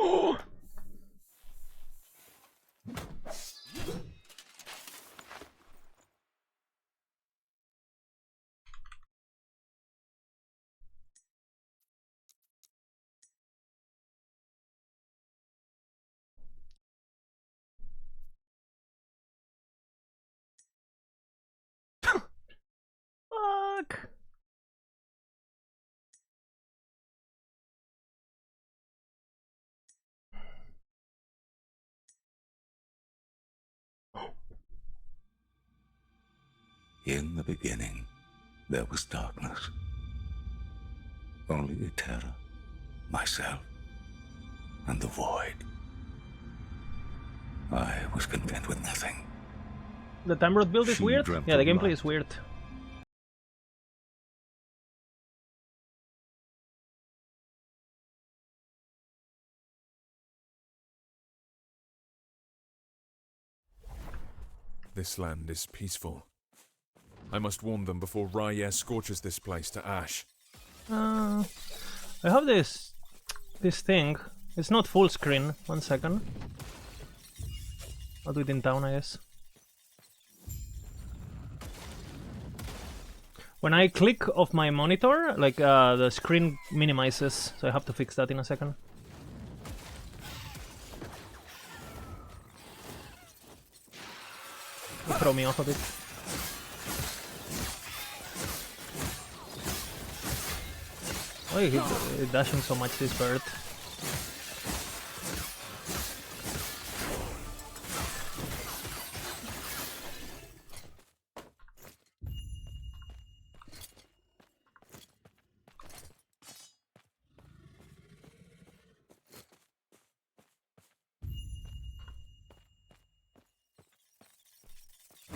Fuck. In the beginning, there was darkness. Only terror, myself, and the void. I was content with nothing. The time world build is She weird? dreamt Yeah, the of gameplay light. is weird. This land is peaceful. I must warn them before Raya scorches this place to ash. I have this thing. It's not full screen. 1 second. I'll do it in town, I guess. When I click off my monitor, like the screen minimizes, so I have to fix that in a second. It'll throw me off a bit. Why is he dashing so much, this bird?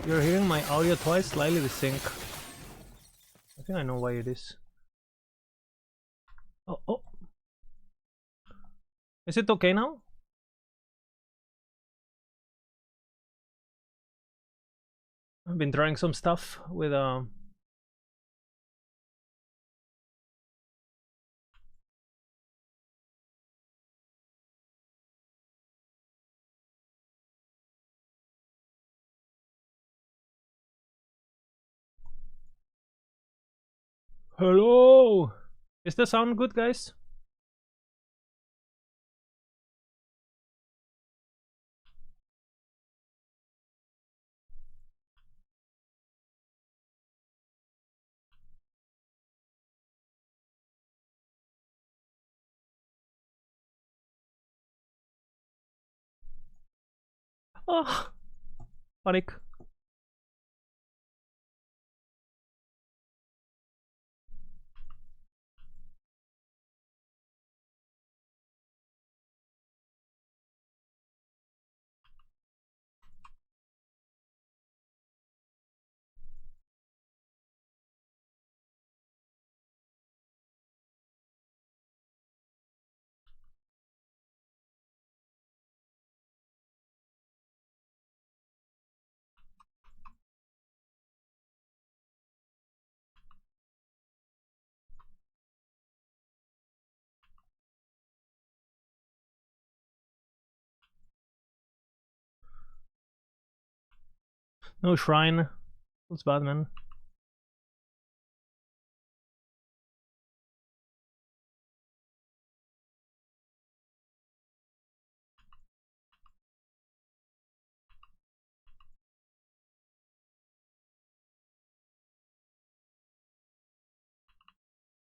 You're hearing my audio twice, slightly desync. I think I know why it is. Oh, oh. Is it okay now? I've been trying some stuff with Hello! Is the sound good, guys? Oh, panic. No shrine. That's bad, man.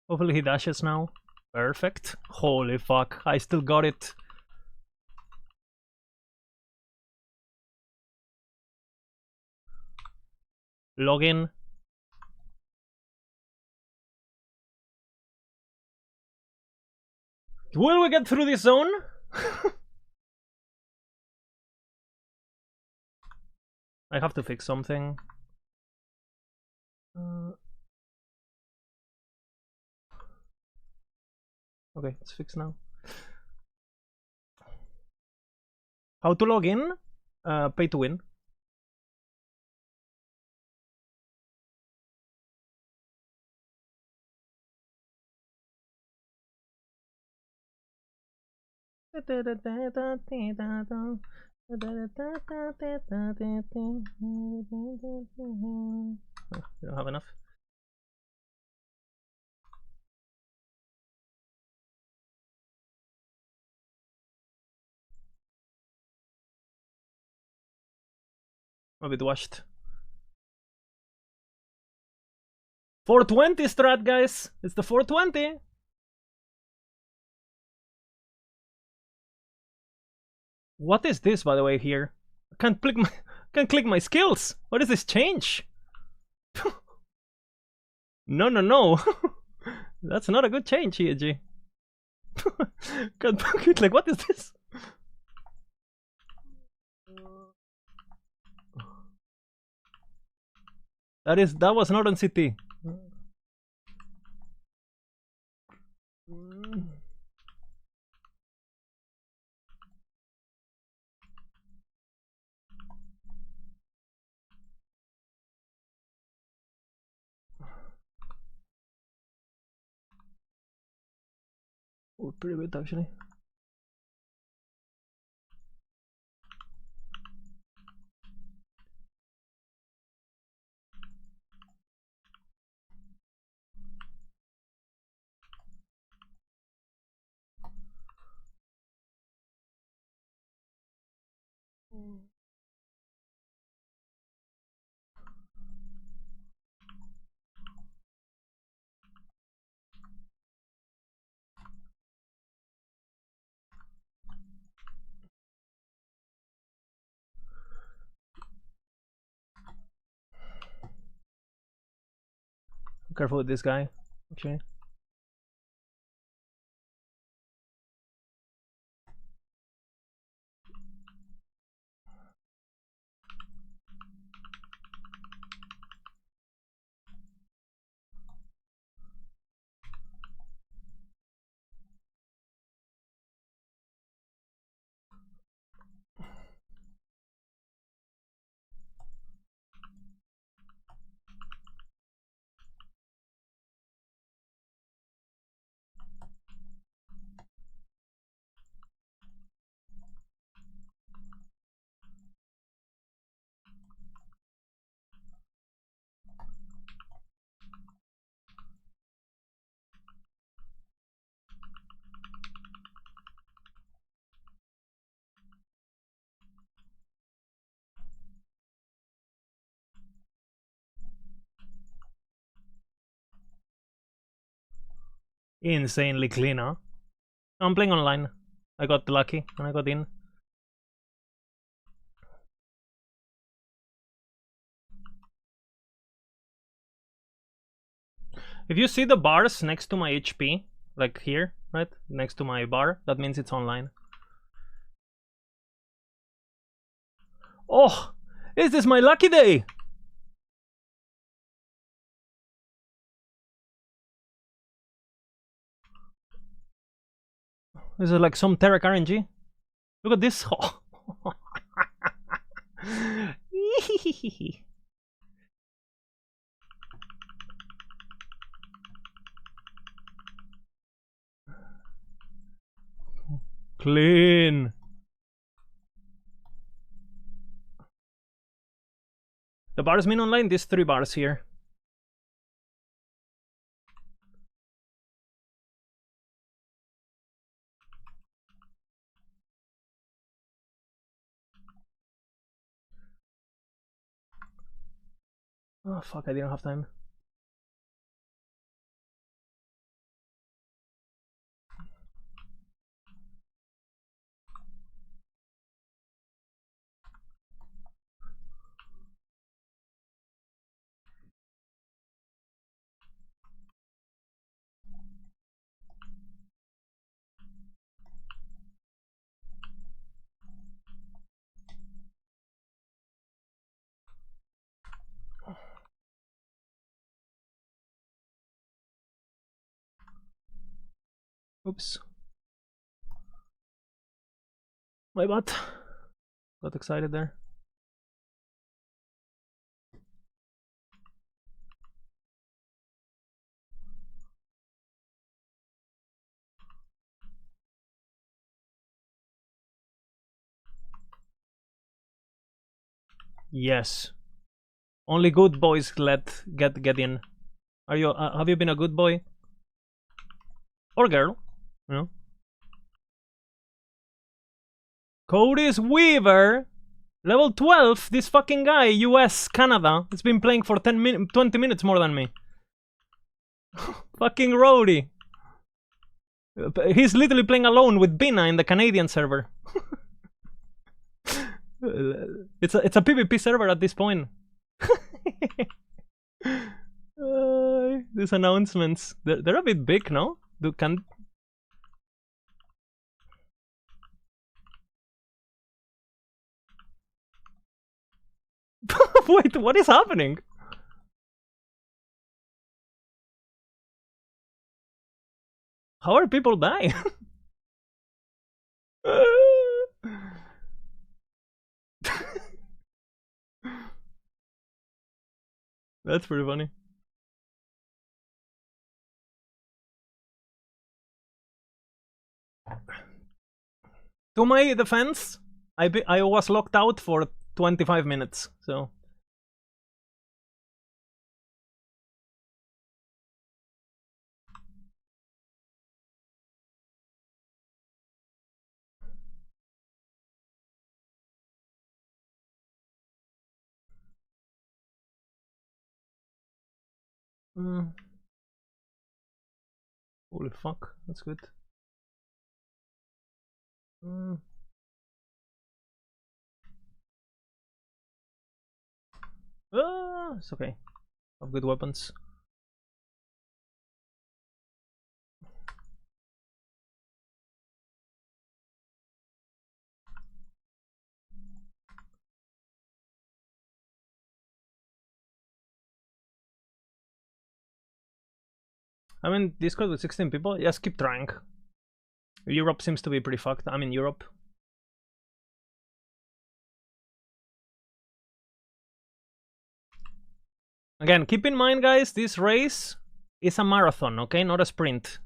Hopefully he dashes now. Perfect. Holy fuck, I still got it. Login. Will we get through this zone? I have to fix something. Okay, it's fixed now. How to log in? Pay to win. We don't have enough. I'm a bit washed. 420 strat, guys. It's the 420. What is this, by the way? Here, I can't click my skills. What is this change? No. That's not a good change, EG. Can't click. Like, what is this? That was not on CT. Oh, pretty good actually. Careful with this guy. Okay. Insanely clean, huh? I'm playing online. I got lucky and I got in. If you see the bars next to my HP, like here, right? Next to my bar, that means it's online. Oh! Is this my lucky day? Is it like some Terrac RNG? Look at this. Oh. Clean. The bars mean online, these 3 bars here. Oh fuck, I didn't have time. Oops. My bad. Got excited there. Yes. Only good boys get in. Are you? Have you been a good boy or girl? You know. Codis Weaver, level 12. This fucking guy, U.S. Canada. It's been playing for 20 minutes more than me. Fucking roadie. He's literally playing alone with Bina in the Canadian server. It's a PvP server at this point. These announcements, they're a bit big, no? Wait, what is happening? How are people dying? That's pretty funny. To my defense, I was locked out for 25 minutes, so. Holy fuck, that's good. It's okay. I have good weapons. I mean, Discord with 16 people, just keep trying. Europe seems to be pretty fucked. I'm in Europe. Again, keep in mind, guys, this race is a marathon, okay? Not a sprint.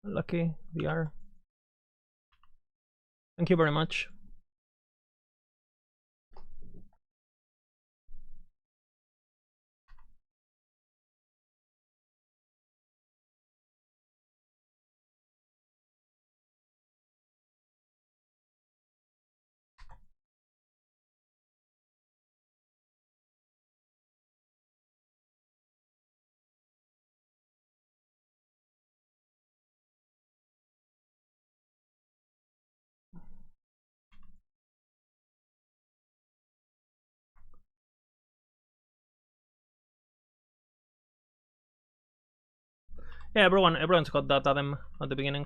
Lucky VR. Thank you very much. Yeah, everyone's got that Adam at the beginning.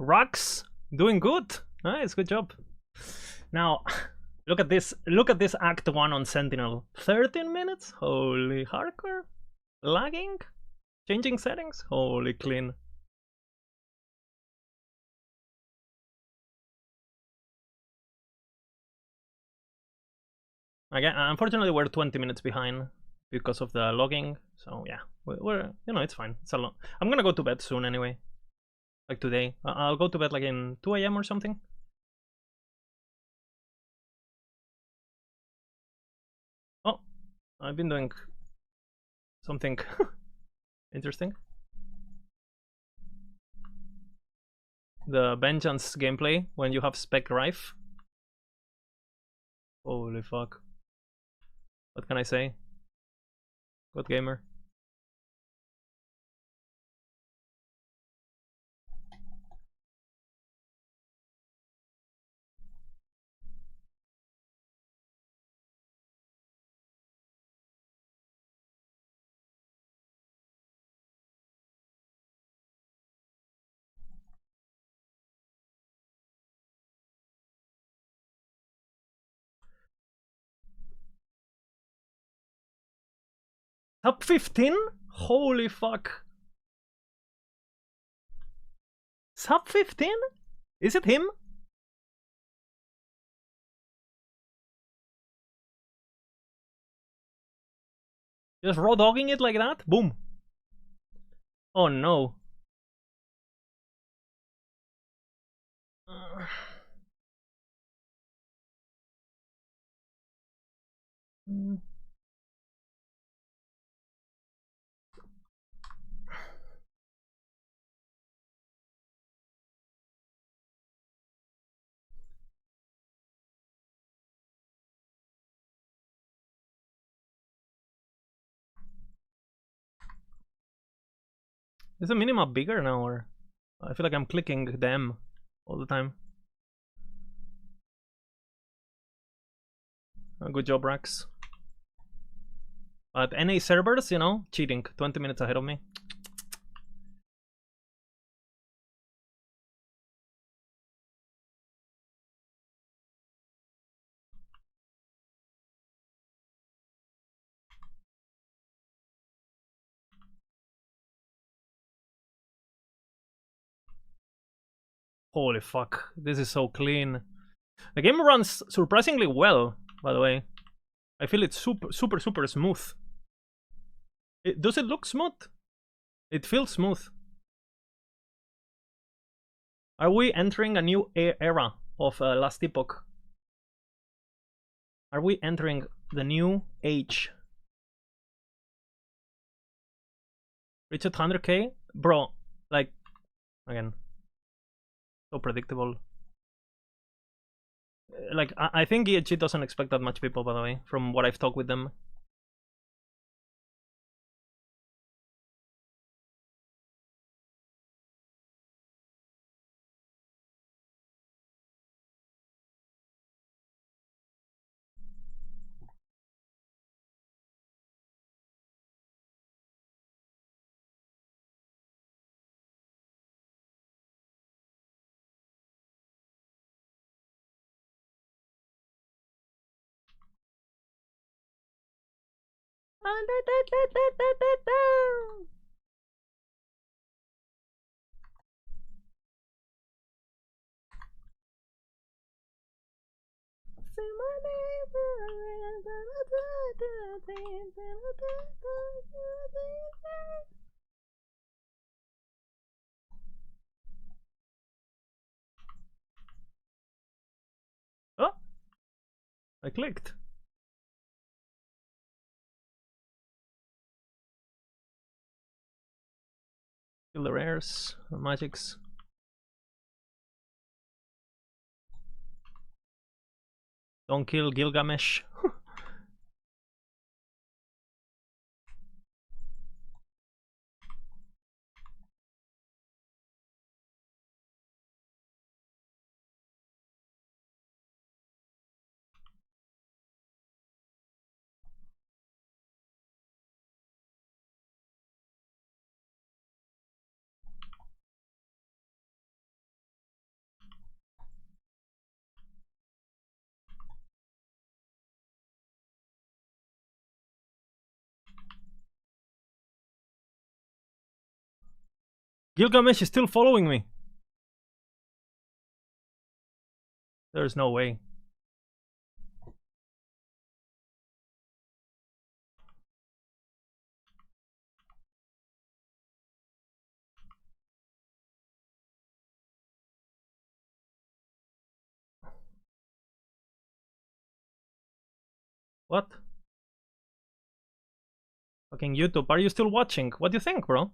Rux doing good. Nice, good job. Now, look at this. Look at this Act 1 on Sentinel. 13 minutes? Holy hardcore. Lagging? Changing settings? Holy clean. Again, unfortunately, we're 20 minutes behind because of the logging. So yeah, we're you know, it's fine. It's a lot. I'm gonna go to bed soon anyway. Like today, I'll go to bed like in 2 a.m. or something. Oh, I've been doing something interesting. The Vengeance gameplay when you have Spec Rife. Holy fuck. What can I say? Good gamer. Top 15? Holy fuck. Sub 15? Is it him? Just raw dogging it like that? Boom. Oh no. Is the minimap bigger now, or I feel like I'm clicking them all the time. Good job, Rax. But NA servers, you know, cheating. 20 minutes ahead of me. Holy fuck, this is so clean. The game runs surprisingly well, by the way. I feel it's super smooth. Does it look smooth? It feels smooth. Are we entering a new era of Last Epoch? Are we entering the new age? Reach at 100k? Bro, like, again, so predictable. Like, I think EHG doesn't expect that much people, by the way, from what I've talked with them. Oh, I clicked. Kill the rares, magics. Don't kill Gilgamesh. Gilgamesh is still following me. There's no way. What? Fucking YouTube, are you still watching? What do you think, bro?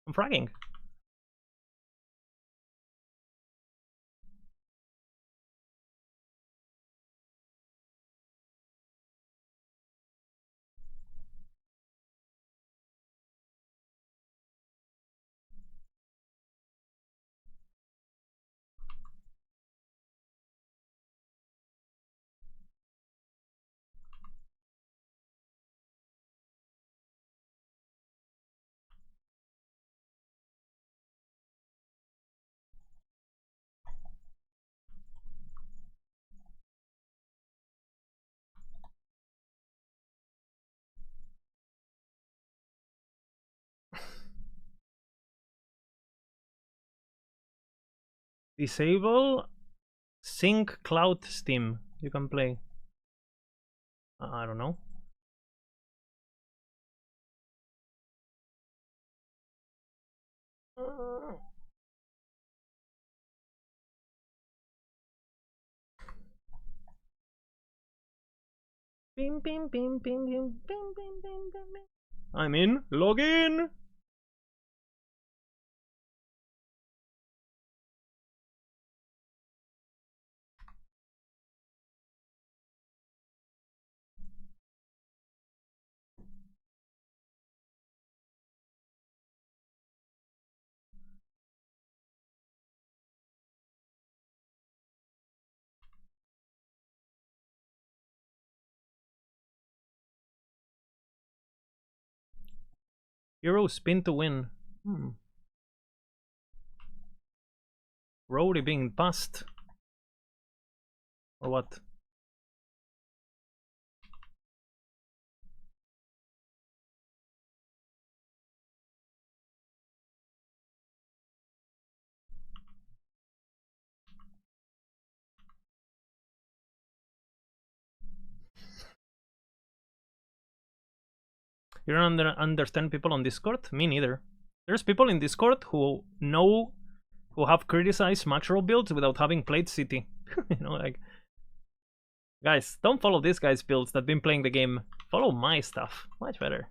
I'm fragging. Disable sync cloud Steam. You can play. I don't know. Bim, bim, bim, bim, bim, bim, bim, bim, bim. I'm in. Log in. Hero spin to win. Rory being passed. Or what? You don't understand people on Discord? Me neither. There's people in Discord who have criticized macro builds without having played City. You know, like, guys, don't follow these guys' builds that been playing the game. Follow my stuff. Much better.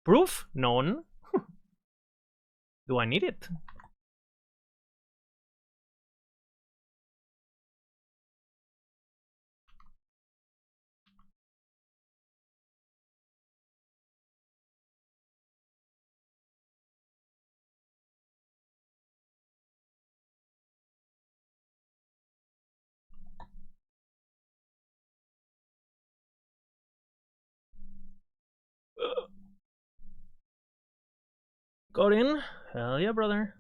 Proof? None. Do I need it? Got in? Hell yeah, brother.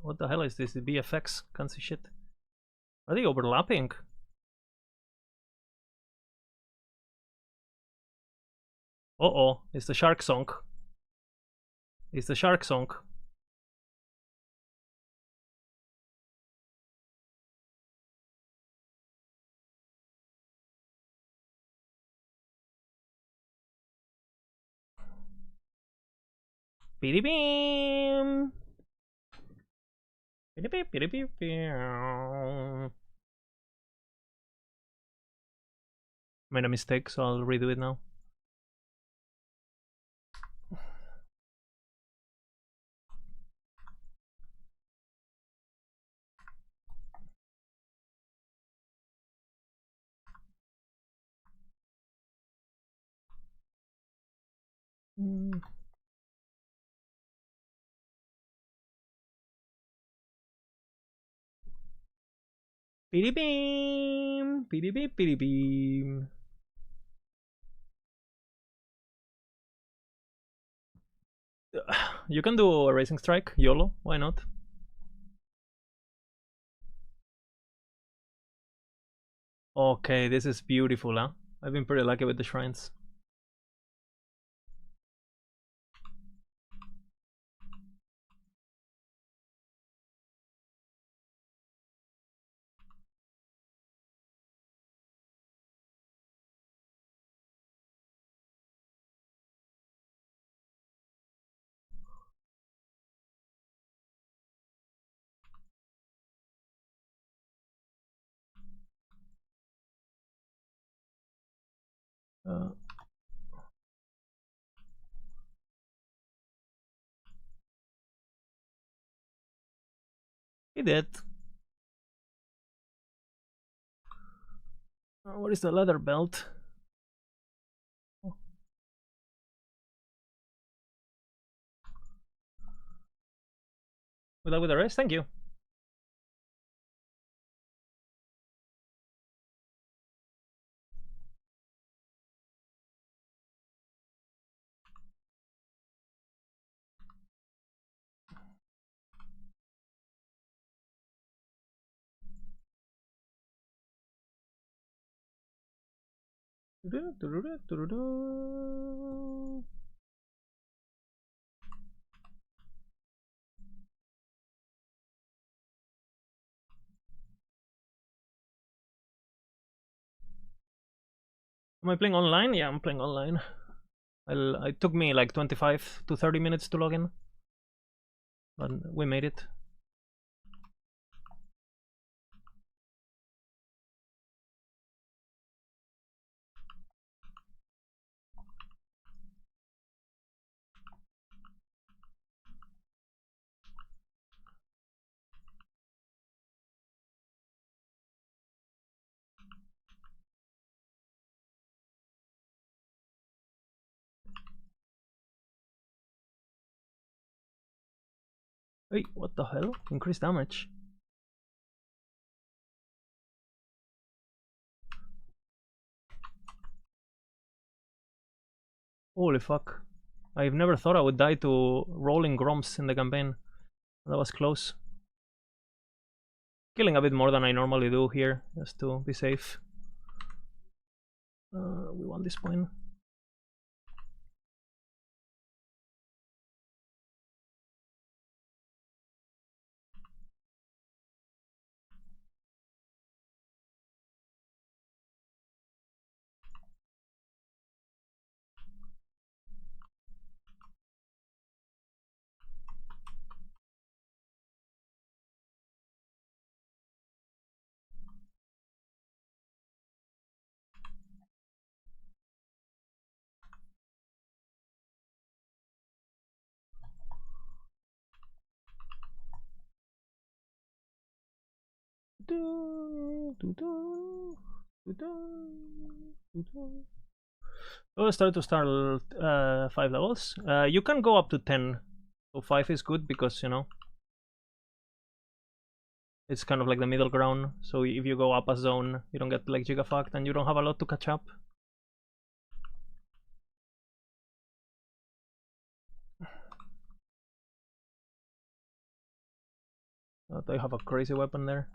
What the hell is this? The BFX? Can't see shit. Are they overlapping? Uh-oh, it's the shark song. It's the shark song. Beep beam. Beep beep beep beep beep. Made a mistake, so I'll redo it now. Beep beam. Beep beep beep beam. You can do a racing strike, YOLO, why not? Okay, this is beautiful, huh? I've been pretty lucky with the shrines. He did. What is the leather belt? Good luck with the rest, thank you. Am I playing online? Yeah, I'm playing online. It took me like 25 to 30 minutes to log in, but we made it. Wait, what the hell? Increased damage. Holy fuck. I've never thought I would die to rolling Groms in the campaign. That was close. Killing a bit more than I normally do here, just to be safe. We won this point. Oh, start to start 5 levels. You can go up to 10. So 5 is good because, you know, it's kind of like the middle ground. So if you go up a zone, you don't get like gigafucked and you don't have a lot to catch up. They have a crazy weapon there.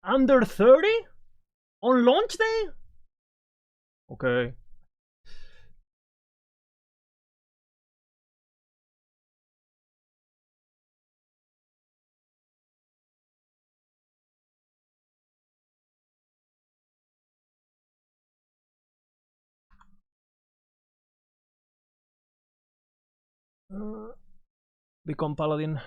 Under 30? On launch day? Okay. Become paladin.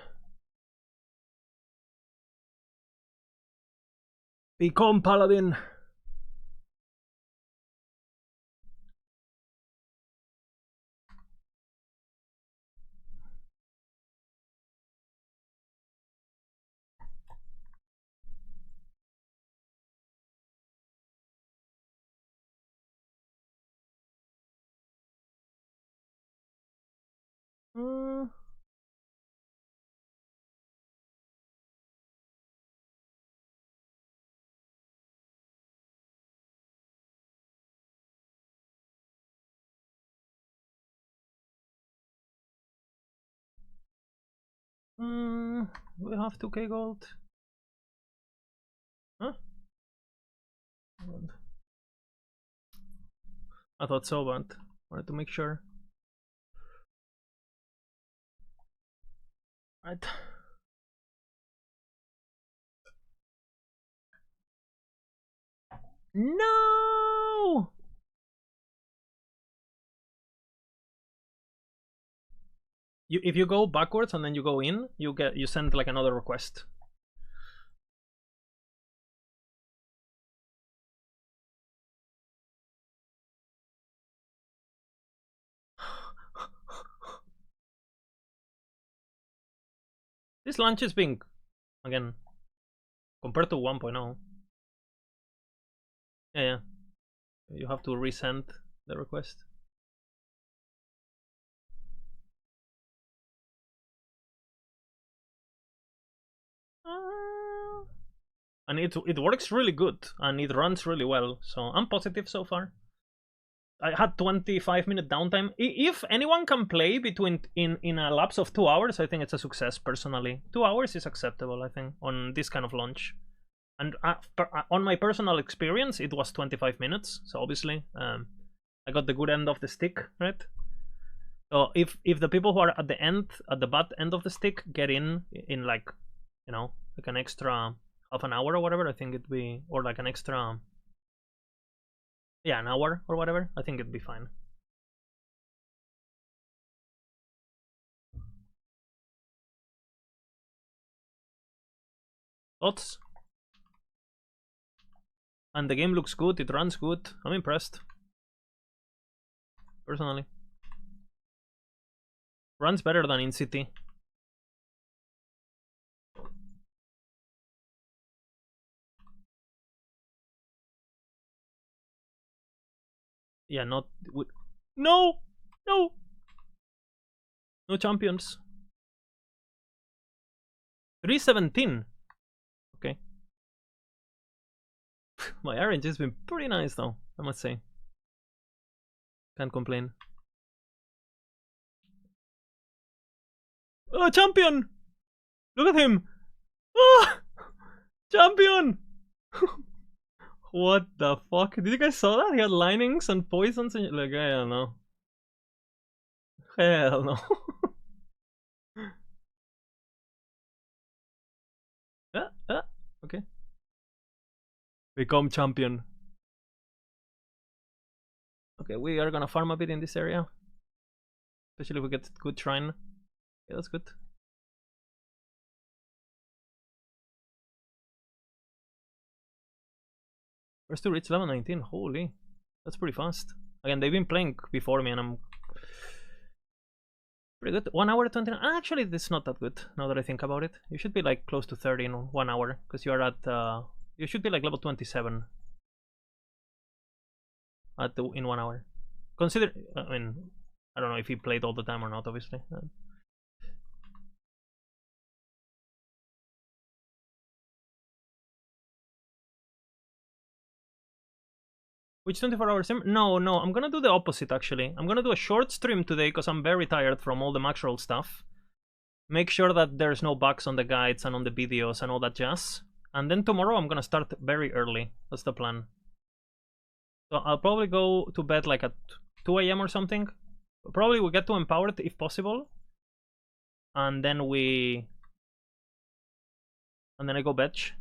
Become paladin. We have 2k gold. Huh? I thought so, but wanted to make sure. Right. No! If you go backwards and then you go in, you send like another request. This launch is being, again, compared to 1.0. Yeah. You have to resend the request. And it works really good and it runs really well, so I'm positive so far. I had 25-minute downtime. If anyone can play in a lapse of 2 hours, I think it's a success personally. 2 hours is acceptable, I think, on this kind of launch. And on my personal experience, it was 25 minutes. So obviously, I got the good end of the stick, right? So if the people who are at the bad end of the stick get in like, you know, like an extra half an hour or whatever, I think it'd be, or like an extra, yeah, an hour or whatever, I think it'd be fine. Thoughts? And the game looks good, it runs good. I'm impressed. Personally. Runs better than in City. Yeah, not with. No! No! No champions. 317. Okay. My RNG has been pretty nice though, I must say. Can't complain. Oh, champion! Look at him! Oh! Champion! What the fuck? Did you guys saw that? He had linings and poisons and like, I don't know. Hell no. Okay. Become champion. Okay, we are gonna farm a bit in this area. Especially if we get good shrine. Yeah, that's good. First to reach level 19. Holy. That's pretty fast. Again, they've been playing before me and I'm pretty good. 1 hour 29. Actually, it's not that good now that I think about it. You should be like close to 30 in 1 hour because you are at you should be like level 27 in 1 hour. Consider, I mean, I don't know if he played all the time or not, obviously. Which 24-hour stream? No, I'm gonna do the opposite actually. I'm gonna do a short stream today because I'm very tired from all the macro stuff. Make sure that there's no bugs on the guides and on the videos and all that jazz. And then tomorrow I'm gonna start very early. That's the plan. So I'll probably go to bed like at 2 a.m. or something. Probably we get to Empowered if possible. And then I go batch.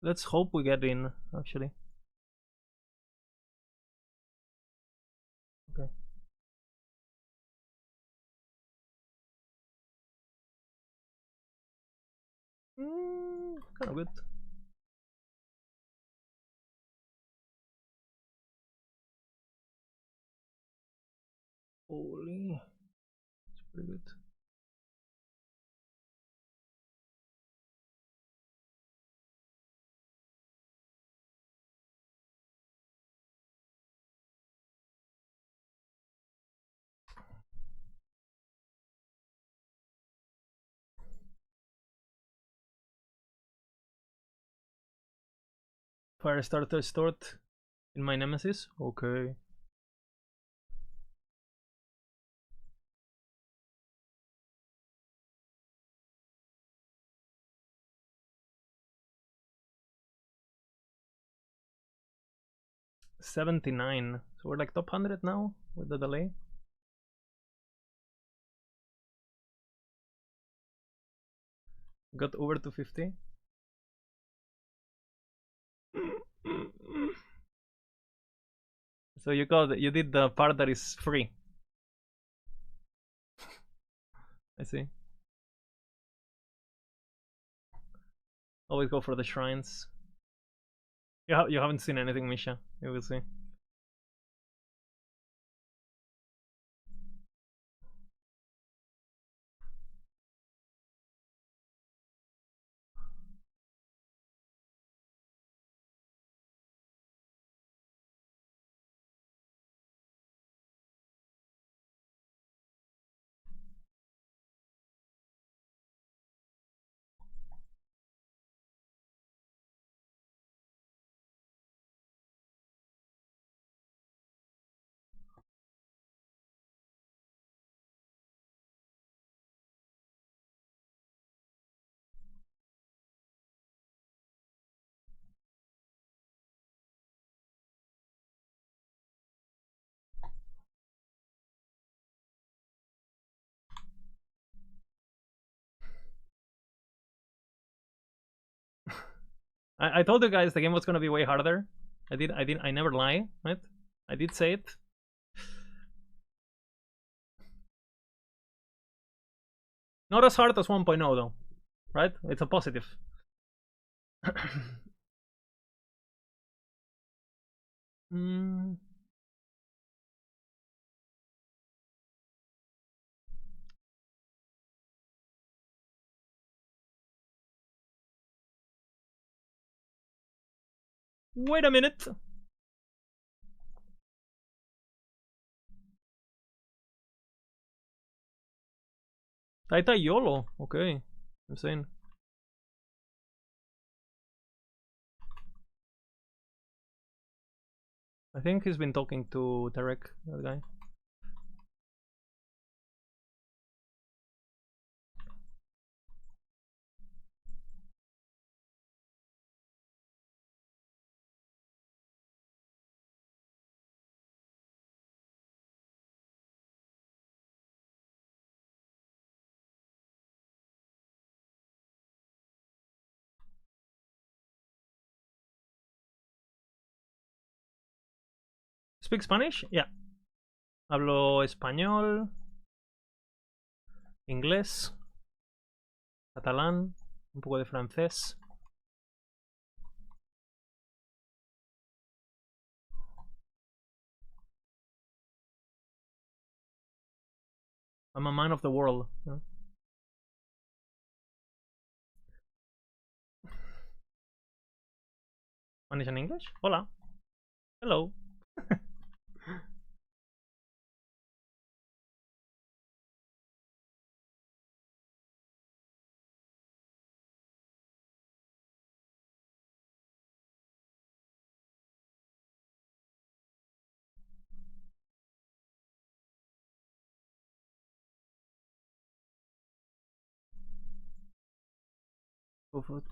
Let's hope we get in, actually. Okay. Kind of good. Holy. It's pretty good. Fire starter stored in my nemesis? Okay. $79. So we're like top 100 now with the delay. Got over to 50. So you did the part that is free. I see. Always go for the shrines. You haven't seen anything, Misha. You will see. I told you guys the game was gonna be way harder. I never lie, right? I did say it. Not as hard as 1.0 though, right? It's a positive. mm. Wait a minute. Taita YOLO. Okay. Insane. I think he's been talking to Tarek, that guy. Speak Spanish? Yeah. Hablo español, inglés, catalán, un poco de francés. I'm a man of the world. You know? Spanish and English? Hola. Hello.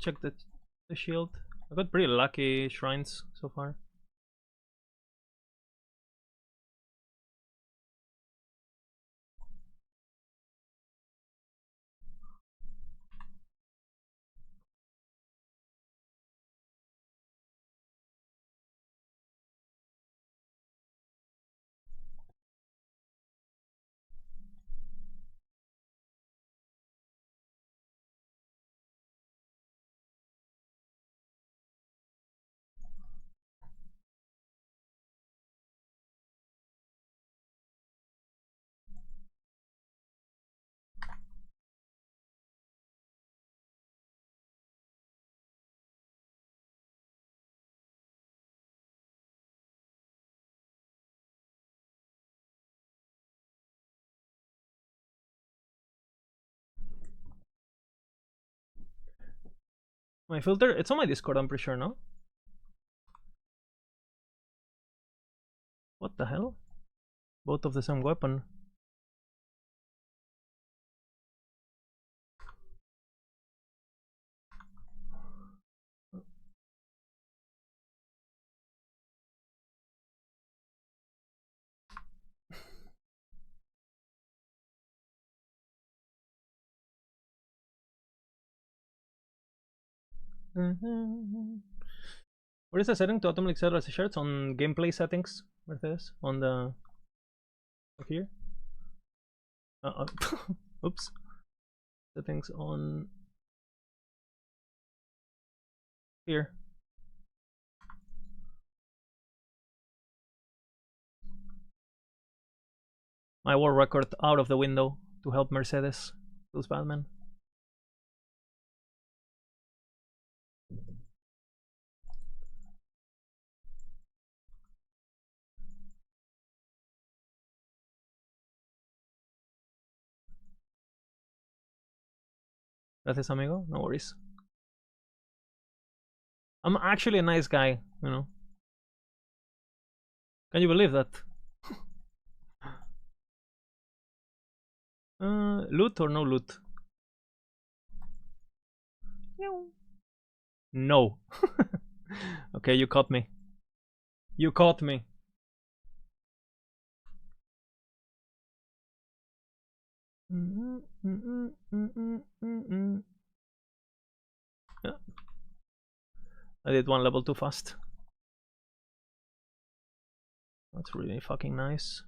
Check the shield. I got pretty lucky shrines so far. My filter, it's on my Discord, I'm pretty sure, no? What the hell? Both of the same weapon. What is the setting to automatically set as shirts on gameplay settings? Where it is? On the here? Oops. Settings on here. My world record out of the window to help Mercedes. Those Batman. Gracias, amigo. No worries. I'm actually a nice guy, you know. Can you believe that? Loot or no loot? No. Okay, you caught me. You caught me. Yeah. I did one level too fast. That's really fucking nice.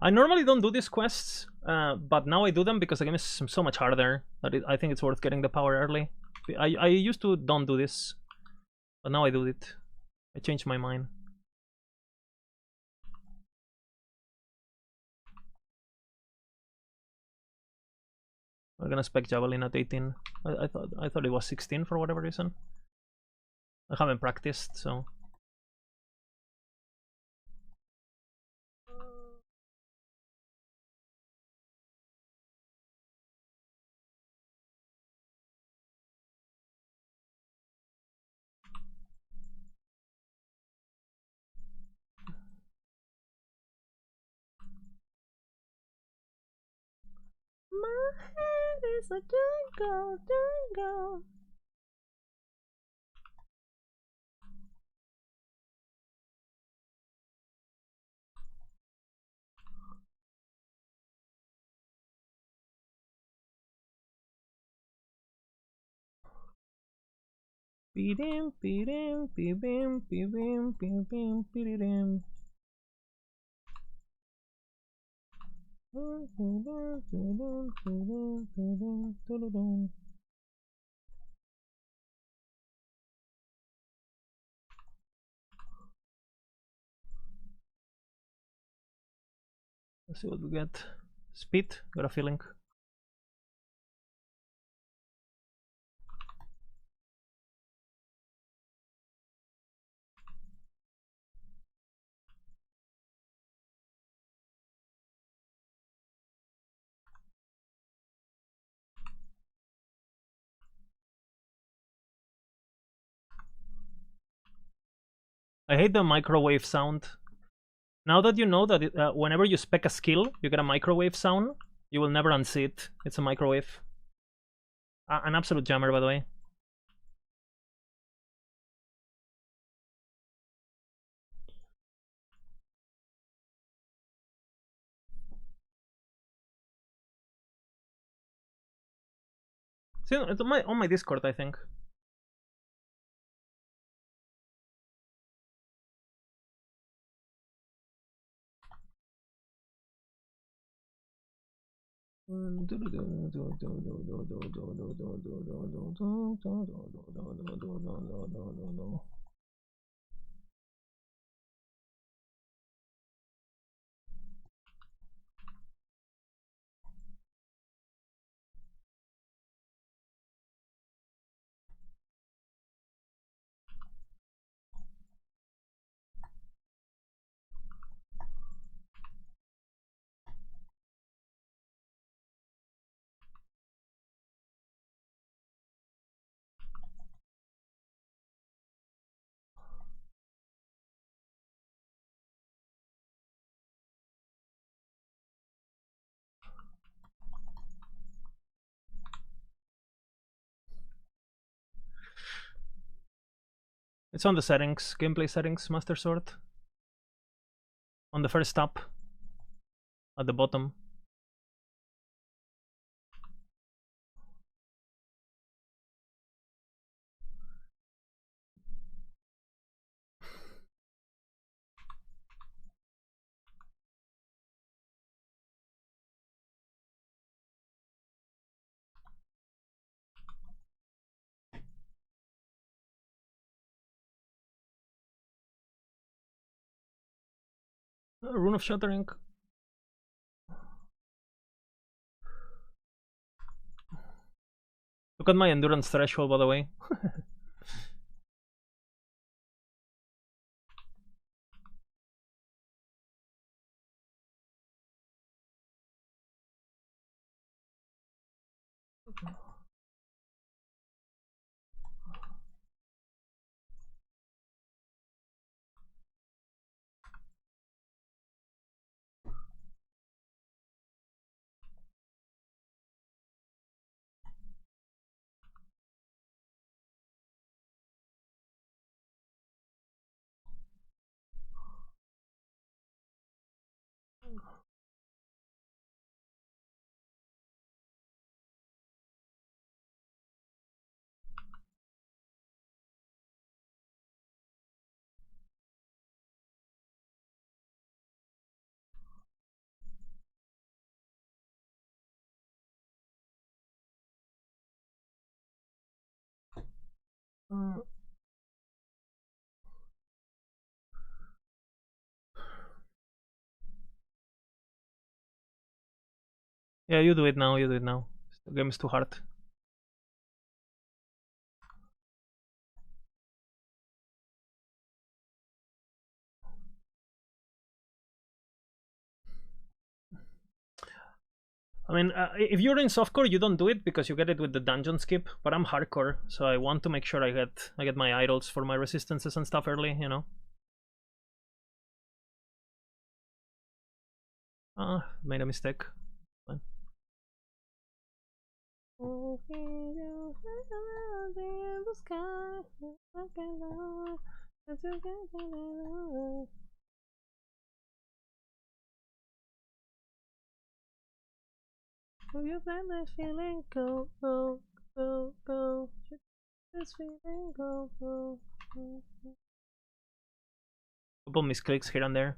I normally don't do these quests, but now I do them because the game is so much harder that I think it's worth getting the power early. I used to don't do this, but now I do it. I changed my mind. We're gonna spec Javelin at 18. I thought it was 16 for whatever reason. I haven't practiced, so. My head is a jungle, jungle. Pidim, pidim, pibim, pibim, pibim, pidim. Let's see what we get. Speed, got a feeling. I hate the microwave sound. Now that you know that whenever you spec a skill, you get a microwave sound, you will never unsee it. It's a microwave. An absolute jammer, by the way. See, it's on my Discord, I think. It's on the settings, gameplay settings, Master Sword. On the first tab. At the bottom. Rune of Shattering. Look at my endurance threshold, by the way. Yeah, you do it now, you do it now. The game is too hard. I mean, if you're in softcore, you don't do it because you get it with the dungeon skip. But I'm hardcore, so I want to make sure I get my idols for my resistances and stuff early, you know. Made a mistake. Fine. Have you felt that feeling? Go, go, go, go. This feeling, go, go, go. Couple misclicks here and there.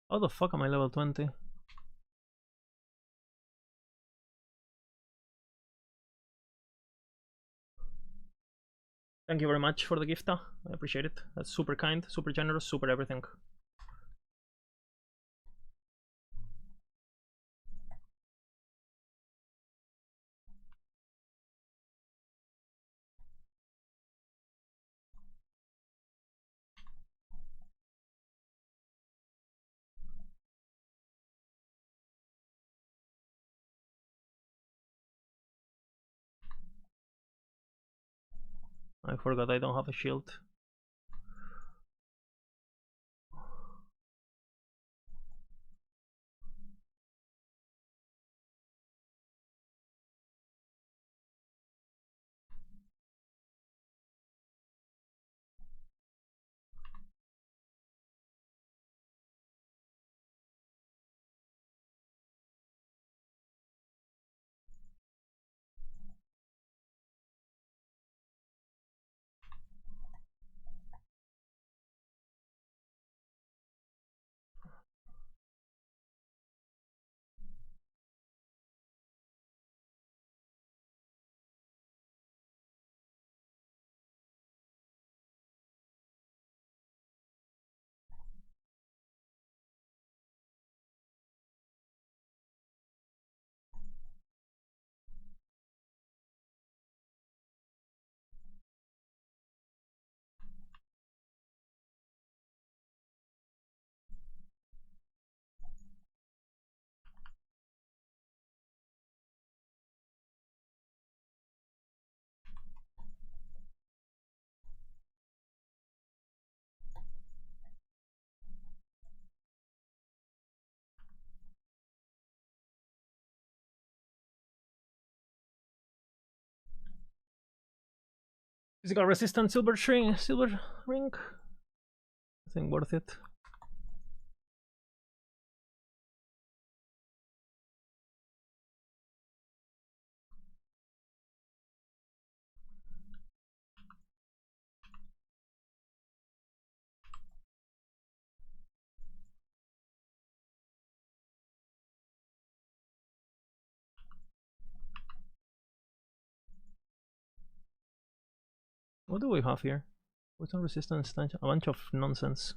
How the fuck am I level 20? Thank you very much for the gift. I appreciate it. That's super kind, super generous, super everything. I forgot I don't have a shield. Physical resistance, silver ring. I think worth it. What do we have here? Poison resistance, a bunch of nonsense.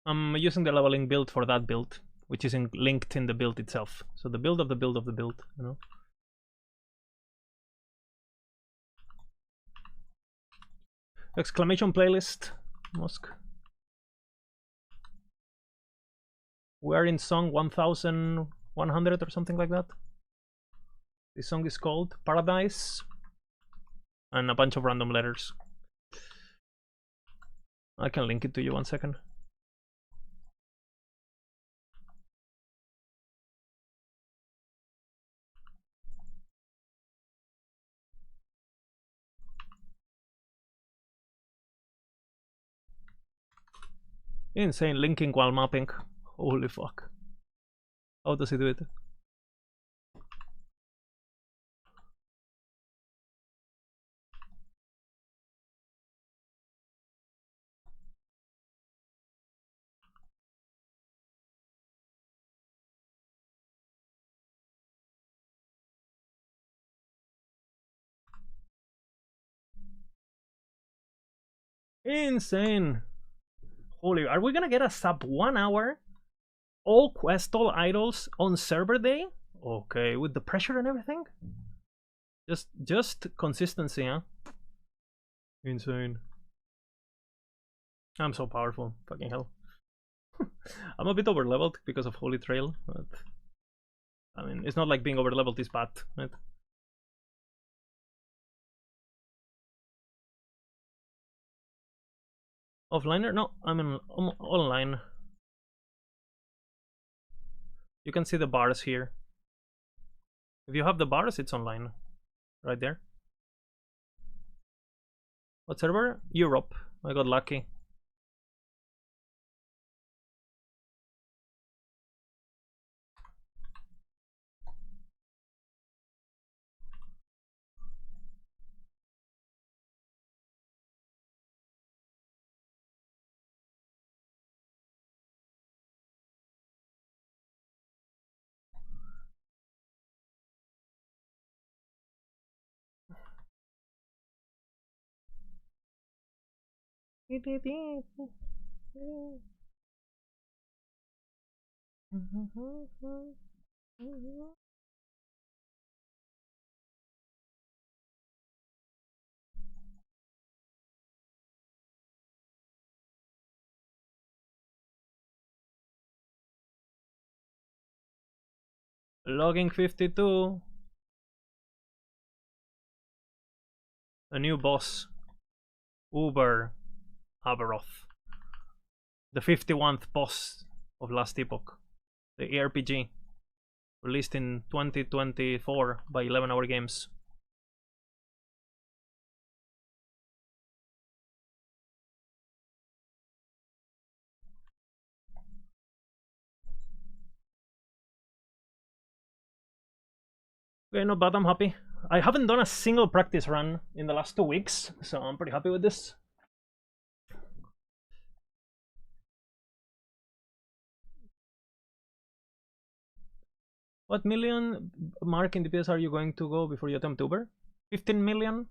I'm using the leveling build for that build, which is linked in the build itself. So the build of the build of the build, you know. Exclamation playlist, Mosque. We are in song 1100 or something like that. This song is called Paradise, and a bunch of random letters. I can link it to you 1 second. Insane linking while mapping. Holy fuck. How does he do it? Insane. Holy, are we gonna get a sub 1 hour? All quest, all idols on server day? Okay, with the pressure and everything? Just consistency, huh? Insane. I'm so powerful. Fucking hell. I'm a bit over leveled because of Holy Trail, but I mean, it's not like being over leveled is bad, right? Offliner? No, I'm online. You can see the bars here. If you have the bars, it's online. Right there. What server? Europe. I got lucky. Logging 52. A new boss. Uber Averoth. The 51st boss of last Epoch. The ARPG. Released in 2024 by 11 Hour Games. Okay, not bad, I'm happy. I haven't done a single practice run in the last 2 weeks, so I'm pretty happy with this. What million mark in DPS are you going to go before you attempt Uber? 15 million?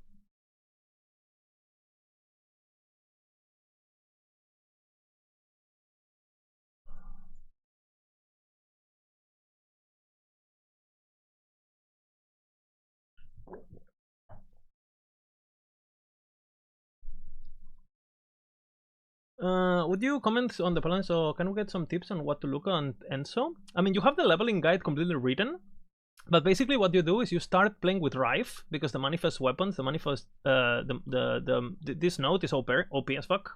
Would you comment on the plan? So can we get some tips on what to look on Enso? I mean, you have the leveling guide completely written, but basically what you do is you start playing with Rife because the manifest weapons, the manifest, this node is OP as fuck.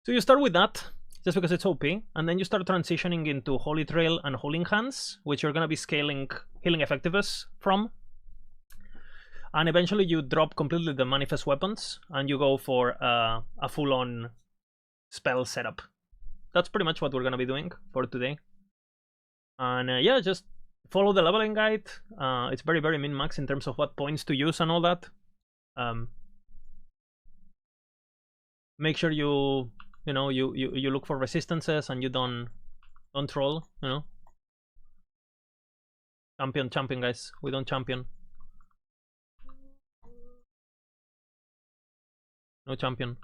So you start with that just because it's OP, and then you start transitioning into Holy Trail and Holding Hands, which you're gonna be scaling healing effectiveness from. And eventually you drop completely the manifest weapons and you go for a full-on spell setup. That's pretty much what we're gonna be doing for today. And yeah, just follow the leveling guide. It's very, very min-max in terms of what points to use and all that. Make sure you look for resistances and you don't troll, you know. Champion, guys. We don't champion. No champion.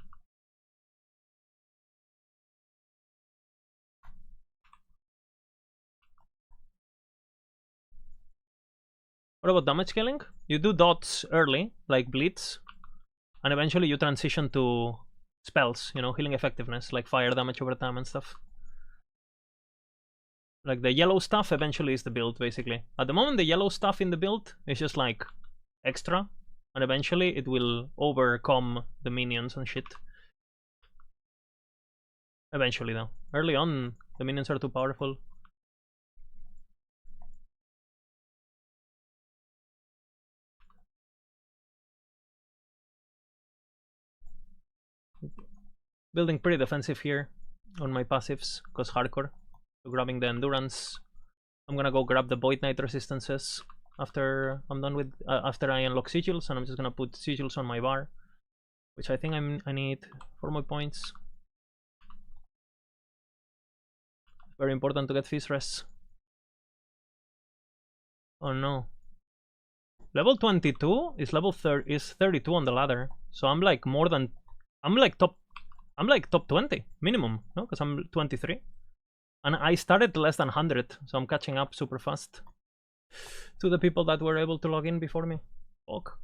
What about damage scaling? You do dots early, like Blitz, and eventually you transition to spells, you know, healing effectiveness, like fire damage over time and stuff. Like the yellow stuff eventually is the build, basically. At the moment, the yellow stuff in the build is just like extra, and eventually it will overcome the minions and shit. Eventually, though. Early on, the minions are too powerful. Building pretty defensive here on my passives, because hardcore. So grabbing the endurance. I'm gonna go grab the Void Knight resistances after I'm done with after I unlock sigils, and I'm just gonna put sigils on my bar, which I think I need 4 more points. Very important to get Fizz Res. Oh no. Level 22 is level 32 on the ladder, so I'm like more than I'm like top 20 minimum, no? Because I'm 23. And I started less than 100, so I'm catching up super fast to the people that were able to log in before me. Fuck.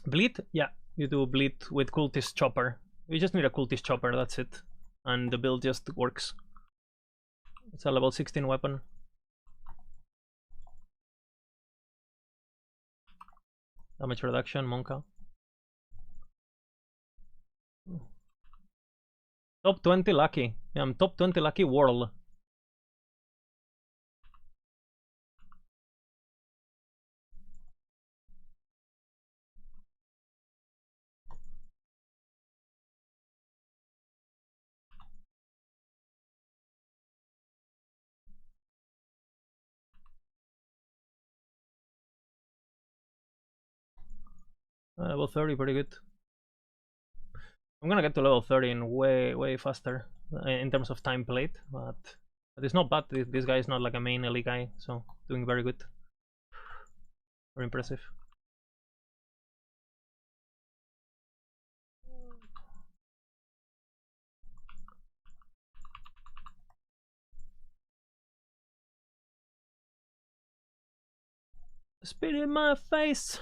Bleed? Yeah, you do bleed with Cultist Chopper. You just need a Cultist Chopper, that's it. And the build just works. It's a level 16 weapon. Damage reduction, Monka. Top 20 lucky. Yeah, I'm top 20 lucky world. Level 30, pretty good. I'm gonna get to level 30 in way faster in terms of time played, but it's not bad. This guy is not like a main elite guy, so doing very good. Very impressive. Spit in my face.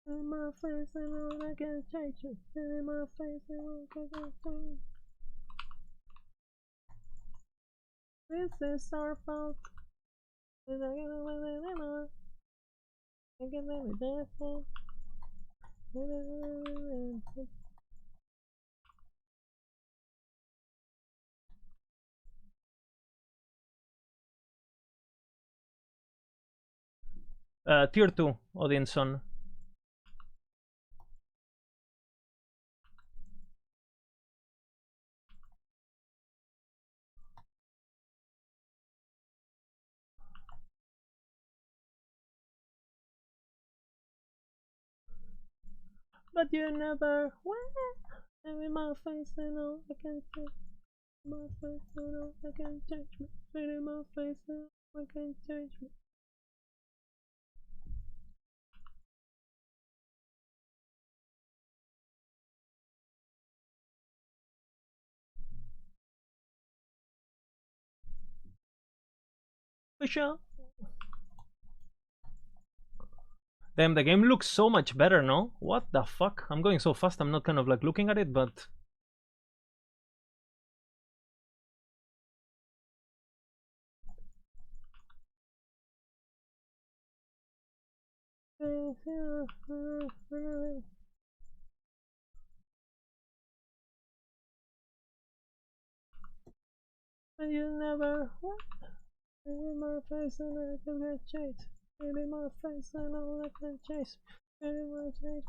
In my face, I know I can change it. In my face, I know I can change. This is our fault. I can never dance. 2 Odinson. but you never went. And in my face, I know I can change my face, I know I can change me. In my face, I know I can change me. For sure. Damn, the game looks so much better, no? What the fuck? I'm going so fast, I'm not kind of like looking at it, but... You never went. In my face, I know I can get chased. In my face, I know I can chase. In my face.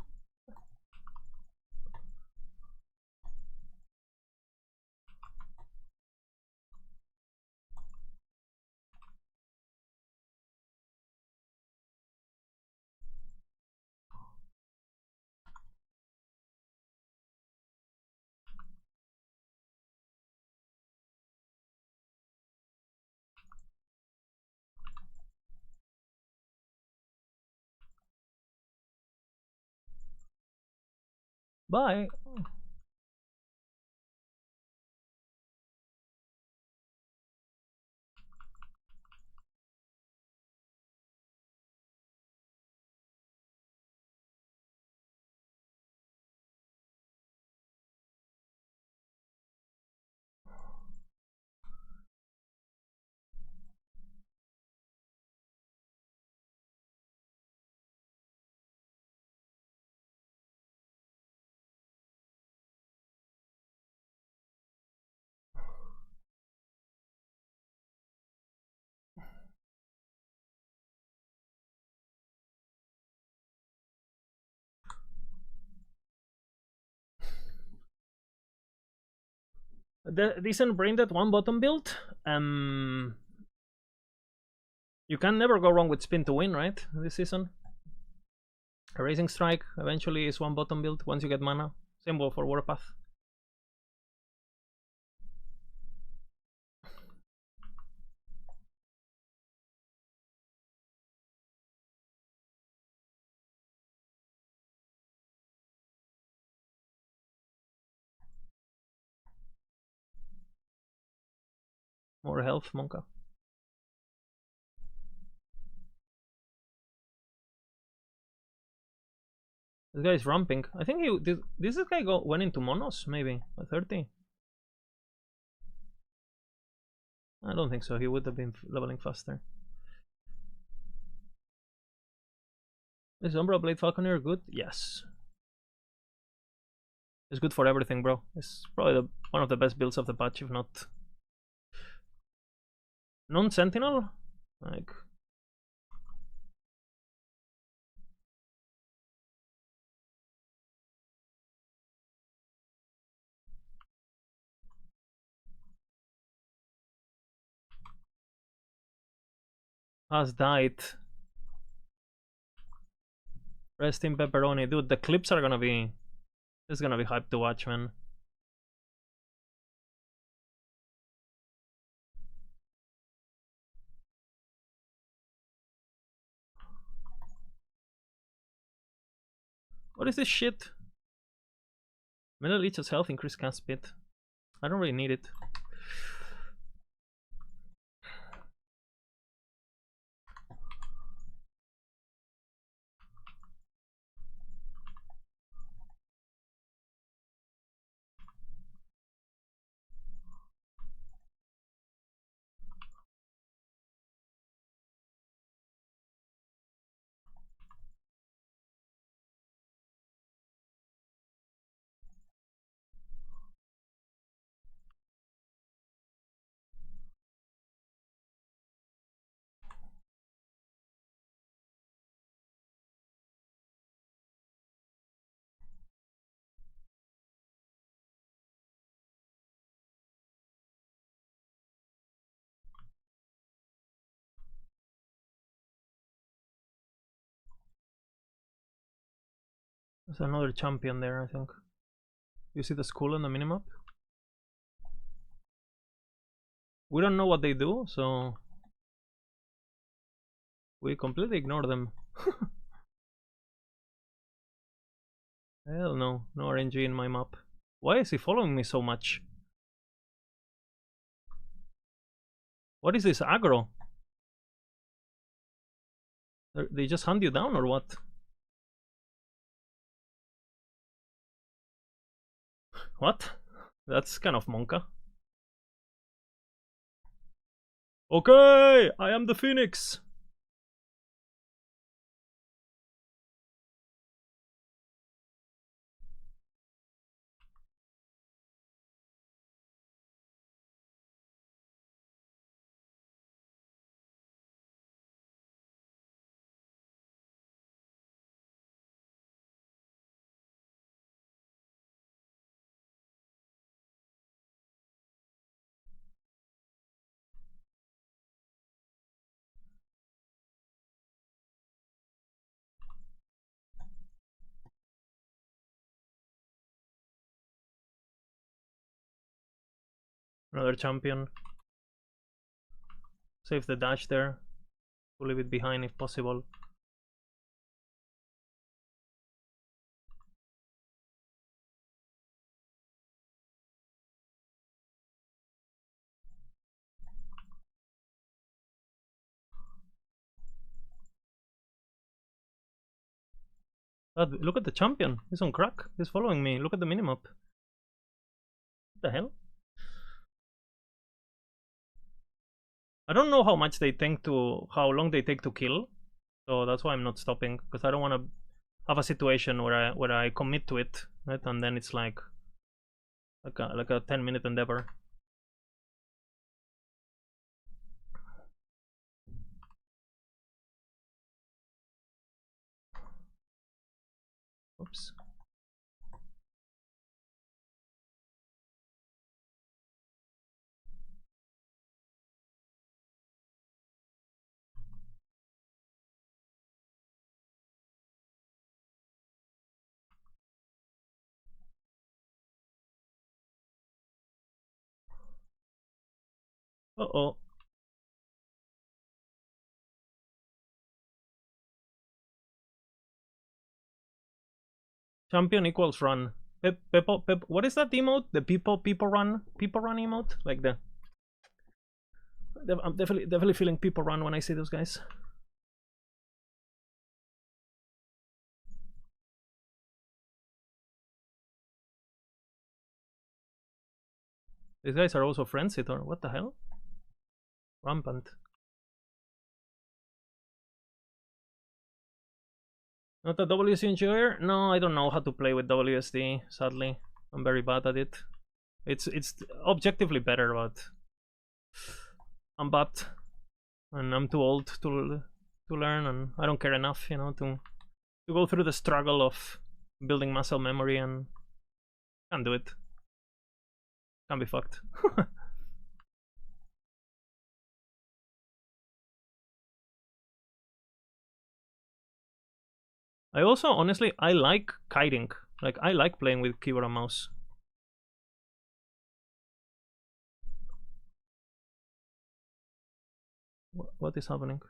Bye. The decent brain dead one bottom build. You can never go wrong with spin to win, right? This season. A Racing Strike eventually is one bottom build once you get mana. Same goal for Warpath. More health, Monka. This guy is ramping. I think he did this guy went into monos, maybe at 30. I don't think so. He would have been leveling faster. Is Umbra Blade Falconer good? Yes. It's good for everything, bro. It's probably one of the best builds of the patch, if not non-sentinel. Like has died. Rest in pepperoni, dude. The clips are gonna be. This is gonna be hype to watch, man. What is this shit? Melee leeches health, increase cast speed. I don't really need it. There's another champion there, I think. You see the school on the minimap? We don't know what they do, so we completely ignore them. Hell no, no RNG in my map. Why is he following me so much? What is this aggro? They just hunt you down or what? What? That's kind of monka. Okay, I am the Phoenix. Another champion. Save the dash there. To leave it behind if possible. Look at the champion. He's on crack. He's following me. Look at the minimap. What the hell? I don't know how much they take to, how long they take to kill. So that's why I'm not stopping, because I don't want to have a situation where I commit to it, right? And then it's like a 10-minute endeavor. Oops. Uh-oh. Champion equals run. What is that emote? The people run emote? Like the... I'm definitely feeling people run when I see those guys. These guys are also frenzied, or what the hell? Rampant. Not a WSD enjoyer? No, I don't know how to play with WSD, sadly. I'm very bad at it. It's objectively better, but I'm bad. And I'm too old to learn, and I don't care enough, you know, to go through the struggle of building muscle memory, and can't do it. Can't be fucked. I also, honestly, I like kiting. Like, I like playing with keyboard and mouse. What is happening?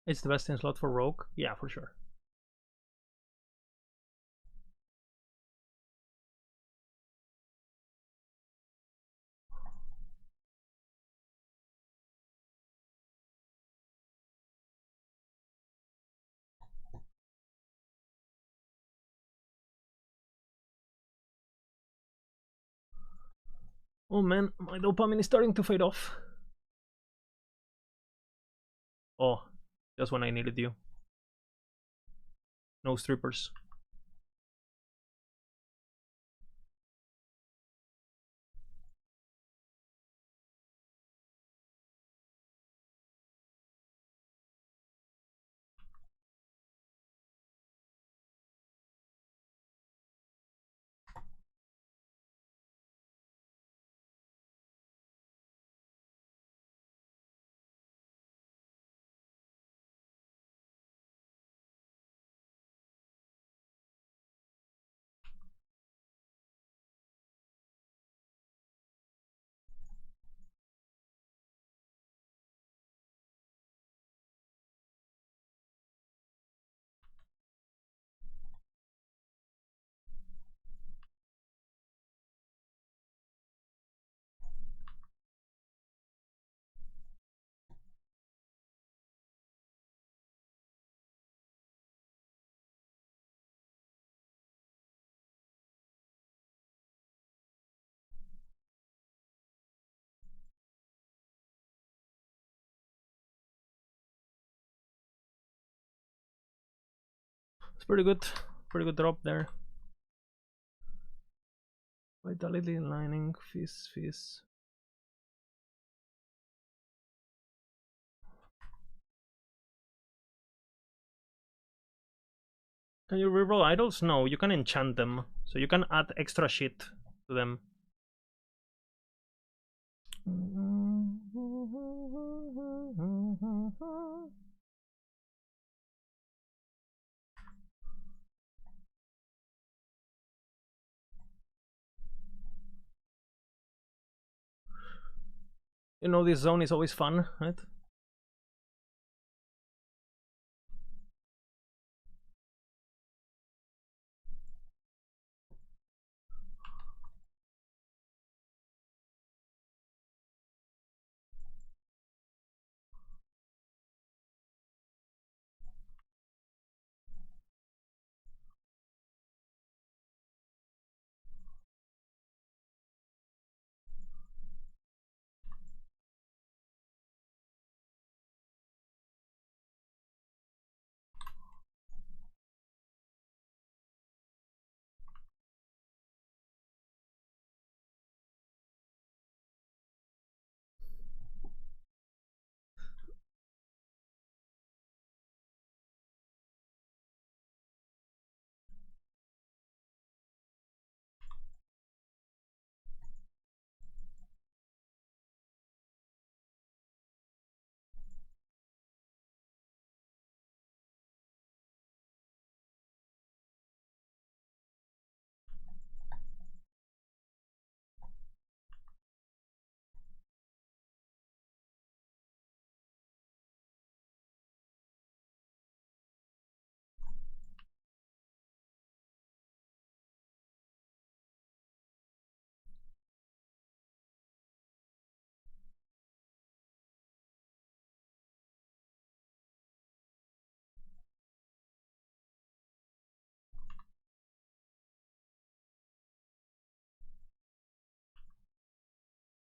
It's the best in slot for Rogue? Yeah, for sure. Oh man, my dopamine is starting to fade off. Oh, just when I needed you. No strippers. pretty good. Pretty good drop there. Vitality, lining, fizz. Can you reroll idols? No, you can enchant them. So you can add extra shit to them. You know, this zone is always fun, right?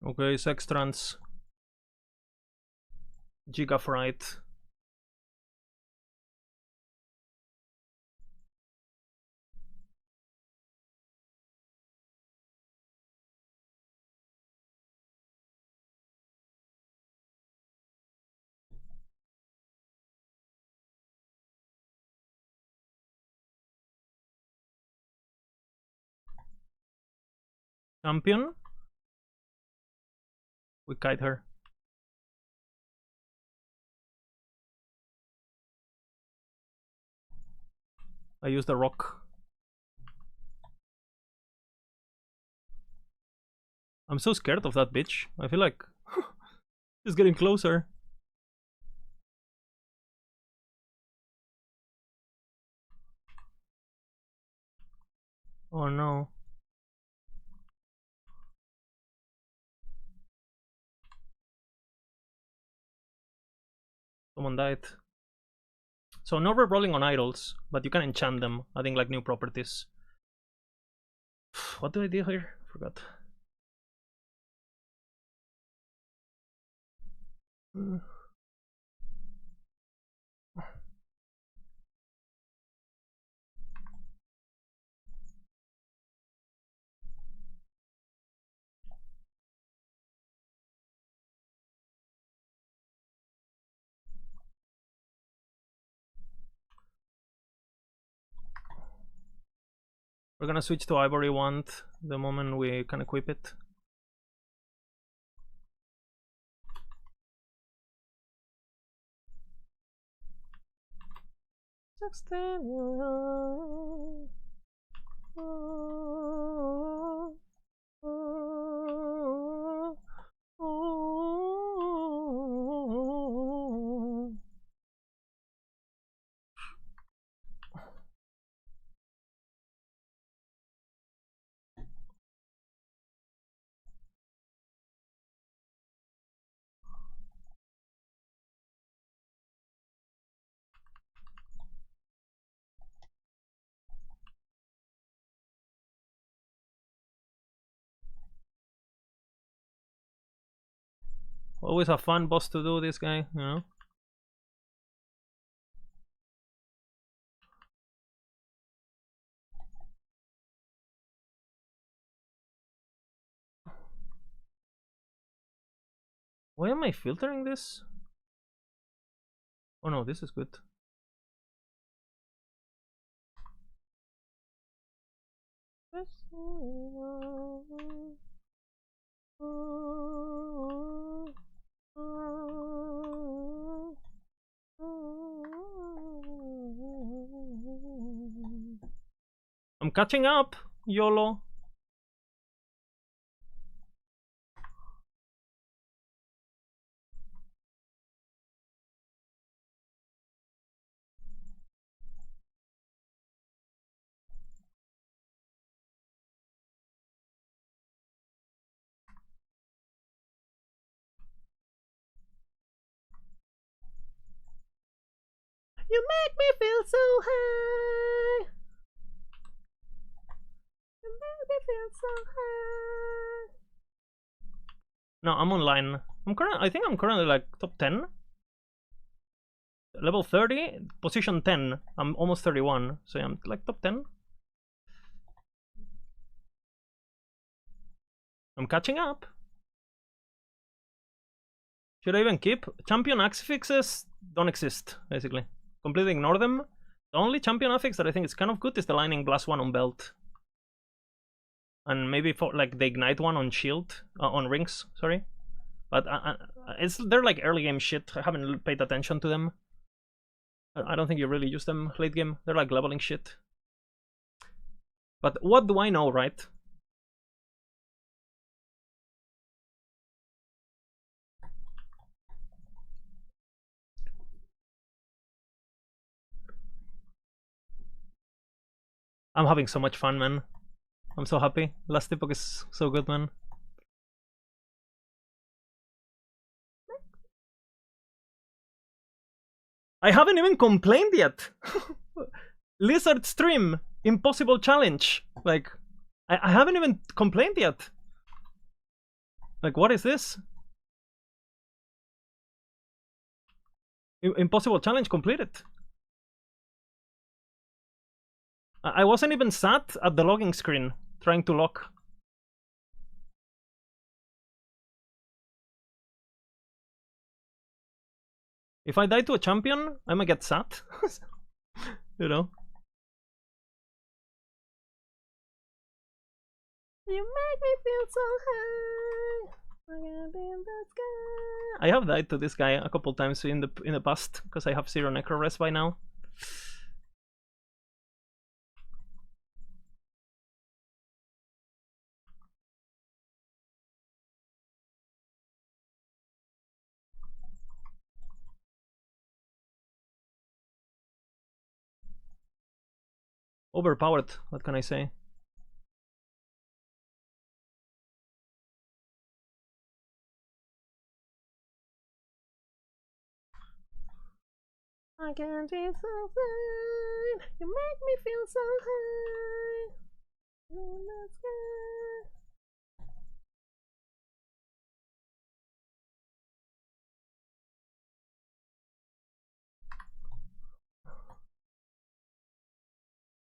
Okay, Sextrans. Gigafright. Champion. We kite her. I use the rock. I'm so scared of that bitch. I feel like it's getting closer. Oh no. Someone died. So no rerolling on idols, but you can enchant them, adding like new properties. What do I do here? Forgot. We're gonna switch to Ivory Wand the moment we can equip it. Always a fun boss to do, this guy, you know? Why am I filtering this? Oh no, this is good. I'm catching up, YOLO. You make me feel so high. You make me feel so high. No, I'm online. I think I'm currently like top 10. Level 30, position 10. I'm almost 31, so I'm like top 10. I'm catching up. Should I even keep? Champion axe fixes don't exist, basically. Completely ignore them. The only champion affix that I think is kind of good is the lightning blast one on belt. And maybe for like the ignite one on shield, on rings, sorry. But they're like early game shit. I haven't paid attention to them. I don't think you really use them late game. They're like leveling shit. But what do I know, right? I'm having so much fun, man. I'm so happy. Last Epoch is so good, man. I haven't even complained yet. Lizard stream, impossible challenge. Like, I haven't even complained yet. Like, what is this? Impossible challenge completed. I wasn't even sat at the logging screen trying to log. If I die to a champion, I might get sat. You know? You make me feel so high. I have died to this guy a couple times in the past because I have 0 necro res by now. Overpowered, what can I say? I can't be so fine. You make me feel so high. In the sky.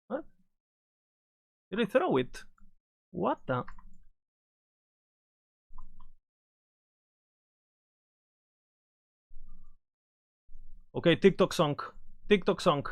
What? Did I throw it? What the? Okay, TikTok song. TikTok song.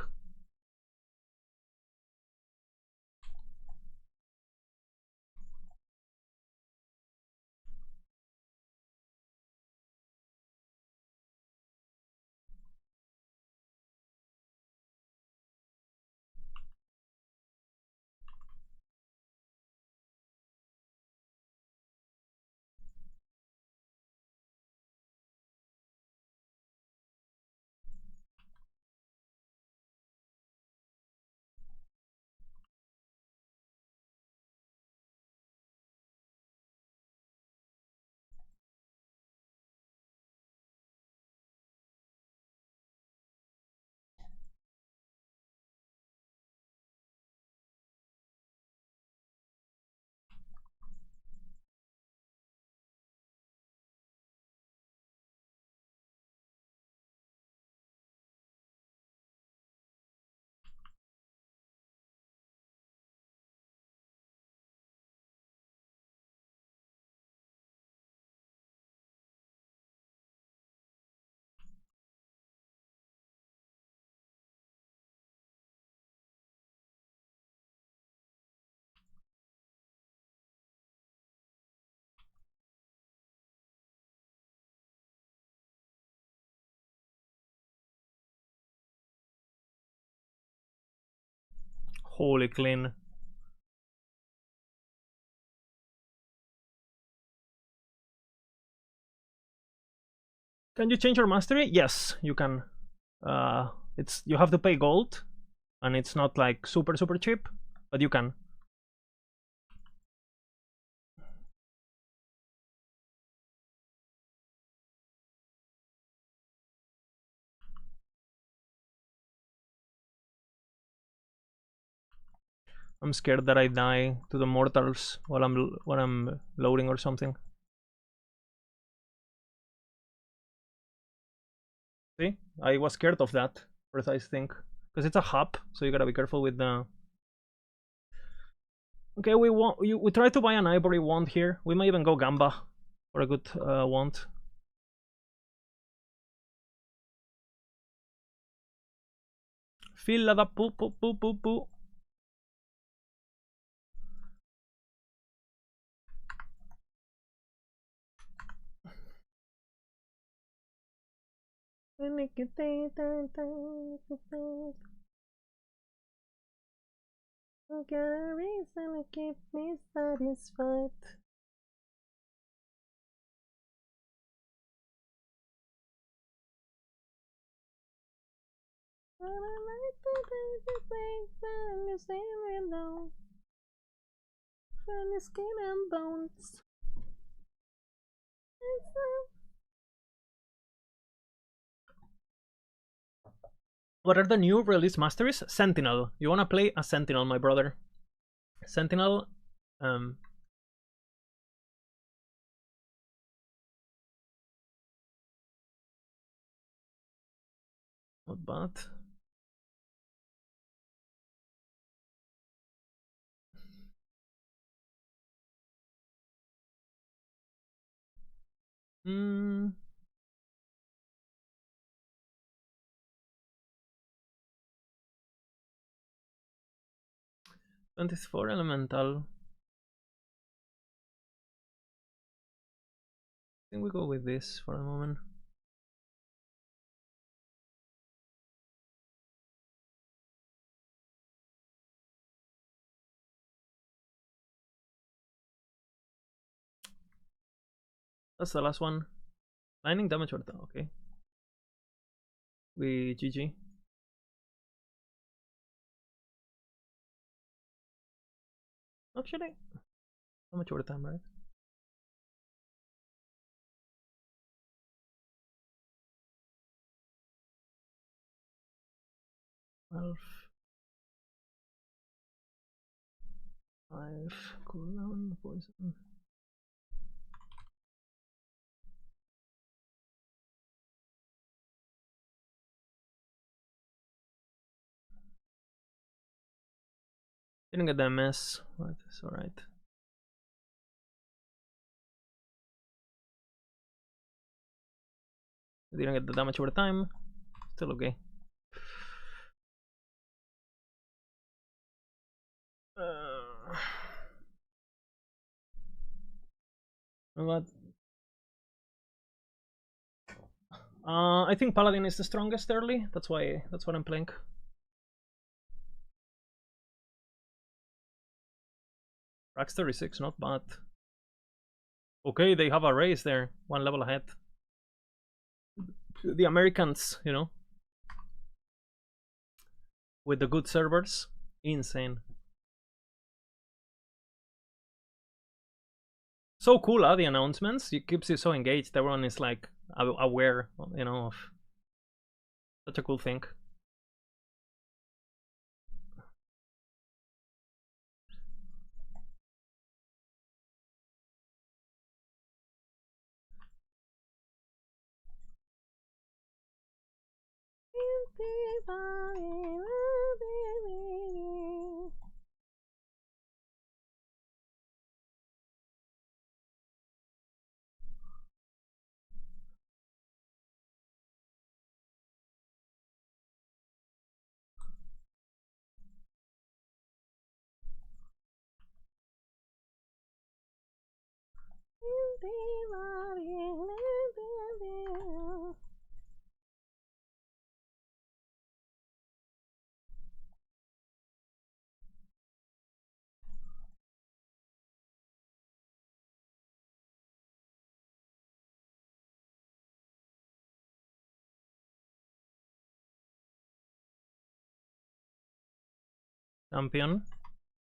Holy clean. Can you change your mastery? Yes, you can. It's you have to pay gold, and it's not like super cheap, but you can. I'm scared that I die to the mortals while I'm loading or something. See, I was scared of that precise thing because it's a hub, so you gotta be careful with the. Okay, we try to buy an ivory wand here. We might even go Gamba for a good wand. Filla da pu pu pu pu pu. I got a reason to keep me satisfied. But I like the things that you say me down. From the skin and bones. What are the new release masteries? Sentinel. You wanna play a Sentinel, my brother? Sentinel. Not bad. Hmm. 24 elemental. I think we go with this for a moment. That's the last one. Lightning damage or okay. We GG. Actually, damage over time, right? Well, 5 cooldown poison. Didn't get the MS, but it's alright. Didn't get the damage over time. Still okay. What? I think Paladin is the strongest early. That's what I'm playing. Rax 36, not bad. Okay, they have a race there, one level ahead. The Americans, you know, with the good servers, insane. So cool, the announcements. It keeps you so engaged. Everyone is like aware, you know, of such a cool thing. champion.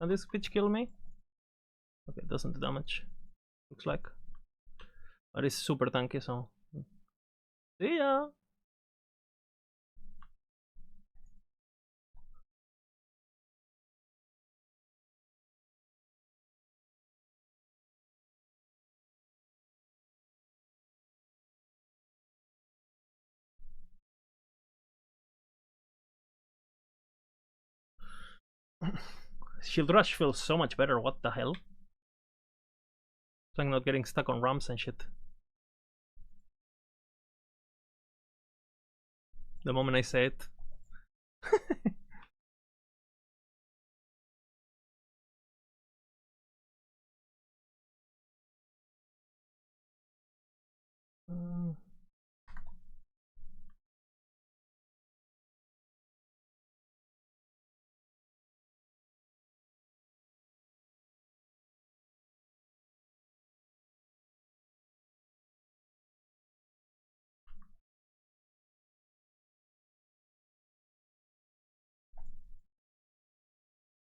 Can this bitch kill me? Okay, it doesn't do damage. Looks like. But it's super tanky, so. See ya! Shield Rush feels so much better, what the hell? It's like not getting stuck on ramps and shit. The moment I say it.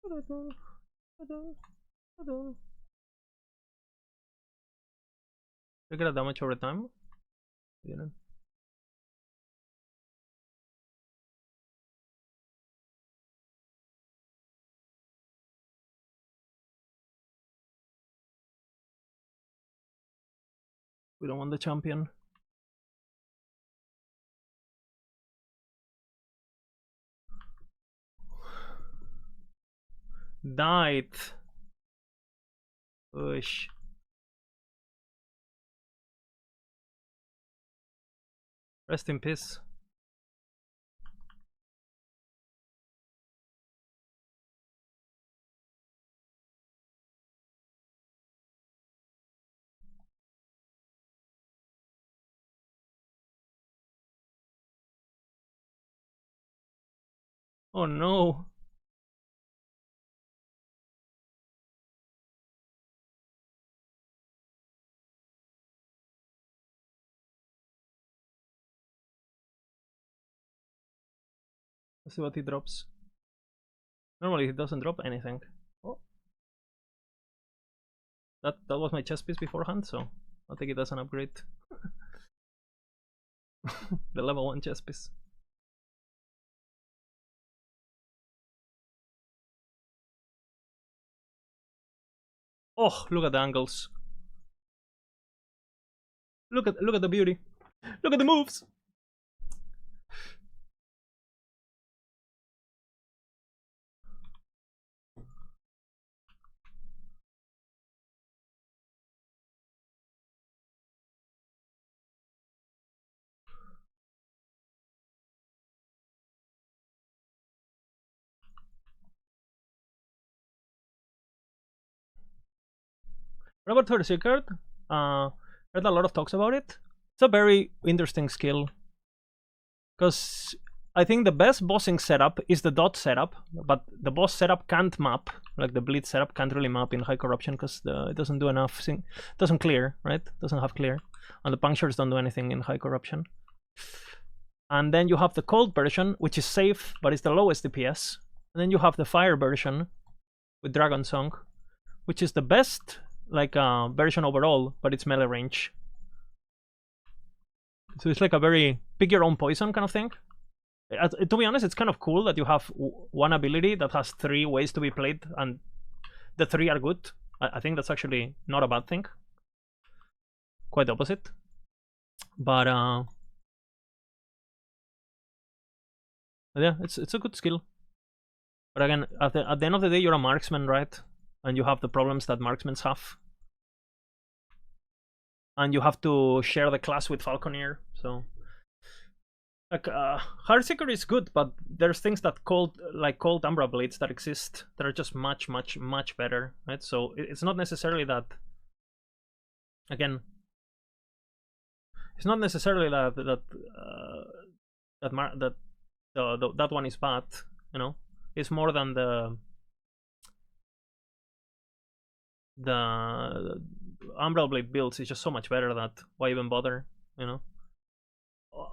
You get a damage over time? Didn't. We don't want the champion. Died. Push. Rest in peace. Oh no. Let's see what he drops. Normally he doesn't drop anything. Oh. That was my chess piece beforehand, so I'll take it as an upgrade. The level 1 chess piece. Oh, look at the angles. Look at the beauty. Look at the moves. Robert Secret, heard a lot of talks about it. It's a very interesting skill, because I think the best bossing setup is the dot setup, but the boss setup can't map, like the bleed setup can't really map in high corruption, because it doesn't do enough, doesn't clear, right? Doesn't have clear, and the punctures don't do anything in high corruption. And then you have the cold version, which is safe, but it's the lowest DPS. And then you have the fire version with Dragon Song, which is the best version overall, but it's melee range. So it's like a very pick your own poison kind of thing. To be honest, it's kind of cool that you have one ability that has 3 ways to be played, and the 3 are good. I think that's actually not a bad thing. Quite the opposite. But yeah, it's a good skill. But again, at the end of the day, you're a marksman, right? And you have the problems that marksmen have. And you have to share the class with Falconeer, so like Heartseeker is good, but there's things that cold Umbra Blades that exist that are just much better, right? So it's not necessarily that. Again, it's not necessarily that that one is bad, you know. It's more than the Umbral Blade builds is just so much better that why even bother, you know?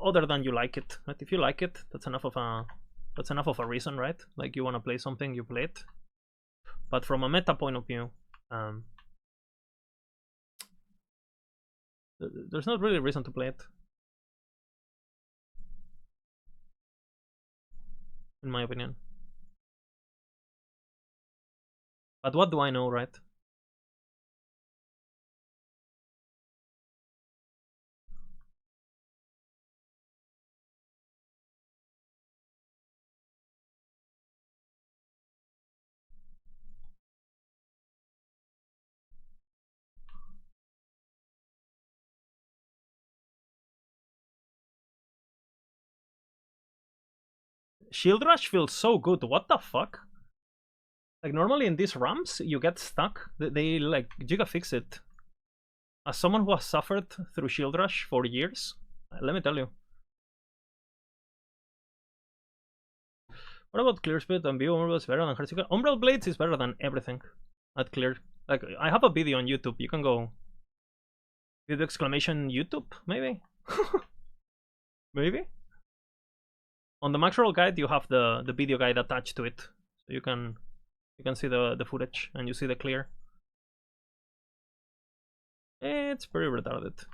Other than you like it, right? If you like it, that's enough of a reason, right? Like you want to play something, you play it. But from a meta point of view, there's not really a reason to play it, in my opinion. But what do I know, right? Shield Rush feels so good. What the fuck? Like, normally in these ramps, you get stuck. They like, Giga fix it. As someone who has suffered through Shield Rush for years, let me tell you. What about Clear Speed and Bio Umbral is better than Heartsinger? Umbral Blades is better than everything at Clear. Like, I have a video on YouTube. You can go with exclamation YouTube, maybe? Maybe? On the Max Roll guide, you have the video guide attached to it. So you can see the footage and you see the Clear. It's pretty retarded.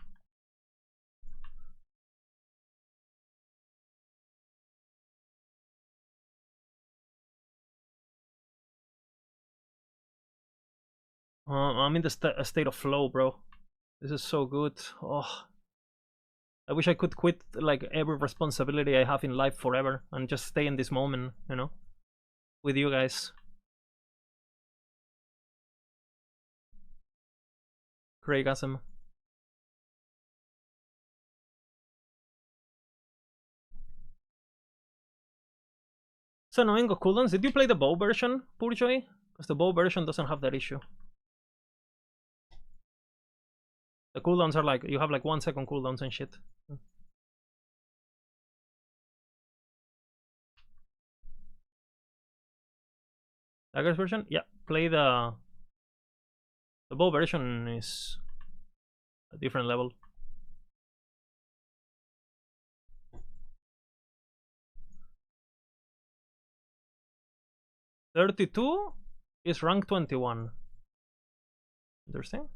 I'm in the state of flow, bro. This is so good. Oh, I wish I could quit like every responsibility I have in life forever and just stay in this moment, you know, with you guys. Craigasm. It's annoying of cooldowns. Did you play the bow version, Purjoy? Because the bow version doesn't have that issue. The cooldowns are like, you have like 1 second cooldowns and shit. Dagger's version? Yeah, play the bow version is a different level. .32 is rank 21. Interesting.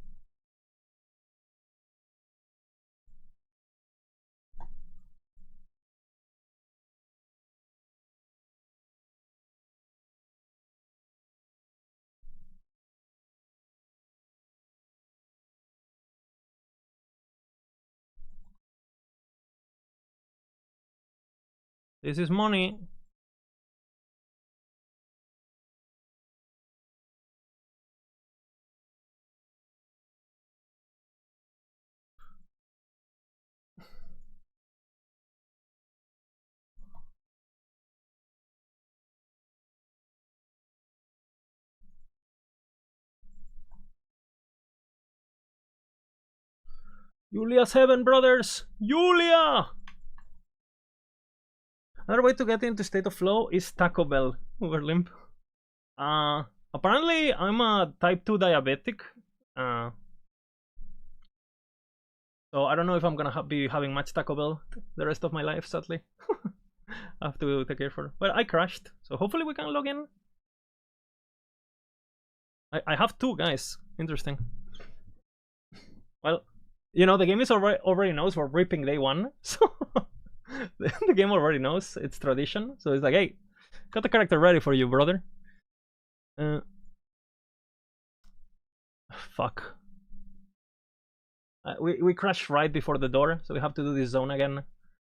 This is money. Julia 7 brothers! Julia! Another way to get into state of flow is Taco Bell over limp. Apparently I'm a type 2 diabetic. So I don't know if I'm gonna be having much Taco Bell the rest of my life, sadly. I have to take care for it. But I crashed, so hopefully we can log in. I have 2 guys. Interesting. Well, you know, the game is already knows we're ripping day 1, so the game already knows it's tradition. So it's like, hey, got the character ready for you, brother. Fuck. We crashed right before the door, so we have to do this zone again.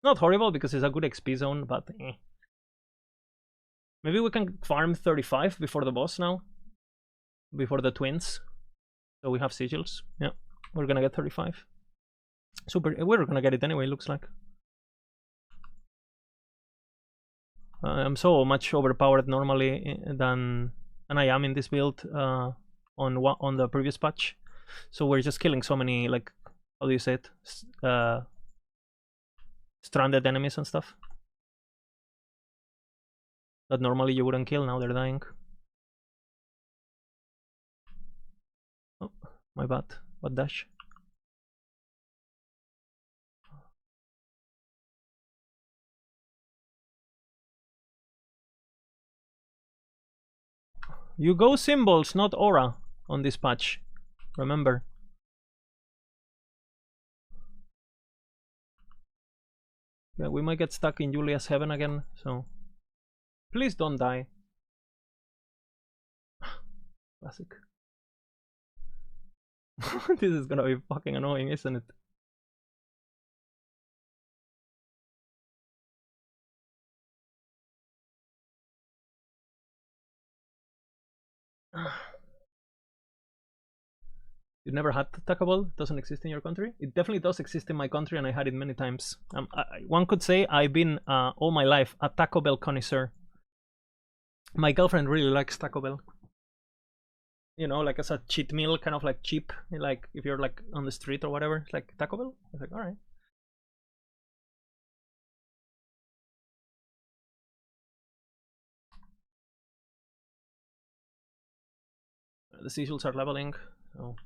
Not horrible because it's a good XP zone, but maybe we can farm 35 before the boss now, before the twins. So we have sigils. Yeah, we're gonna get 35. Super. We're gonna get it anyway. Looks like. I'm so much overpowered normally than I am in this build on the previous patch. So we're just killing so many, like, how do you say it? Stranded enemies and stuff that normally you wouldn't kill. Now they're dying. Oh, my bad. What dash? You go symbols, not aura, on this patch. Remember. Yeah, we might get stuck in Julia's heaven again, so please don't die. Classic. This is gonna be fucking annoying, isn't it? You never had Taco Bell? It doesn't exist in your country? It definitely does exist in my country, and I had it many times. One could say I've been all my life a Taco Bell connoisseur. My girlfriend really likes Taco Bell. You know, like as a cheat meal, kind of like cheap. Like if you're like on the street or whatever, it's like Taco Bell. I was like, all right. The seashells are leveling, so.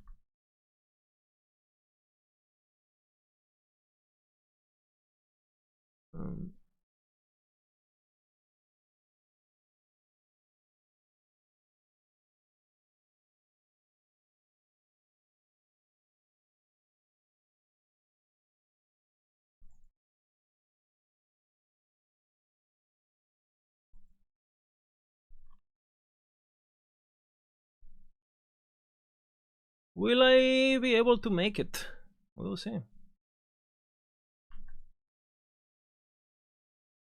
Will I be able to make it? We'll see.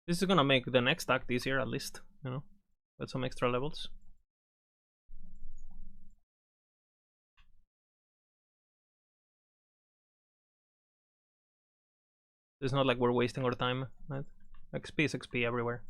This is gonna make the next act easier, at least, you know, with some extra levels. It's not like we're wasting our time, right? XP is XP everywhere.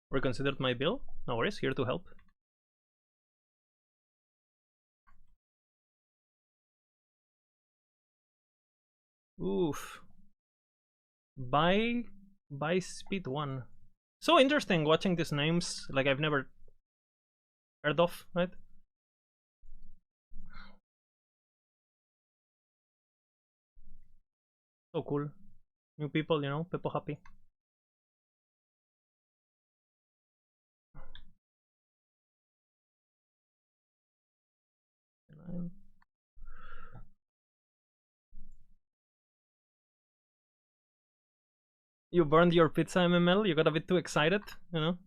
Reconsidered my bill? No worries, here to help. Oof. By speed 1. So interesting watching these names, like I've never heard of, right? So cool. New people, you know, people happy. You burned your pizza, MML? You got a bit too excited, you know?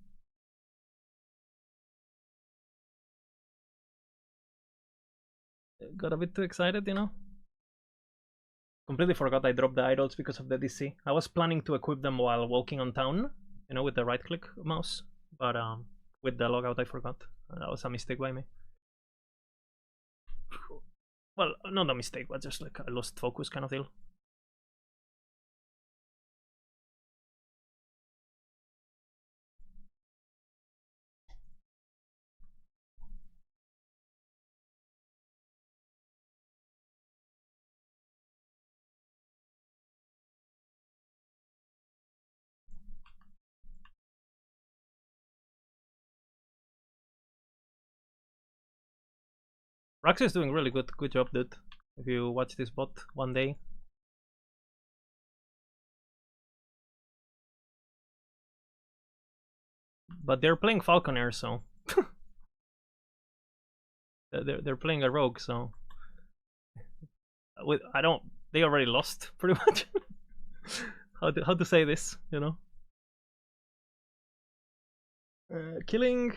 Got a bit too excited, you know? Completely forgot I dropped the idols because of the DC. I was planning to equip them while walking on town, you know, with the right click mouse, but with the logout I forgot. That was a mistake by me. Well, not a mistake, but just like a lost focus kind of deal. Rax is doing really good job, dude. If you watch this bot one day. But they're playing Falconer, so they're playing a rogue, so with they already lost pretty much. how to say this, you know? Killing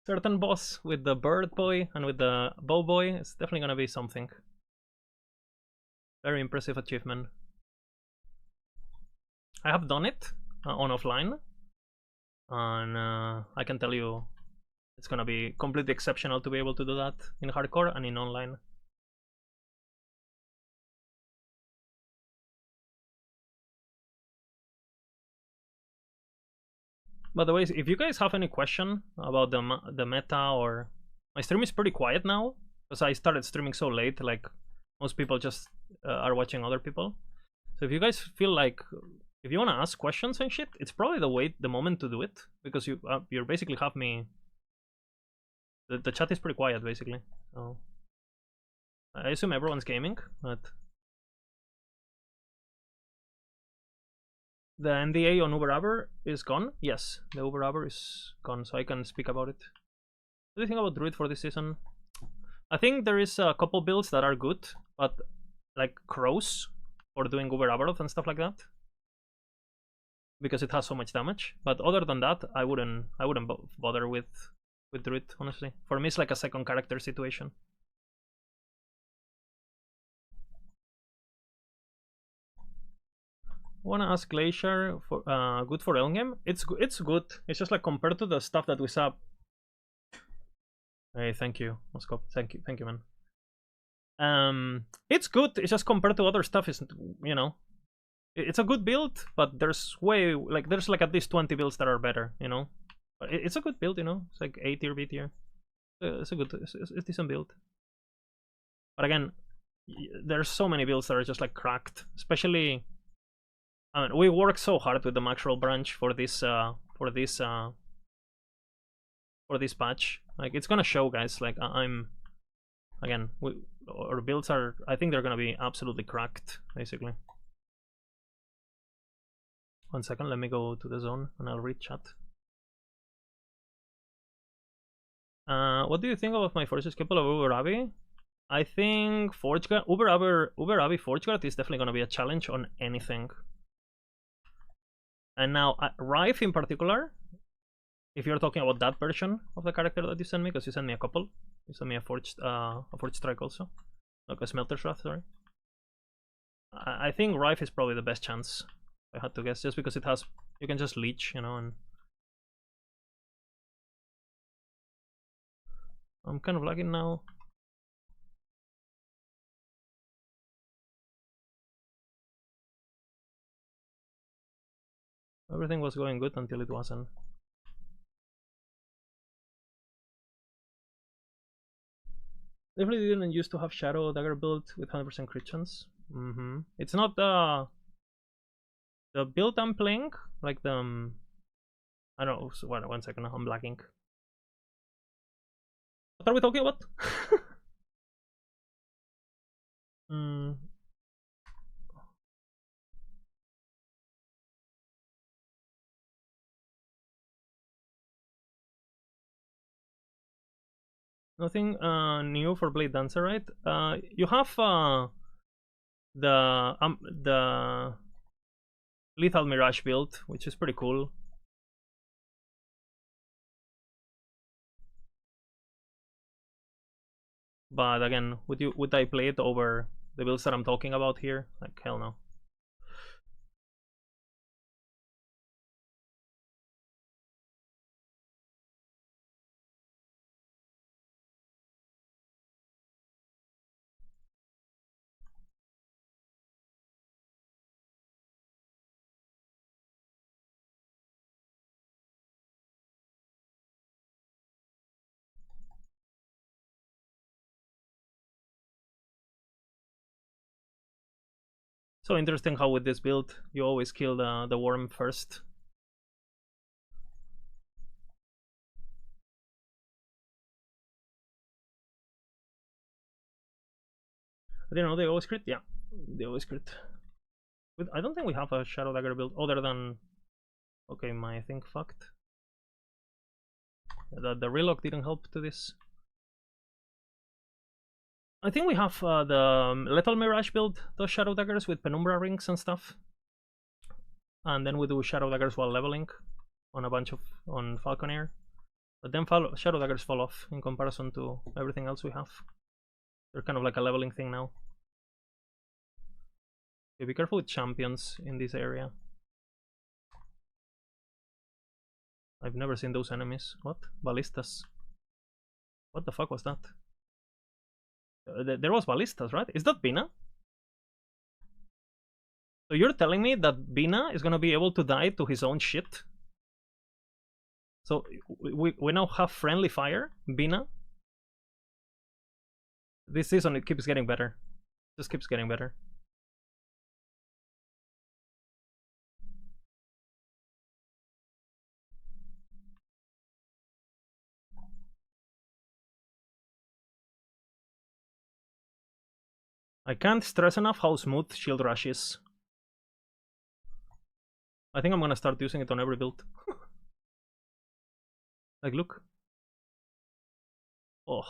certain boss with the bird boy and with the bow boy is definitely gonna be something. Very impressive achievement. I have done it on offline, and I can tell you it's gonna be completely exceptional to be able to do that in hardcore and in online. By the way, if you guys have any question about the meta, or my stream is pretty quiet now because I started streaming so late, like most people just are watching other people. So if you guys feel like if you want to ask questions and shit, it's probably the moment to do it, because you basically have me The chat is pretty quiet basically. So I assume everyone's gaming, but the NDA on Uber is gone. Yes, the Uber is gone, so I can speak about it. What do you think about Druid for this season? I think there is a couple builds that are good, but like Crows for doing Uber and stuff like that, because it has so much damage. But other than that, I wouldn't bother with Druid, honestly. For me, it's like a second character situation. Wanna ask Glacier for good for endgame? It's good. It's just like compared to the stuff that we saw. Hey, thank you, Moscow. Thank you, man. It's good. It's just compared to other stuff. Is, you know, it's a good build, but there's there's like at least 20 builds that are better. You know, it's a good build. You know, it's like A tier, B tier. It's a decent build. But again, there's so many builds that are just like cracked, especially. I mean, we worked so hard with the macro branch for this patch. Like, it's gonna show, guys. Like, again, our builds are. I think they're gonna be absolutely cracked, basically. 1 second, let me go to the zone and I'll read chat. What do you think of my first skill of Uber Abbey? I think Uber Abbey Forge Guard is definitely gonna be a challenge on anything. And now, Rife in particular, if you're talking about that version of the character that you sent me, because you sent me a couple. You sent me a Forged Strike also. Like a Smelter's Wrath, sorry. I think Rife is probably the best chance, if I had to guess, just because it has, you can just leech, you know, and I'm kind of lagging now. Everything was going good until it wasn't. Definitely didn't used to have Shadow Dagger build with 100% crit chance. It's not the build I'm playing, like the I don't know. So, 1 second, I'm lagging. What are we talking about? Nothing new for Blade Dancer, right? You have the Lethal Mirage build, which is pretty cool. But again, would I play it over the builds that I'm talking about here? Like, hell no. So interesting how with this build you always kill the worm first. I didn't know they always crit. Yeah, they always crit. But I don't think we have a Shadow Dagger build other than, okay, my thing fucked. The relock didn't help to this. I think we have the Lethal Mirage build, those Shadow Daggers with Penumbra rings and stuff. And then we do Shadow Daggers while leveling on a bunch of Falconeer. But then Shadow Daggers fall off in comparison to everything else we have. They're kind of like a leveling thing now. Okay, be careful with champions in this area. I've never seen those enemies. What? Ballistas. What the fuck was that? There was Ballistas, right? Is that Bina? So you're telling me that Bina is gonna be able to die to his own shit? So we now have friendly fire, Bina? This season it keeps getting better. Just keeps getting better. I can't stress enough how smooth Shield Rush is. I think I'm gonna start using it on every build. Like, look. Oh.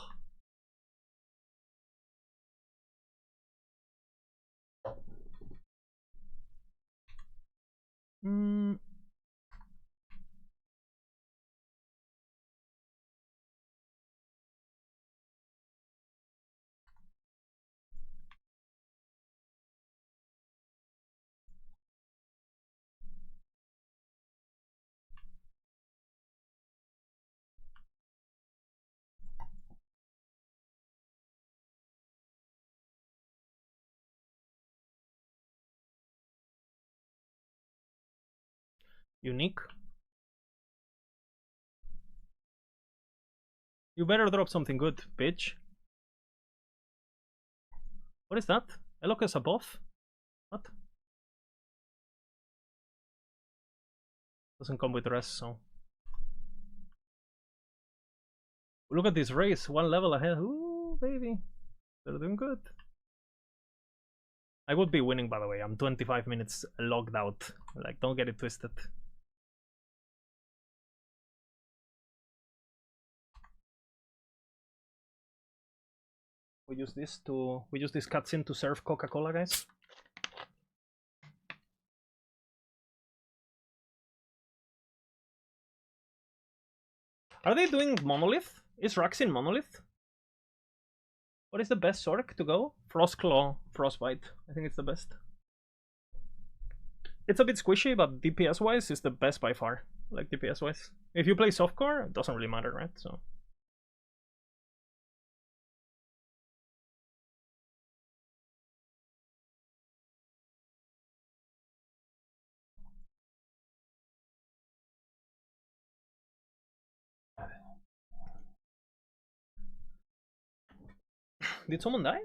Unique. You better drop something good, bitch. What is that? Eloc is above? What? Doesn't come with rest, so. Look at this race, one level ahead. Ooh, baby. They're doing good. I would be winning, by the way. I'm 25 minutes logged out. Like, don't get it twisted. We use this cutscene to serve Coca-Cola, guys. Are they doing Monolith? Is Rax in Monolith? What is the best Sork to go? Frostclaw, Frostbite. I think it's the best. It's a bit squishy, but DPS-wise, it's the best by far. Like, DPS-wise. If you play softcore, it doesn't really matter, right? So. Did someone die?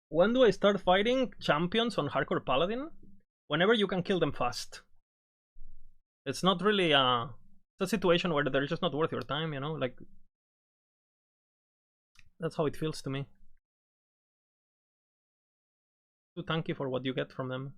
When do I start fighting champions on Hardcore Paladin? Whenever you can kill them fast. It's not really it's a situation where they're just not worth your time, you know? Like, that's how it feels to me. Too tanky for what you get from them.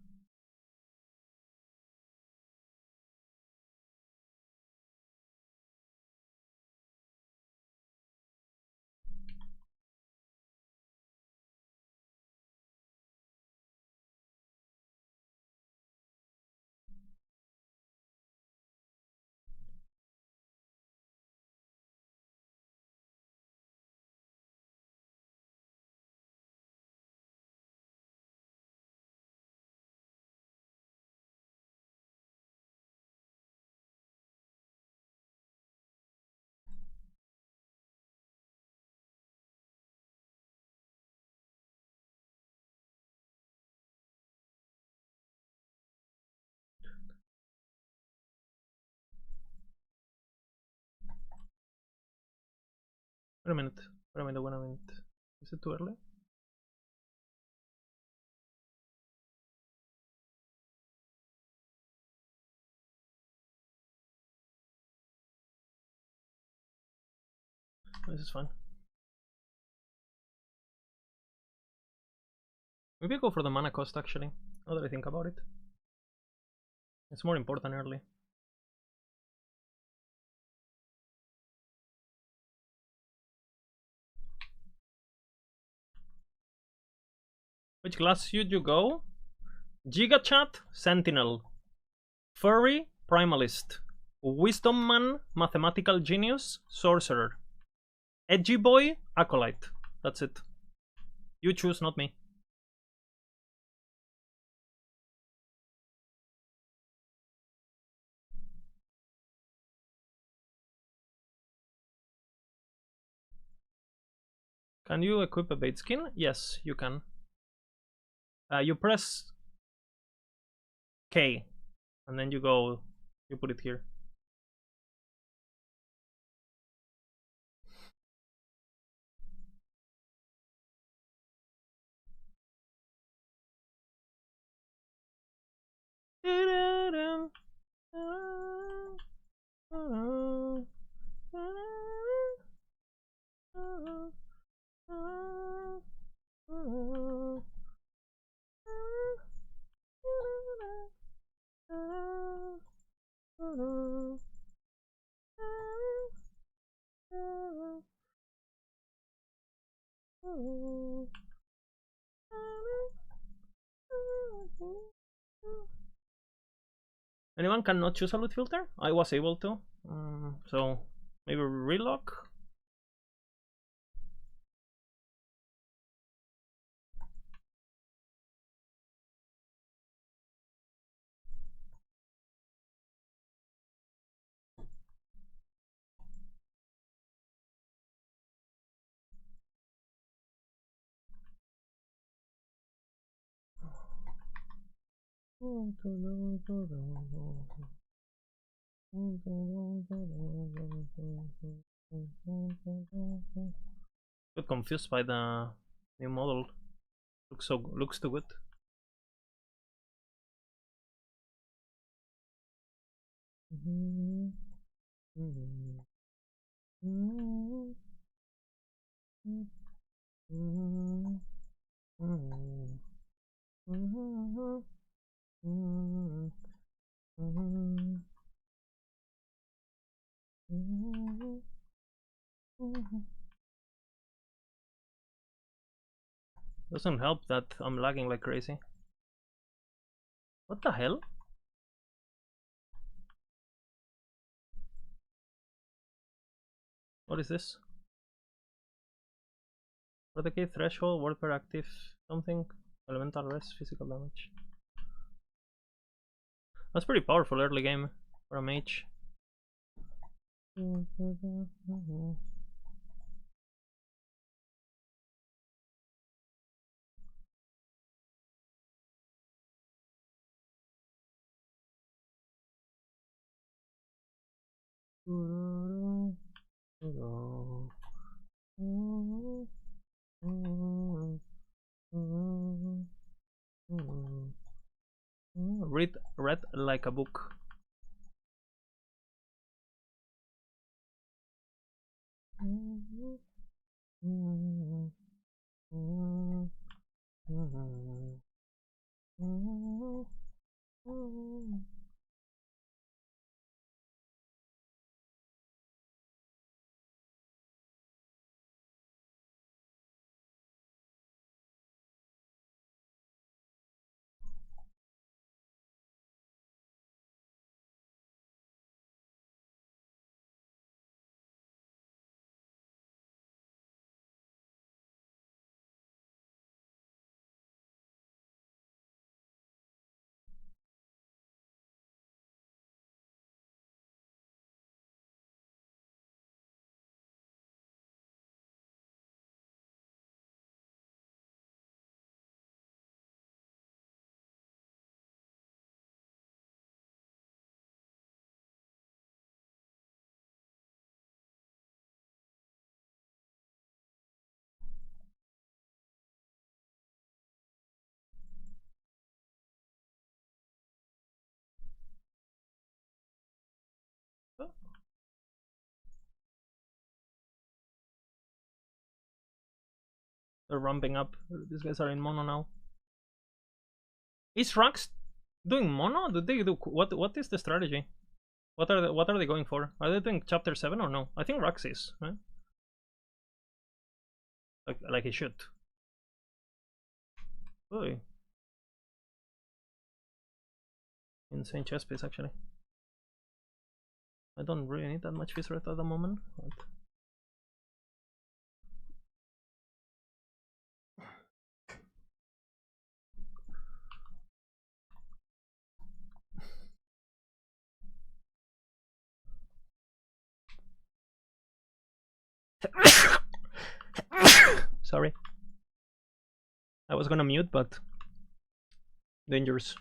Wait a minute. Wait a minute, wait a minute. Is it too early? This is fine. Maybe I go for the mana cost actually, now that I think about it. It's more important early. Which class should you go? Gigachat, Sentinel. Furry, Primalist. Wisdom Man, Mathematical Genius, Sorcerer. Edgy Boy, Acolyte. That's it. You choose, not me. Can you equip a bait skin? Yes, you can. You press K, and then you put it here. Anyone cannot choose a loot filter? I was able to. So maybe relock. Got confused by the new model. Looks too good. Doesn't help that I'm lagging like crazy. What the hell? What is this? Protective threshold, word per active, something, elemental rest, physical damage. That's pretty powerful early game for a mage. Read like a book. They're ramping up. These guys are in mono now. Is Rax doing mono? Do they do what is the strategy? What are they going for? Are they doing chapter 7 or no? I think Rax is, right? Like he should. Oy. Insane chess piece actually. I don't really need that much fizz rate at the moment. But... Sorry. I was gonna mute, but dangerous.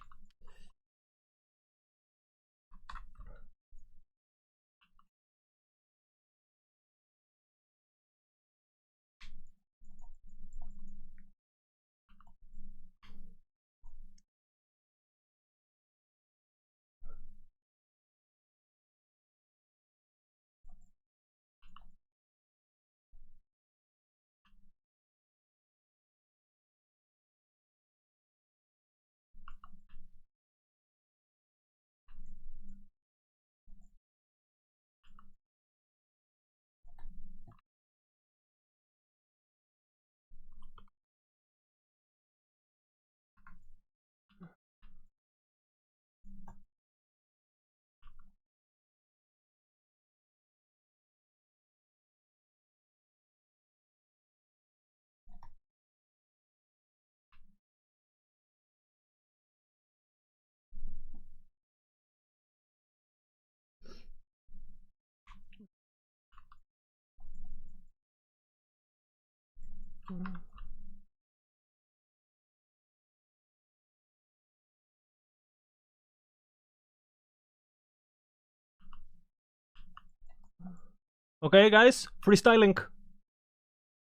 Okay, guys, freestyling.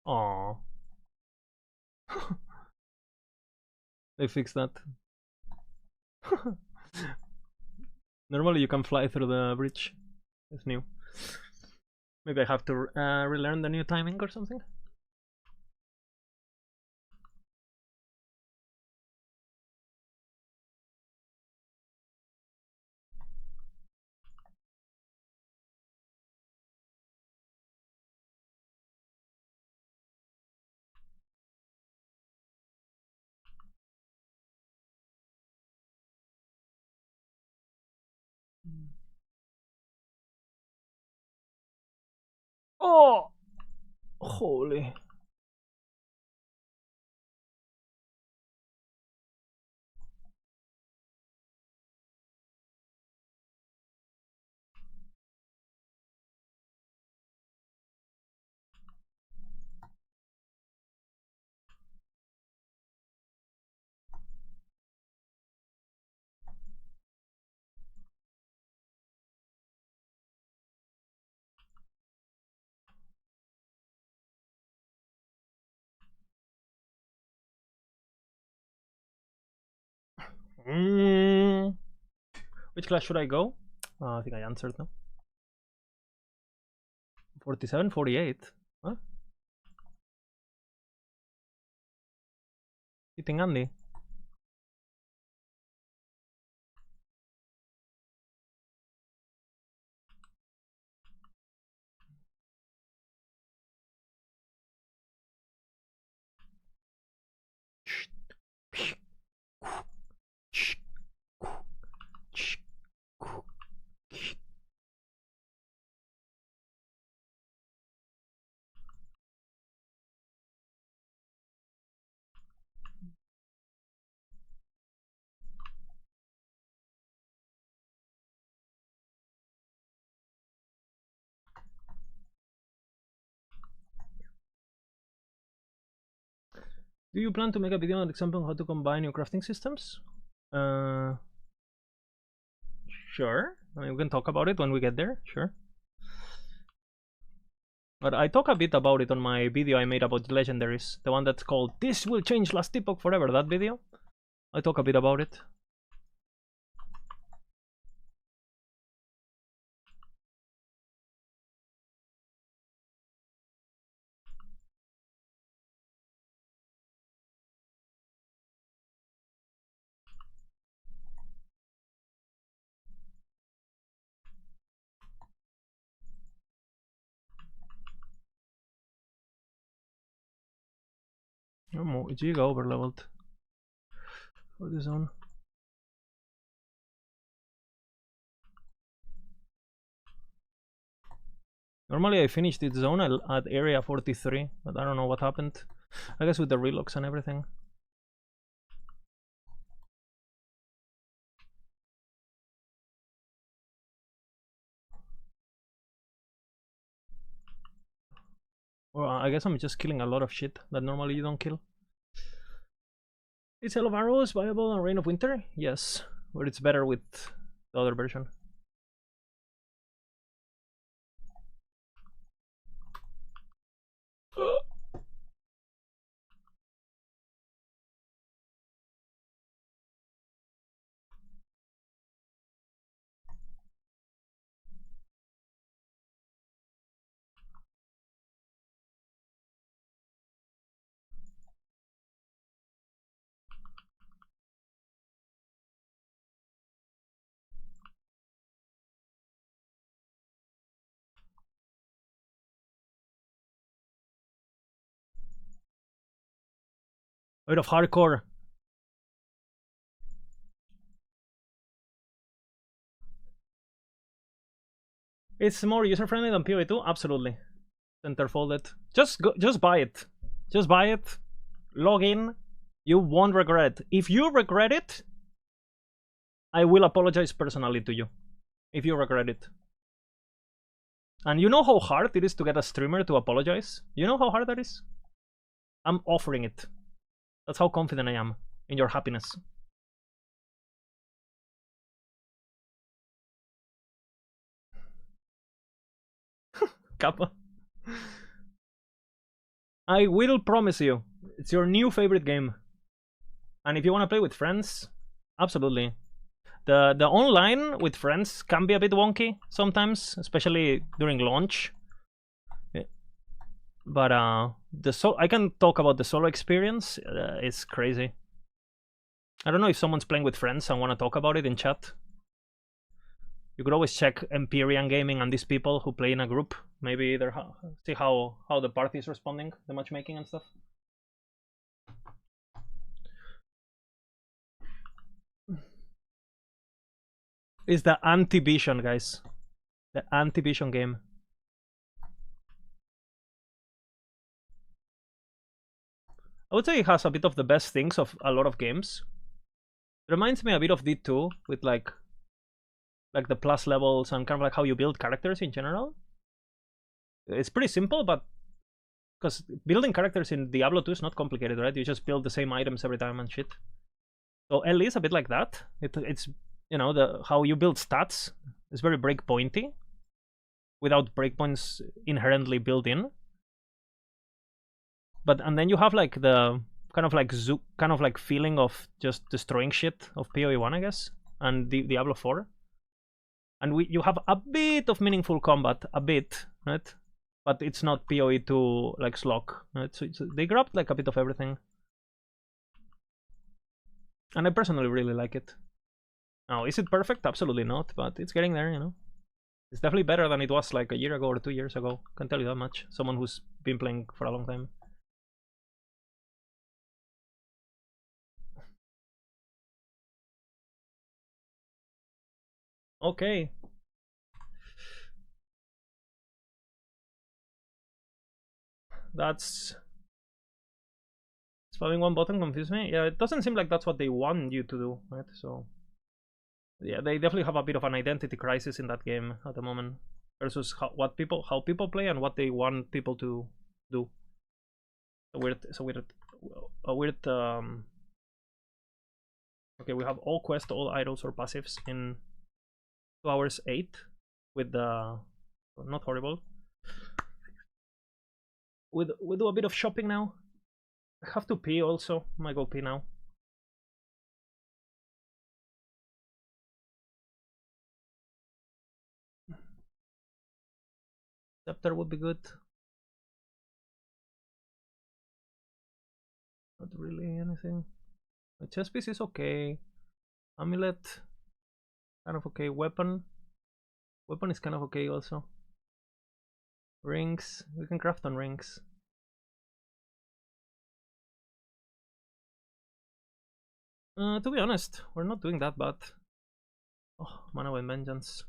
Aww. They fixed that. Normally you can fly through the bridge. It's new. Maybe I have to relearn the new timing or something. Oh! Holy. Which class should I go? I think I answered now. 47, 48. Huh? Hitting Andy. Do you plan to make a video on example on how to combine your crafting systems? Sure. I mean, we can talk about it when we get there. Sure. But I talk a bit about it on my video I made about legendaries. The one that's called "This Will Change Last Epoch Forever." That video. I talk a bit about it. Oh, Giga overleveled for the zone. Normally I finished this zone at area 43, but I don't know what happened. I guess with the relogs and everything. Or I guess I'm just killing a lot of shit that normally you don't kill. Is Hell of Arrows viable on Reign of Winter? Yes, but it's better with the other version. A bit of hardcore. It's more user-friendly than PoV2? Absolutely. Centerfolded. Just buy it. Just buy it. Log in. You won't regret. If you regret it, I will apologize personally to you. If you regret it. And you know how hard it is to get a streamer to apologize? You know how hard that is? I'm offering it. That's how confident I am in your happiness. Kappa. I will promise you, it's your new favorite game. And if you want to play with friends, absolutely. The online with friends can be a bit wonky sometimes, especially during launch. But I can talk about the solo experience. It's crazy. I don't know if someone's playing with friends and want to talk about it in chat. You could always check Empyrean Gaming and these people who play in a group. Maybe they're see how the party is responding, the matchmaking and stuff. It's the anti-vision, guys. The anti-vision game. I would say it has a bit of the best things of a lot of games. It reminds me a bit of D2 with like the plus levels and kind of like how you build characters in general. It's pretty simple, but because building characters in Diablo 2 is not complicated, right? You just build the same items every time and shit. So Ellie is a bit like that. It's you know how you build stats is very breakpointy, without breakpoints inherently built in. But and then you have like the kind of like feeling of just destroying shit of PoE 1, I guess, and Diablo 4. And you have a bit of meaningful combat, a bit, right? But it's not PoE 2 like slog, right? So they grabbed like a bit of everything. And I personally really like it. Now, is it perfect? Absolutely not, but it's getting there, you know. It's definitely better than it was like a year ago or 2 years ago. Can tell you that much. Someone who's been playing for a long time. Okay. That's... Spamming one button confused me. Yeah, it doesn't seem like that's what they want you to do, right? So... yeah, they definitely have a bit of an identity crisis in that game at the moment. Versus how people play and what they want people to do. A weird okay, we have all quests, all idols or passives in 2 hours 8 with the not horrible. We do a bit of shopping now. I have to pee also. I might go pee now. Scepter would be good. Not really anything. My chest piece is okay. Amulet, kind of okay. Weapon is kind of okay also. Rings, we can craft on rings. To be honest, we're not doing that bad. Oh, Mana with Vengeance.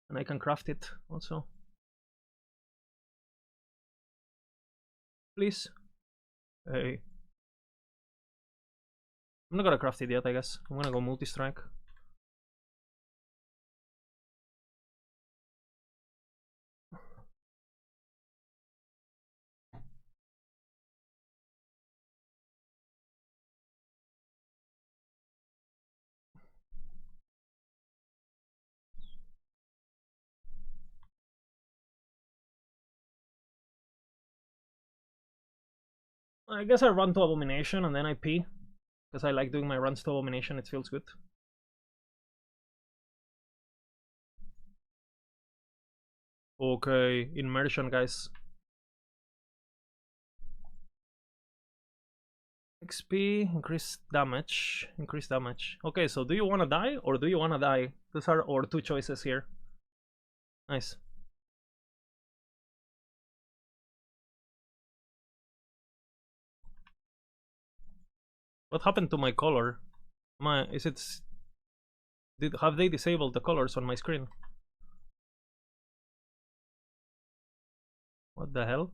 And I can craft it also. Please. Hey. I'm not gonna craft it yet, I guess. I'm gonna go multi-strike. I guess I run to Abomination and then I pee. Because I like doing my runs to Abomination, it feels good. Okay, immersion, guys. XP, increase damage. Okay, so do you wanna die or do you wanna die? Those are our 2 choices here. Nice. What happened to my color? Have they disabled the colors on my screen? What the hell?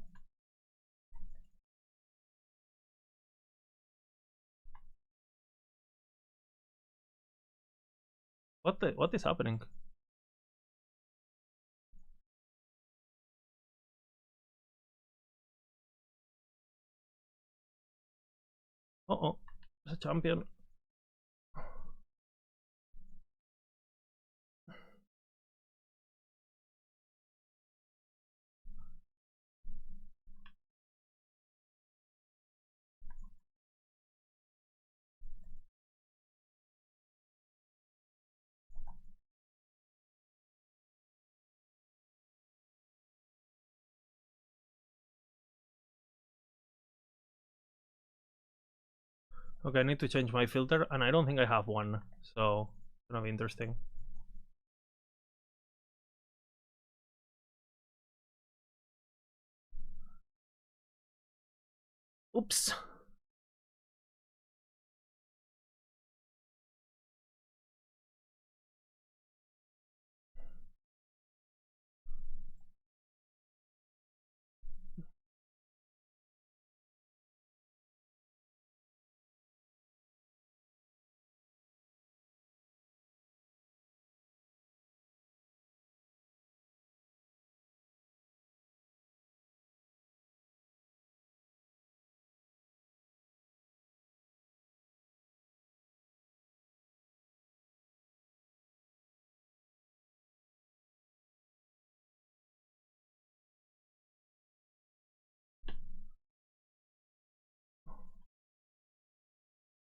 What is happening? Uh-oh, it's a champion. Okay, I need to change my filter, and I don't think I have one, so it's gonna be interesting. Oops.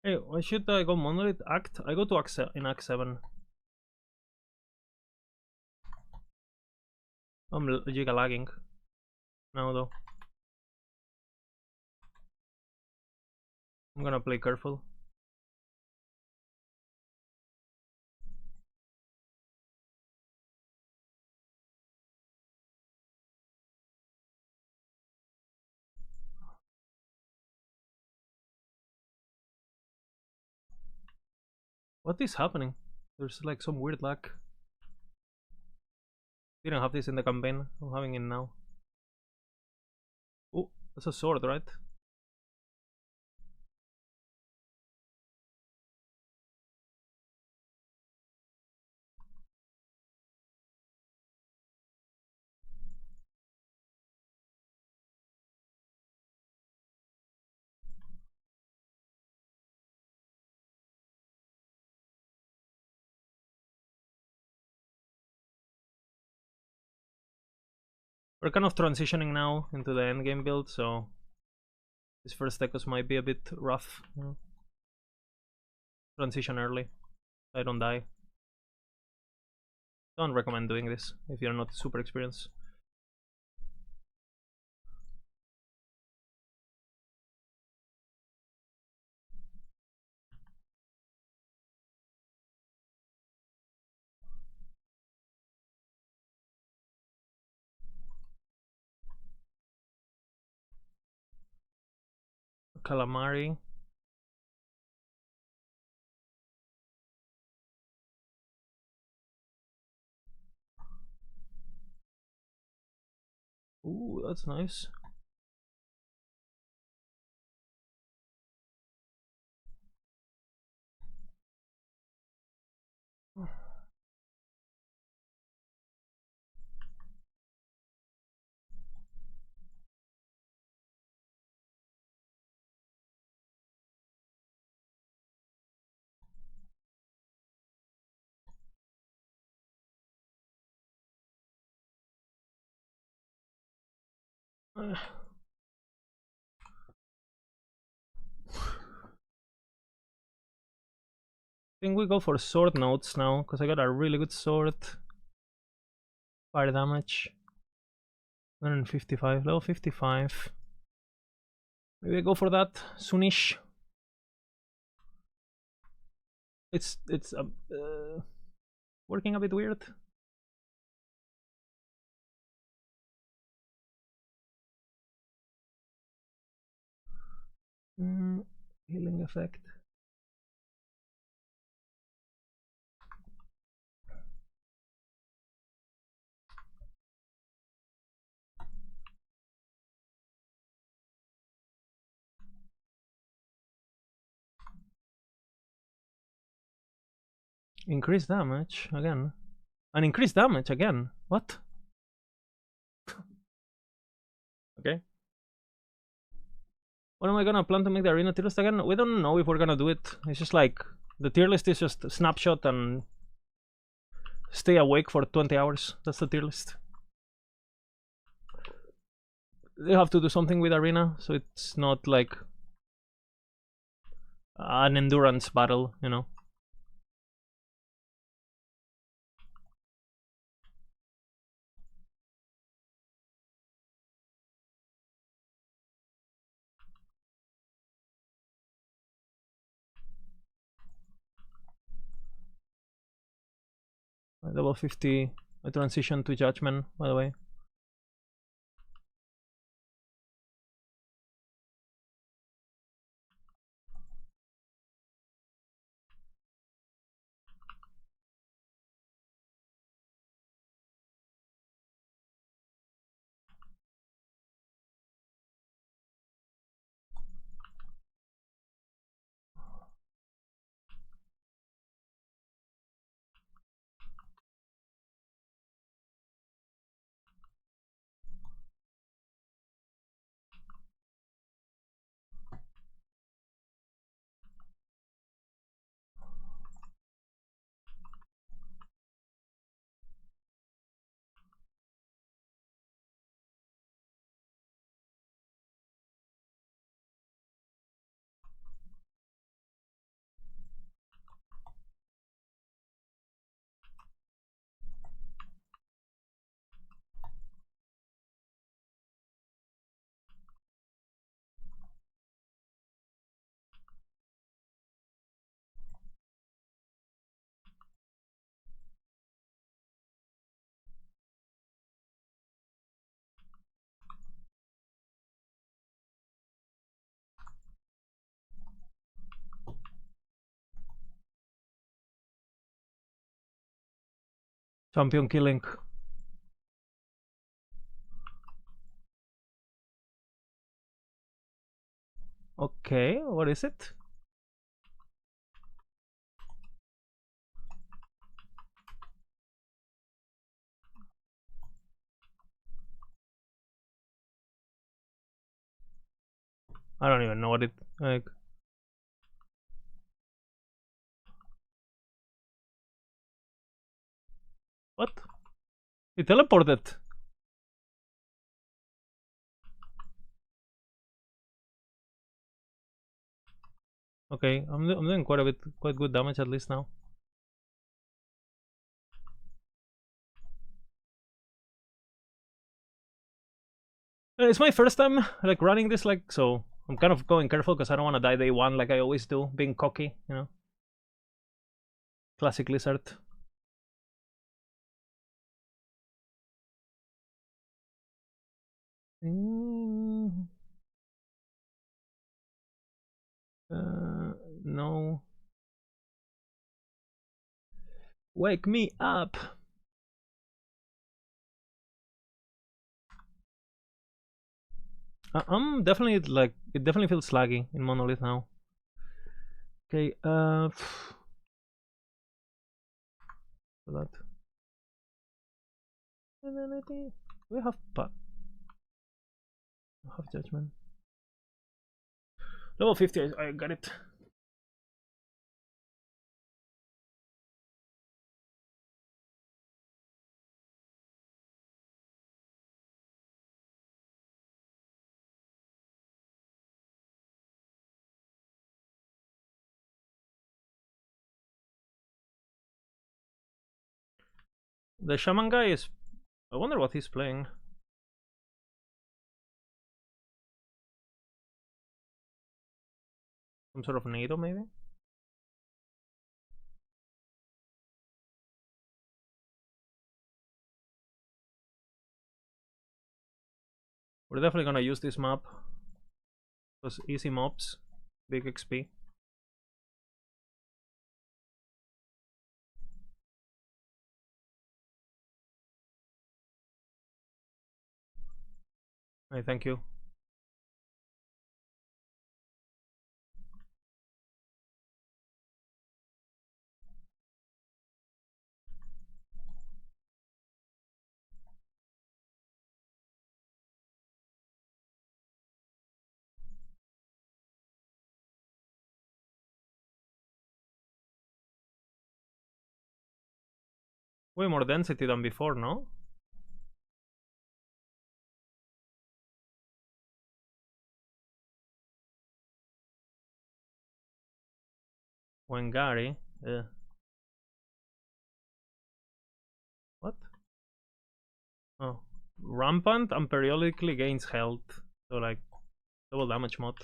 Hey, why should I go monolith act? I go to act in act 7. I'm giga lagging now though. I'm gonna play careful. What is happening? There's like some weird lag. Didn't have this in the campaign. I'm having it now. Oh, that's a sword, right? We're kind of transitioning now into the endgame build, so this first Ecos might be a bit rough. You know? Transition early. I don't die. Don't recommend doing this if you're not super experienced. Calamari. Ooh, that's nice. I think we go for sword notes now, because I got a really good sword. Fire damage. 155, level 55. Maybe I go for that soonish. It's working a bit weird. Healing effect. Increase damage again. And increase damage again. What? Okay. When am I gonna plan to make the arena tier list again? We don't know if we're gonna do it. It's just like the tier list is just a snapshot and stay awake for 20 hours. That's the tier list. They have to do something with arena, so it's not like an endurance battle, you know. Level 50, I transition to judgment, by the way. Champion killing. Okay, what is it? I don't even know what it like. What? It teleported. Okay, I'm doing quite good damage at least now. It's my first time like running this, like, so I'm kind of going careful because I don't want to die day one like I always do, being cocky, you know. Classic Lizard. No. Wake me up. I'm definitely like, it definitely feels laggy in Monolith now. Okay, for that. We have judgment. Level 50, I got it. The shaman guy is, I wonder what he's playing. Some sort of NATO maybe? We're definitely gonna use this map. Because easy mobs, big XP. Hey, thank you. Way more density than before, no? Wengari. What? Oh. Rampant and periodically gains health. So like double damage mod.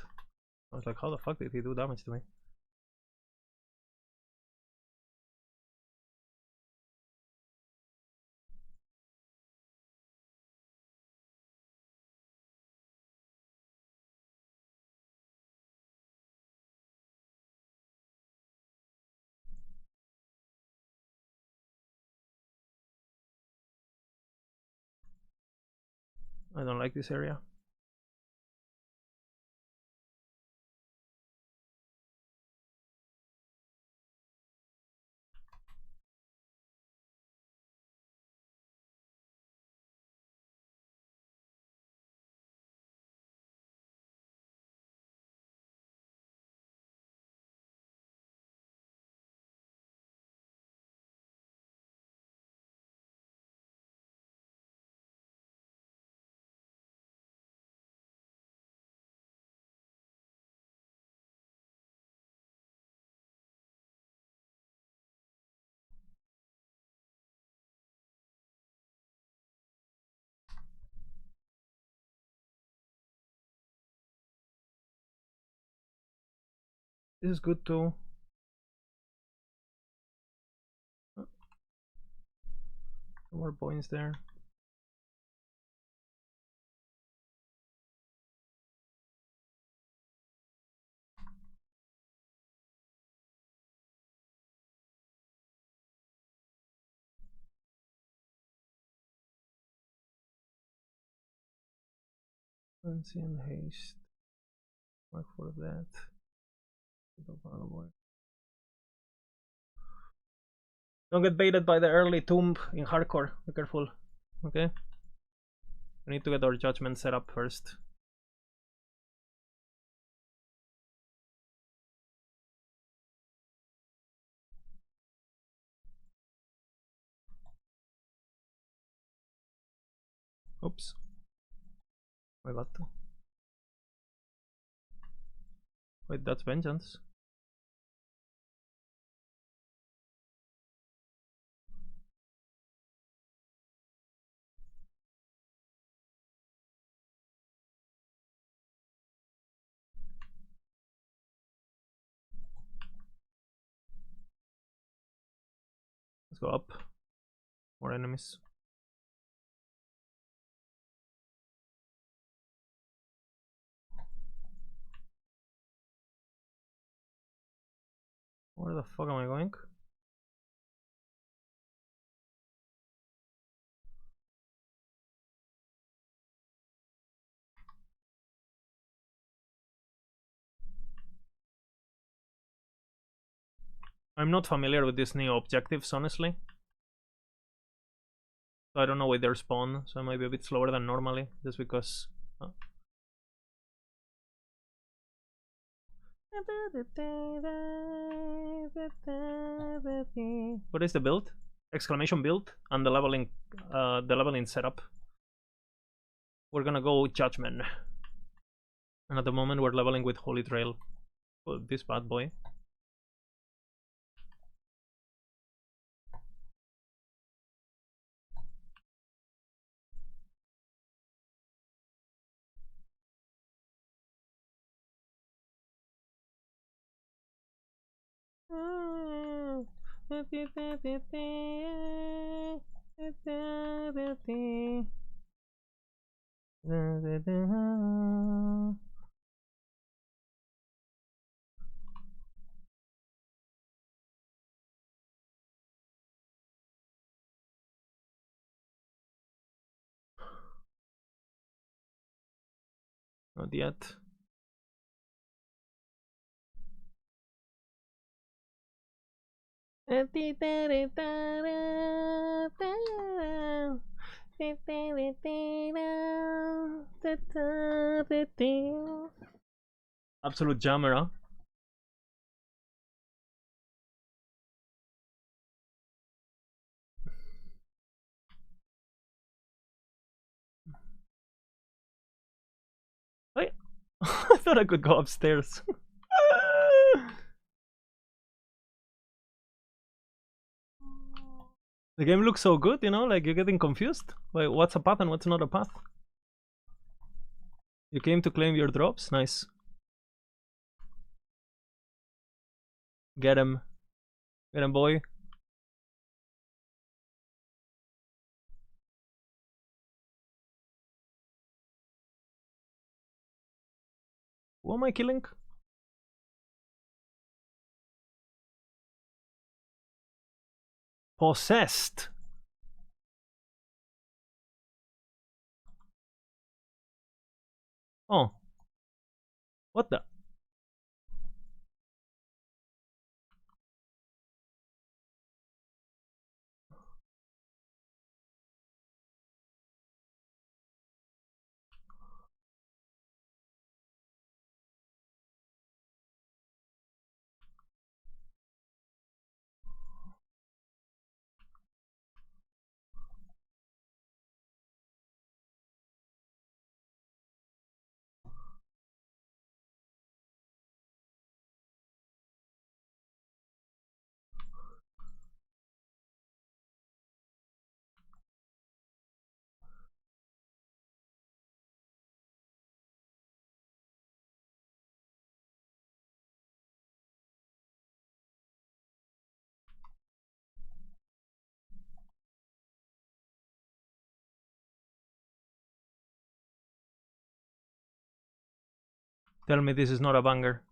I was like, how the fuck did he do damage to me? I don't like this area. This is good too. More points there. Ancient haste. Mark for that. Don't get baited by the early tomb in hardcore. Be careful. Okay? We need to get our judgment set up first. Oops. My bad. Wait, that's vengeance. Let's go up. More enemies. Where the fuck am I going? I'm not familiar with these new objectives, honestly. So I don't know where they spawn, so I might be a bit slower than normally, just because... What is the build? Exclamation build and the leveling setup. We're gonna go Judgment. And at the moment we're leveling with Holy Trail. Oh, this bad boy. Not yet. Absolute jammer, huh? thought I could go upstairs. The game looks so good, you know, like you're getting confused. Wait, what's a path and what's not a path? You came to claim your drops? Nice. Get him. Get him, boy. Who am I killing? Possessed. Oh. What the? Tell me this is not a banger.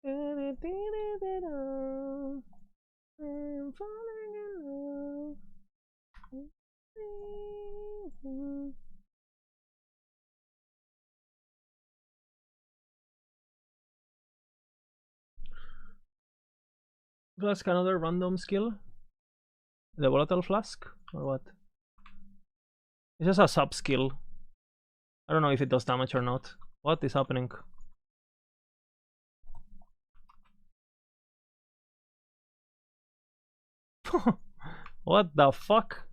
I'm falling in love. Flask another random skill? The volatile flask? Or what? It's just a sub skill. I don't know if it does damage or not. What is happening? What the fuck?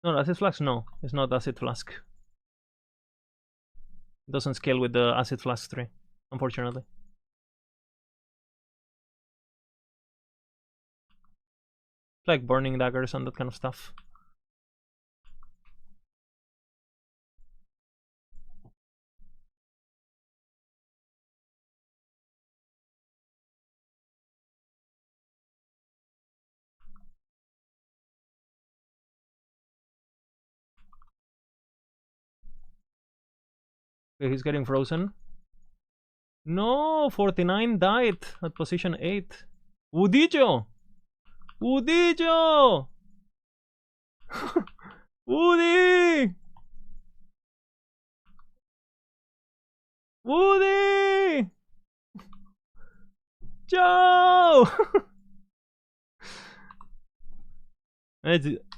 No, acid flask? No, it's not acid flask. It doesn't scale with the acid flask 3, unfortunately. Like burning daggers and that kind of stuff. Okay, he's getting frozen. No, 49 died at position 8. Udijo! Udijo! Woody! Woody! Joe!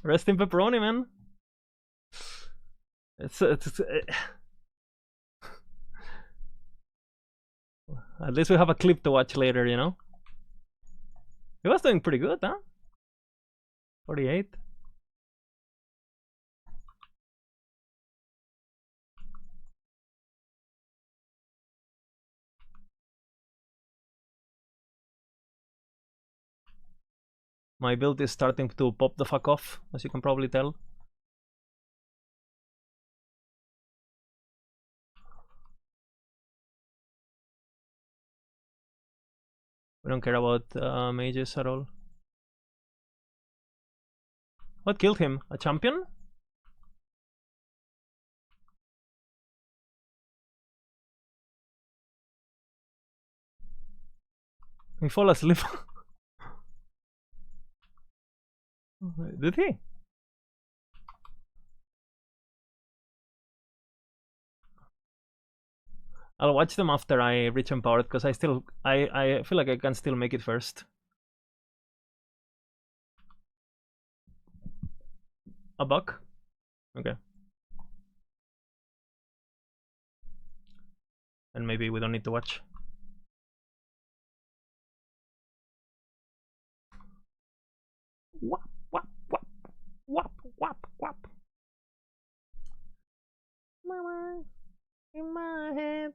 Rest in pepperoni, man. It's at least we have a clip to watch later, you know? He was doing pretty good, huh? 48. My build is starting to pop the fuck off, as you can probably tell. We don't care about mages at all. What killed him? A champion? He fall asleep. Did he? I'll watch them after I reach empowered because I feel like I can still make it first. A buck? Okay. And maybe we don't need to watch. Wap, wap, wap, wap, wap, wap. Mama, in my head.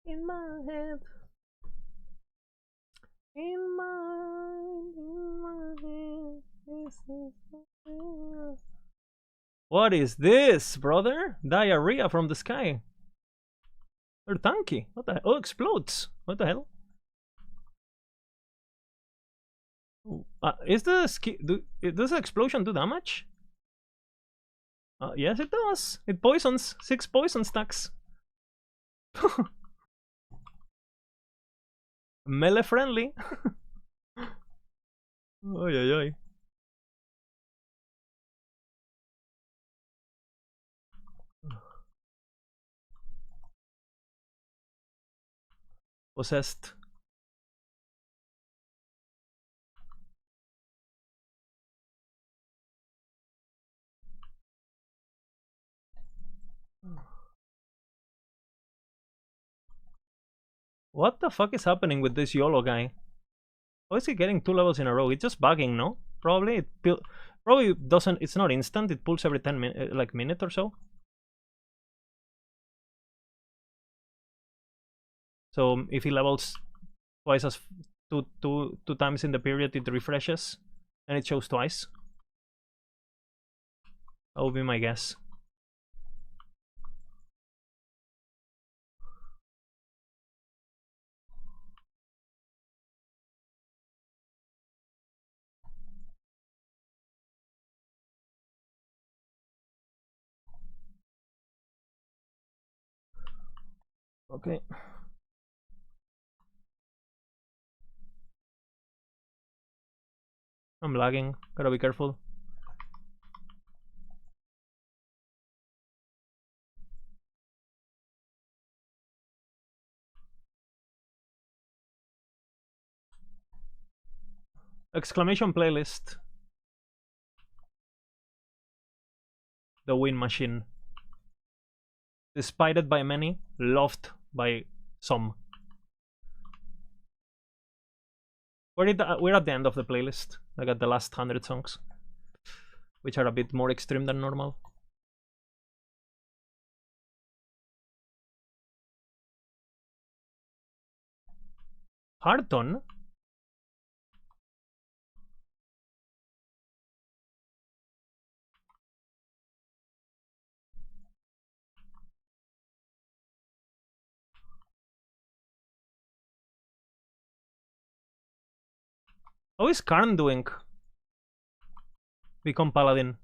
In my head. In my head. What is this, brother? Diarrhea from the sky. They're tanky. What the hell? Oh, explodes. What the hell? Is the does the explosion do damage? Yes, it does. It poisons. 6 poison stacks. Melee friendly. Oy, oy, oy. Possessed. What the fuck is happening with this YOLO guy? How is he getting 2 levels in a row? It's just bugging, no? Probably it probably doesn't. It's not instant. It pulls every 10 minutes, like minute or so. So if he levels twice as two times in the period, it refreshes and it shows twice. That would be my guess. Okay. I'm lagging. Gotta be careful. Exclamation playlist. The win machine. Despised by many, loved by some. We're at the end of the playlist. I got the last 100 songs, which are a bit more extreme than normal. Harton? How is Karn doing? Become Paladin.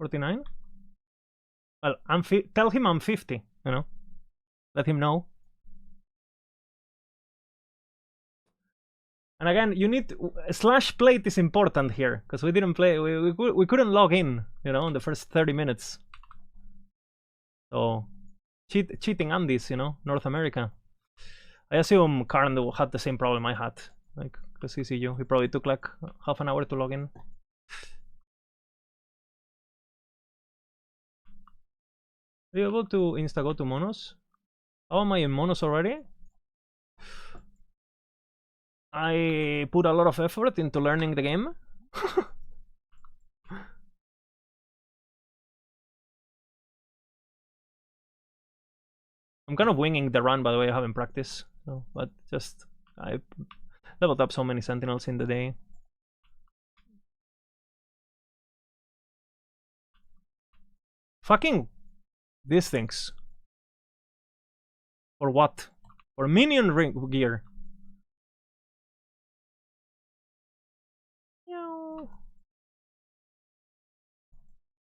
$49? Well, tell him I'm 50, you know? Let him know. And again, you need slash plate is important here because we didn't play. We couldn't log in, you know, in the first 30 minutes. So cheating Andes, you know, North America. I assume Karn had the same problem I had. like, because he see you. He probably took like half an hour to log in. Are you able to insta-go to Monos? Oh, am I in Monos already? I put a lot of effort into learning the game. I'm kind of winging the run, by the way. I haven't practiced, so, but just I leveled up so many sentinels in the day. Fucking these things. For what? For minion ring gear.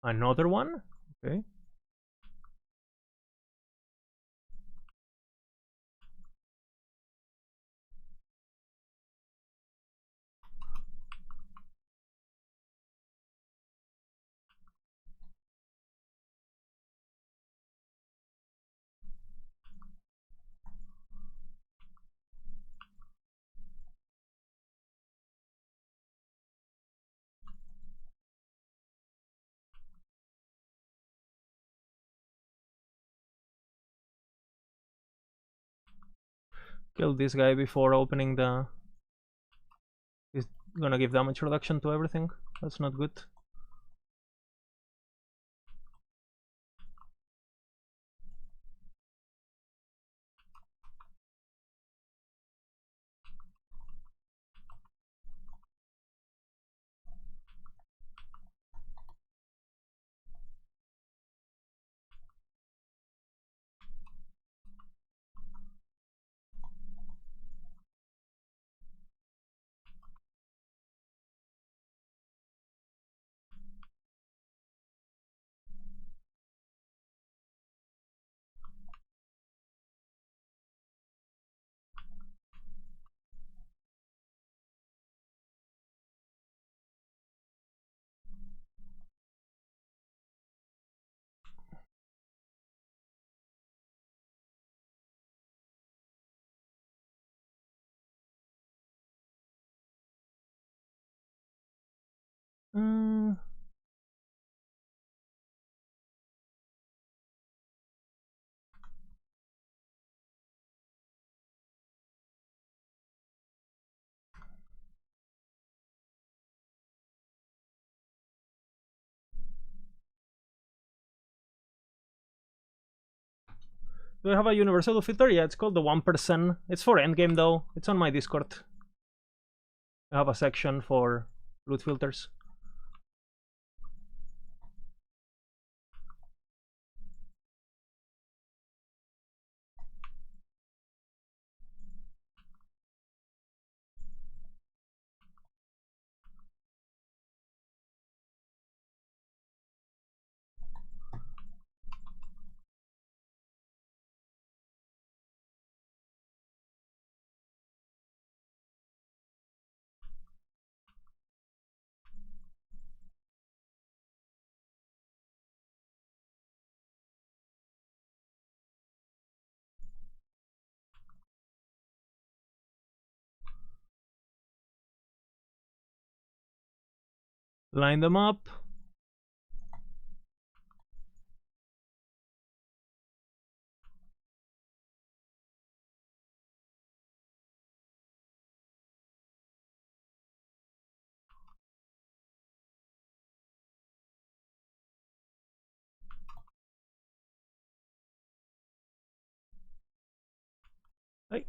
Another one? Okay. Kill this guy before opening the... He's gonna give damage reduction to everything. That's not good. Mm. Do I have a universal filter? Yeah, it's called the 1%. It's for endgame though. It's on my Discord. I have a section for loot filters. Line them up. Hey.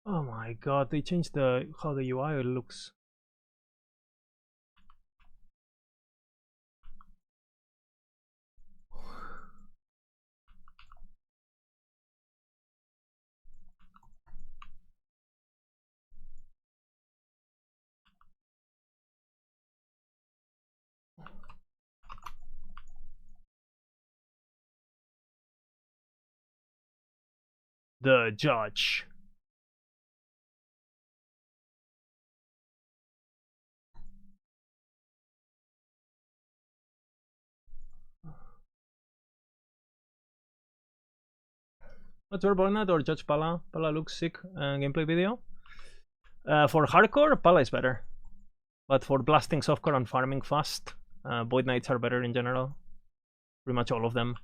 Oh my god, they changed the how the UI looks. The judge. What's your Bonnet or Judge Pala? Pala looks sick. Gameplay video. For hardcore, Pala is better. But for blasting softcore and farming fast, Void Knights are better in general. Pretty much all of them.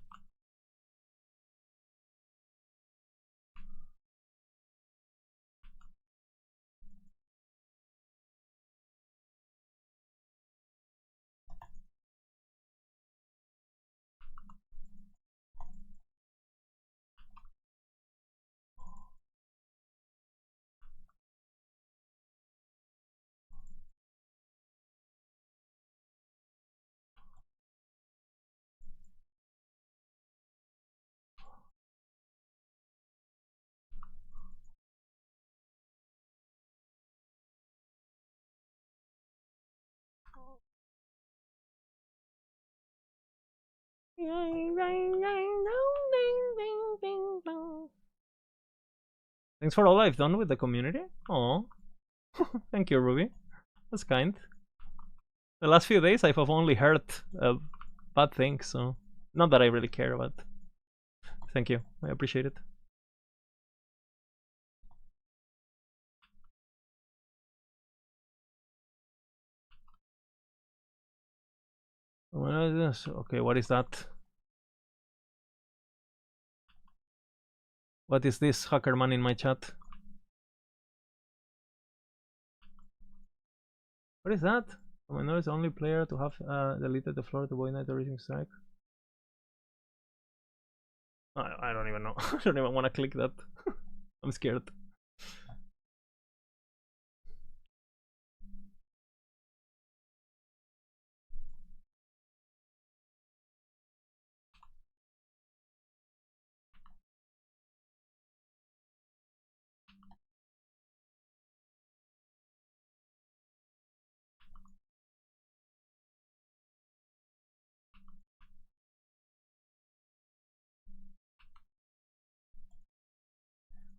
Thanks for all I've done with the community. Oh, thank you, Ruby. That's kind. The last few days I've only heard bad things, so not that I really care, but thank you. I appreciate it. What is this? Okay, what is that? What is this hackerman in my chat? What is that? Commander is the only player to have deleted the floor to Void Knight Rising Strike. I don't even know. I don't even want to click that. I'm scared.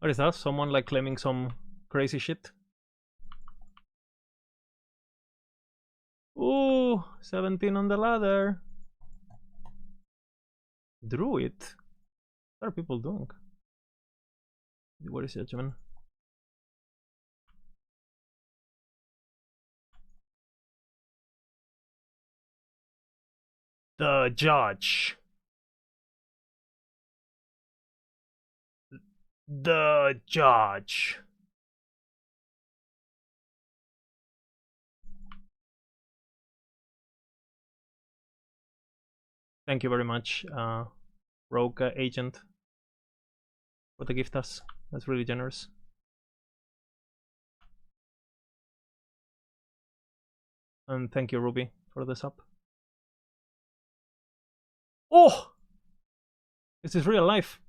What is that? Someone like claiming some crazy shit? Ooh, 17 on the ladder. Druid? What are people doing? What is Judgment? The judge. The judge. Thank you very much, Rogue Agent, for the gift us. That's really generous. And thank you, Ruby, for the sub. Oh! This is real life.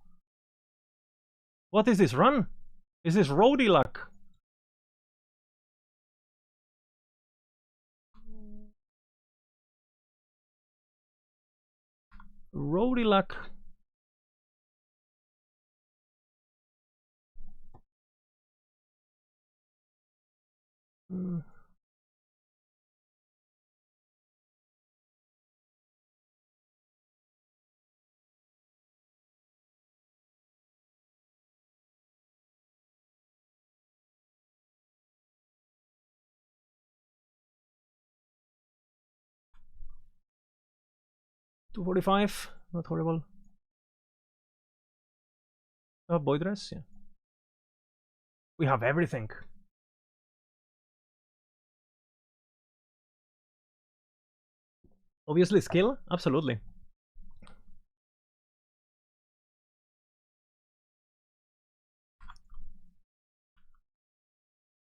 What is this run? Is this roadie luck? Roadie luck. Mm. $245, not horrible. Boy dress, yeah. We have everything. Obviously skill, absolutely.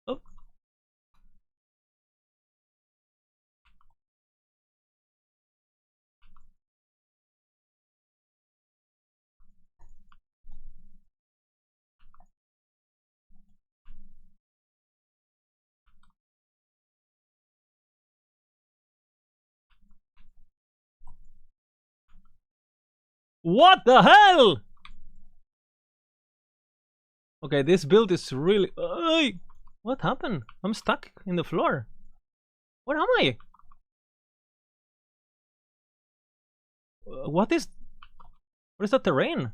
Oh. What the hell? Okay, this build is really... What happened? I'm stuck in the floor. Where am I? What is that terrain?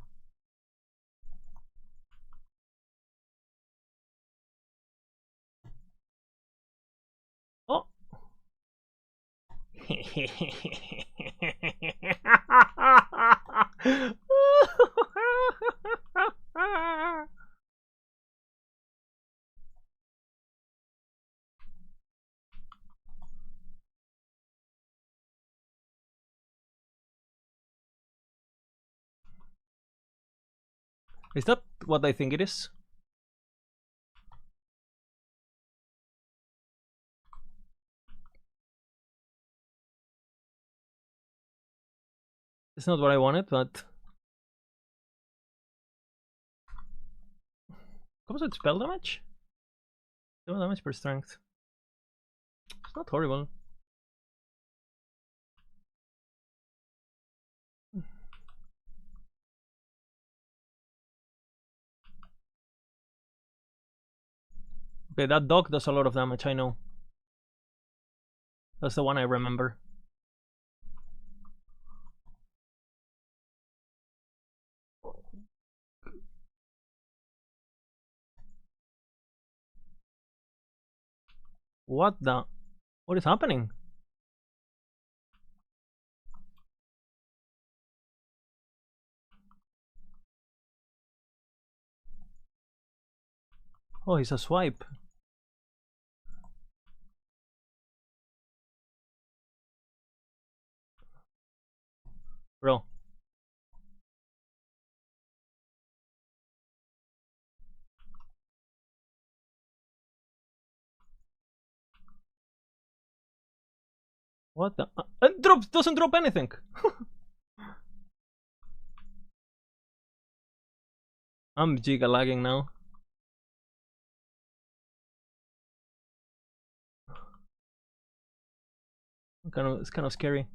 Oh. Is that what I think it is? It's not what I wanted, but... Comes with spell damage? Spell damage per strength. It's not horrible. Okay, that dog does a lot of damage, I know. That's the one I remember. What the... What is happening? Oh, he's a swipe. Bro. What the... doesn't drop anything! I'm giga lagging now. It's kind of scary.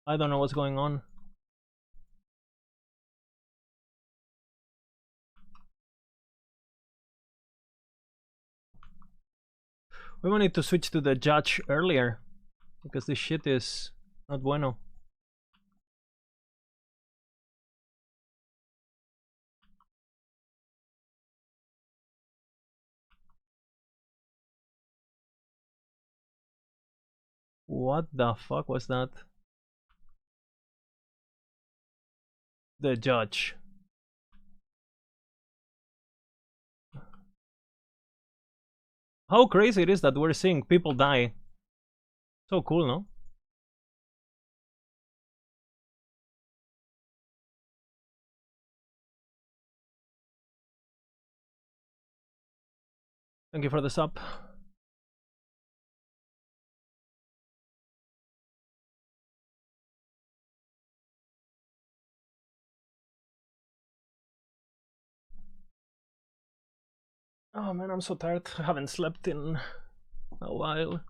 I don't know what's going on. We wanted to switch to the judge earlier, because this shit is not bueno. What the fuck was that? The judge. How crazy it is that we're seeing people die. So cool, no? Thank you for the sub. Oh man, I'm so tired. I haven't slept in a while.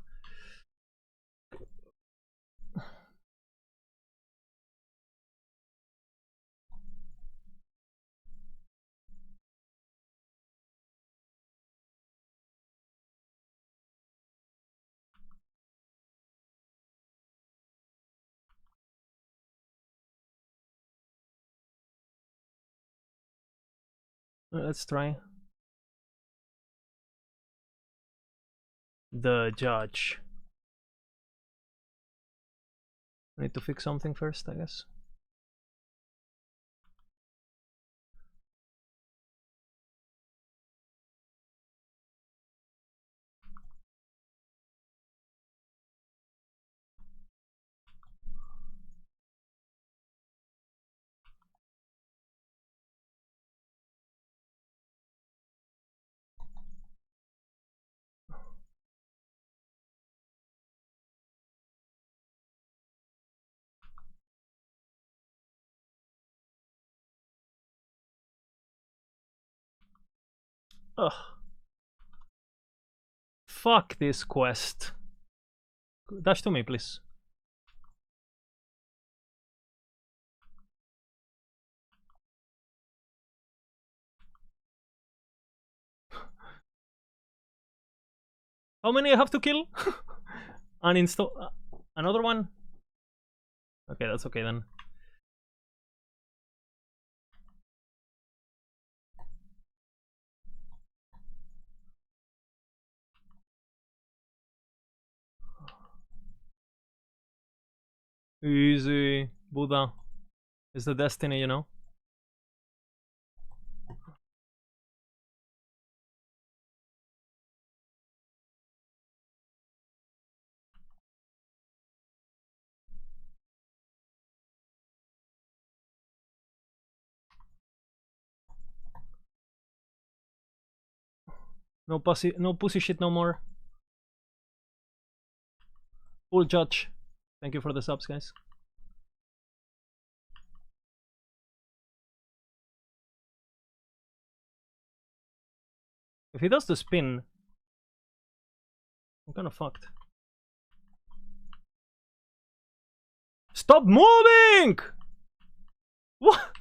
Let's try. The judge. I need to fix something first, I guess. Ugh. Fuck this quest. Dash to me, please. How many I have to kill? Uninstall. Another one? Okay, that's okay then. Easy. Buddha. It's the destiny, you know? No pussy shit no more. Full judge. Thank you for the subs, guys. If he does the spin, I'm kinda fucked. Stop moving! What?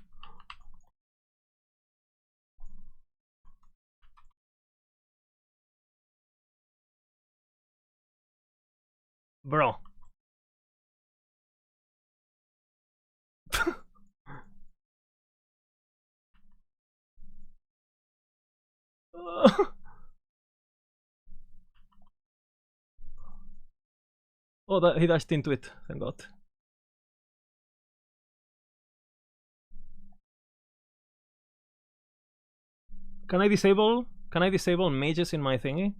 Bro. Oh, he dashed into it, thank god. Can I disable mages in my thingy?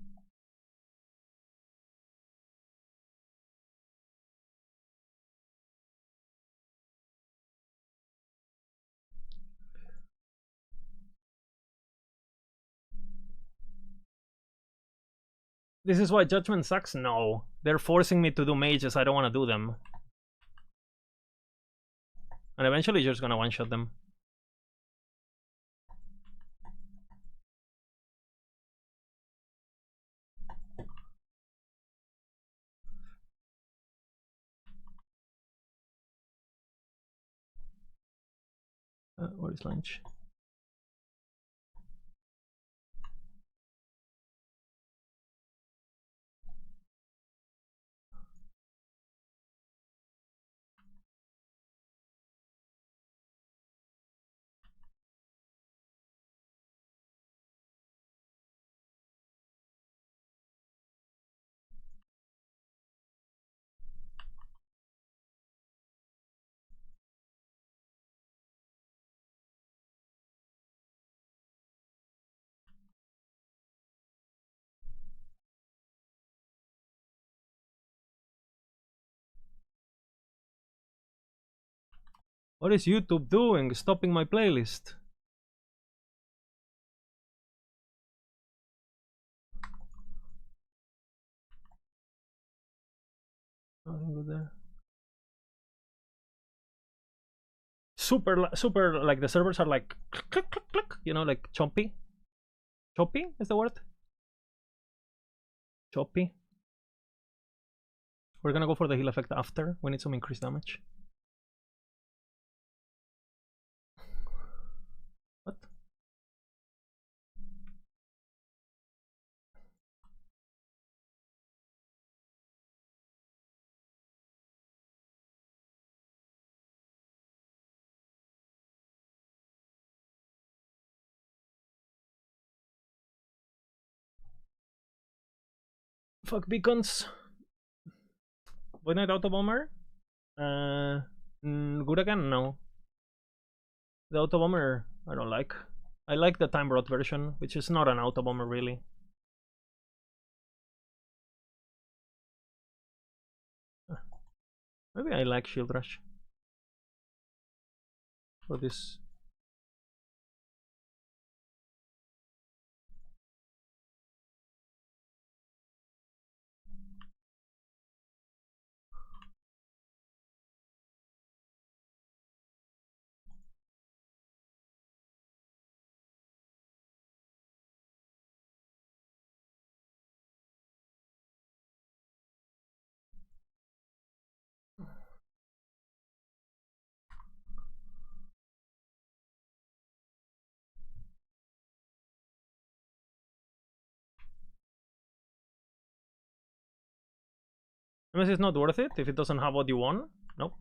This is why judgment sucks? No. They're forcing me to do mages, I don't want to do them. And eventually you're just gonna one-shot them. Where is lunch? What is YouTube doing? Stopping my playlist. Nothing good there. Super, like the servers are like click, click, click, click, you know, like choppy. Choppy is the word? Choppy. We're gonna go for the heal effect after. We need some increased damage. What? Fuck beacons. Void Knight Auto Bomber? Good again? No. The Auto Bomber I don't like. I like the Time Rot version, which is not an Auto Bomber really. Maybe I like Shield Rush. For this. Unless it's not worth it if it doesn't have what you want. Nope.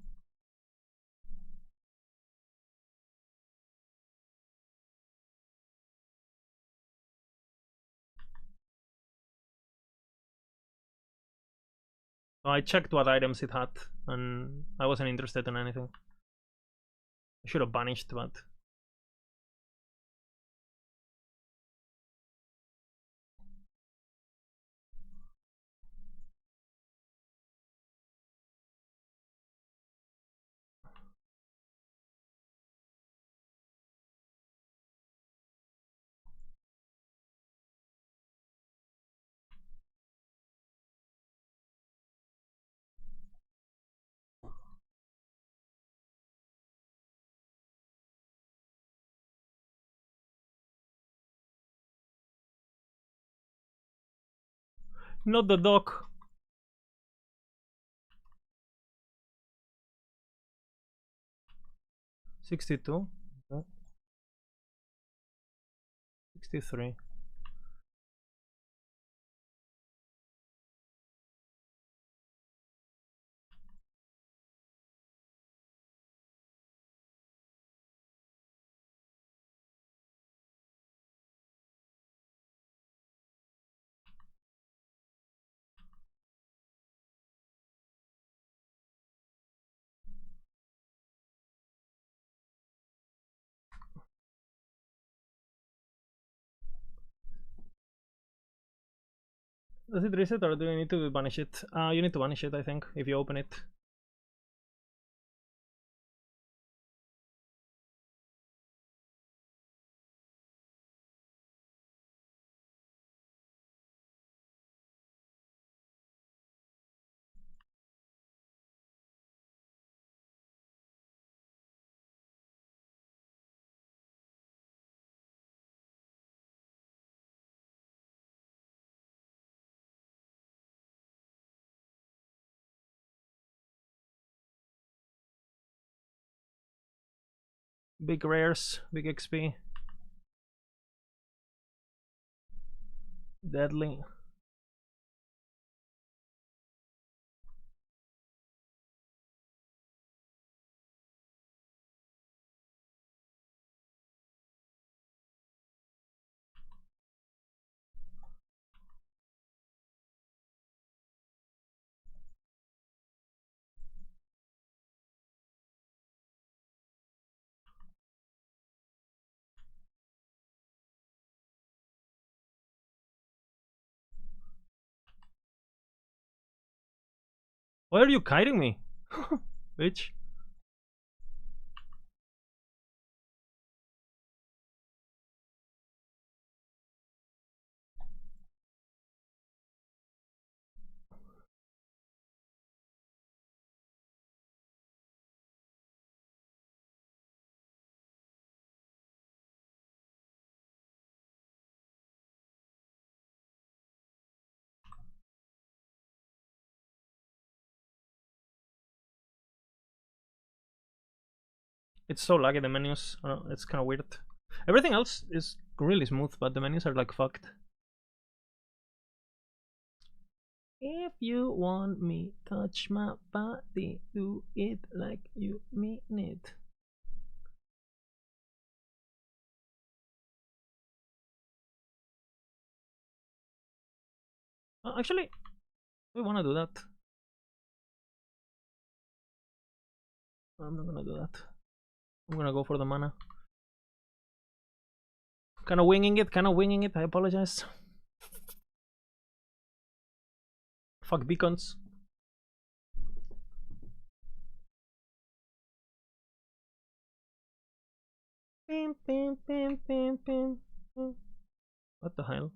I checked what items it had, and I wasn't interested in anything. I should have banished, but not the dog. $62. Okay. 63. Does it reset or do you need to banish it? You need to banish it, I think, if you open it. Big rares, big XP. Deadly. Why are you kiting me? Bitch. It's so laggy, the menus. It's kind of weird. Everything else is really smooth, but the menus are like fucked. If you want me, touch my body, do it like you mean it. Actually, we want to do that. I'm not gonna do that. I'm gonna go for the mana. Kind of winging it, I apologize. Fuck beacons. Pim, pim, pim, pim, pim. What the hell?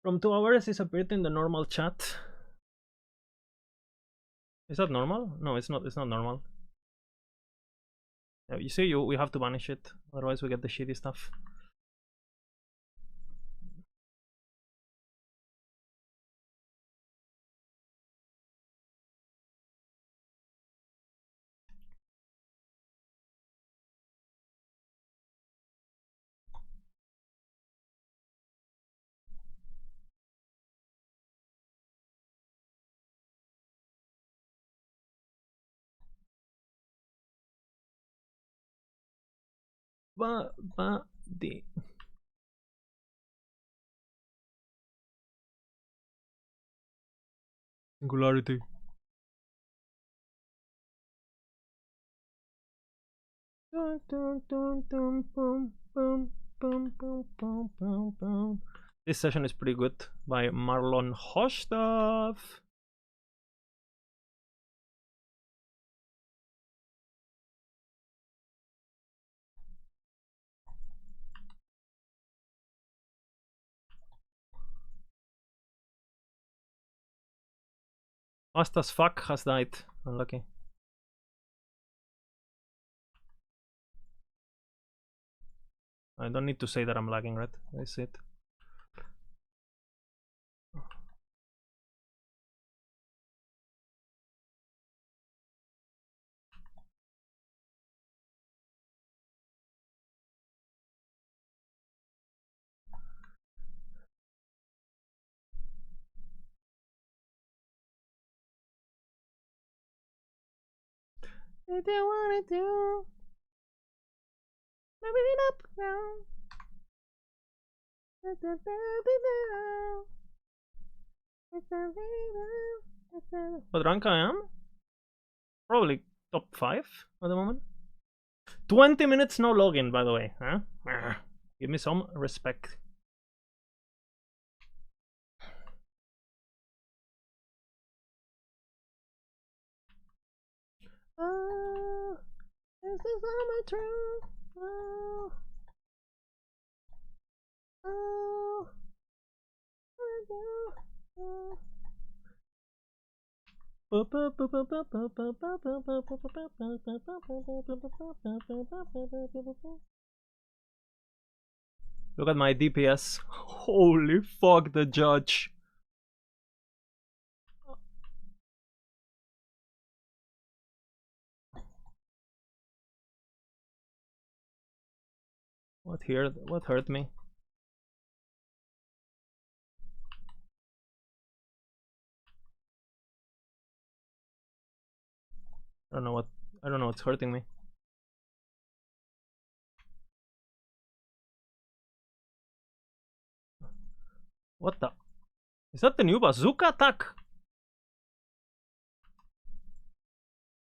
From 2 hours disappeared in the normal chat. Is that normal? No, it's not. It's not normal. Yeah, you see, we have to banish it, otherwise we get the shitty stuff. The singularity. This session is pretty good by Marlon Hostav. Fast as fuck has died. Unlucky. I don't need to say that I'm lagging, right? I see it. If you wanna do, maybe up now. What rank I am? Probably top 5 at the moment. 20 minutes no login, by the way. Huh? Give me some respect. Is this all my true? Look at my DPS. Holy fuck, the judge. What here? What hurt me? I don't know what's hurting me. What the? Is that the new bazooka attack?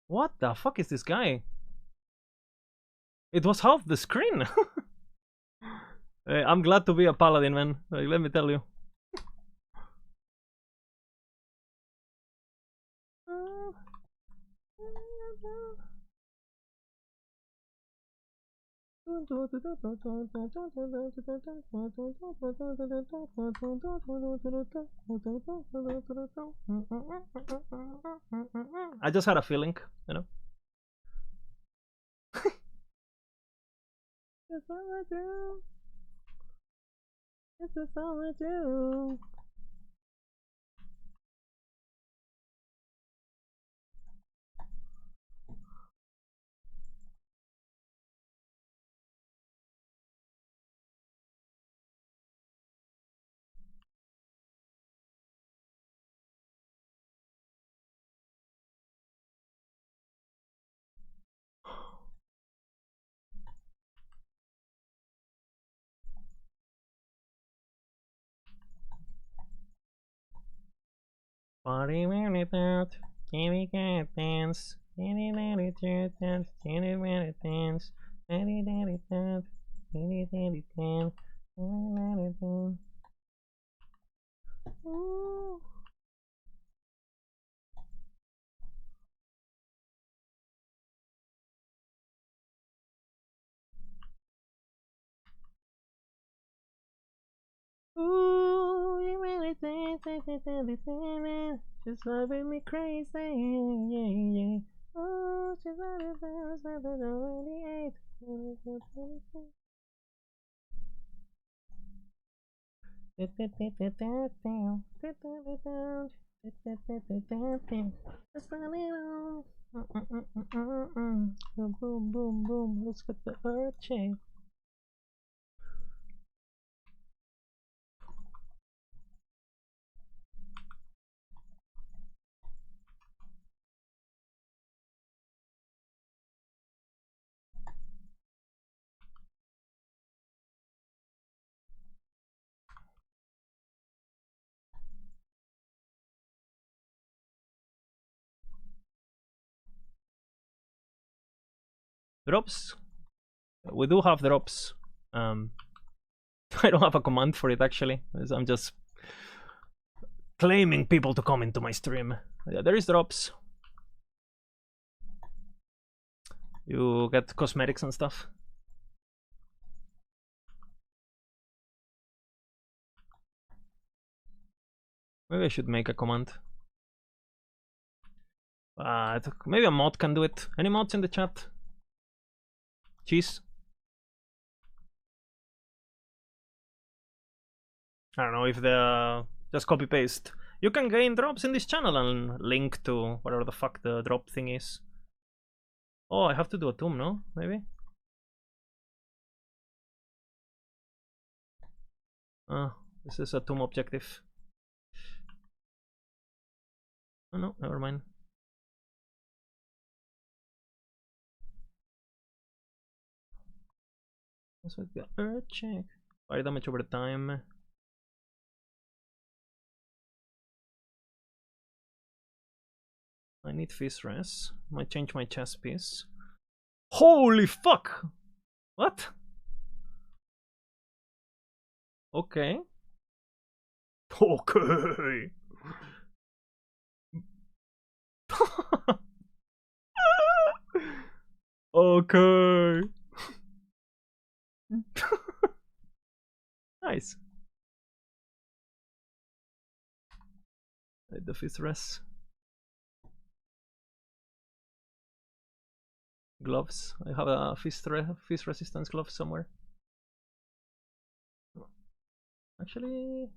What the fuck is this guy? It was half the screen. I'm glad to be a paladin, man. Like, let me tell you. I just had a feeling, you know. It's all I do. It's all I do. Party when it out, can we get dance? Any daddy dance, any daddy dance, any daddy dance, any daddy dance, any daddy dance. Ooh. Ooh, you made She's driving me crazy. Yeah. Oh, she's driving me Boom, boom, boom. Let's get the earth shape. Drops. We do have drops. I don't have a command for it actually. I'm just claiming people to come into my stream. Yeah, there is drops. You get cosmetics and stuff. Maybe I should make a command. But maybe a mod can do it. Any mods in the chat? Cheese? I don't know if the just copy paste. You can gain drops in this channel and link to whatever the fuck the drop thing is. Oh, I have to do a tomb, no? Maybe? This is a tomb objective. Oh no, never mind. That's like the earth check. Fire damage over time. I need fist res. Might change my chest piece. Holy fuck! What? Okay. Okay. Okay. Nice. The fist res. Gloves. I have a fist resistance glove somewhere. Actually,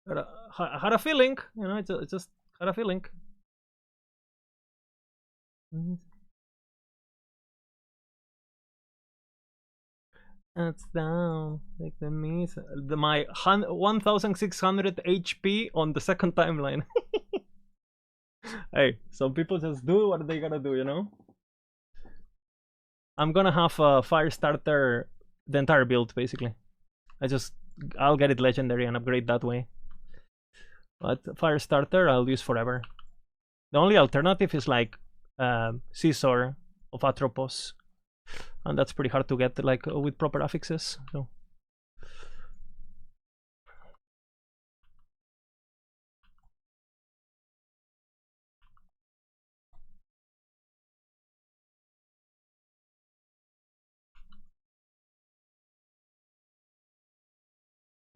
I had a feeling, you know, it just had a feeling. It's down like the miss. My 1600 HP on the second timeline. Hey, some people just do what they gotta do, you know. I'm gonna have a fire starter, the entire build basically. I'll get it legendary and upgrade that way. But fire starter I'll use forever. The only alternative is like Scissor of Atropos, and that's pretty hard to get like with proper affixes. So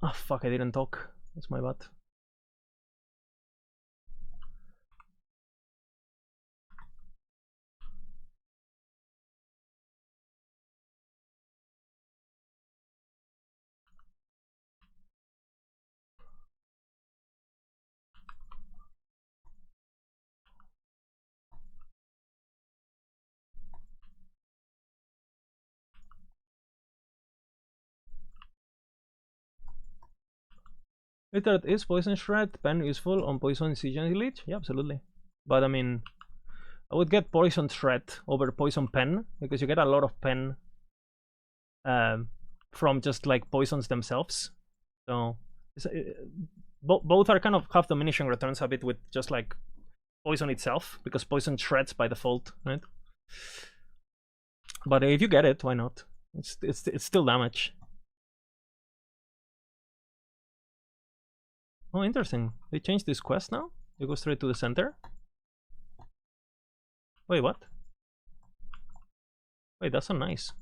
ah, fuck, I didn't talk. That's my bad. Literate is poison shred pen useful on poison siege and elite? Yeah, absolutely. But I mean, I would get poison threat over poison pen because you get a lot of pen from just like poisons themselves. So both are kind of have diminishing returns a bit with just like poison itself because poison shreds by default, right? But if you get it, why not? It's still damage. Oh, interesting. They changed this quest now. You go straight to the center. Wait, what? Wait, that's so nice.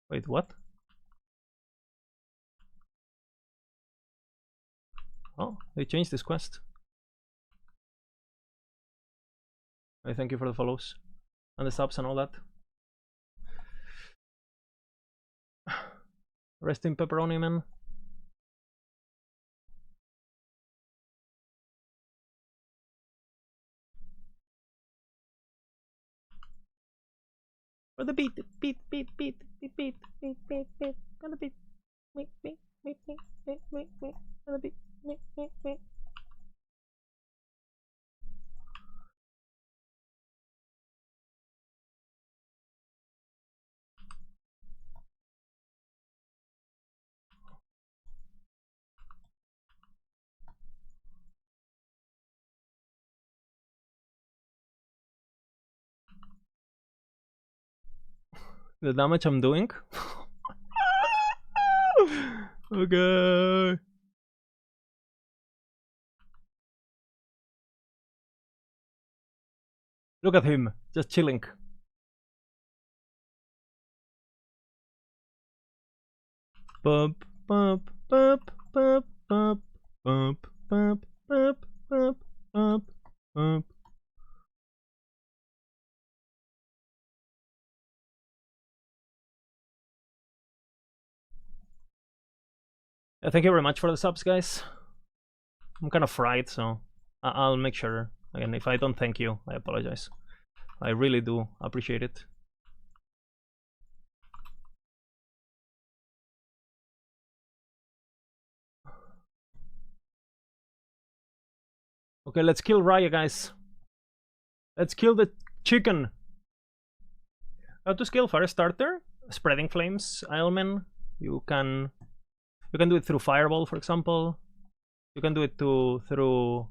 Wait, what? Oh, they changed this quest. I thank you for the follows and the subs and all that. Rest in pepperoni, man. For the beat, beat, beat, beat, beat, beat, beat, beat, beat, for the beat, beat, beat, beat, beat, beat, beat, beat, for the beat, beat, beat, beat. The damage I'm doing. Okay. Look at him, just chilling. Bump, bump, bump, bump, bump, bump, bump, bump, bump, bump, bump. Thank you very much for the subs, guys. I'm kind of fried, so I'll make sure. Again, if I don't thank you, I apologize. I really do appreciate it. Okay, let's kill Raya, guys. Let's kill the chicken. How to scale fire starter? Spreading flames, ailment. You can do it through fireball, for example. You can do it through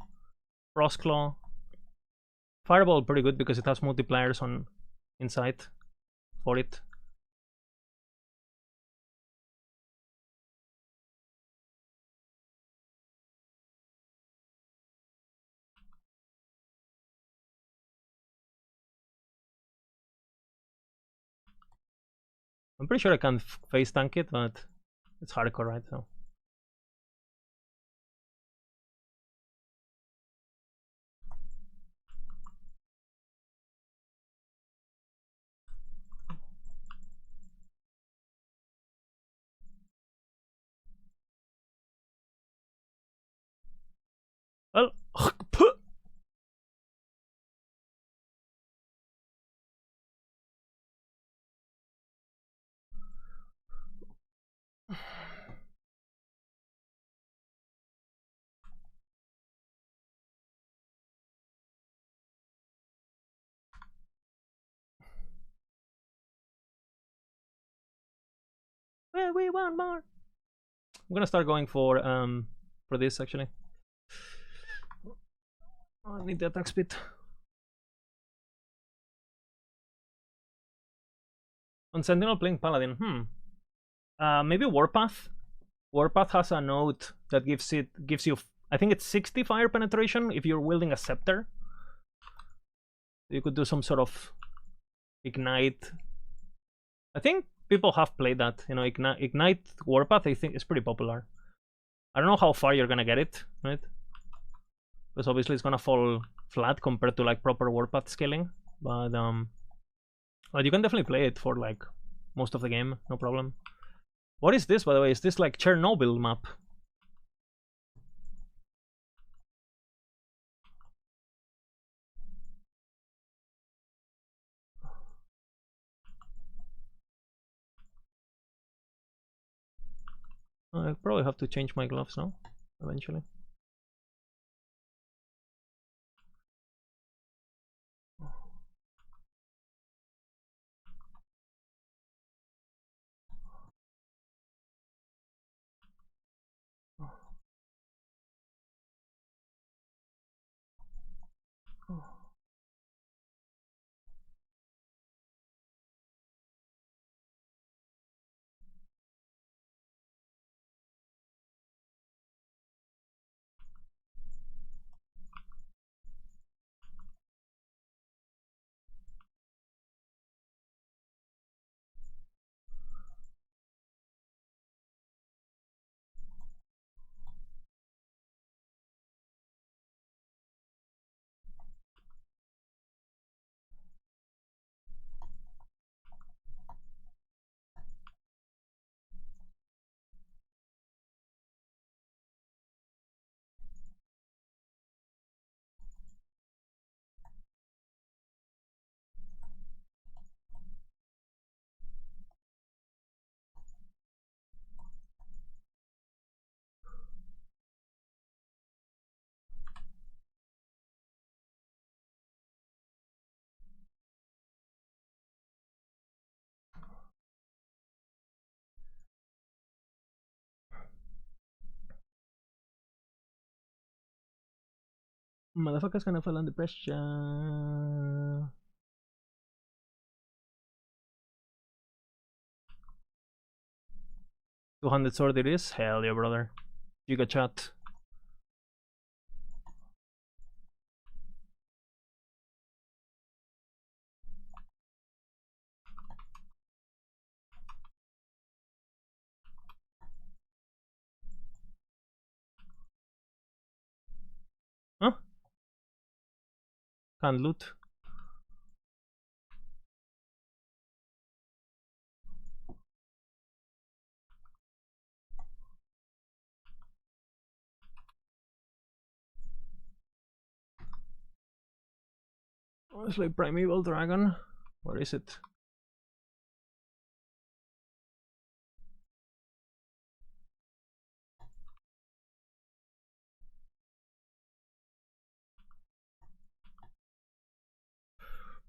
frostclaw. Fireball pretty good because it has multipliers on inside for it. I'm pretty sure I can face tank it, but it's hardcore, right? So. Well, we want more. I'm gonna start going for this actually. I need the attack speed. On Sentinel playing Paladin, maybe Warpath. Warpath has a node that gives you, I think it's 60 fire penetration if you're wielding a scepter. You could do some sort of ignite. I think people have played that, you know, ignite Warpath. I think it's pretty popular. I don't know how far you're gonna get it, right? Because obviously it's gonna fall flat compared to like proper Warpath scaling, but you can definitely play it for like most of the game, no problem. What is this, by the way? Is this like Chernobyl map? I probably have to change my gloves now, eventually. Motherfucker's gonna fall under pressure. $200 sword it is? Hell yeah, brother. Giga chat. Huh? Can't loot. Honestly, Primeval Dragon. Where is it?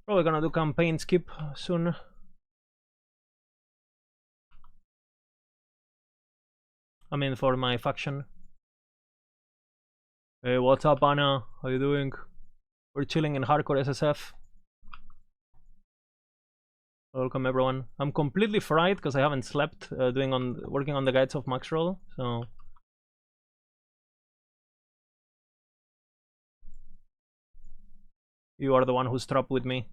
Probably gonna do campaign skip soon. I mean, for my faction. Hey, what's up, Anna? How you doing? We're chilling in hardcore SSF. Welcome, everyone. I'm completely fried because I haven't slept working on the guides of max roll. So you are the one who's trapped with me.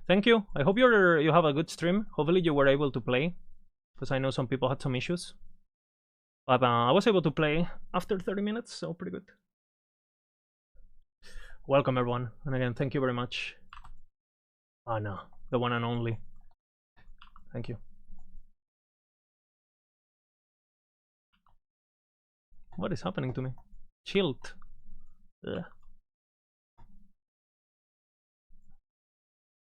Thank you. I hope you have a good stream. Hopefully you were able to play, because I know some people had some issues. But I was able to play after 30 minutes, so pretty good. Welcome, everyone. And again, thank you very much. Anna, the one and only. Thank you. What is happening to me? Chilled. Ugh.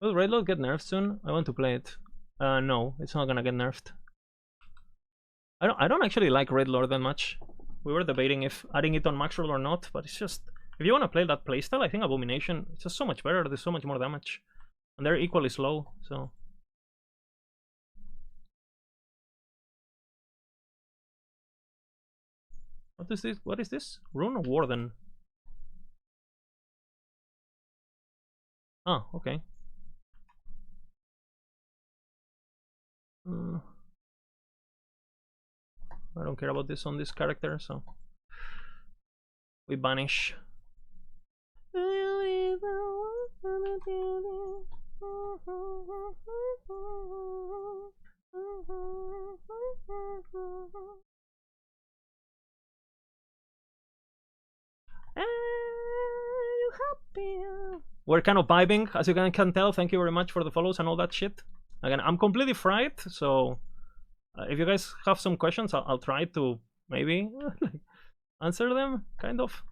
Will Raidlord get nerfed soon? I want to play it. No, it's not gonna get nerfed. I don't actually like Raidlord that much. We were debating if adding it on max roll or not, but it's just, if you want to play that playstyle, I think Abomination is just so much better. There's so much more damage, and they're equally slow. So what is this? What is this? Rune Warden. Oh, okay. I don't care about this on this character, so we banish. We're kind of vibing, as you can tell. Thank you very much for the follows and all that shit. Again, I'm completely fried, so if you guys have some questions, I'll try to maybe answer them, kind of.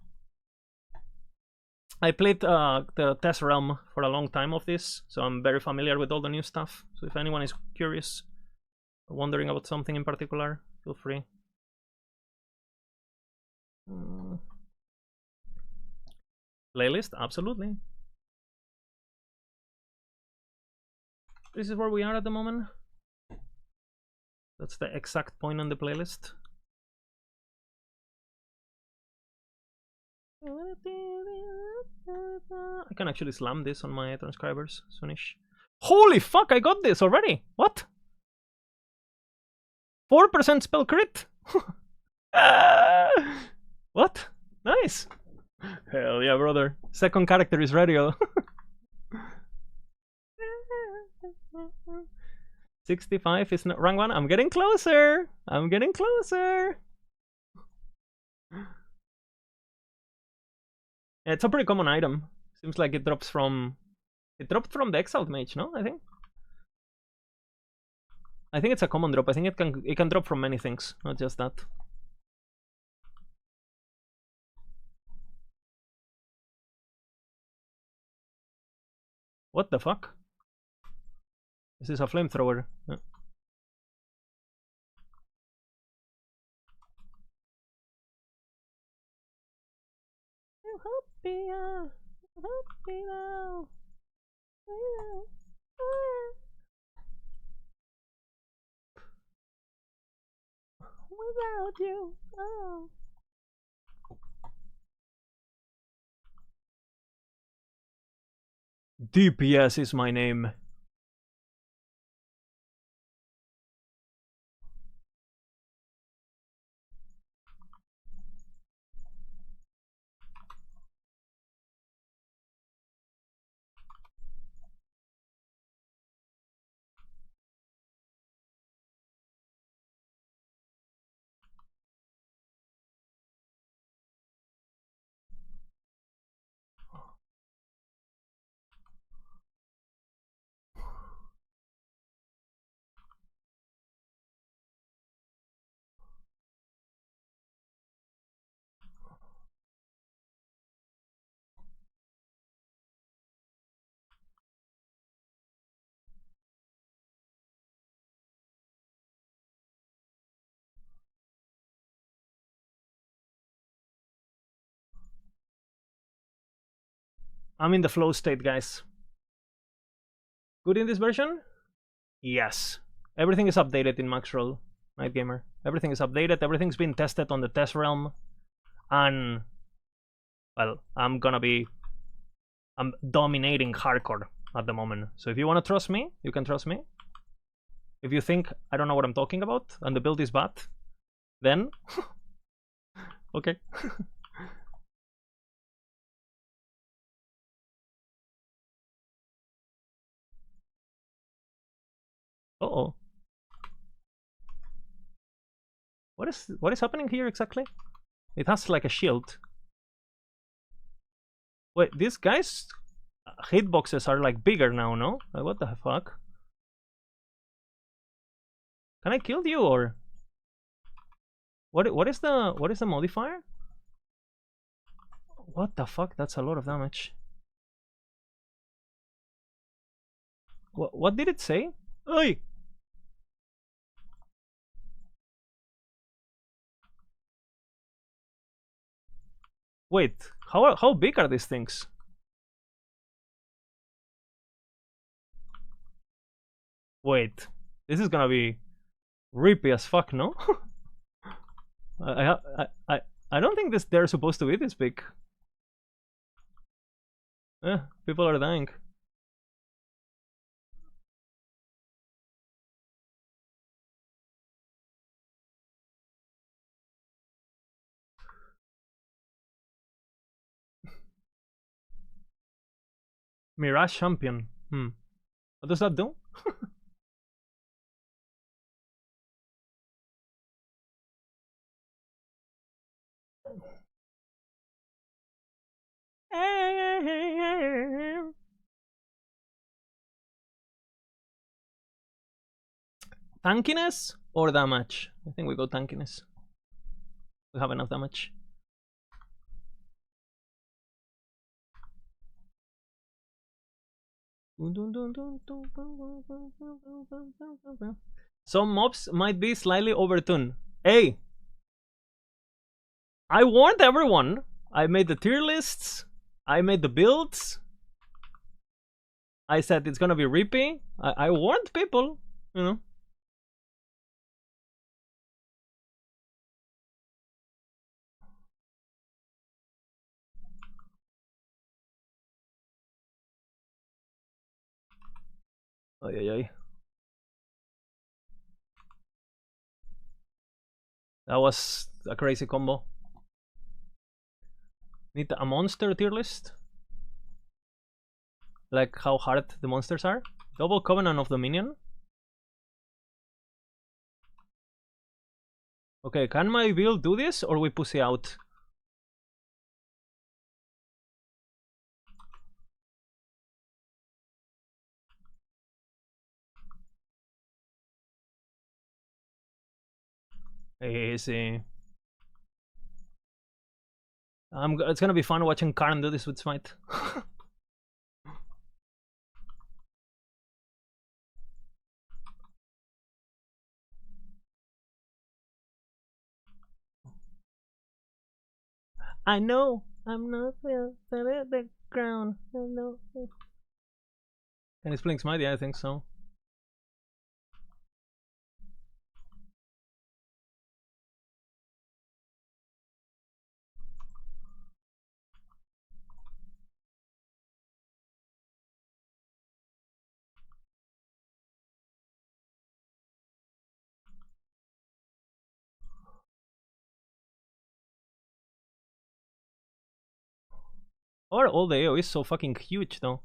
I played the test realm for a long time of this, so I'm very familiar with all the new stuff. So if anyone is curious or wondering about something in particular, feel free. Playlist, absolutely. This is where we are at the moment. That's the exact point on the playlist. I can actually slam this on my transcribers soonish. Holy fuck, I got this already! What? 4% spell crit? What? Nice! Hell yeah, brother. Second character is ready. 65 is not rank 1. I'm getting closer! I'm getting closer! Yeah, it's a pretty common item. Seems like it drops from... It dropped from the Exiled Mage, no? I think it's a common drop. I think it can drop from many things, not just that. What the fuck? This is a flamethrower. Yeah. Happy now. Without you. Oh. DPS is my name. I'm in the flow state, guys. Good in this version? Yes. Everything is updated in Maxroll, Night Gamer. Everything is updated. Everything's been tested on the test realm. And, well, I'm dominating hardcore at the moment. So if you want to trust me, you can trust me. If you think I don't know what I'm talking about and the build is bad, then okay. Uh-oh. What is happening here exactly? It has like a shield. Wait, these guys' hitboxes are like bigger now, no? Like, what the fuck? Can I kill you or what is the modifier? What the fuck? That's a lot of damage. What did it say? Oi! Wait, how big are these things? Wait, this is gonna be rippy as fuck, no? I don't think they're supposed to be this big. People are dying. Mirage Champion. What does that do? Tankiness or damage? I think we go tankiness. We have enough damage. Some mobs might be slightly overtuned. Hey! I warned everyone! I made the tier lists. I made the builds. I said it's gonna be rippy. I warned people, you know. Ay, ay, ay. That was a crazy combo. Need a monster tier list? Like how hard the monsters are? Double Covenant of Dominion? Okay, can my build do this or we pussy out? Easy. It's gonna be fun watching Karn do this with Smite. I know I'm not real at the ground. I know. And he's playing Smite, yeah, I think so. Or all the AoE is so fucking huge though.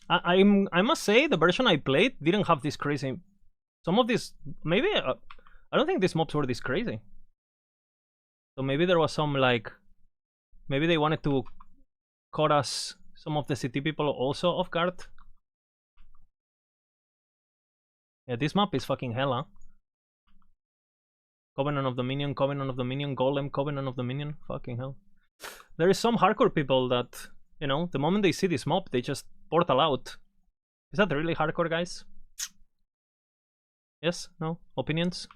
I must say the version I played didn't have this crazy. Some of these maybe I don't think these mobs were this crazy. So maybe there was some like maybe they wanted to caught us some of the city people also off guard. Yeah, this map is fucking hella. Covenant of the Minion, Covenant of the Minion, Golem, Covenant of the Minion. Fucking hell. There is some hardcore people that, you know, the moment they see this mob, they just portal out. Is that really hardcore, guys? Yes? No? Opinions?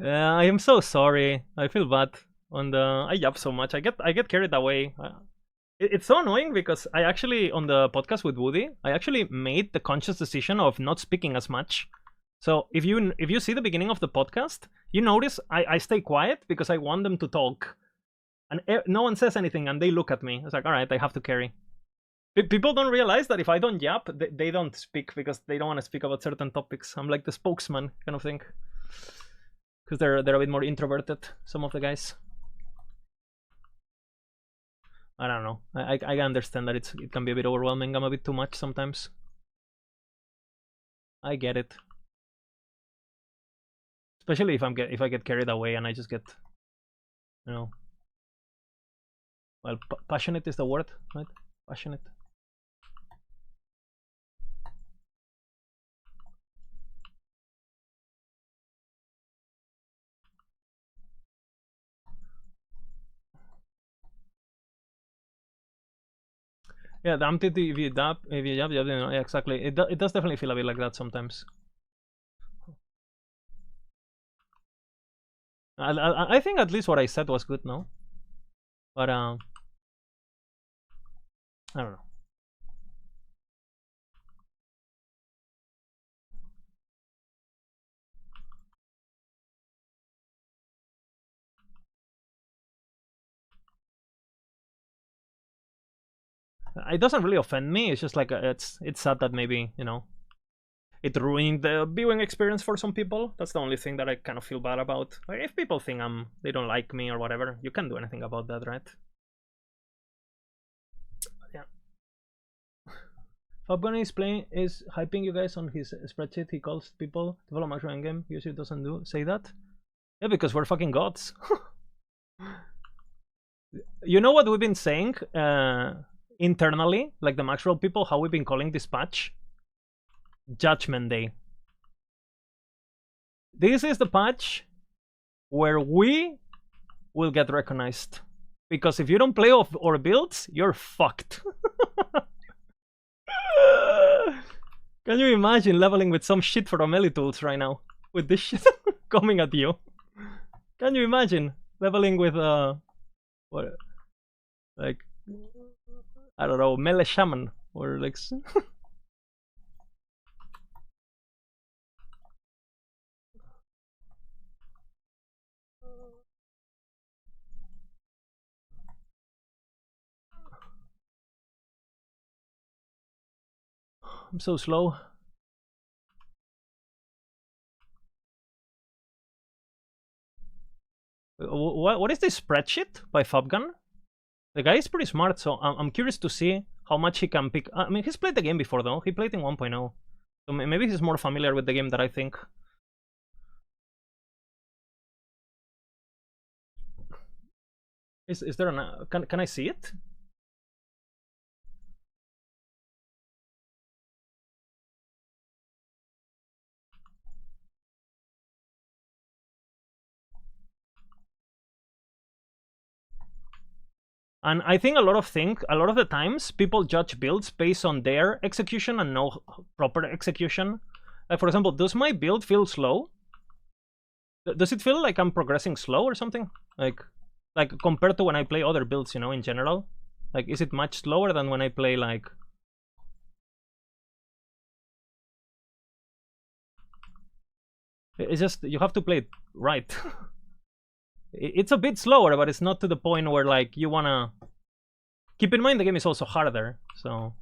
Yeah, I am so sorry. I feel bad. I yap so much. I get carried away. It's so annoying because I actually on the podcast with Woody, I actually made the conscious decision of not speaking as much. So if you see the beginning of the podcast, you notice I stay quiet because I want them to talk, and no one says anything, and they look at me. It's like, all right, I have to carry. People don't realize that if I don't yap, they don't speak because they don't want to speak about certain topics. I'm like the spokesman kind of thing. Because they're a bit more introverted, some of the guys. I don't know. I understand that it can be a bit overwhelming. I'm a bit too much sometimes. I get it. Especially if I get carried away and I just get, you know. Well, passionate is the word, right? Passionate. Yeah, the MTT, if you jab, yeah, exactly. It does definitely feel a bit like that sometimes. I think at least what I said was good, no? But I don't know. It doesn't really offend me. It's just like it's sad that maybe, you know, it ruined the viewing experience for some people. That's the only thing that I kind of feel bad about. Like, if people think they don't like me or whatever, you can't do anything about that, right? Yeah. Fabgun is hyping you guys on his spreadsheet. He calls people to follow macro endgame. Usually doesn't say that. Yeah, because we're fucking gods. You know what we've been saying internally, like the Maxwell people, how we've been calling this patch? Judgment Day. This is the patch where we will get recognized. Because if you don't play off our builds, you're fucked. Can you imagine leveling with some shit from Melee tools right now? With this shit coming at you. Can you imagine leveling with what, like, I don't know, Melee Shaman or like I'm so slow. What is this spreadsheet by Fabgun? The guy is pretty smart, so I'm curious to see how much he can pick. I mean, he's played the game before though. He played in 1.0, so maybe he's more familiar with the game than I think. Is there an can I see it? And I think a lot of the times people judge builds based on their execution and no proper execution. Like for example, does my build feel slow? Does it feel like I'm progressing slow or something? Like compared to when I play other builds, you know, in general? Like, is it much slower than when I play like... It's just, you have to play it right. It's a bit slower, but it's not to the point where like you wanna. Keep in mind the game is also harder, so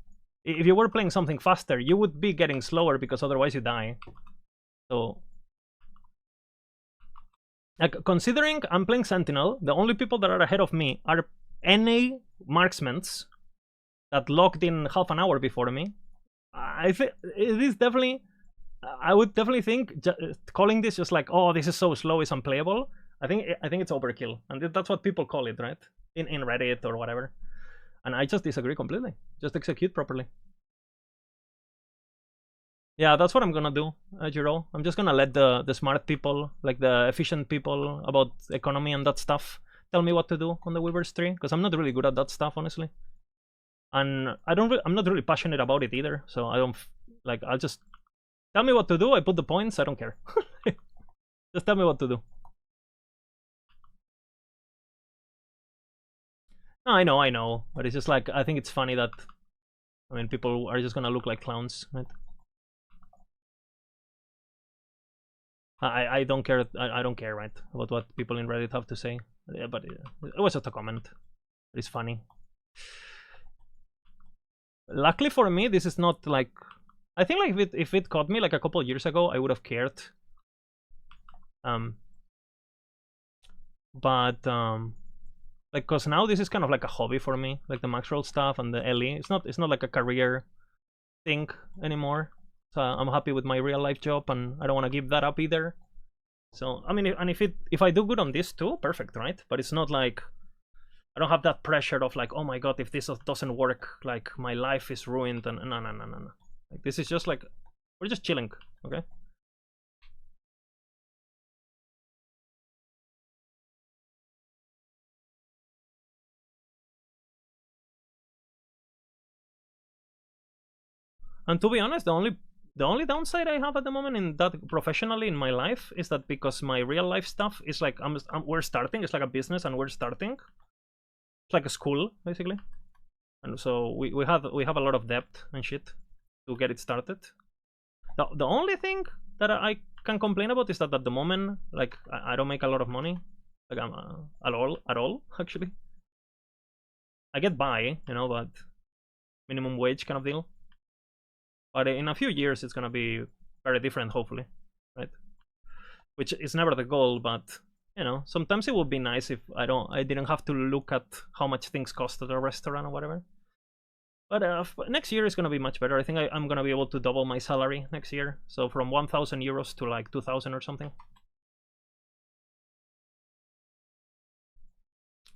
if you were playing something faster, you would be getting slower because otherwise you die. So, like, considering I'm playing Sentinel, the only people that are ahead of me are NA marksmen that logged in half an hour before me. I think it is definitely. I would definitely think calling this just like, oh, this is so slow, is unplayable. I think it's overkill, and that's what people call it, right? In Reddit or whatever. And I just disagree completely. Just execute properly. Yeah, that's what I'm gonna do, Jiro. I'm just gonna let the smart people, like the efficient people about economy and that stuff, tell me what to do on the Weaver's tree, because I'm not really good at that stuff, honestly. And I'm not really passionate about it either, so I don't like. I'll just tell me what to do. I put the points. I don't care. Just tell me what to do. No, I know, but it's just like I think it's funny that, I mean, people are just gonna look like clowns, right? I don't care. I don't care, right, about what people in Reddit have to say. Yeah, but it was just a comment. It's funny. Luckily for me, this is not like. I think like if it caught me like a couple years ago, I would have cared. But like, cause now this is kind of like a hobby for me, like the Maxwell stuff and the Ellie. It's not like a career thing anymore. So I'm happy with my real life job, and I don't want to give that up either. So I mean, if I do good on this too, perfect, right? But it's not like I don't have that pressure of like, oh my god, if this doesn't work, like my life is ruined. And no. Like, this is just like we're just chilling, okay? And to be honest, the only downside I have at the moment in that professionally in my life is that because my real life stuff is like we're starting, it's like a business and we're starting. It's like a school basically, and so we have a lot of debt and shit to get it started. The only thing that I can complain about is that at the moment, like I don't make a lot of money, like at all actually. I get by, you know, but minimum wage kind of deal. But in a few years, it's gonna be very different, hopefully, right? Which is never the goal, but you know, sometimes it would be nice if I didn't have to look at how much things cost at a restaurant or whatever. But next year is gonna be much better. I think I'm gonna be able to double my salary next year, so from 1,000 euros to like 2,000 or something.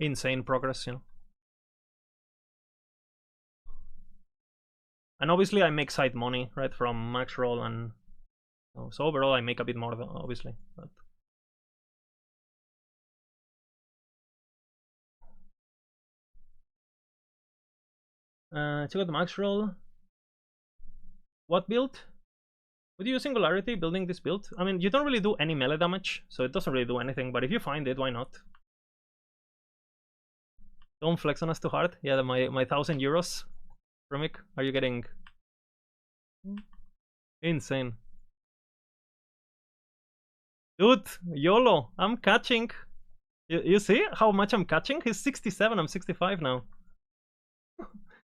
Insane progress, you know. And obviously I make side money, right, from max roll, and so overall I make a bit more, obviously. But check out the max roll. What build? Would you use Singularity building this build? I mean, you don't really do any melee damage, so it doesn't really do anything, but if you find it, why not? Don't flex on us too hard. Yeah, my 1,000 euros. Rumik, are you getting insane? Dude, YOLO, I'm catching. You see how much I'm catching? He's 67, I'm 65 now.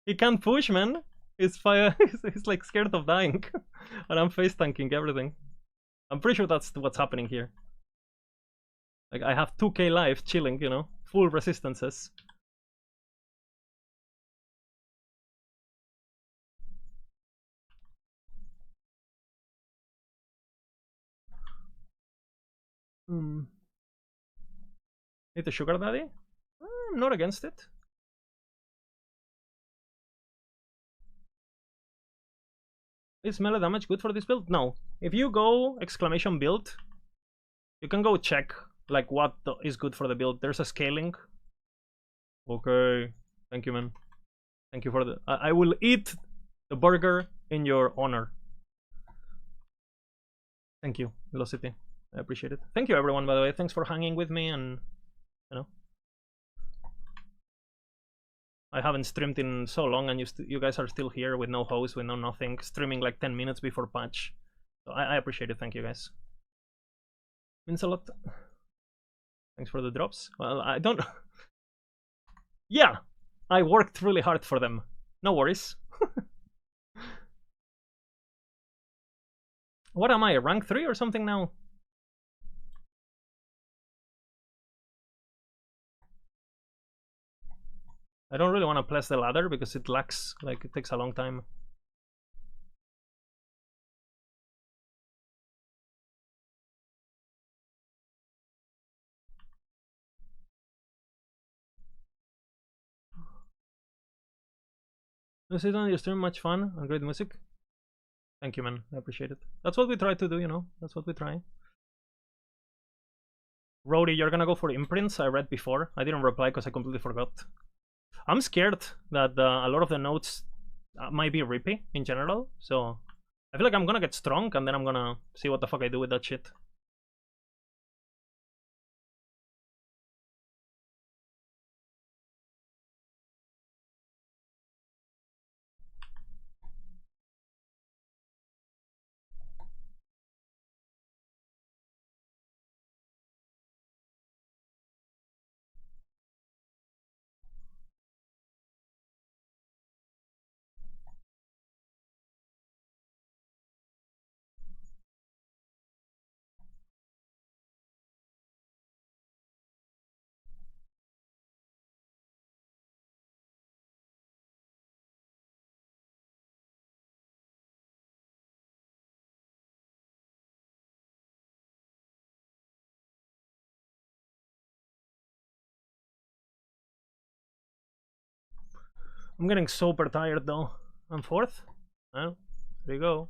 He can't push, man. He's like scared of dying. And I'm face tanking everything. I'm pretty sure that's what's happening here. Like, I have 2k life chilling, you know, full resistances. Need a sugar daddy? I'm not against it. Is melee damage good for this build? No. If you go exclamation build, you can go check like what is good for the build. There's a scaling. Okay. Thank you, man. Thank you for the... I will eat the burger in your honor. Thank you, Velocity. I appreciate it. Thank you, everyone, by the way. Thanks for hanging with me, and, you know, I haven't streamed in so long, and you guys are still here with no host, with no nothing, streaming like 10 minutes before patch. So I appreciate it. Thank you, guys. Means a lot. Thanks for the drops. Well, I don't... Yeah, I worked really hard for them. No worries. What am I, rank 3 or something now? I don't really want to press the ladder because it lacks, like it takes a long time. This is on your stream, much fun and great music. Thank you, man. I appreciate it. That's what we try to do, you know. That's what we try. Rody, you're gonna go for imprints. I read before. I didn't reply because I completely forgot. I'm scared that a lot of the notes might be rippy in general. So I feel like I'm gonna get strong and then I'm gonna see what the fuck I do with that shit. I'm getting super tired though. I'm fourth. Well, there you go.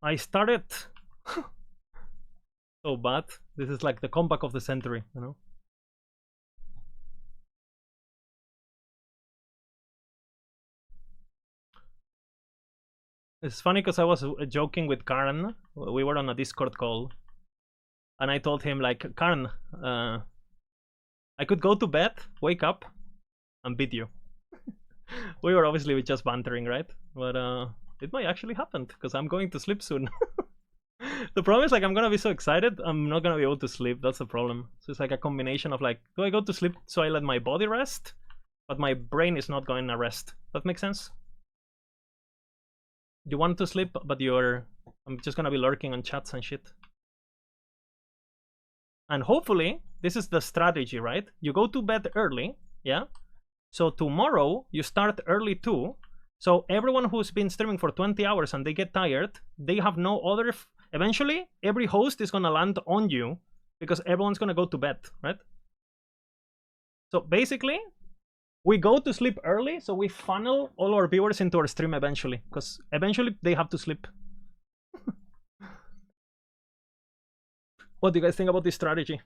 I started so bad. This is like the comeback of the century, you know. It's funny because I was joking with Karen. We were on a Discord call, and I told him like, Karen, I could go to bed, wake up, and beat you. We were obviously just bantering, right? But it might actually happen because I'm going to sleep soon. The problem is like I'm gonna be so excited, I'm not gonna be able to sleep. That's the problem. So it's like a combination of like, do I go to sleep so I let my body rest, but my brain is not going to rest? That makes sense? You want to sleep, but I'm just gonna be lurking on chats and shit. And hopefully, this is the strategy, right? You go to bed early, yeah? So tomorrow, you start early too. So everyone who's been streaming for 20 hours and they get tired, they have no other... Eventually, every host is gonna land on you because everyone's gonna go to bed, right? So basically, we go to sleep early, so we funnel all our viewers into our stream eventually, because eventually they have to sleep. What do you guys think about this strategy?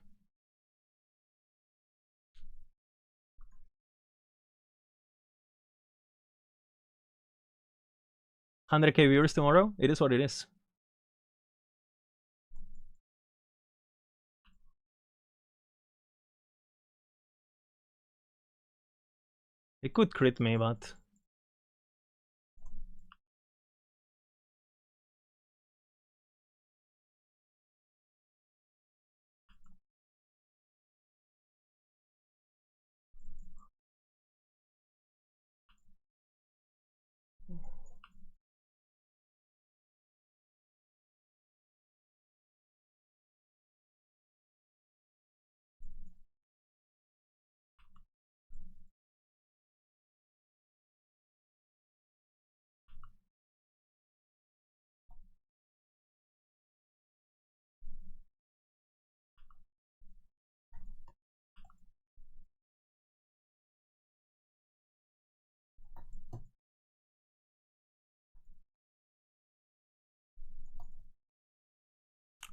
$100K viewers tomorrow? It is what it is. It could crit me, but...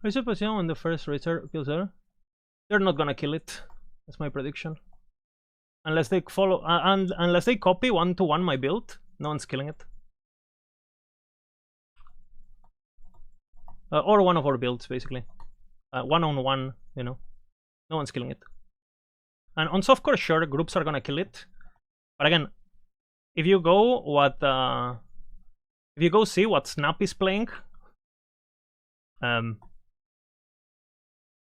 Who's your position when the first racer kills her? They're not gonna kill it. That's my prediction. Unless they follow, and unless they copy 1-to-1 my build, no one's killing it. Or one of our builds, basically. 1-on-1, you know. No one's killing it. And on softcore, sure, groups are gonna kill it. But again, if you go see what Snap is playing,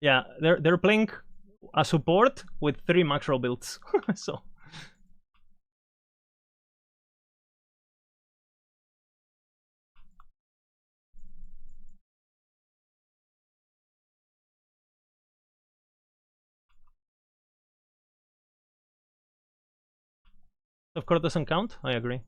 yeah, they're playing a support with 3 macro builds. So of course doesn't count. I agree.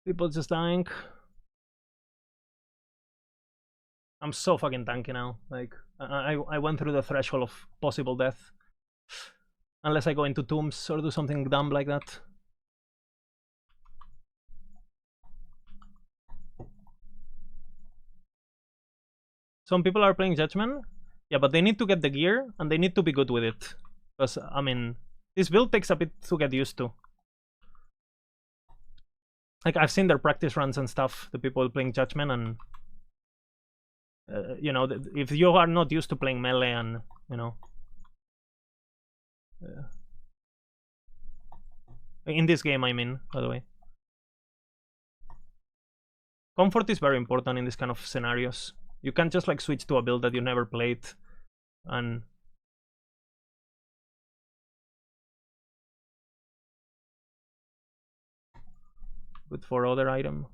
People just dying. I'm so fucking tanky now. Like, I went through the threshold of possible death. Unless I go into tombs or do something dumb like that. Some people are playing Judgment. Yeah, but they need to get the gear and they need to be good with it. Because, I mean, this build takes a bit to get used to. Like, I've seen their practice runs and stuff, the people playing Judgment, and you know, if you are not used to playing melee and, you know, in this game, I mean, by the way, comfort is very important in this kind of scenarios. You can't just like switch to a build that you never played and good for other item.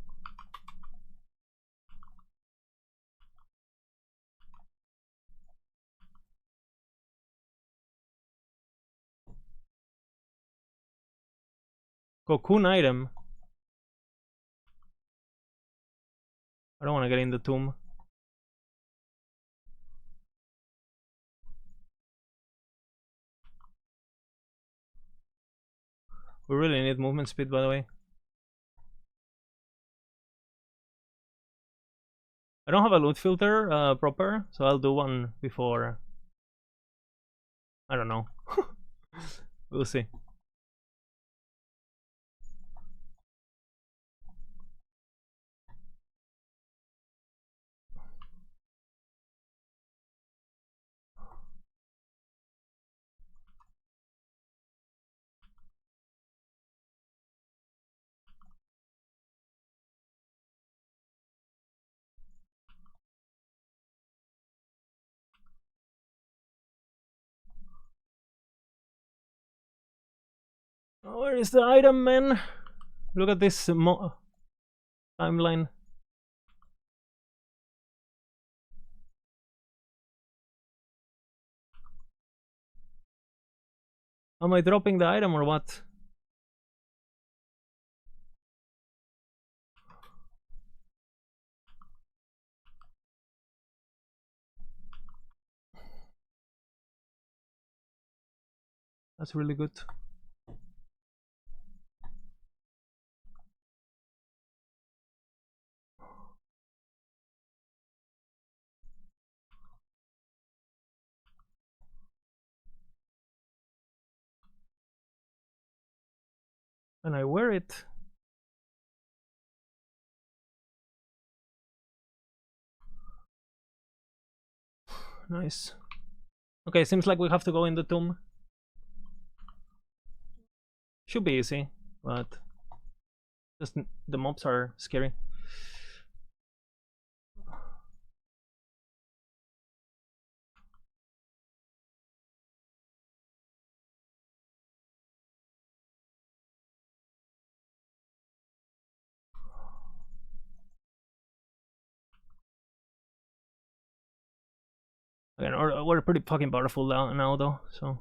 Cocoon item. I don't want to get in the tomb. We really need movement speed, by the way. I don't have a loot filter proper, so I'll do one before. I don't know. We'll see. Where is the item, man? Look at this timeline. Am I dropping the item or what? That's really good. And I wear it. Nice. Okay, seems like we have to go in the tomb. Should be easy, but just the mobs are scary. Again, we're pretty fucking powerful now though, so.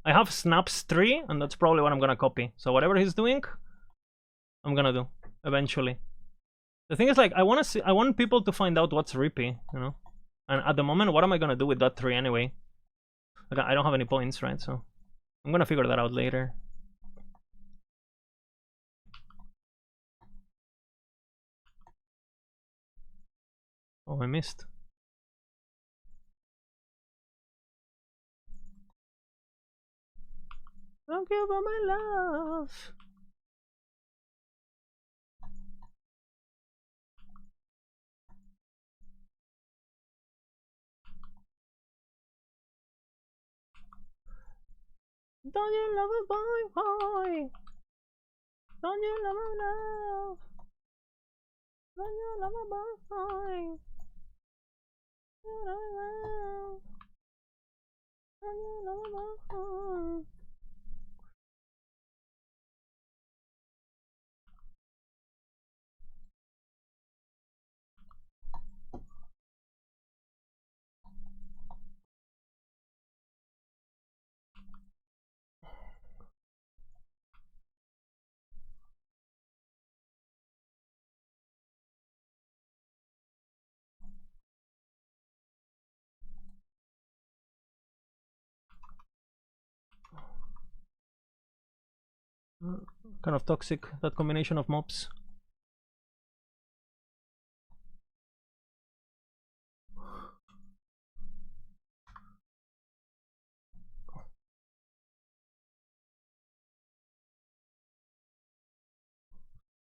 I have snaps 3, and that's probably what I'm gonna copy. So whatever he's doing, I'm gonna do eventually. The thing is, like, I want people to find out what's Rippy, you know. And at the moment, what am I gonna do with that 3 anyway? Like, I don't have any points, right? So I'm gonna figure that out later. Oh, I missed. Thank you for my love. Don't you love a boy, boy? Don't you love a love? Don't you love a boy, boy? Don't you love a boy, boy? Kind of toxic, that combination of mobs.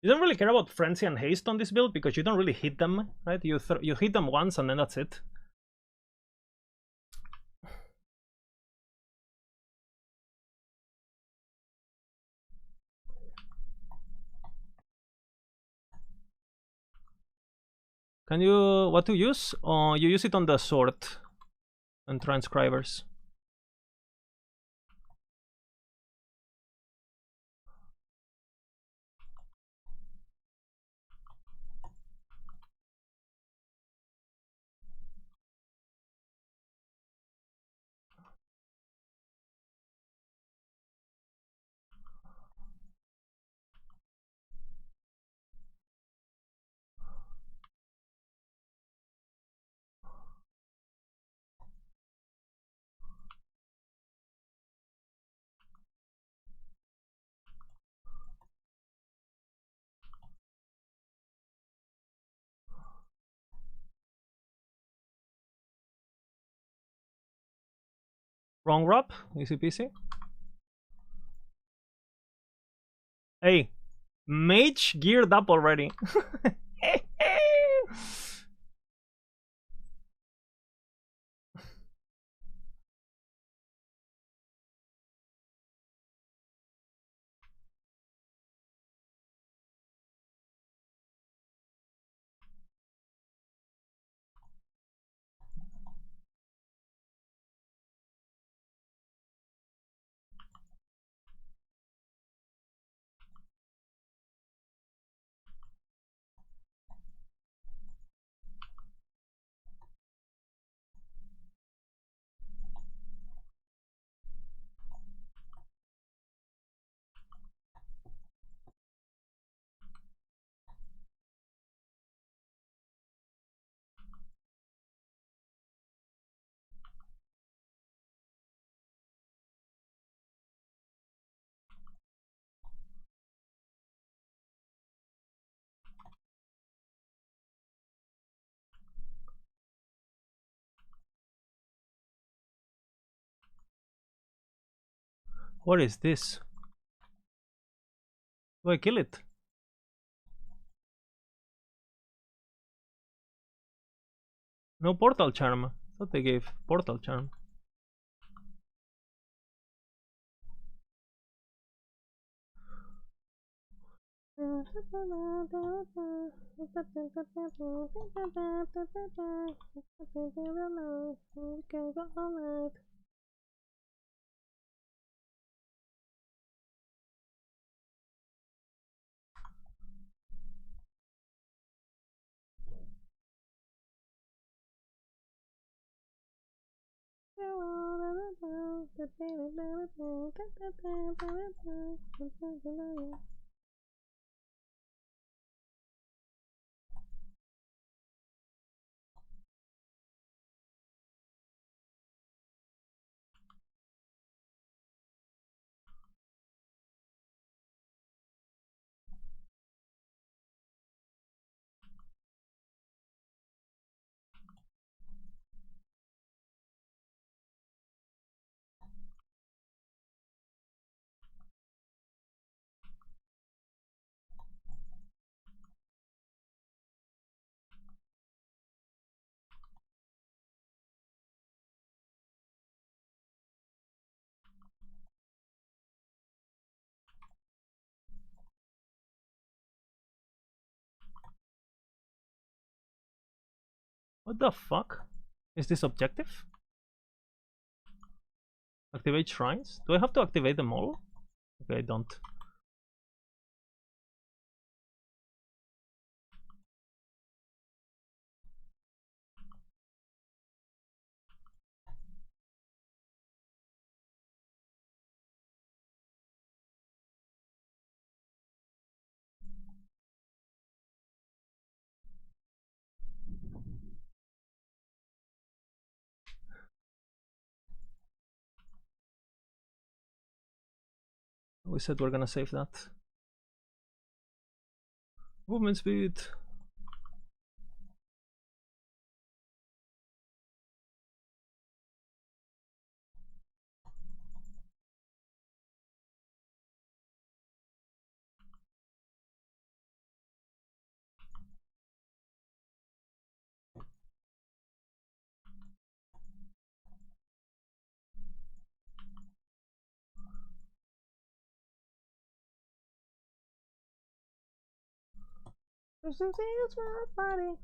You don't really care about frenzy and haste on this build because you don't really hit them, right? You hit them once and then that's it. Can you what to use? You use it on the sword and transcribers. Wrong wrap, easy peasy. Hey, mage geared up already. What is this? Do I kill it? No portal charm. I thought they gave portal charm. What the fuck? Is this objective? Activate shrines? Do I have to activate them all? Okay, I don't. We said we're gonna save that. Movement speed.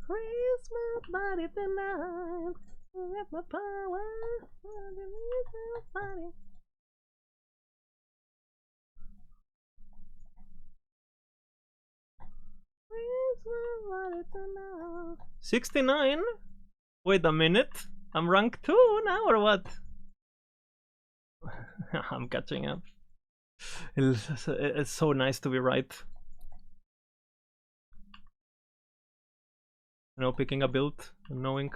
Christmas body tonight. With my power, body. 69? Wait a minute. I'm rank 2 now or what? I'm catching up. It's so nice to be right. You know, picking a build and knowing.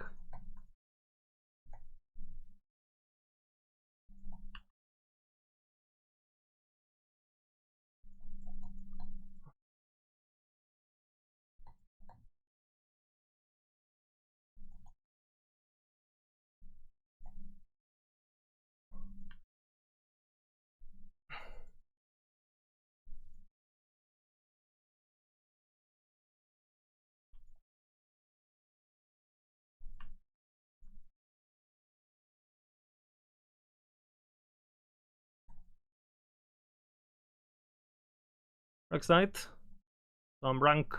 Next night. So I'm rank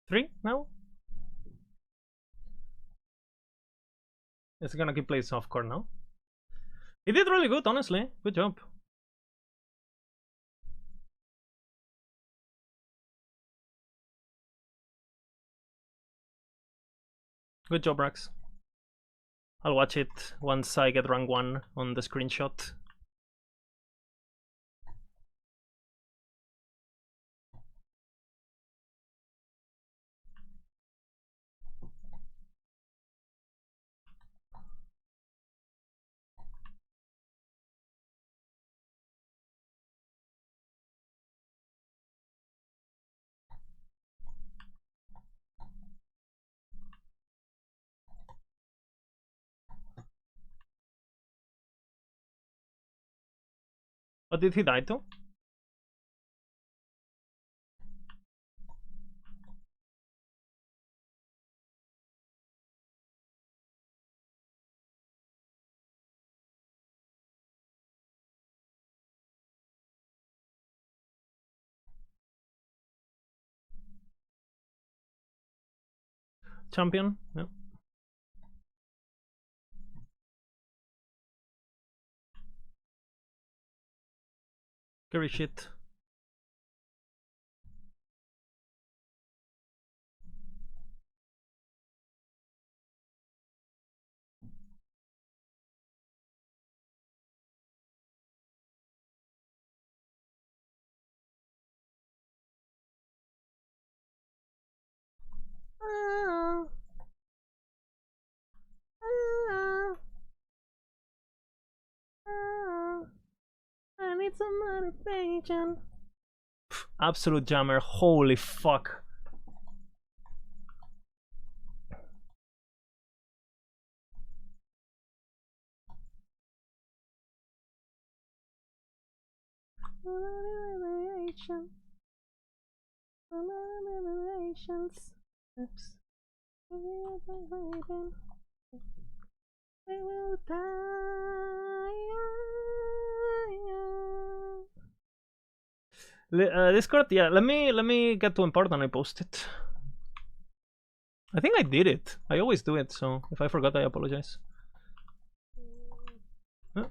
3 now. It's gonna keep playing softcore now. He did really good, honestly. Good job. Good job, Rax. I'll watch it once I get rank 1 on the screenshot. What did he die to? Champion? Yeah. Scary shit. need some motivation. Absolute jammer, holy fuck. Discord, yeah, let me get to import and I post it. I think I did it. I always do it, so if I forgot, I apologize. Huh?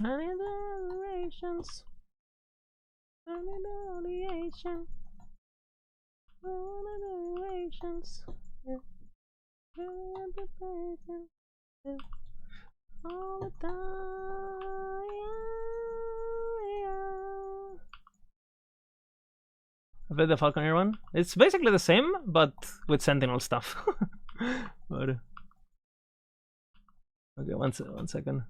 I need relations. I need affiliation. I want relations. Yeah. Yeah. All the time. Yeah. I bet the Falconeer one. It's basically the same, but with Sentinel stuff. But okay, one second.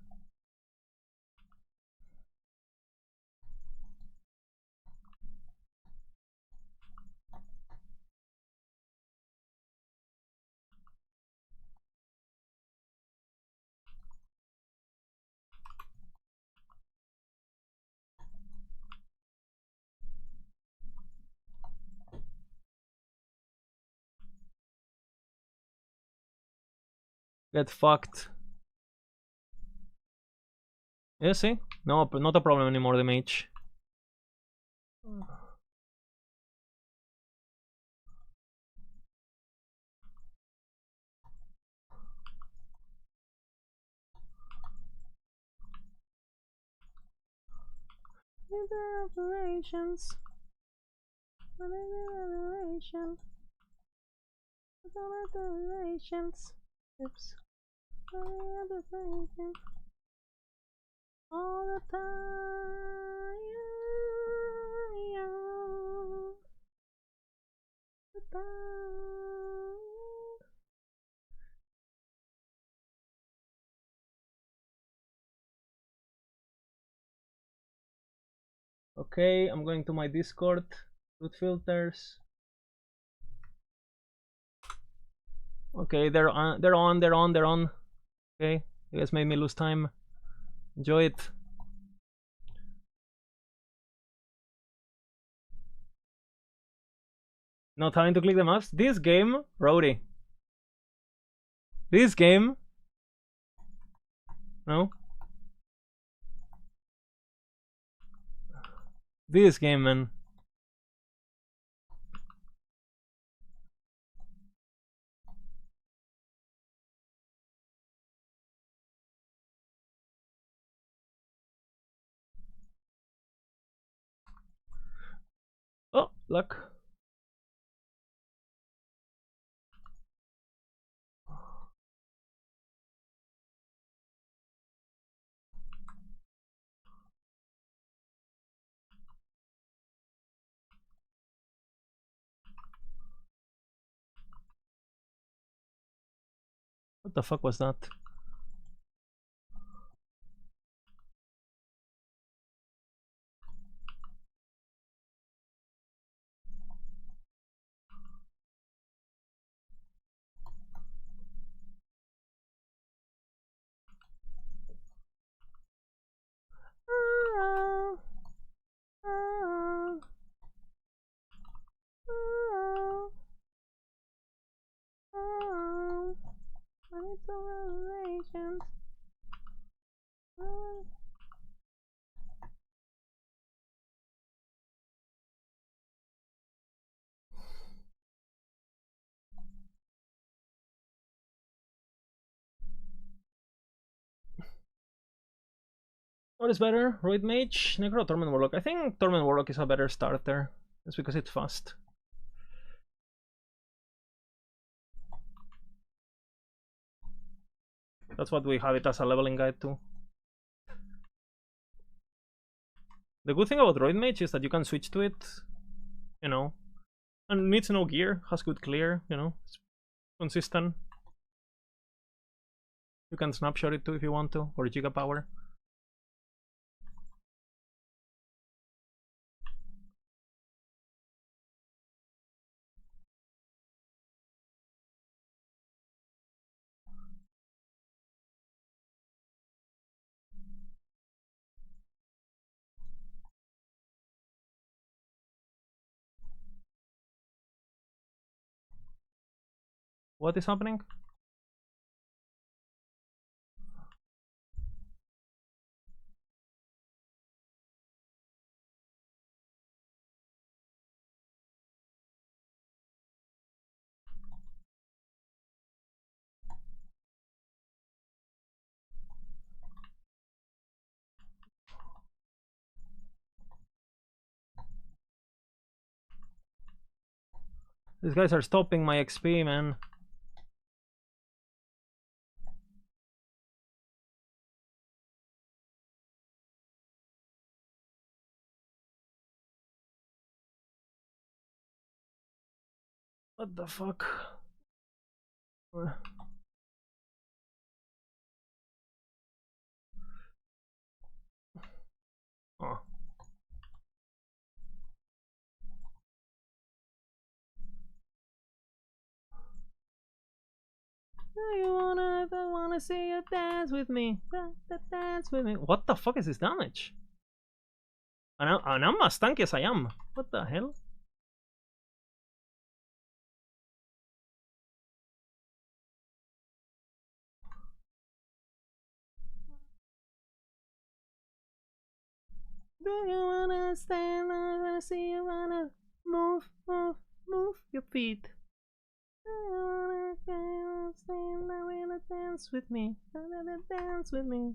Get fucked. Yeah, see? No, not a problem anymore, the mage. Operations. Operations. Oops. All the time. Okay, I'm going to my Discord. Root filters. Okay, they're on. Okay, you guys made me lose time. Enjoy it. No time to click the maps. This game, Rowdy. This game. No. This game, man. Oh, luck. What the fuck was that? What is better? Roid Mage, Necro, or Torment Warlock? I think Torment Warlock is a better starter. Just because it's fast. That's what we have it as a leveling guide too. The good thing about Droid Mage is that you can switch to it, you know, and needs no gear, has good clear, you know, it's consistent. You can snapshot it too if you want to, or Giga Power. What is happening? These guys are stopping my XP, man. What the fuck? Oh. I wanna see you dance with me. Dance with me. What the fuck is this damage? And I'm as tanky as I am. What the hell? Do you wanna stand? I wanna see you wanna move your feet. Do you wanna stand? I wanna dance with me. Dance with me.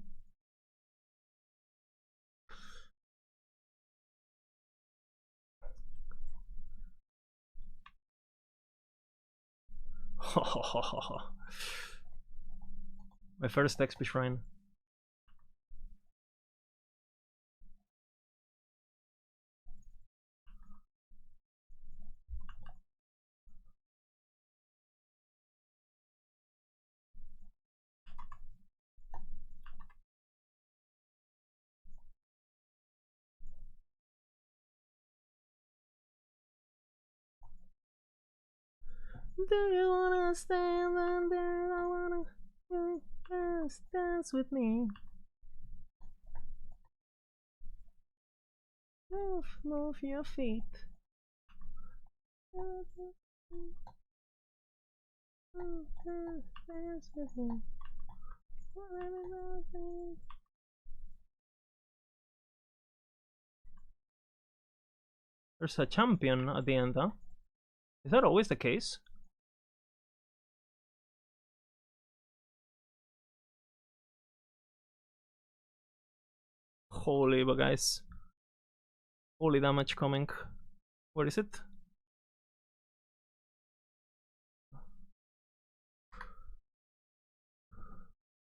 My first XP shrine. Do you wanna stand there? I wanna dance with me. Move your feet. Dance with me. There's a champion at the end, huh? Is that always the case? Holy, but guys. Holy damage coming. Where is it?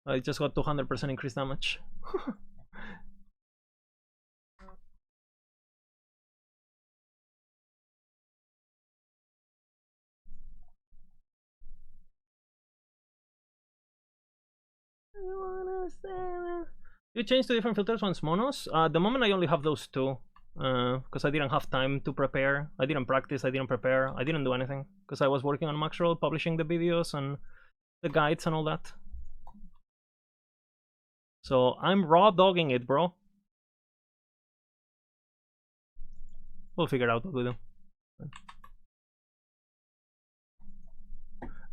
I just got 200% increased damage. You changed to different filters once monos? At the moment I only have those two. Because I didn't have time to prepare. I didn't practice, I didn't prepare, I didn't do anything. Because I was working on Max Roll, publishing the videos and the guides and all that. So I'm raw dogging it, bro. We'll figure out what we do.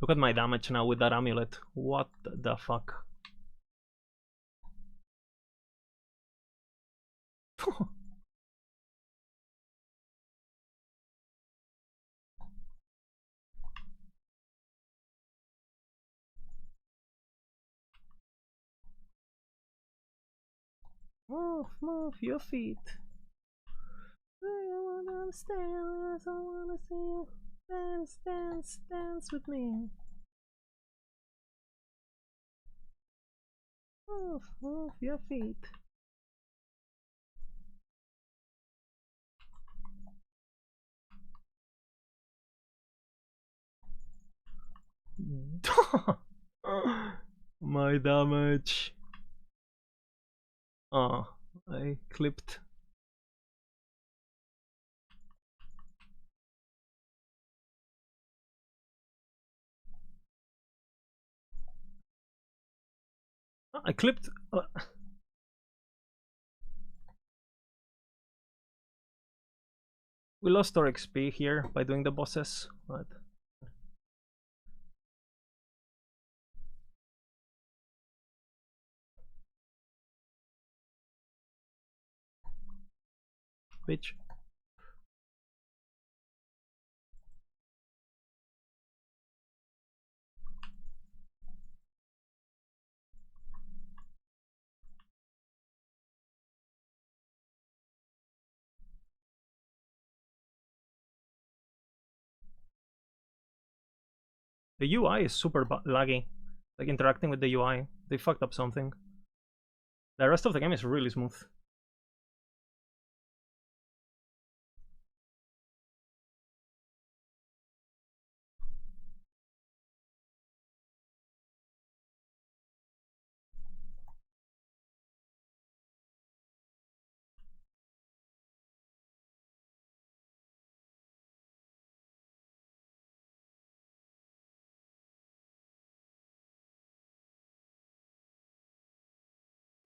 Look at my damage now with that amulet. What the fuck? Move your feet. Do you wanna stand? I wanna see you dance with me. Off your feet. My damage. Oh, I clipped. I clipped. We lost our XP here by doing the bosses, but bitch. The UI is super laggy. Like interacting with the UI, they fucked up something. The rest of the game is really smooth.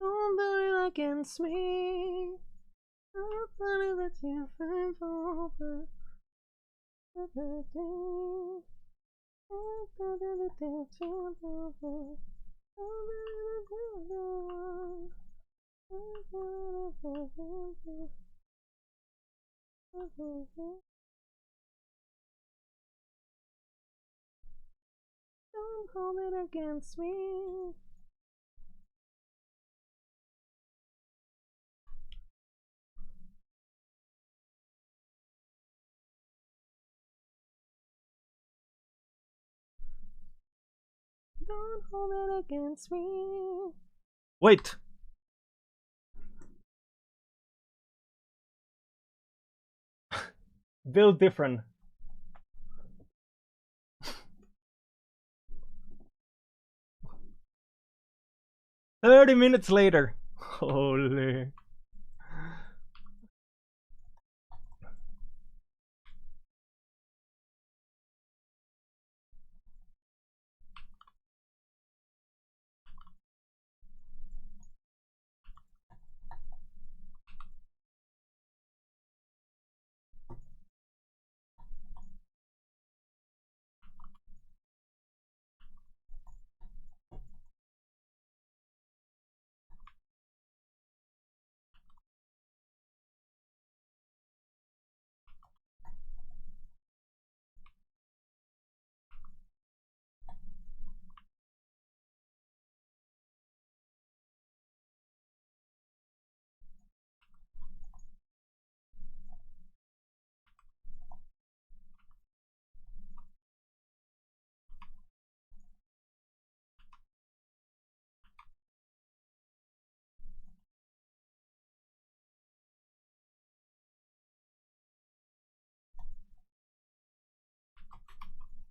Don't put it against me. Don't put it that you find over. Don't hold it against me. Don't hold it against me. Wait. Build different. "30 minutes later." Holy.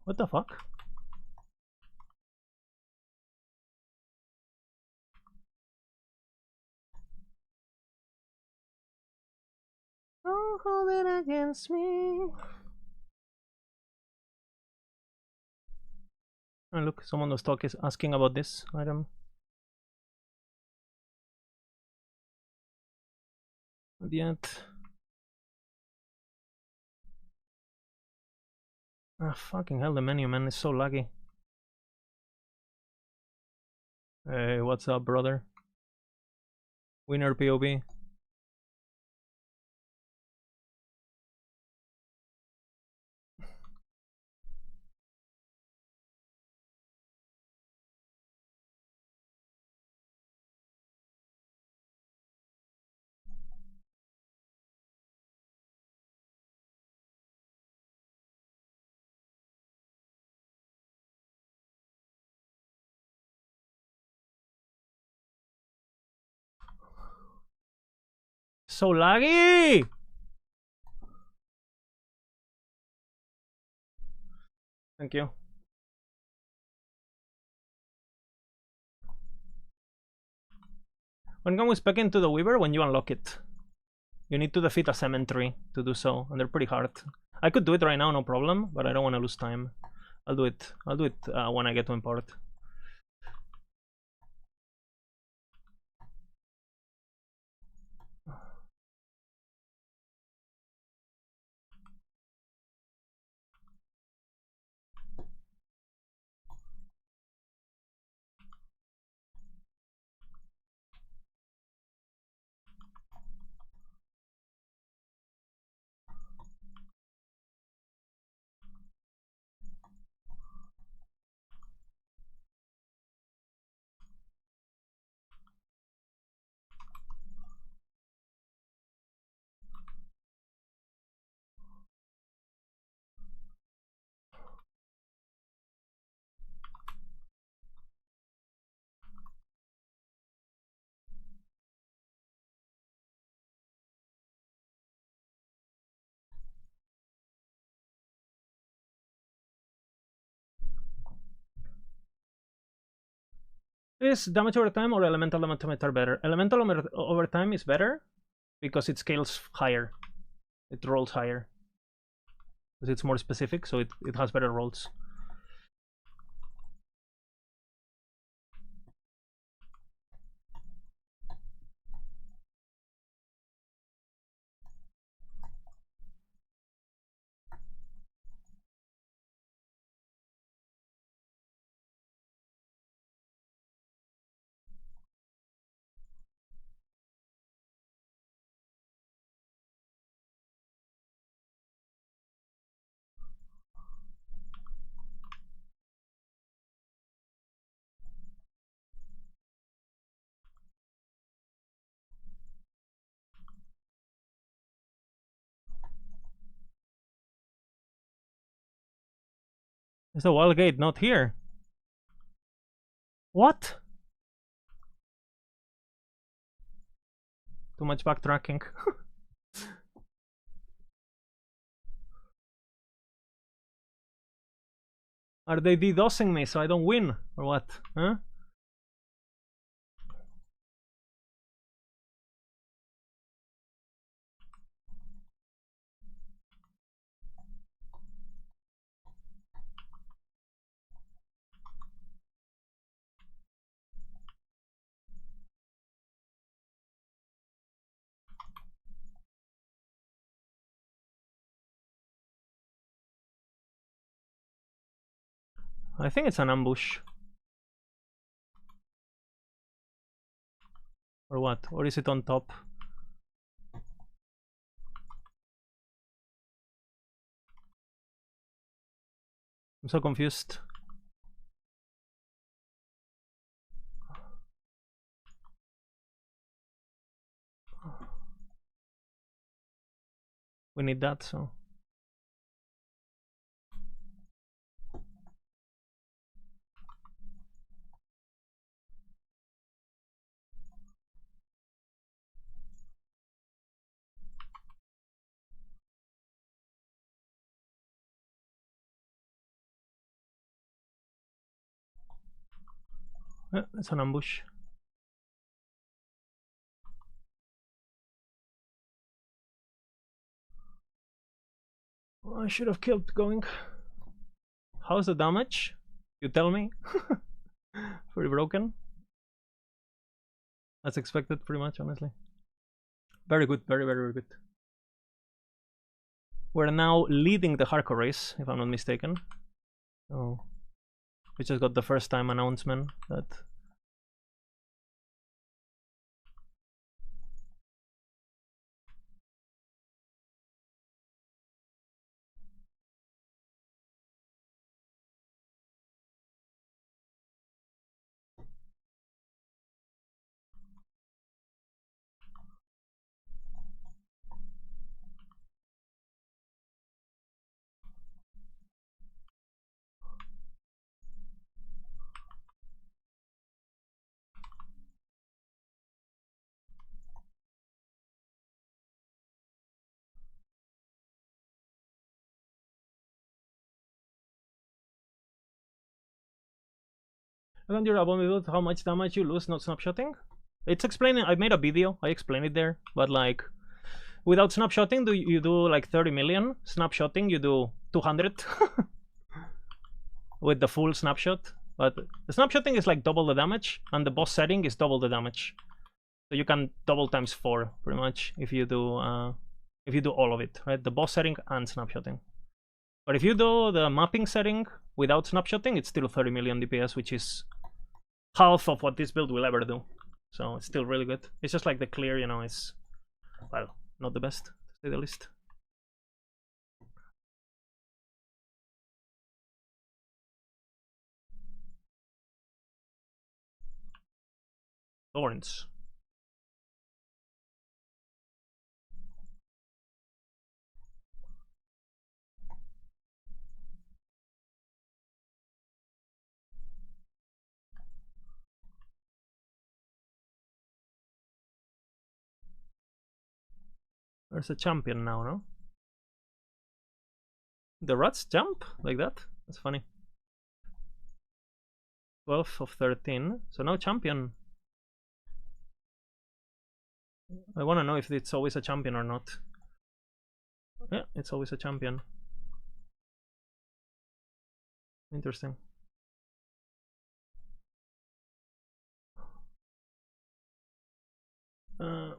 What the fuck? Don't hold it against me. Oh, look, someone was asking about this item. Not yet. Ah, fucking hell, the menu, man, is so laggy. Hey, what's up, brother? Winner POV. so laggy! Thank you. When can we spec into the Weaver? When you unlock it. You need to defeat a cemetery to do so, and they're pretty hard. I could do it right now, no problem, but I don't want to lose time. I'll do it. I'll do it when I get to import. Is damage over time or elemental damage better? Elemental over time is better because it scales higher. It rolls higher. Because it's more specific, so it has better rolls. Is the wall gate not here? What? Too much backtracking. Are they DDoSing me so I don't win? Or what? Huh? I think it's an ambush. Or what? Or is it on top? I'm so confused. We need that, so. It's an ambush. I should have kept going. How's the damage? You tell me. Pretty broken. As expected, pretty much, honestly. Very good, very good. We're now leading the hardcore race, if I'm not mistaken. Oh, we just got the first time announcement that And your album build how much damage you lose not snapshotting. It's explaining. I made a video. I explain it there, but like without snapshotting, you do like 30 million. Snapshotting, you do 200 with the full snapshot. But the snapshotting is like double the damage, and the boss setting is double the damage. So you can double times 4 pretty much if you do all of it, right? The boss setting and snapshotting. But if you do the mapping setting without snapshotting, it's still 30 million DPS, which is half of what this build will ever do. So it's still really good. It's just like the clear, you know, is, well, not the best, to say the least. Thorns. There's a champion now, no? The rats jump like that? That's funny. 12 of 13. So no champion. I want to know if it's always a champion or not. Yeah, it's always a champion. Interesting.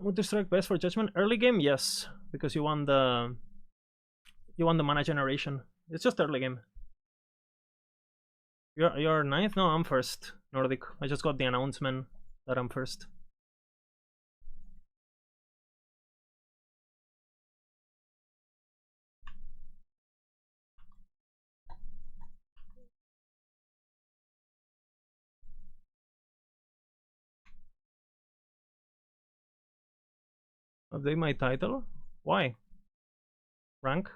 Would the strike best for judgment? Early game, yes, because you want the mana generation. It's just early game. You're ninth? No, I'm first. Nordic. I just got the announcement that I'm first. Update my title? Why? Rank?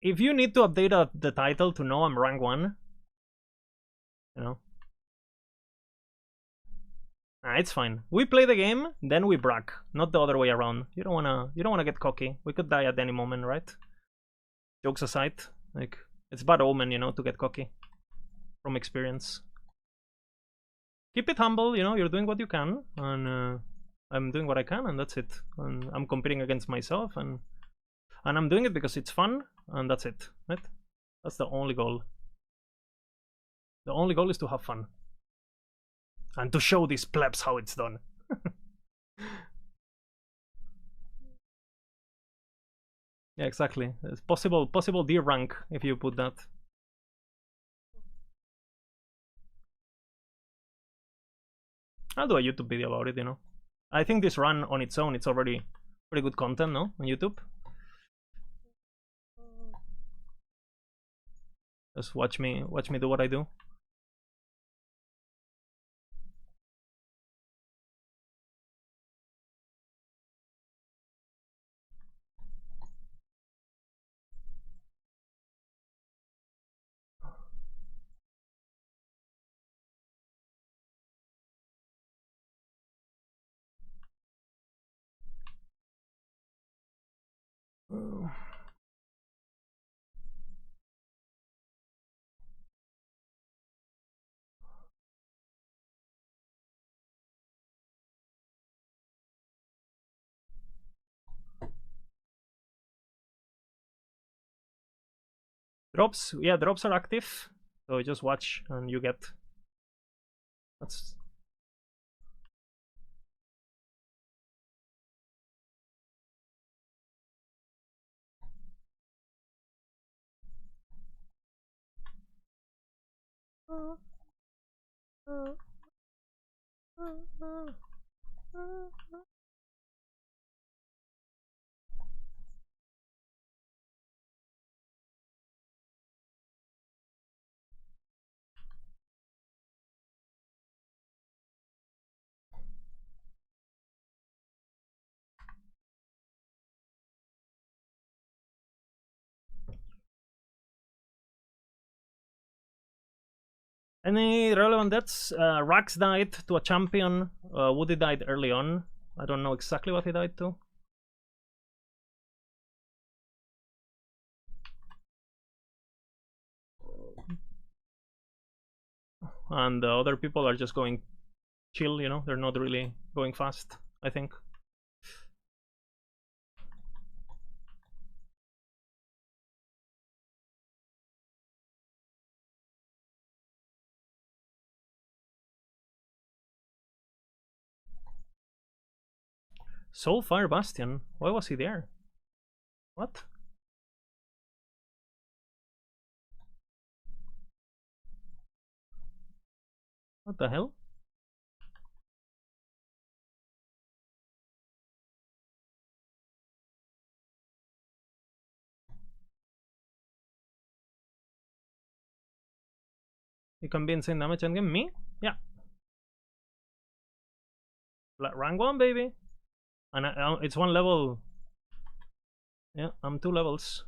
If you need to update the title to know I'm rank 1, you know, it's fine. We play the game, then we brag, not the other way around. You don't wanna get cocky. We could die at any moment, right? Jokes aside, like it's bad omen, you know, to get cocky from experience. Keep it humble, you know. You're doing what you can, and I'm doing what I can, and that's it. And I'm competing against myself, and I'm doing it because it's fun, and that's it, right? That's the only goal. The only goal is to have fun and to show these plebs how it's done. Yeah, exactly. It's possible D rank if you put that. I'll do a YouTube video about it, you know. I think this run on its own, it's already pretty good content, no? On YouTube. Just watch me do what I do. Drops, yeah, drops are active. So just watch and you get. That's. Any relevant deaths? Rax died to a champion. Woody died early on. I don't know exactly what he died to. and the other people are just going chill, you know, they're not really going fast, I think. Soulfire Bastion? Why was he there? What? What the hell? You can be insane damage endgame? Me? Yeah. Rank 1, baby. And it's 1 level. Yeah, I'm 2 levels.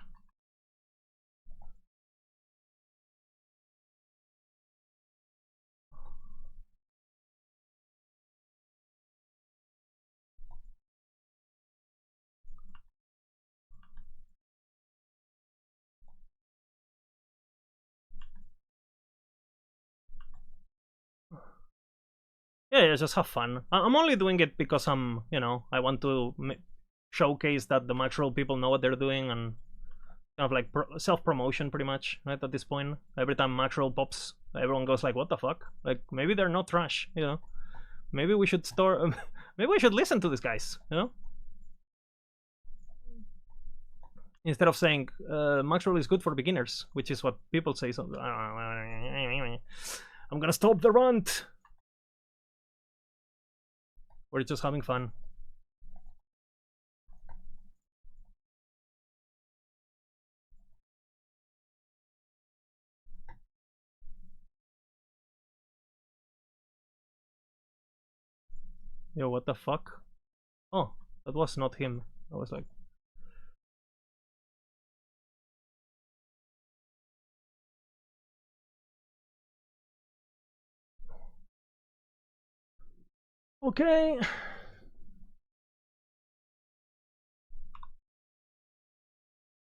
Yeah, just have fun. I'm only doing it because I'm, you know, I want to showcase that the Maxroll people know what they're doing, and kind of like self-promotion pretty much, right, at this point. Every time Maxroll pops, everyone goes like, what the fuck? Like, maybe they're not trash, you know? Maybe we should maybe we should listen to these guys, you know? Instead of saying, Maxroll is good for beginners, which is what people say. So I'm gonna stop the rant! We're just having fun. Yo, what the fuck? Oh, that was not him. I was like... Okay.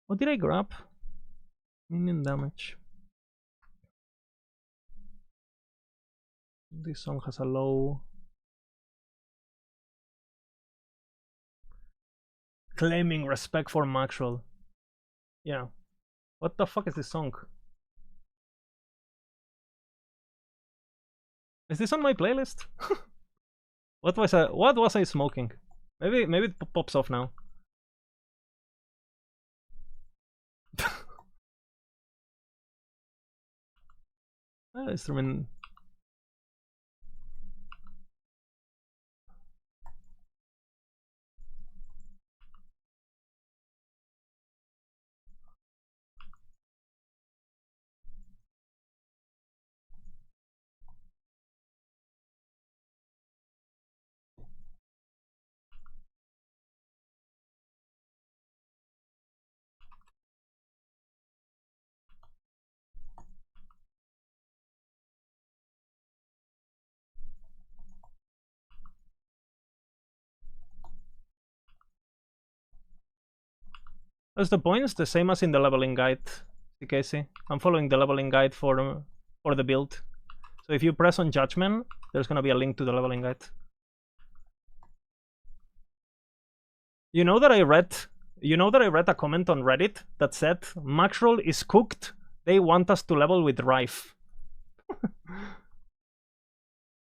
What did I grab? Minion damage. This song has a low... Claiming respect for Maxwell. Yeah. What the fuck is this song? Is this on my playlist? What was I smoking? Maybe it pops off now. Instrument. As the points the same as in the leveling guide, Casey. I'm following the leveling guide for the build. So if you press on Judgment, there's gonna be a link to the leveling guide. You know that I read a comment on Reddit that said Maxroll is cooked. They want us to level with Rife.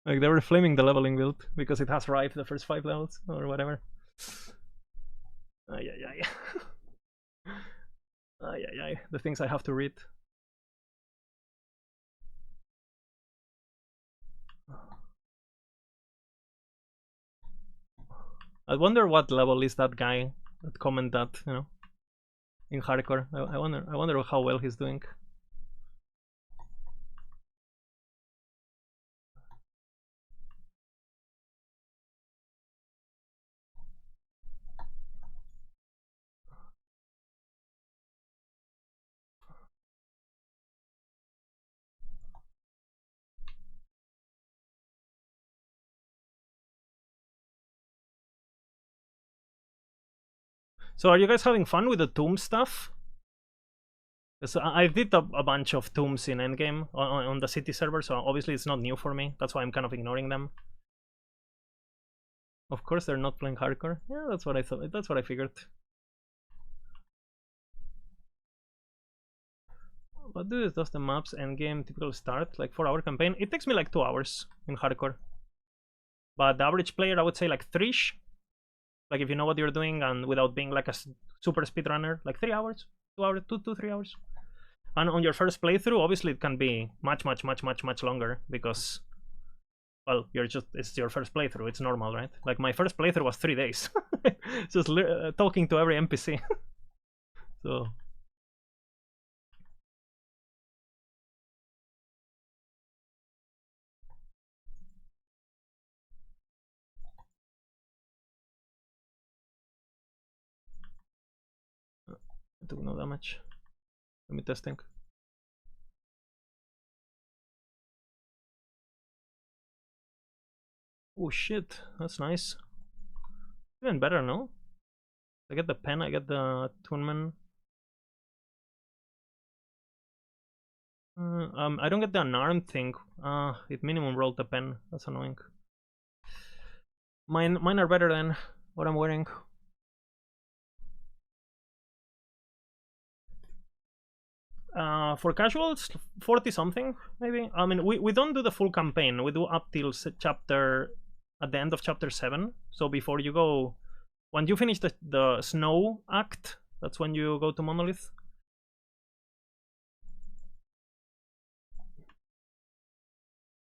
Like they were flaming the leveling build because it has Rife the first 5 levels or whatever. Ay, ay, ay. Ay, ay, ay. The things I have to read. I wonder what level is that guy that comment that, you know, in hardcore. I wonder how well he's doing. So are you guys having fun with the tomb stuff? So I did a bunch of tombs in endgame on the city server, so obviously it's not new for me. That's why I'm kind of ignoring them. Of course they're not playing hardcore. Yeah, that's what I thought. That's what I figured. What does the maps endgame typical start? Like 4-hour campaign? It takes me like 2 hours in hardcore. But the average player, I would say like 3-ish. Like if you know what you're doing and without being like a super speedrunner, like 3 hours, 2 hours, 2 to 3 hours. And on your first playthrough, obviously it can be much longer because, well, it's your first playthrough. It's normal, right? Like my first playthrough was 3 days, just talking to every NPC. So. I took no damage. Let me testing. Oh shit, that's nice. Even better, no? I get the pen, I get the Toonman. I don't get the unarmed thing. It minimum rolled the pen. That's annoying. Mine are better than what I'm wearing. For casuals, 40 something maybe. I mean, we don't do the full campaign. We do up till chapter at the end of chapter 7. So before you go, when you finish the snow act, that's when you go to Monolith.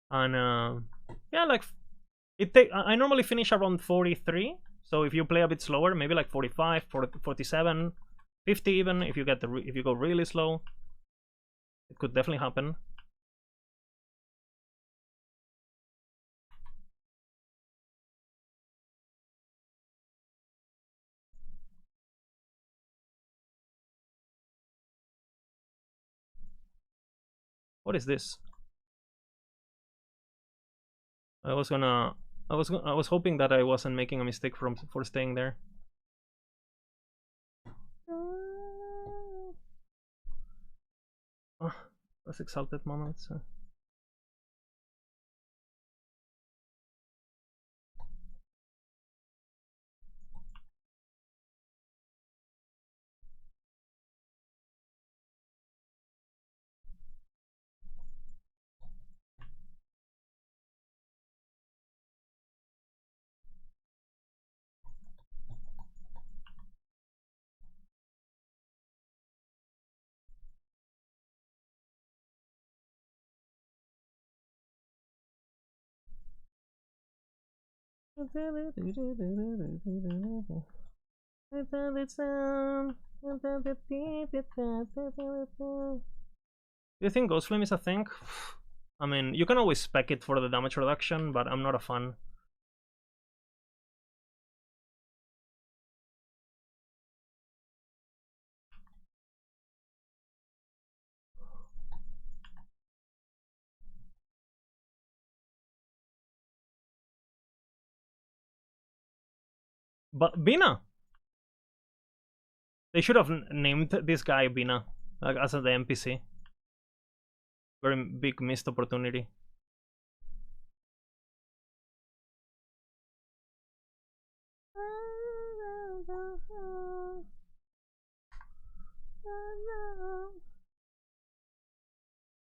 And yeah, like I normally finish around 43. So if you play a bit slower, maybe like 45, 47, 50 even. If you if you go really slow, it could definitely happen. What is this? I was hoping that I wasn't making a mistake for staying there. Oh, that's exalted moments. Do you think Ghost Flame is a thing? I mean, you can always spec it for the damage reduction, but I'm not a fan. But Bina! They should have named this guy Bina, like as the NPC. Very big missed opportunity.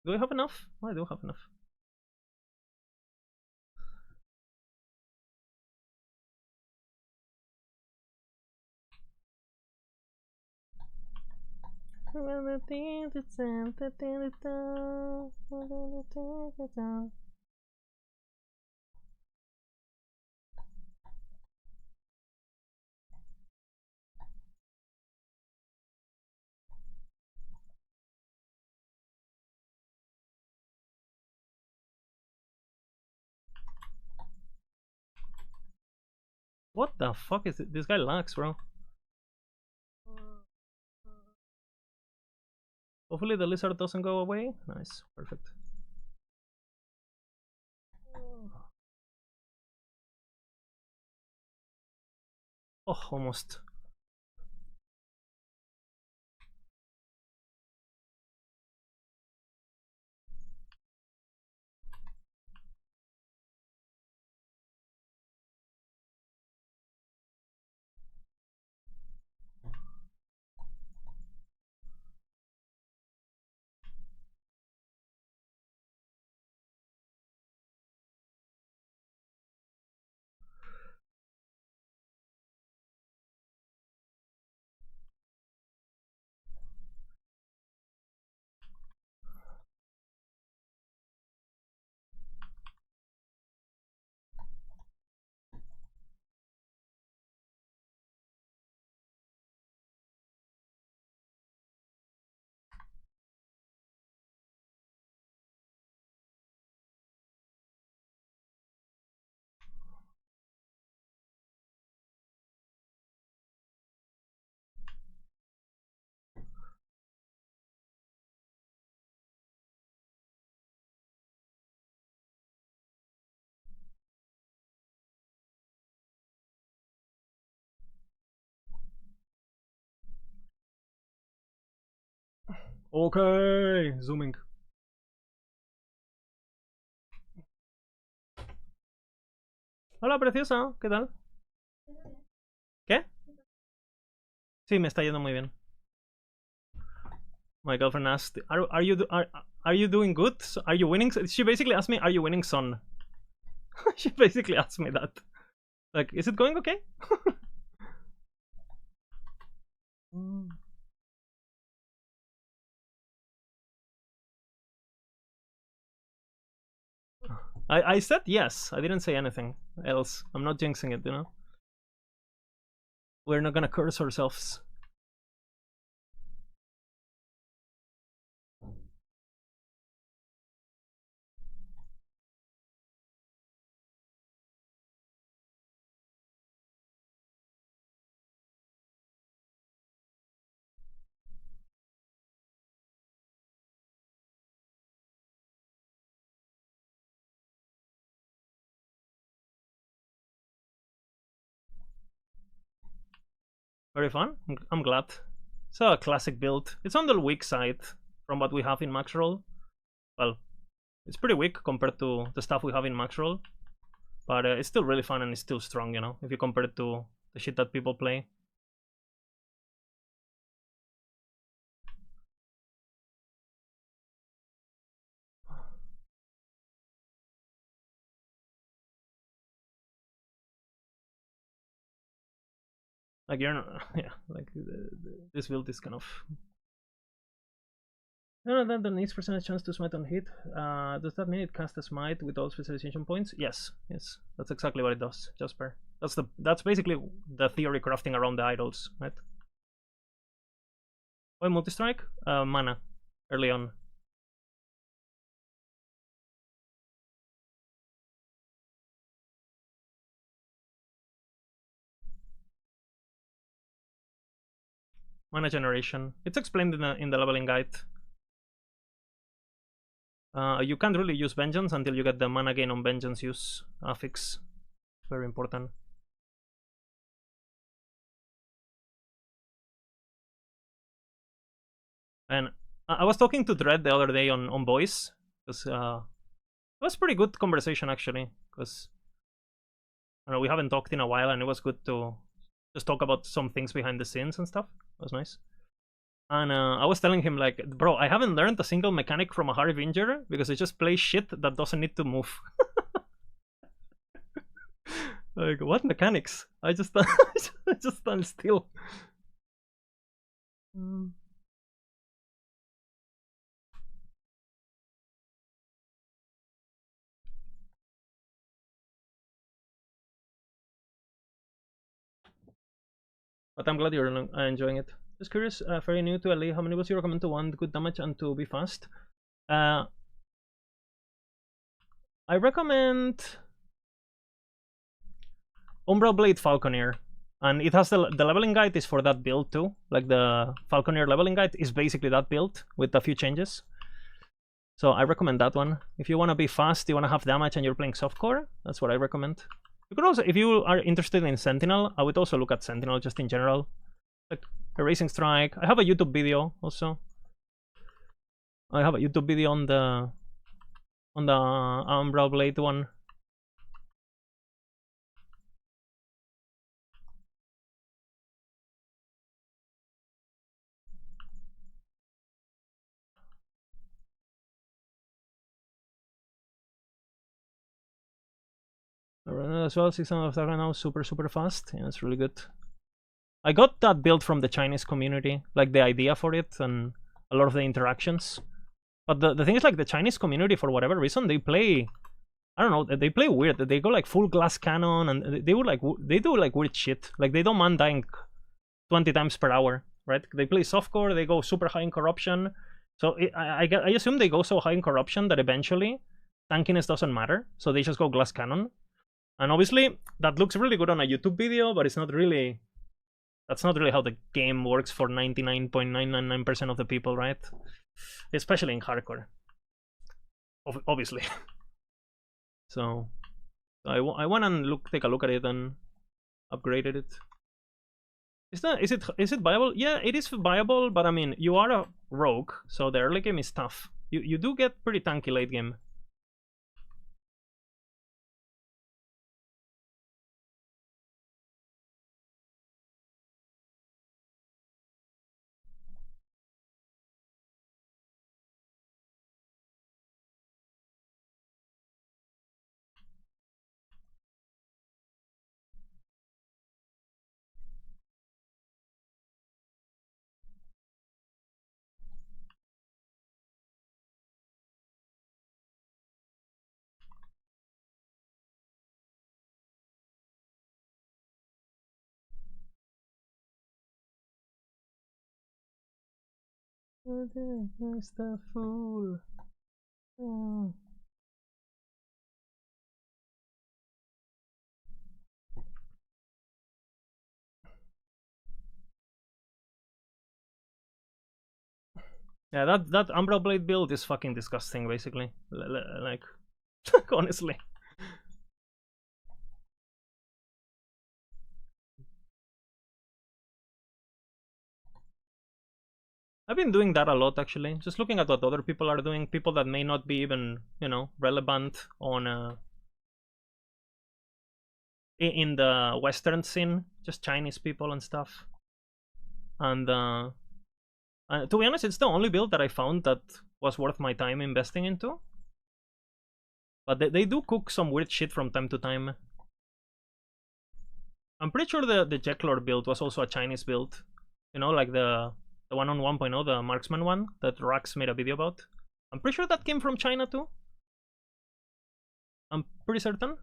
Do I have enough? Oh, I do have enough. What the fuck is it? This guy lags, bro. Hopefully the lizard doesn't go away. Nice, perfect. Oh, almost. Okay, zooming. Hola, preciosa, ¿qué tal? ¿Qué? Sí, me está yendo muy bien. My girlfriend asked, are you doing good? Are you winning? She basically asked me, are you winning, son? She basically asked me that. Like, is it going okay? I said yes. I didn't say anything else. I'm not jinxing it, you know? We're not gonna curse ourselves. Very fun. I'm glad. It's a classic build. It's on the weak side from what we have in max roll. Well, it's pretty weak compared to the stuff we have in max roll. But it's still really fun and it's still strong, you know, if you compare it to the shit that people play. Like, you're not, yeah, like this build is kind of. No, that needs percentage chance to smite on hit. Does that mean it casts a smite with all specialization points? Yes, yes, that's exactly what it does, Jasper. That's basically the theory crafting around the idols, right? Why multi-strike? Mana, early on. Mana generation. It's explained in the leveling guide. You can't really use Vengeance until you get the mana gain on Vengeance use affix. Very important. And I was talking to Dread the other day on voice, because it was pretty good conversation actually, because I don't know, we haven't talked in a while, and it was good to just talk about some things behind the scenes and stuff. It was nice. And I was telling him, like, bro, I haven't learned a single mechanic from a Harbinger because I just play shit that doesn't need to move. Like, what mechanics? I just I just stand still. But I'm glad you're enjoying it. Just curious, very new to LA, how many was you recommend to want good damage and to be fast? I recommend Umbral Blade Falconeer, and it has the leveling guide is for that build too. Like the Falconeer leveling guide is basically that build with a few changes. So I recommend that one. If you want to be fast, you want to have damage, and you're playing softcore, that's what I recommend. You could also, if you are interested in Sentinel, I would also look at Sentinel just in general. Like Erasing Strike. I have a YouTube video also. I have a YouTube video on the Umbral Blade one. As well, 600 of that right now, super fast. Yeah, it's really good. I got that build from the Chinese community, like the idea for it and a lot of the interactions. But the thing is, like, the Chinese community, for whatever reason, they play, I don't know, they play weird. They go like full glass cannon, and they do like weird shit. Like, they don't mind dying 20 times per hour, right? They play softcore, they go super high in corruption. So I assume they go so high in corruption that eventually tankiness doesn't matter. So they just go glass cannon. And obviously, that looks really good on a YouTube video, but it's not really... That's not really how the game works for 99.999% of the people, right? Especially in hardcore. Obviously. So I went and take a look at it and upgraded it. Is it viable? Yeah, it is viable, but I mean, you are a rogue, so the early game is tough. You do get pretty tanky late game. Mr. Fool. Oh. Yeah, that Umbral Blade build is fucking disgusting, basically. Like, honestly. I've been doing that a lot, actually. Just looking at what other people are doing, people that may not be even, relevant on in the Western scene, just Chinese people and stuff. And to be honest, it's the only build that I found that was worth my time investing into. But they do cook some weird shit from time to time. I'm pretty sure the Jacklord build was also a Chinese build. Like the one on 1.0, the marksman one that Rax made a video about. I'm pretty sure that came from China too. I'm pretty certain.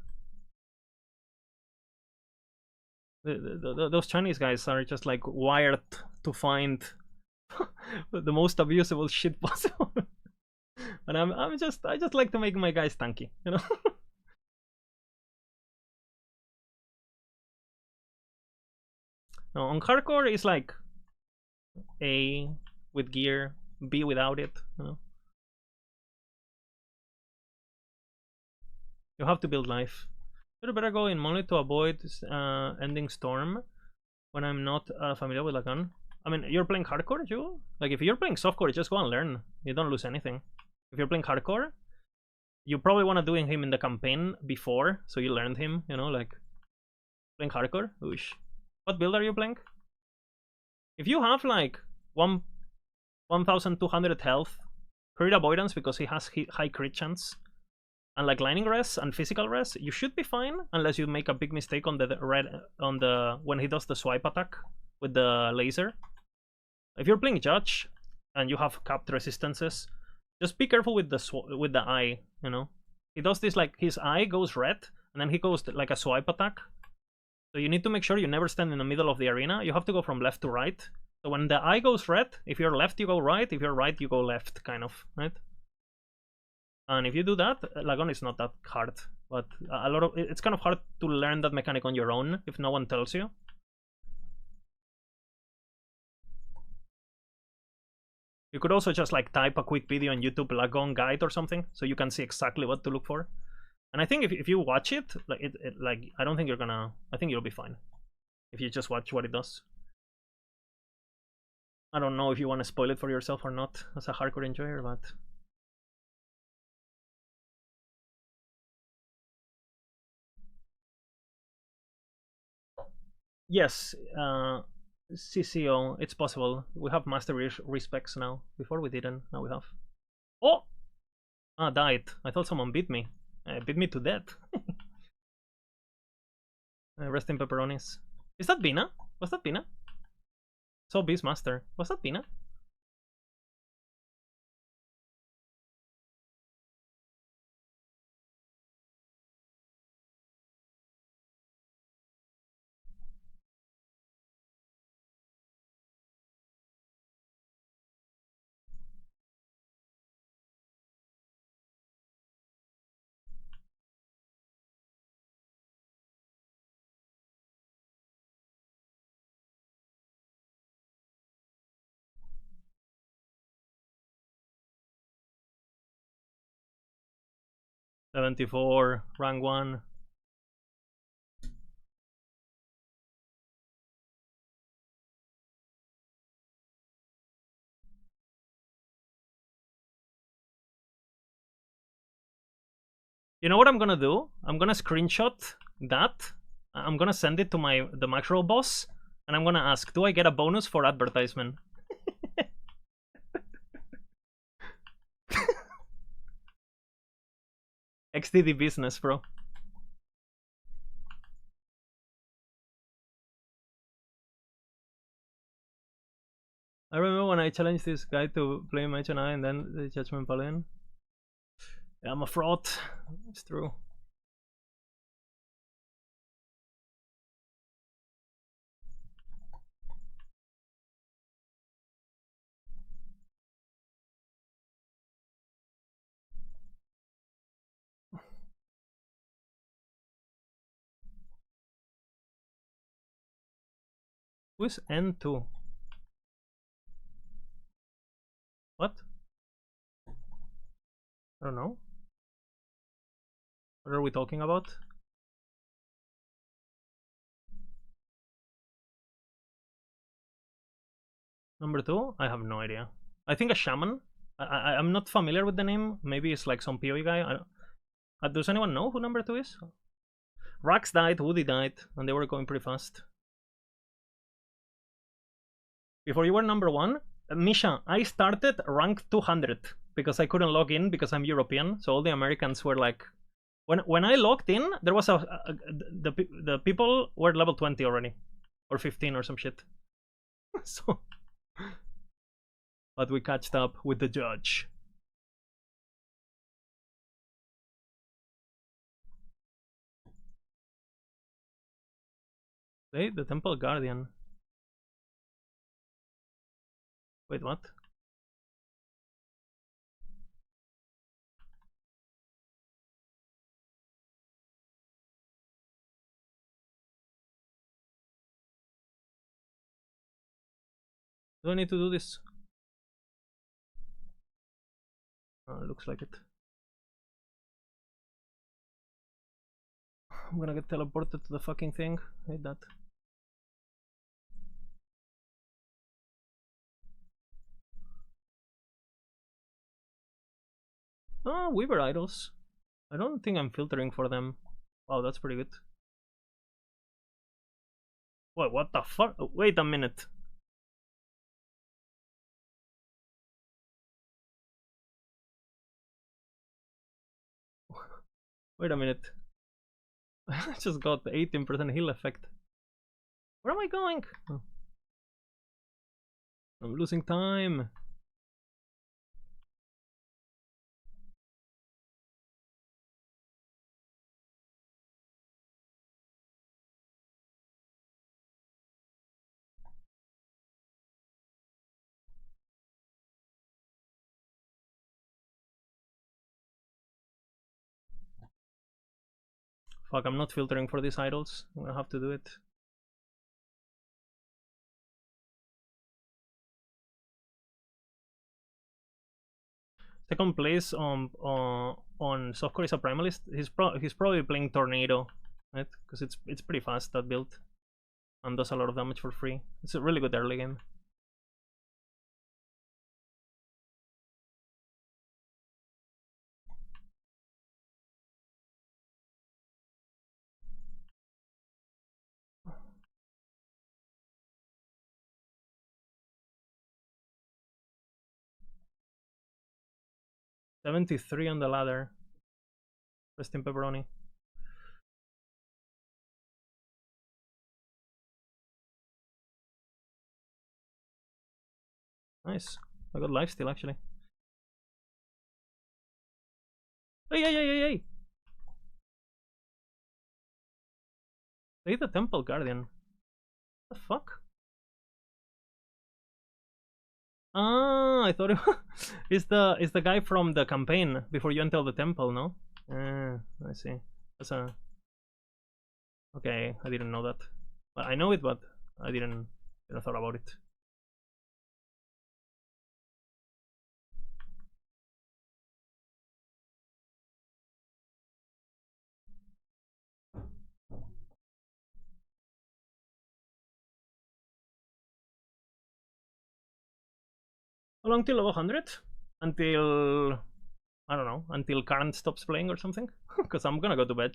Those Chinese guys are just like wired to find the most abusable shit possible. And I just like to make my guys tanky, No, on hardcore it's like A with gear, B without it, You have to build life. You better go in money to avoid ending storm when I'm not familiar with Lacan. I mean, you're playing hardcore, you? Like, if you're playing softcore, just go and learn. You don't lose anything. If you're playing hardcore, you probably want to do him in the campaign before, so you learned him, like playing hardcore. Oosh. What build are you playing? If you have like 1,200 health, crit avoidance because he has high crit chance, and like lightning res and physical res, you should be fine unless you make a big mistake on the when he does the swipe attack with the laser. If you're playing judge and you have capped resistances, just be careful with the eye. He does this, like his eye goes red and then he goes like a swipe attack. So you need to make sure you never stand in the middle of the arena. You have to go from left to right. So when the eye goes red, if you're left you go right, if you're right you go left, kind of, right? And if you do that, Lagon is not that hard, but it's kind of hard to learn that mechanic on your own if no one tells you. You could also just like type a quick video on YouTube, Lagon guide or something, so you can see exactly what to look for. And I think if you watch it, like I don't think I think you'll be fine if you just watch what it does. I don't know if you want to spoil it for yourself or not as a hardcore enjoyer, but yes, CCO, it's possible. We have master respecs now. Before we didn't, now we have. Oh! Ah, died. I thought someone beat me. Beat me to death. Rest in pepperonis. Is that Bina? Was that Bina? So Beastmaster. Was that Bina? $74, rank 1. You know what I'm gonna do? I'm gonna screenshot that. I'm gonna send it to the macro boss, and I'm gonna ask, do I get a bonus for advertisement? XDD business, bro. I remember when I challenged this guy to play Mage and I, and then the Judgment Paladin. Yeah, I'm a fraud. It's true. Who's N2? What? I don't know. What are we talking about? Number 2? I have no idea. I think a shaman. I'm not familiar with the name. Maybe it's like some POE guy. Does anyone know who number 2 is? Rax died, Woody died, and they were going pretty fast. Before you were number 1, Misha, I started rank 200 because I couldn't log in because I'm European. So all the Americans were like, when I logged in, there was the people were level 20 already, or 15 or some shit. So, but we catched up with the judge. Hey, the Temple Guardian. Wait, what? Do I need to do this? Looks like it. I'm gonna get teleported to the fucking thing. Hate that. Oh, Weaver idols. I don't think I'm filtering for them. Wow, that's pretty good. What the fuck? Wait a minute. Wait a minute. I just got the 18% heal effect. Where am I going? Oh. I'm losing time. Fuck, I'm not filtering for these idols. I'm gonna have to do it. Second place on softcore is a primalist. He's probably playing Tornado, right? Because it's pretty fast, that build, and does a lot of damage for free. It's a really good early game. $73 on the ladder. Rest in pepperoni. Nice. I got lifesteal actually. Hey! Play the Temple Guardian. What the fuck? Ah, I thought it was it's the guy from the campaign before you enter the temple, no? I see. That's a okay. I didn't know that. But I know it, but I didn't thought about it. How long till level 100? Until I don't know, until current stops playing or something, because I'm gonna go to bed.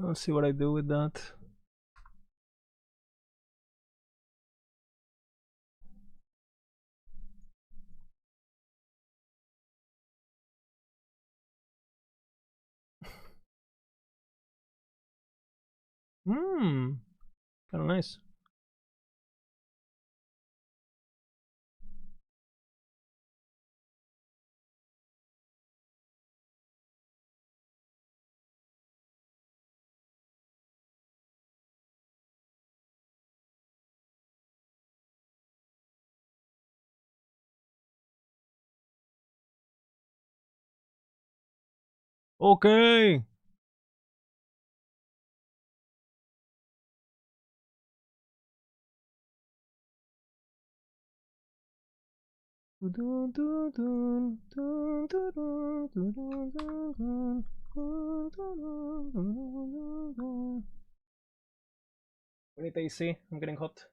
I'll see what I do with that. Kind of nice. Okay. What need AC? I'm getting hot.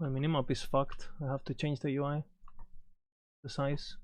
My minimap is fucked. I have to change the UI, the size.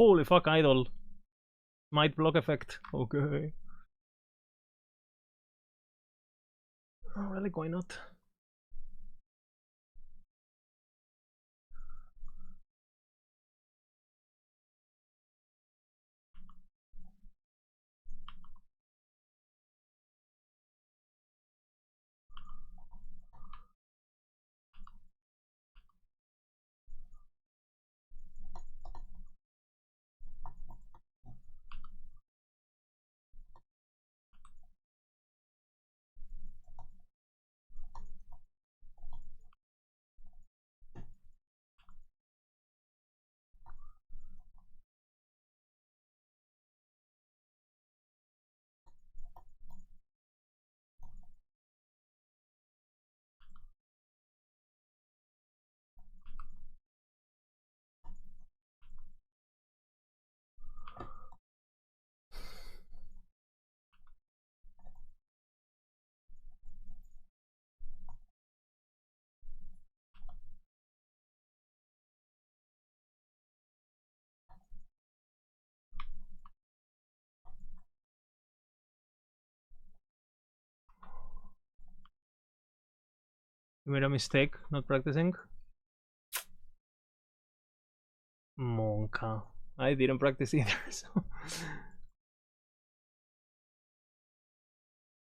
Holy fuck, idle. Might block effect. Okay. Oh, really? Why not? You made a mistake not practicing. Monka. I didn't practice either, so.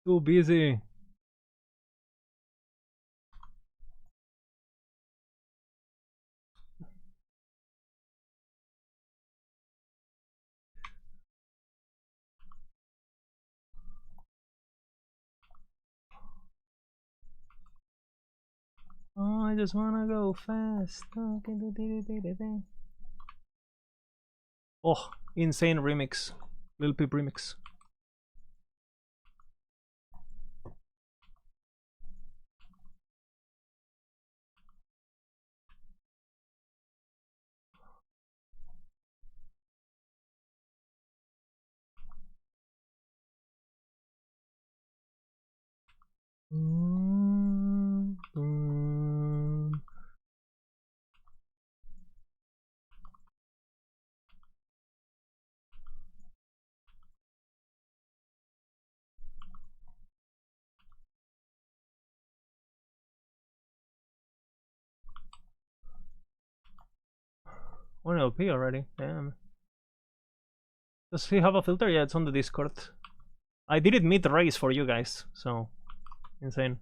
Too busy. Oh, I just wanna go fast. Oh, insane remix. Lil Peep remix. One LP already. Damn. Does he have a filter? Yeah, it's on the Discord. I did it mid-race for you guys, so insane.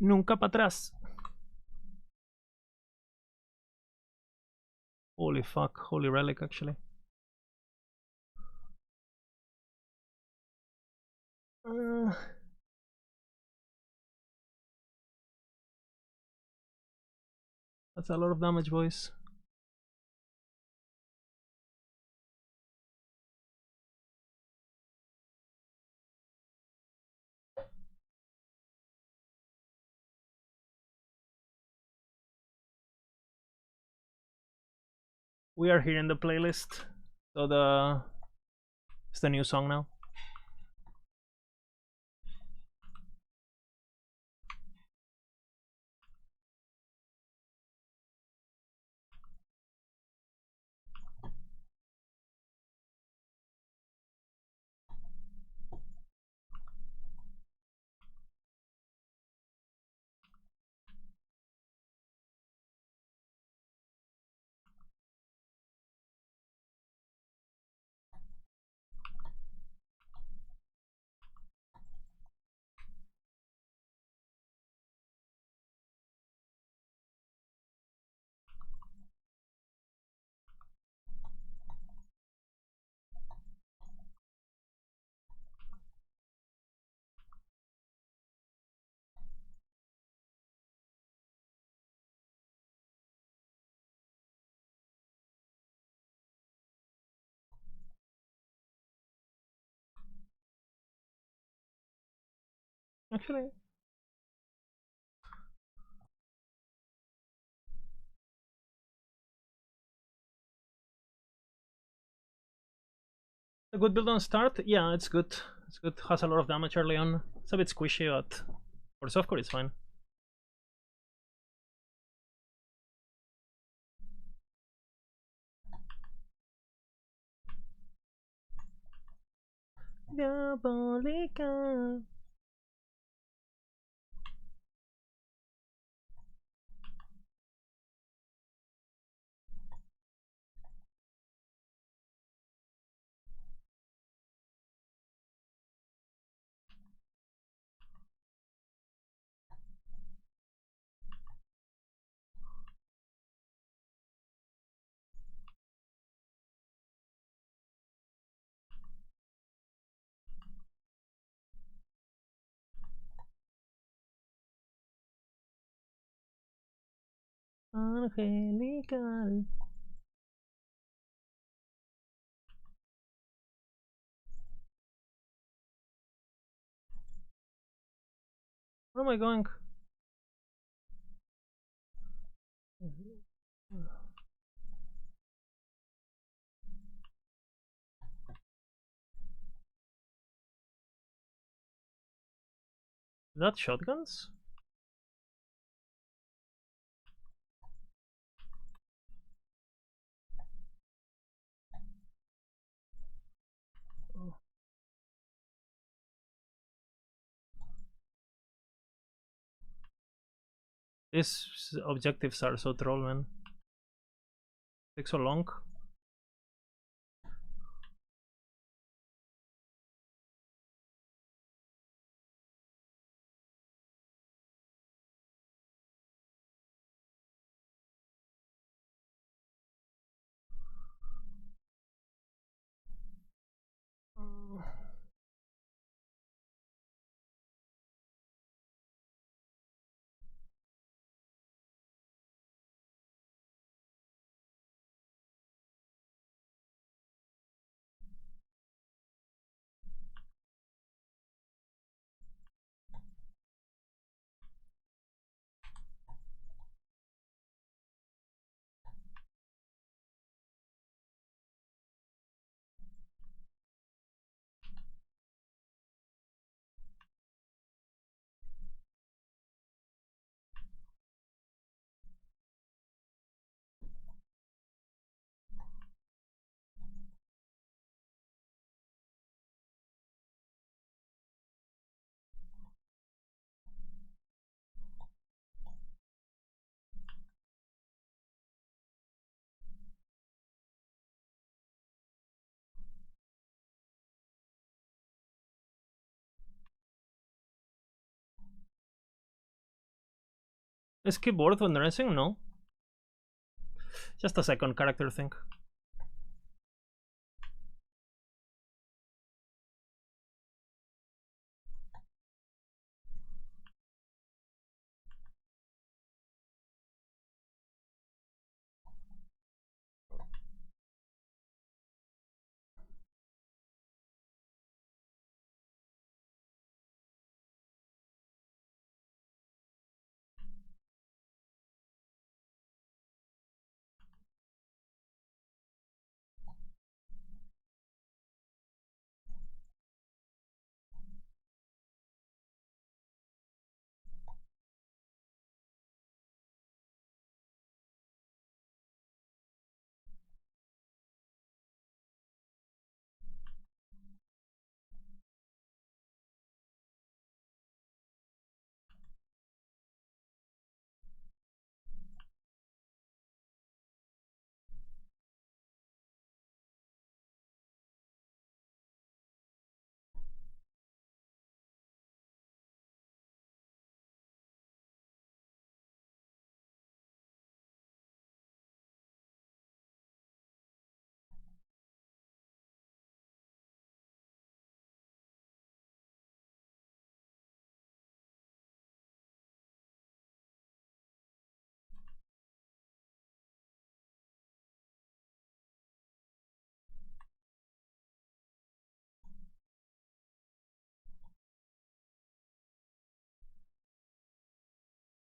Nunca para atrás. Holy fuck, holy relic actually. That's a lot of damage, boys. We are here in the playlist. So it's the new song now. Actually, a good build on start. Yeah, it's good. It's good. Has a lot of damage early on. It's a bit squishy, but for softcore it's fine. Diabolica. Angelical. Where am I going? Is that shotguns? These objectives are so troll, man. Take so long. Is keyboard when racing? No. Just a second character thing.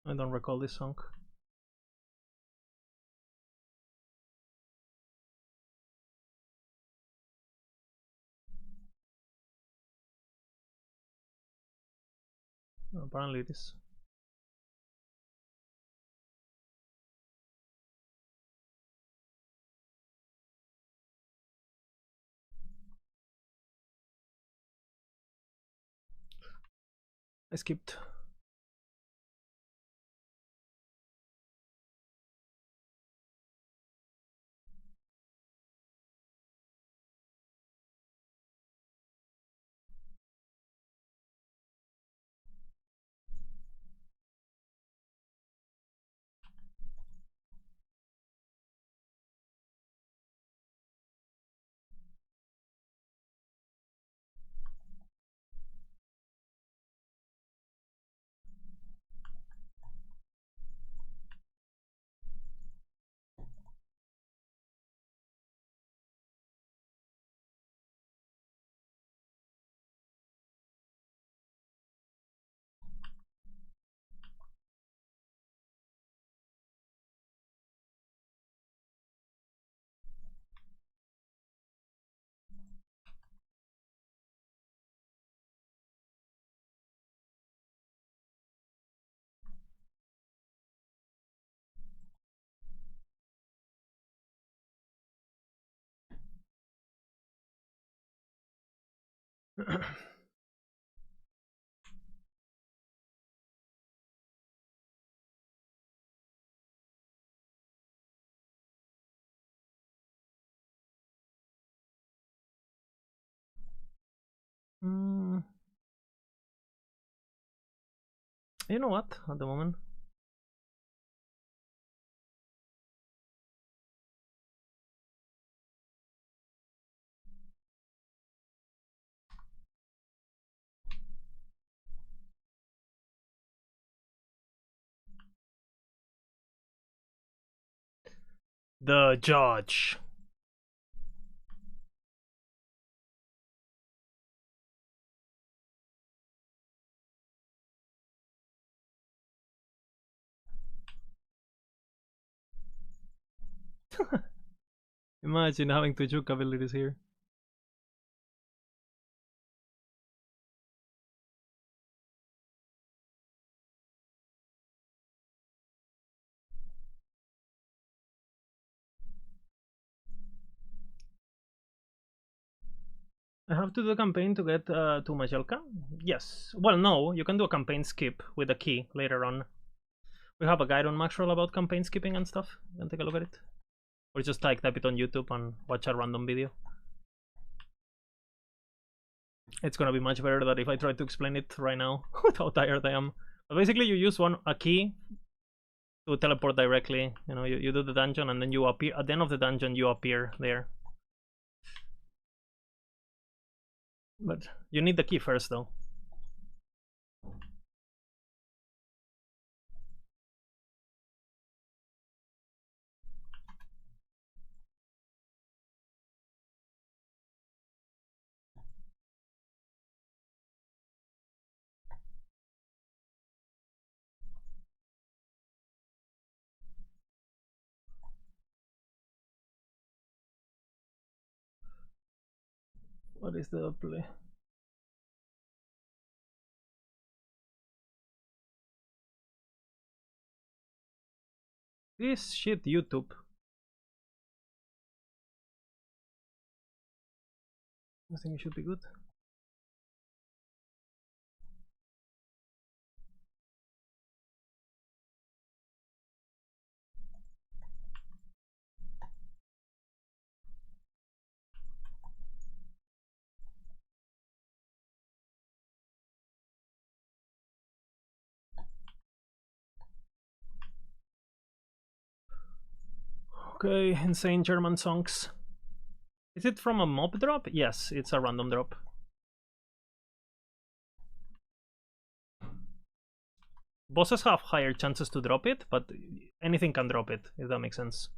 I don't recall this song. Apparently it is. I skipped. You know what? At the moment. The judge. Imagine having two juke abilities here. I have to do a campaign to get to Majelka? Yes. Well, no, you can do a campaign skip with a key later on. We have a guide on Maxroll about campaign skipping and stuff. You can take a look at it. Or just type it on YouTube and watch a random video. It's gonna be much better than if I try to explain it right now with how tired I am. But basically you use a key to teleport directly. You know, you do the dungeon and then you appear at the end of the dungeon, you appear there. But you need the key first though. What is the play? This shit YouTube. I think it should be good. Okay, insane German songs. Is it from a mob drop? Yes, it's a random drop. Bosses have higher chances to drop it, but anything can drop it, if that makes sense.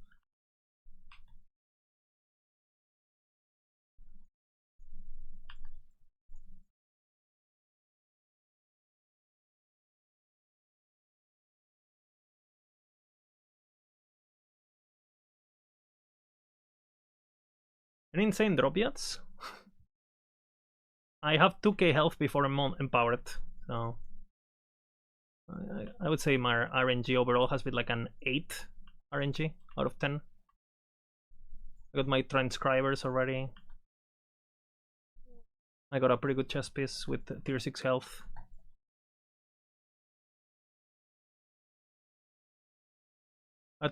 An insane drop yet? I have 2k health before I'm empowered, so I would say my RNG overall has been like an 8 RNG out of 10. I got my transcribers already. I got a pretty good chest piece with tier 6 health.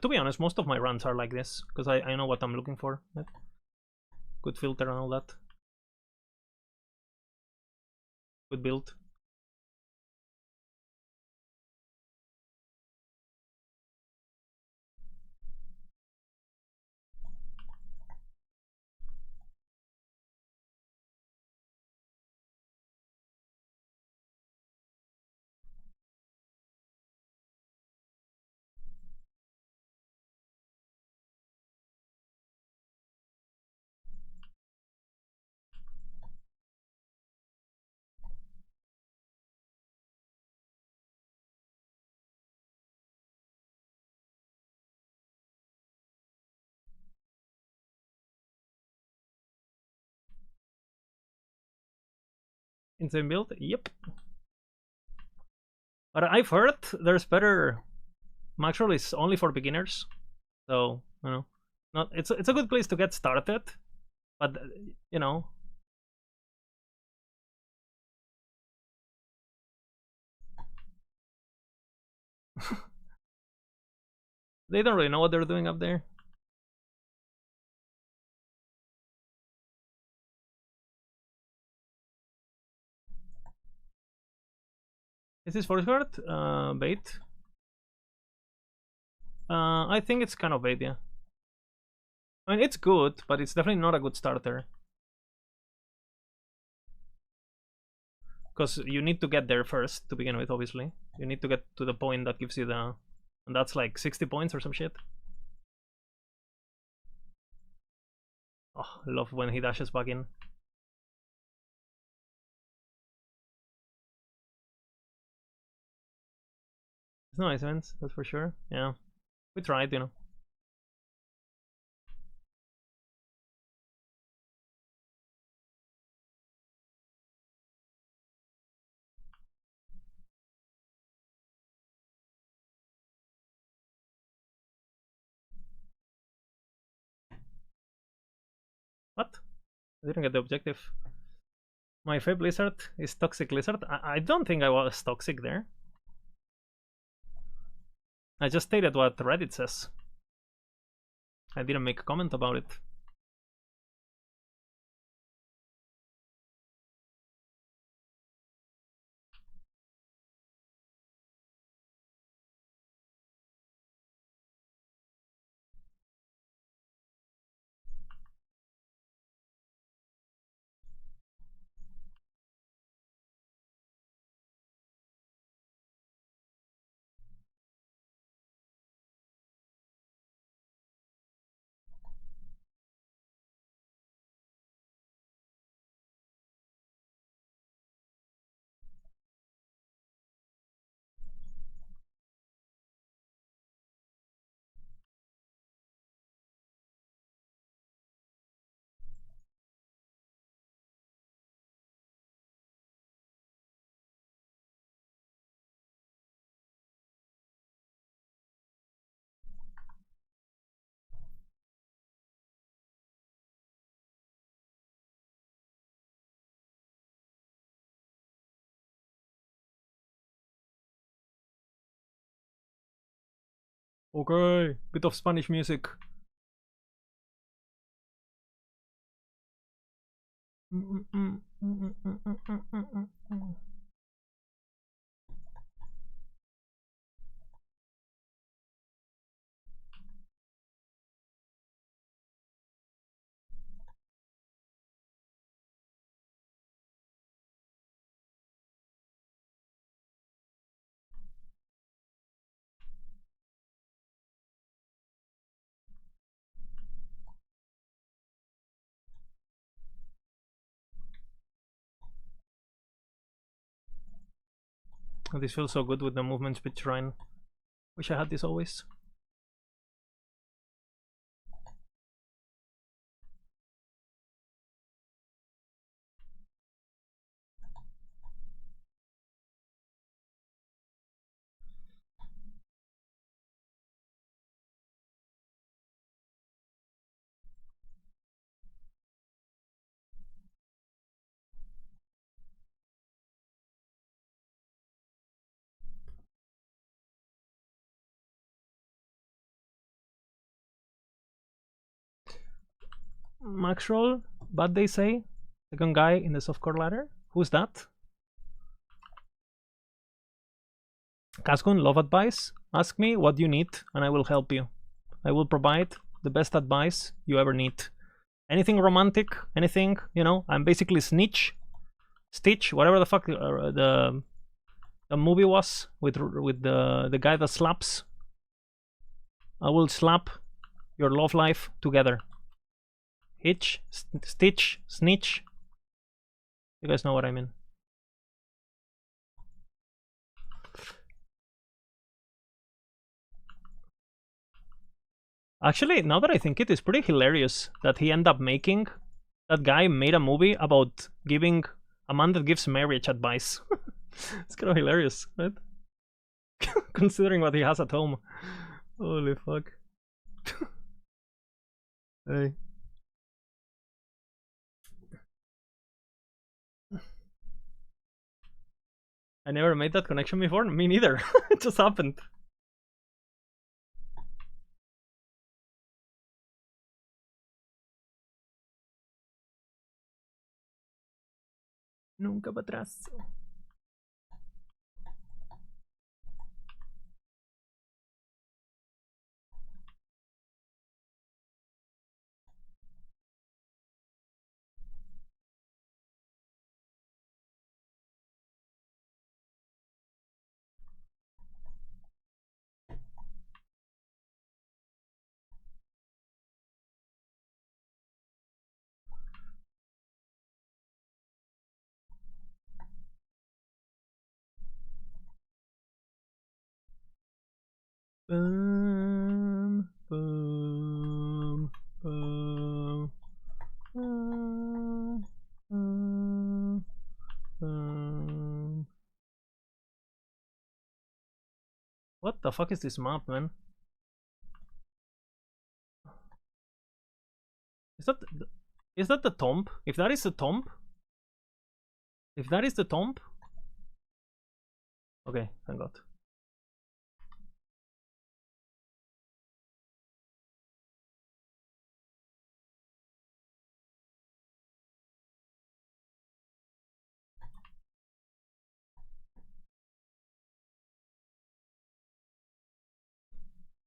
To be honest, most of my runs are like this, because I know what I'm looking for. Good filter and all that. Good build. Insane build? Yep. But I've heard there's better. Maxroll is only for beginners, so you know, it's a good place to get started. But you know, They don't really know what they're doing up there. Is this force guard? Bait? I think it's kind of bait, yeah. I mean, it's good, but it's definitely not a good starter. Because you need to get there first to begin with, obviously. You need to get to the point that gives you the... And that's like 60 points or some shit. Oh, I love when he dashes back in. It's nice events, that's for sure. Yeah. We tried, you know. What? I didn't get the objective. My favorite lizard is Toxic Lizard. I don't think I was toxic there. I just stated what Reddit says. I didn't make a comment about it. Okay, bit of Spanish music. This feels so good with the movement speed shrine. Wish I had this always. Max roll, but they say second guy in the softcore ladder. Who's that? Cascon, love advice. Ask me what you need and I will help you. I will provide the best advice you ever need. Anything romantic, anything, you know, I'm basically Stitch, whatever the fuck the movie was with the guy that slaps. I will slap your love life together. Hitch, Stitch, Snitch. You guys know what I mean. Actually, now that I think it is pretty hilarious that he ended up making... That guy made a movie about giving a man that gives marriage advice. It's kind of hilarious, right? Considering what he has at home. Holy fuck. Hey. I never made that connection before. Me neither. It just happened. Nunca para atrás. Boom, boom, boom, boom, boom, boom. What the fuck is this map, man? Is that the tomb? If that is the tomb, okay, thank God.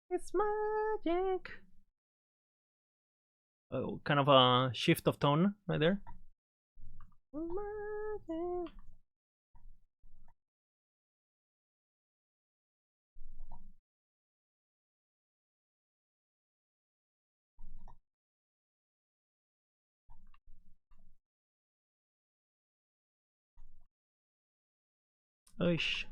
It's magic. Oh, kind of a shift of tone right there. Magic. Oish.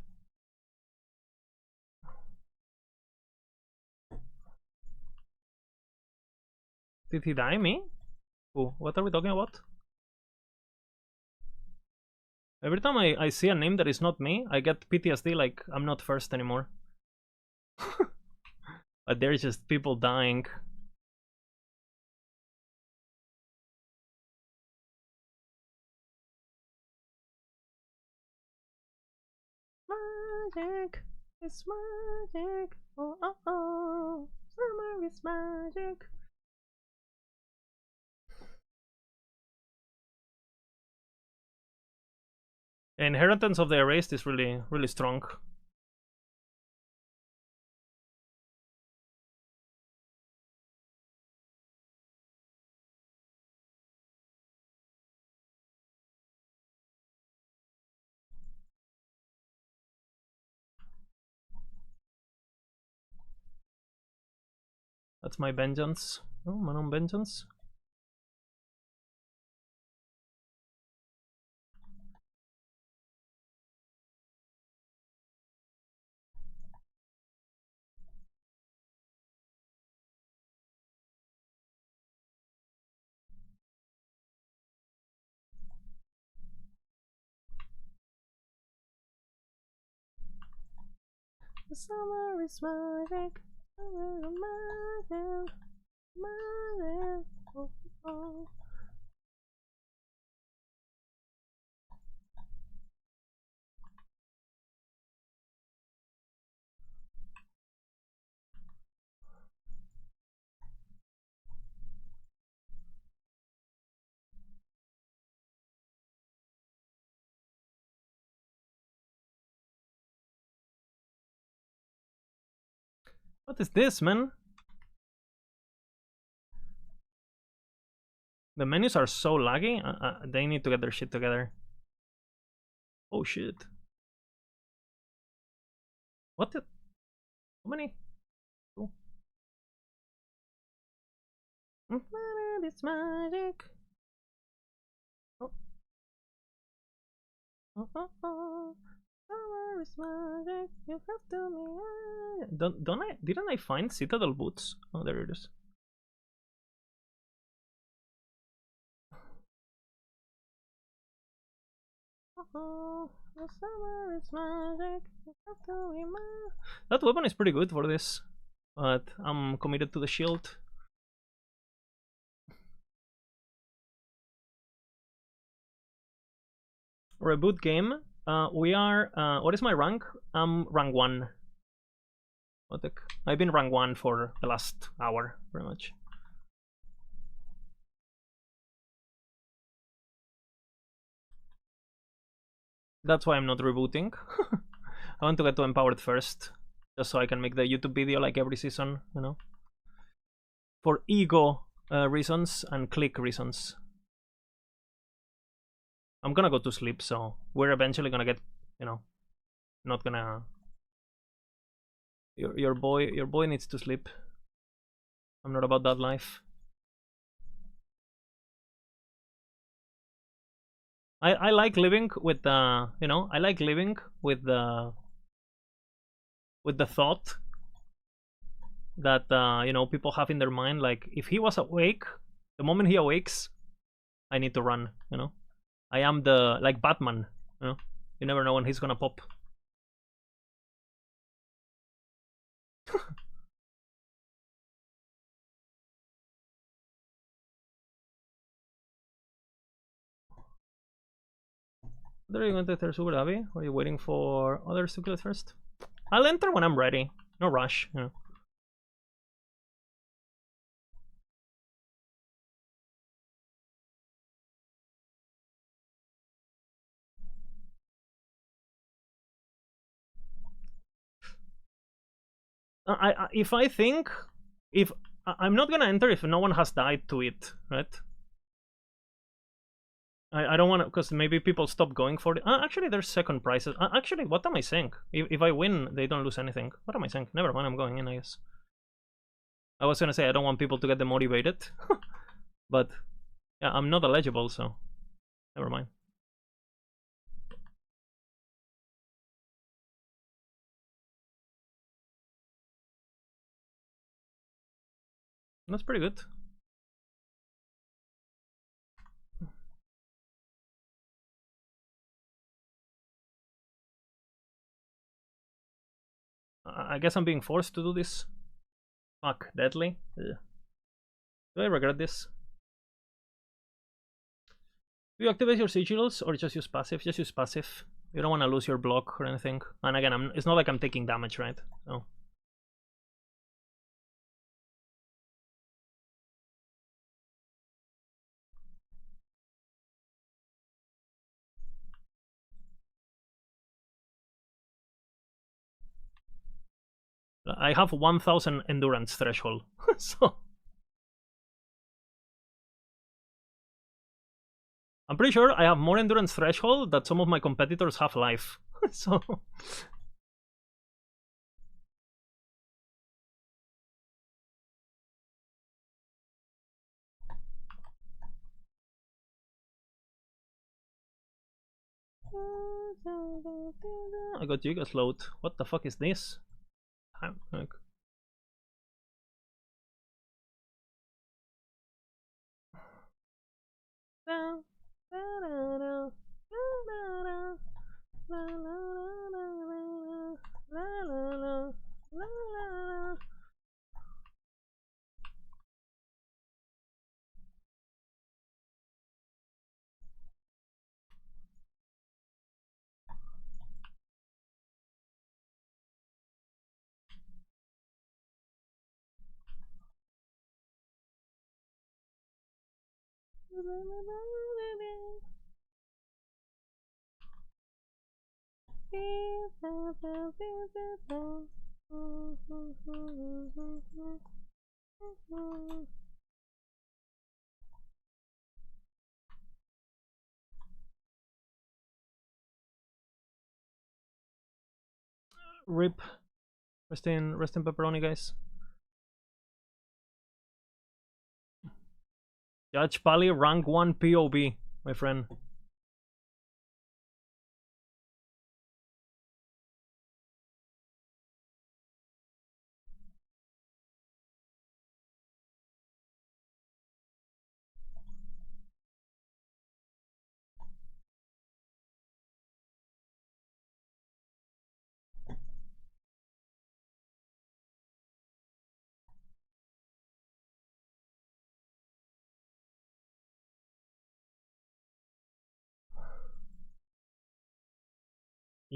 Did he die me? Oh, what are we talking about? Every time I see a name that is not me, I get PTSD like I'm not first anymore. But there's just people dying. Magic, it's magic. Oh oh oh, summer is magic. Inheritance of the Erased is really strong. That's my vengeance. Oh, my own vengeance. The summer is magic. Summer is magic. Magic. Oh, oh. What is this, man? The menus are so laggy. They need to get their shit together. Oh shit. What the? How many? Oh. It's magic. Oh. Oh, oh, oh. Summer is magic. You have to me. Don't I? Didn't I find Citadel boots? Oh, there it is. Oh, the summer is magic. You have to be that weapon is pretty good for this, but I'm committed to the shield. Reboot game. We are. What is my rank? I'm rank 1. What the? I've been rank 1 for the last hour, pretty much. That's why I'm not rebooting. I want to get to Empowered first, just so I can make the YouTube video like every season, you know? For ego reasons and click reasons. I'm gonna go to sleep, so we're eventually gonna get, you know, not gonna... Your boy needs to sleep. I'm not about that life. I like living with the, you know, I like living with the thought that you know, people have in their mind, like, if he was awake, the moment he awakes, I need to run, you know. I am the, like, Batman, you know. You never know when he's gonna pop. Are you going to enter Super Abbey? Or are you waiting for others to kill it first? I'll enter when I'm ready. No rush, you know. If I'm not gonna enter if no one has died to it, right? I don't want to, because maybe people stop going for it. Actually, there's second prizes. Actually, what am I saying? If I win, they don't lose anything. What am I saying? Never mind, I'm going in, I guess. I was gonna say I don't want people to get demotivated, but yeah, I'm not eligible, so never mind. That's pretty good. I guess I'm being forced to do this. Fuck, deadly. Ugh. Do I regret this? Do you activate your sigils or just use passive? Just use passive. You don't want to lose your block or anything. And again, it's not like I'm taking damage, right? So. I have 1000 endurance threshold, so I'm pretty sure I have more endurance threshold that some of my competitors have life. So I got Giga slowed. What the fuck is this? Like... Rip. Rest in pepperoni, guys. Judge Pali, rank 1 POV, my friend.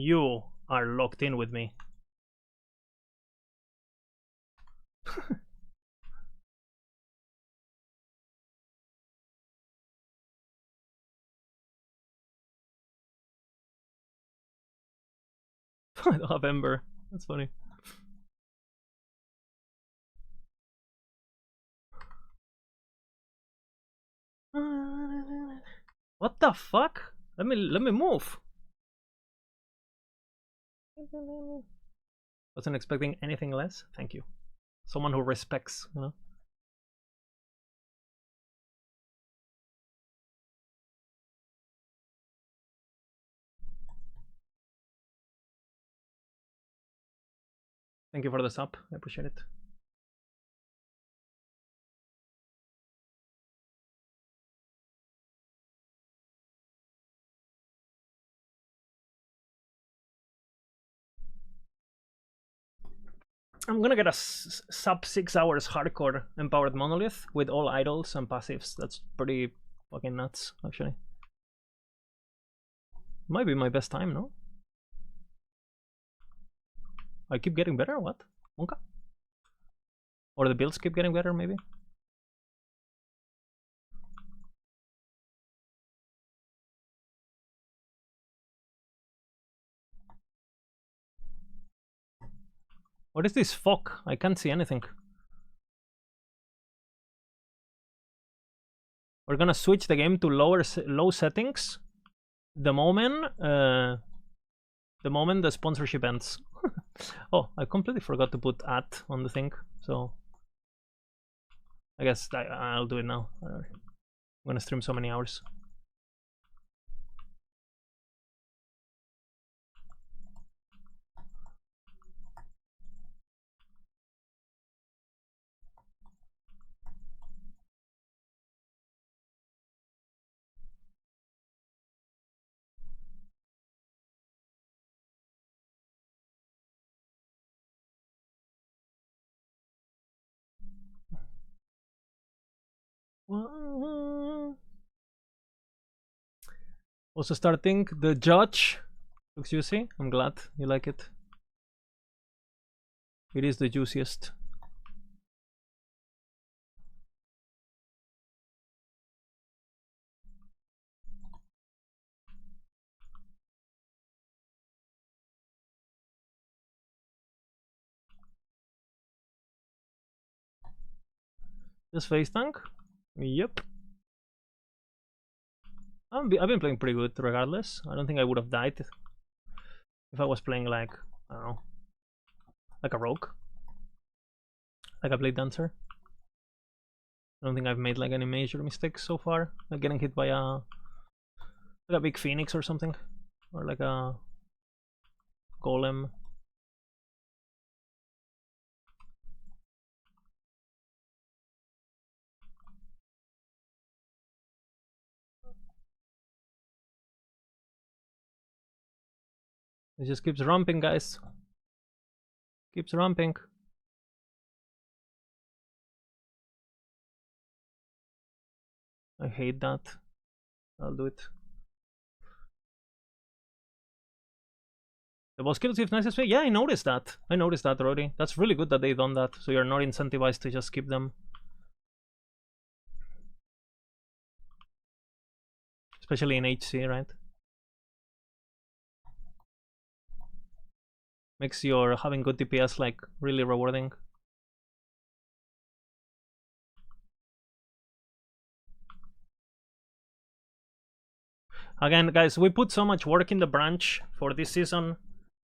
You are locked in with me. I don't have Ember. That's funny. What the fuck? Let me move. Wasn't expecting anything less. Thank you. Someone who respects, you know. Thank you for the sub. I appreciate it. I'm gonna get a sub 6 hours hardcore empowered monolith with all idols and passives. That's pretty fucking nuts, actually. Might be my best time, no? I keep getting better? What? Okay. Or the builds keep getting better, maybe? What is this fog? I can't see anything. We're gonna switch the game to low settings the moment the sponsorship ends. Oh, I completely forgot to put ad on the thing, so I guess I'll do it now. I'm gonna stream so many hours. Also starting the judge. Looks juicy. I'm glad you like it. It is the juiciest. This face tank? Yep. I've been playing pretty good regardless. I don't think I would have died if I was playing like, I don't know, like a rogue, like a blade dancer. I don't think I've made like any major mistakes so far, like getting hit by a big phoenix or something, or like a golem. It just keeps ramping, guys. Keeps ramping. I hate that. I'll do it. The boss kills if necessary. Yeah, I noticed that. I noticed that already. That's really good that they done that, so you're not incentivized to just skip them. Especially in HC, right? Makes your having good DPS like really rewarding. Again, guys, we put so much work in the branch for this season.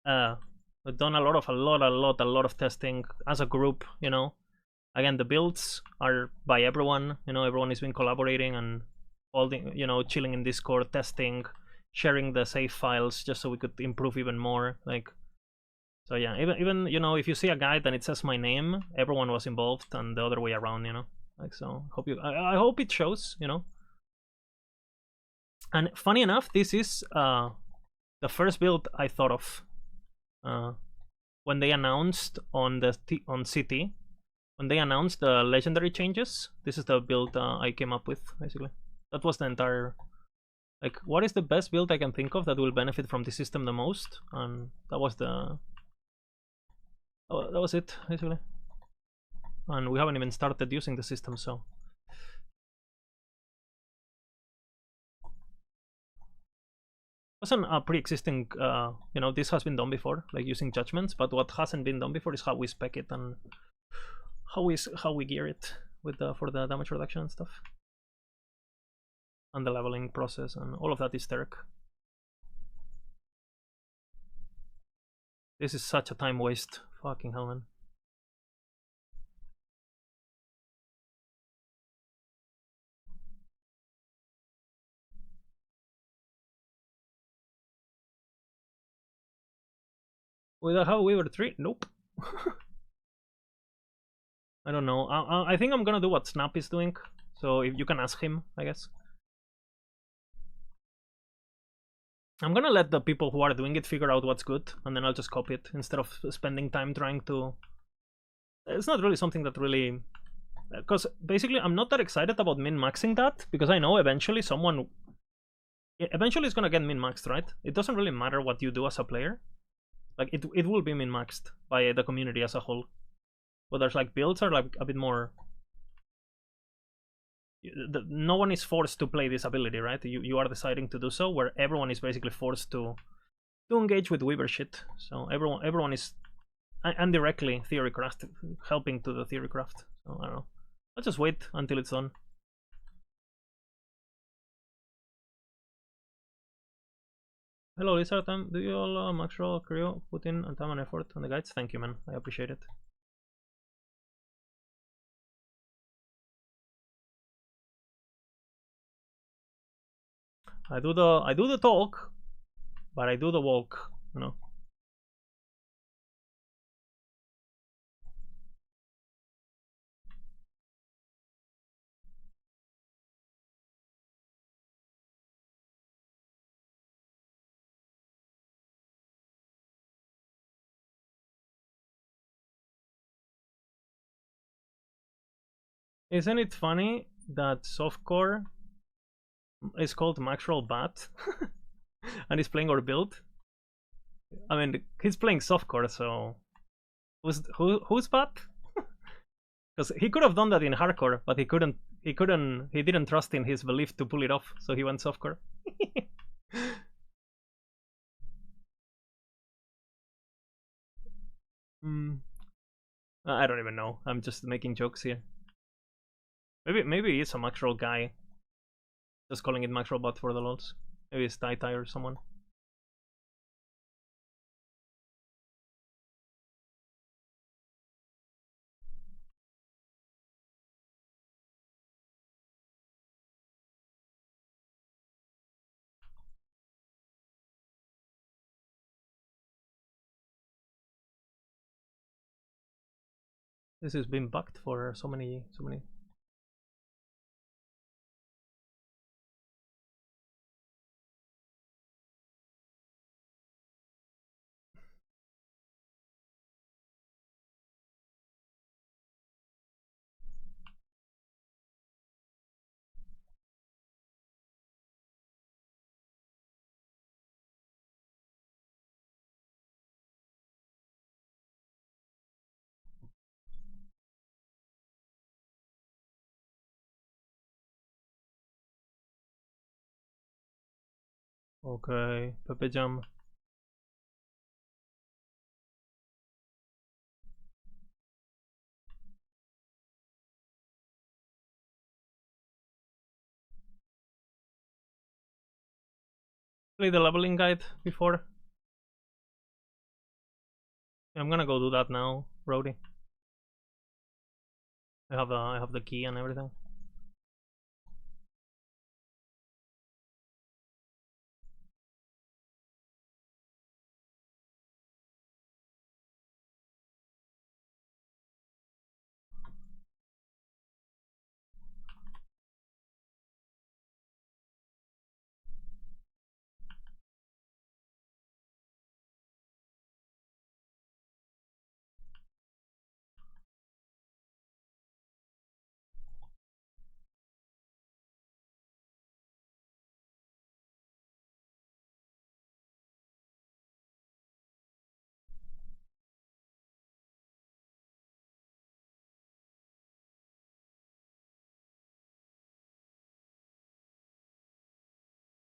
We've done a lot of testing as a group, you know. Again, the builds are by everyone, you know, everyone has been collaborating and all the, you know, chilling in Discord, testing, sharing the save files just so we could improve even more. Like, so yeah, even you know, if you see a guide and it says my name, everyone was involved, and the other way around, you know. Like, so I hope it shows, you know. And funny enough, this is the first build I thought of when they announced on CT, when they announced the legendary changes. This is the build I came up with, basically. That was the entire, like, what is the best build I can think of that will benefit from the system the most? And that was the, that was it, basically. And we haven't even started using the system, so. Wasn't a pre-existing, you know, this has been done before, like using judgments, but what hasn't been done before is how we spec it and how we gear it with for the damage reduction and stuff. And the leveling process and all of that is Terek. This is such a time waste. Fucking hell, man. Will I have a Weaver 3? Nope. I don't know. I think I'm gonna do what Snap is doing. So if you can ask him, I guess. I'm gonna let the people who are doing it figure out what's good, and then I'll just copy it instead of spending time trying to. It's not really something that really, because basically I'm not that excited about min-maxing that, because I know eventually eventually it's gonna get min-maxed, right? It doesn't really matter what you do as a player. Like it will be min-maxed by the community as a whole. But there's like builds are like a bit more. No one is forced to play this ability, right? You are deciding to do so, where everyone is basically forced to engage with Weaver shit. So everyone is indirectly theorycraft helping to the theorycraft. So I don't know. I'll just wait until it's done. Hello Lizard, do you all Maxwell crew put in time and effort on the guides? Thank you, man. I appreciate it. I do the talk, but I do the walk, you know. Isn't it funny that softcore is called Maxwell Bat and he's playing our build? I mean, he's playing softcore, so who's Bat? Because he could have done that in hardcore, but he couldn't. He didn't trust in his belief to pull it off, so he went softcore. I don't even know. I'm just making jokes here. Maybe he's a Maxwell guy. Just calling it Maxwell Bot for the lols. Maybe it's Tai Tai or someone. This has been bugged for so many. Okay, Pepe Jam. Play the leveling guide before. I'm gonna go do that now, Brody. I have the key and everything.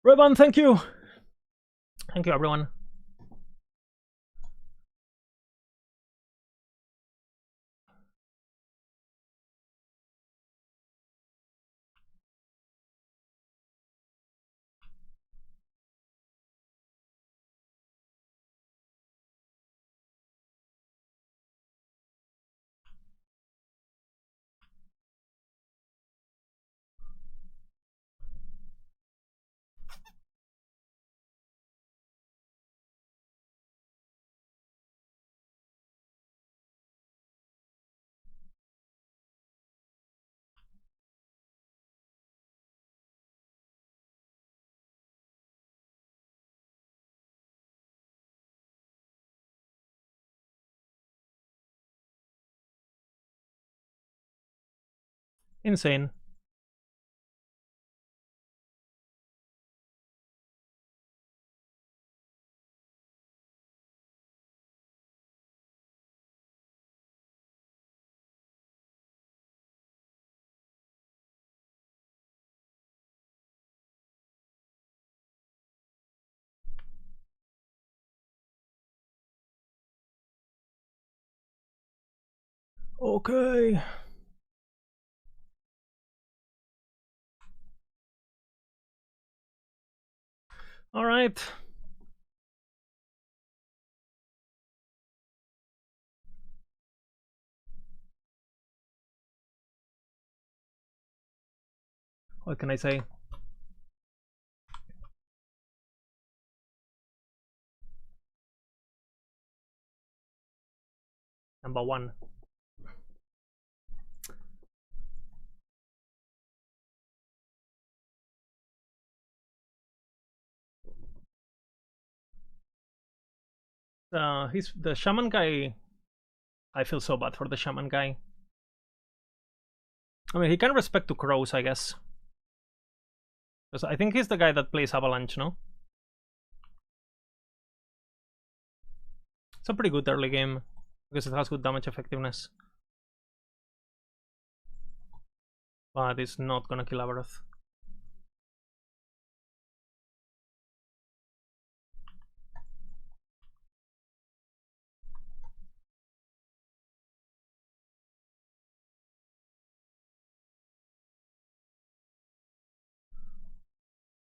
Revan, thank you. Thank you, everyone. Insane. Okay. All right. What can I say? Number one. He's the shaman guy. I feel so bad for the shaman guy. I mean, he can respect to crows, I guess. Because I think he's the guy that plays Avalanche, no? It's a pretty good early game because it has good damage effectiveness. But it's not gonna kill Avaroth.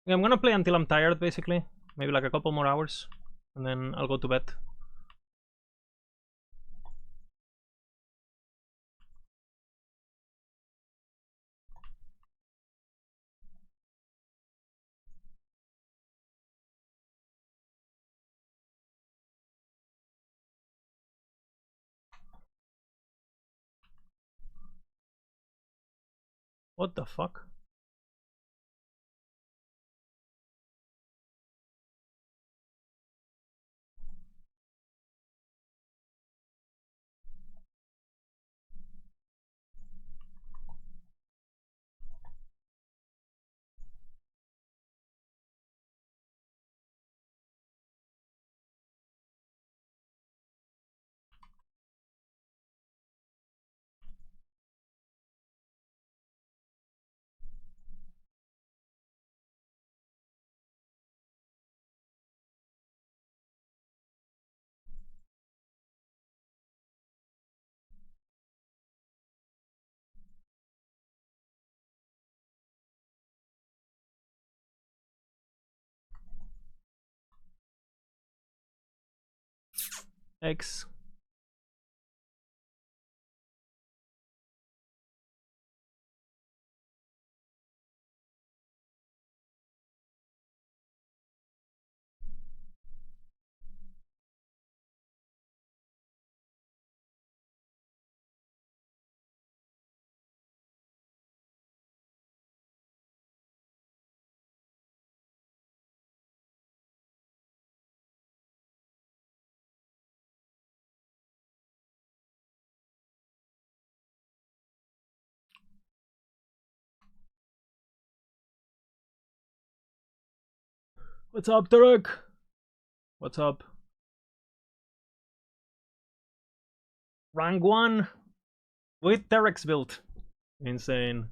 Yeah, I'm gonna play until I'm tired, basically. Maybe like a couple more hours. And then I'll go to bed. What the fuck? X. What's up, Derek? What's up? Rank 1 with Derek's build. Insane.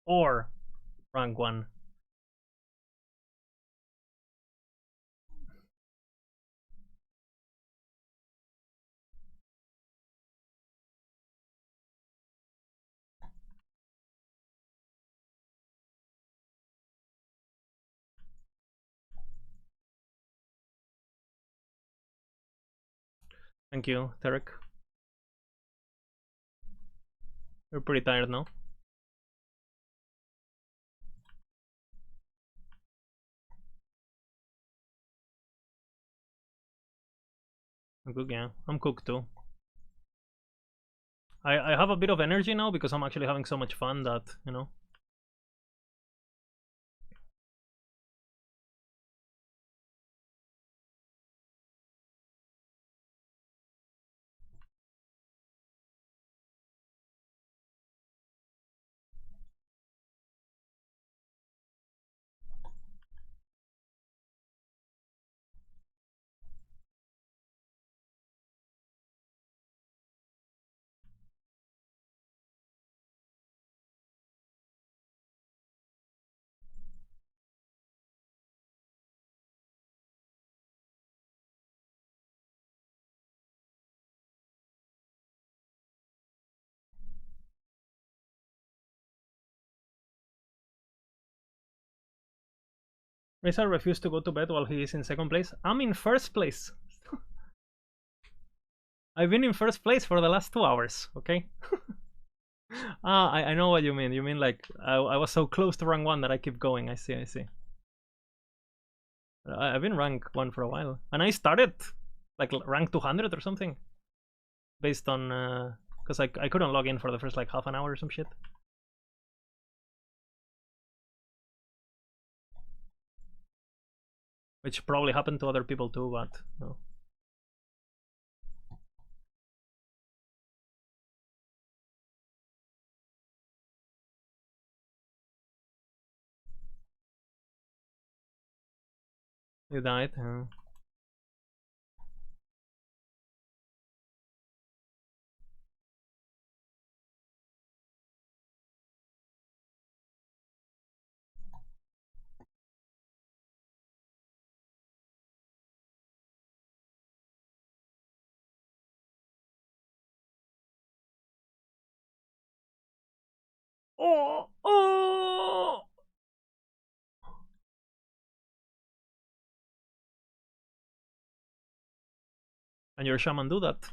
Or rank 1. Thank you, Tarek. You're pretty tired now. I'm cooked, yeah. I'm cooked too. I have a bit of energy now because I'm actually having so much fun that, you know. Reza refused to go to bed while he is in second place. I'm in first place. I've been in first place for the last 2 hours, okay? I know what you mean. You mean like I was so close to rank 1 that I keep going. I see, I see. I've been rank 1 for a while. And I started like rank 200 or something. Based on, because I couldn't log in for the first like half an hour or some shit. Which probably happened to other people too, but no. You died, huh? Oh, oh! And your shaman do that.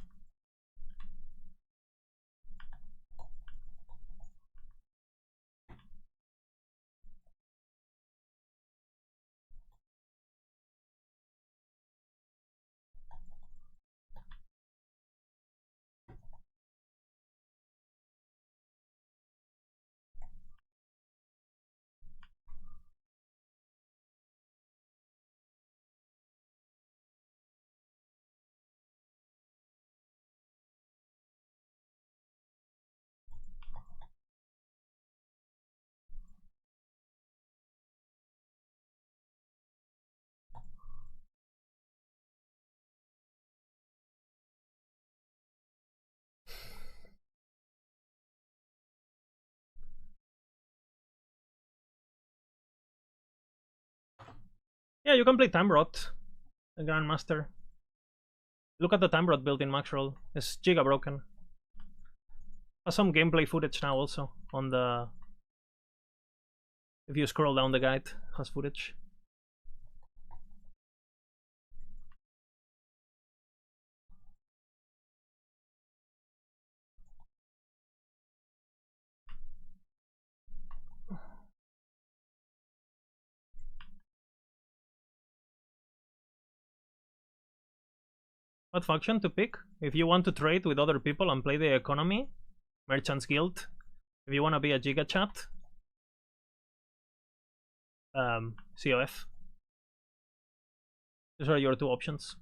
Yeah, you can play Tamrot, the Grandmaster. Look at the Tamrot build in Maxroll. It's giga broken. Has some gameplay footage now also on the. If you scroll down the guide, has footage. What faction to pick? If you want to trade with other people and play the economy, Merchants Guild. If you want to be a Giga Chat, COF. Those are your 2 options.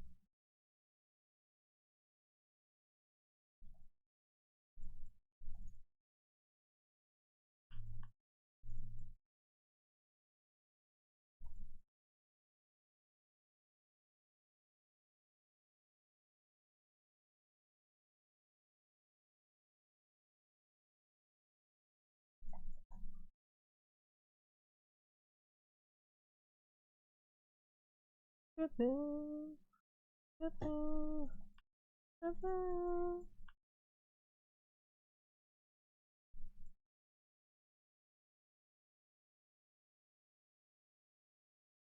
Why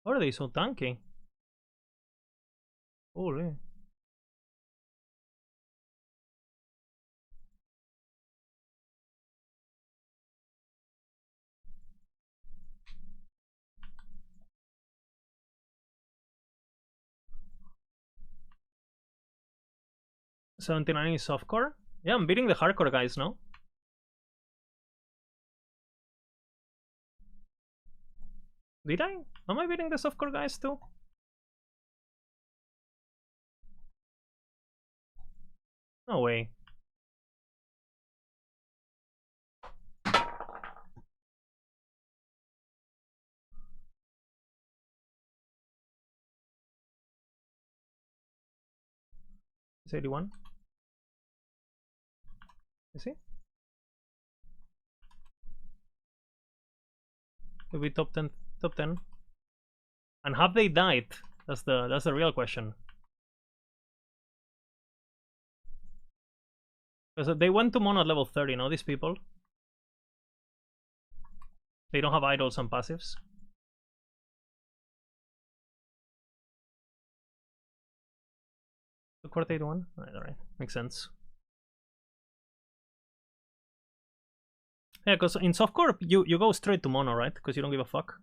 are they so tanky? Holy. 79 is softcore. Yeah, I'm beating the hardcore guys now. Did I? Am I beating the softcore guys too? No way. It's 81. Is he? Maybe top 10. Top 10. And have they died? That's the real question. Because they went to mono at level 30, no? These people. They don't have idols and passives. The Court 81? Alright, makes sense. Yeah, because in softcore you go straight to mono, right? Because you don't give a fuck.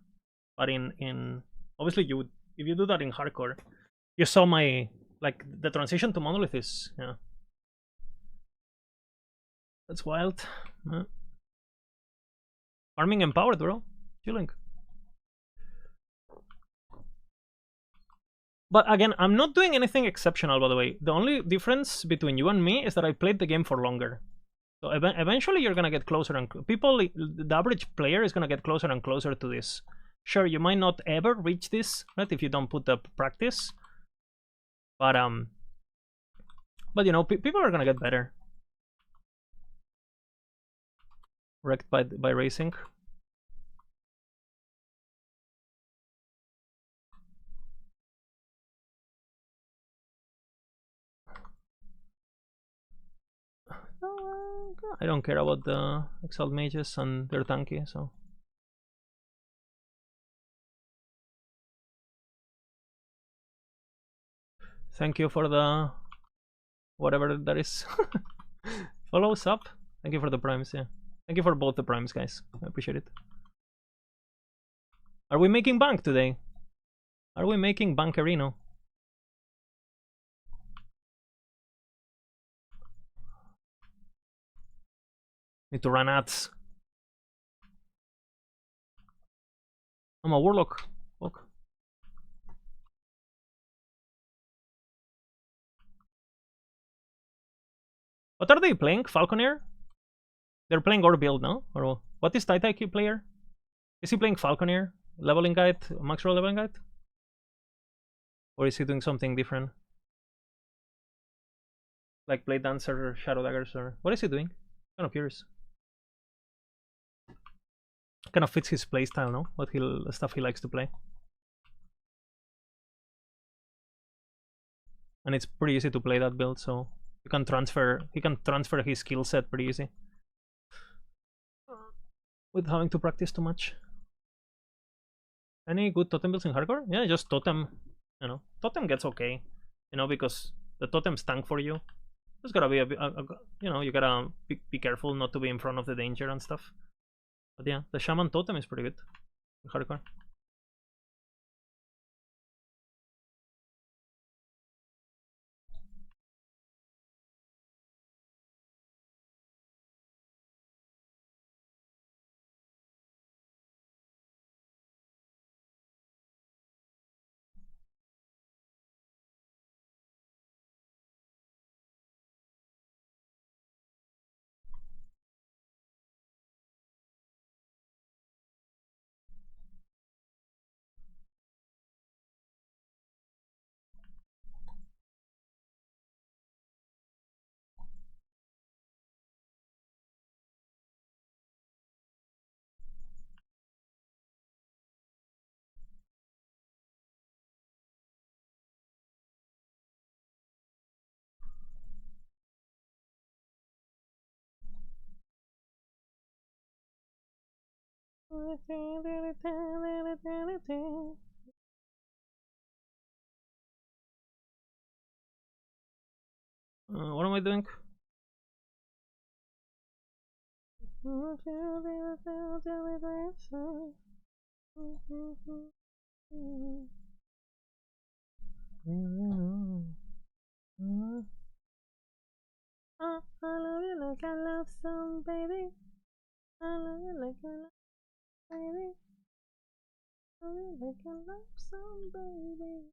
But in obviously you if you do that in hardcore, you saw my like the transition to monolith is yeah. That's wild. Farming empowered, bro. Chilling. But again, I'm not doing anything exceptional, by the way. The only difference between you and me is that I played the game for longer. So eventually you're gonna get closer and people, the average player is gonna get closer and closer to this. Sure, you might not ever reach this, right, if you don't put up practice. But you know, people are gonna get better. Wrecked by racing. I don't care about the Exalt mages and their tanky, so. Thank you for the whatever that is. Follows up. Thank you for the primes, yeah. Thank you for both the primes, guys. I appreciate it. Are we making bank today? Are we making bankerino? Need to run ads. I'm a warlock. Fuck. What are they playing? Falconeer? They're playing our build now? Or what is Taitaiki player? Is he playing Falconeer? Leveling guide? Max roll leveling guide? Or is he doing something different? Like Blade Dancer, Shadow Daggers, or what is he doing? Kind of curious. Kind of fits his playstyle, no? What stuff he likes to play. And it's pretty easy to play that build, so he can transfer his skill set pretty easy. Without having to practice too much. Any good totem builds in hardcore? Yeah, just totem. You know, totem gets okay. You know, because the totem's tank for you. There's gotta be you know, you gotta be careful not to be in front of the danger and stuff. But yeah, the shaman totem is pretty good in hardcore. What am I doing? I love you like I love some baby. I love you like I love baby. I love you like I love some baby.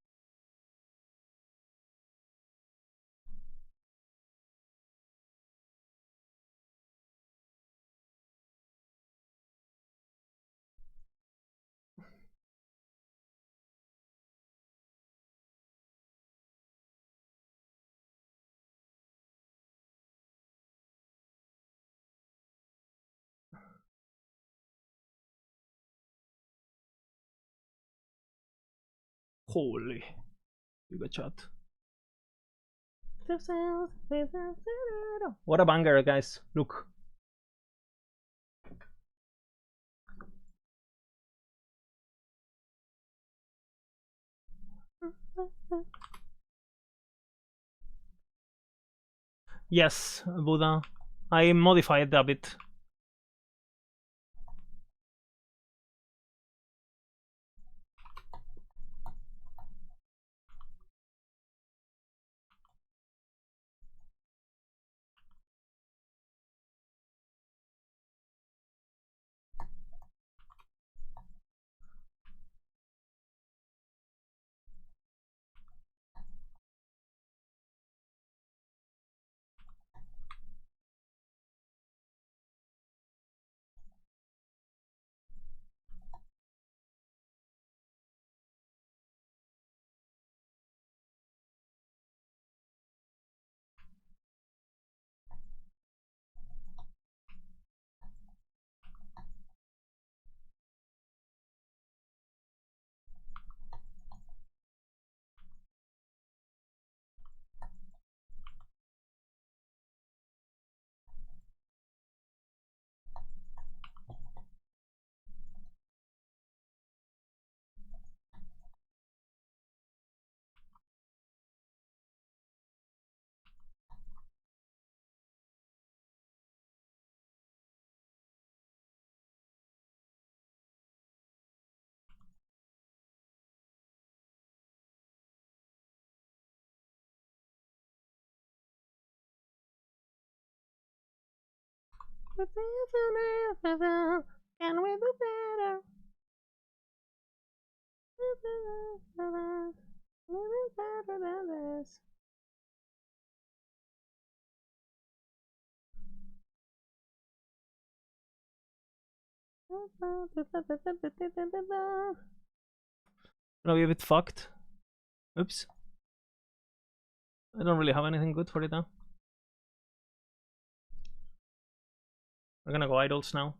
Holy, you got shot. What a banger, guys. Look. Yes, Buddha. I modified a bit. Can we do better? Better than this. Gonna be a bit fucked. Oops. I don't really have anything good for it now. We're gonna go idols now.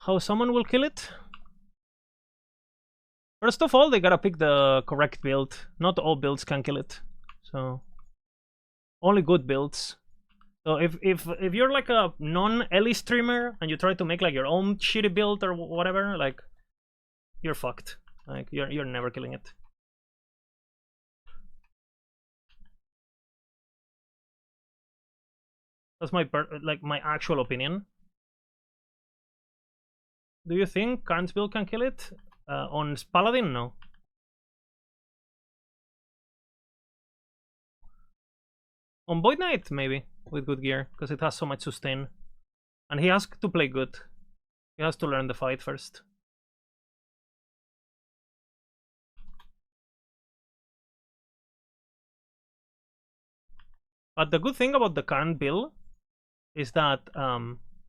How someone will kill it? First of all, they gotta pick the correct build. Not all builds can kill it. So only good builds. So if you're like a non-Ellie streamer and you try to make like your own shitty build or whatever, like you're fucked. Like you're never killing it. That's my my actual opinion. Do you think Karn's build can kill it? On Paladin, no. On Void Knight, maybe, with good gear, because it has so much sustain. And he has to play good. He has to learn the fight first. But the good thing about the current build is that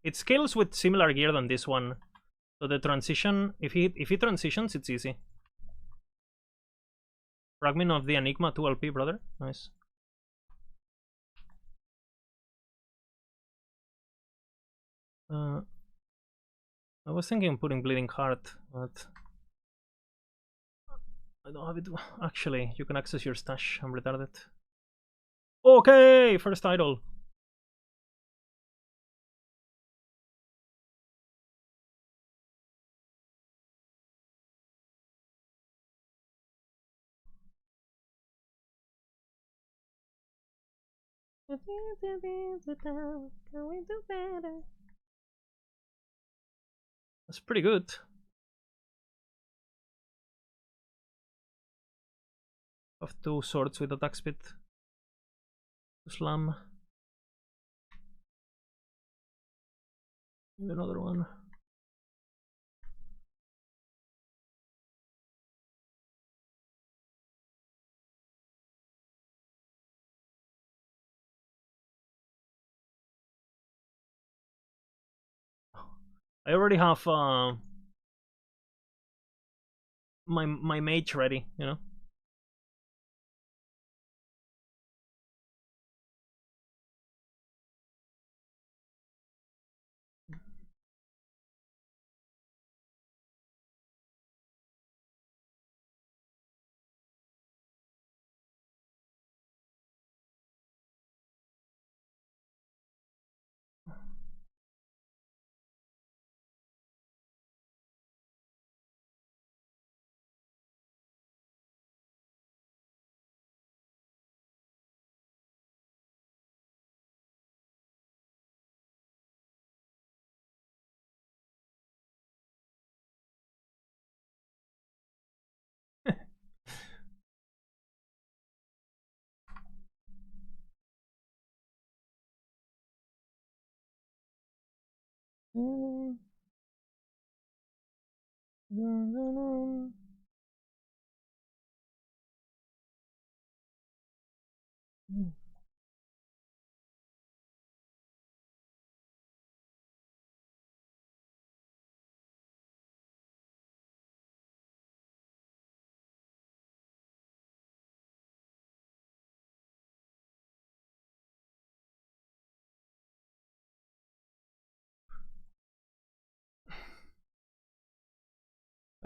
it scales with similar gear than this one. So the transition, if he transitions, it's easy. Fragment of the Enigma 2 LP, brother. Nice. I was thinking putting Bleeding Heart, but I don't have it. Actually, you can access your stash. I'm retarded. Okay, first idol. Can we do better? That's pretty good. Have 2 swords with attack speed to slam. Another one. I already have my mage ready, you know.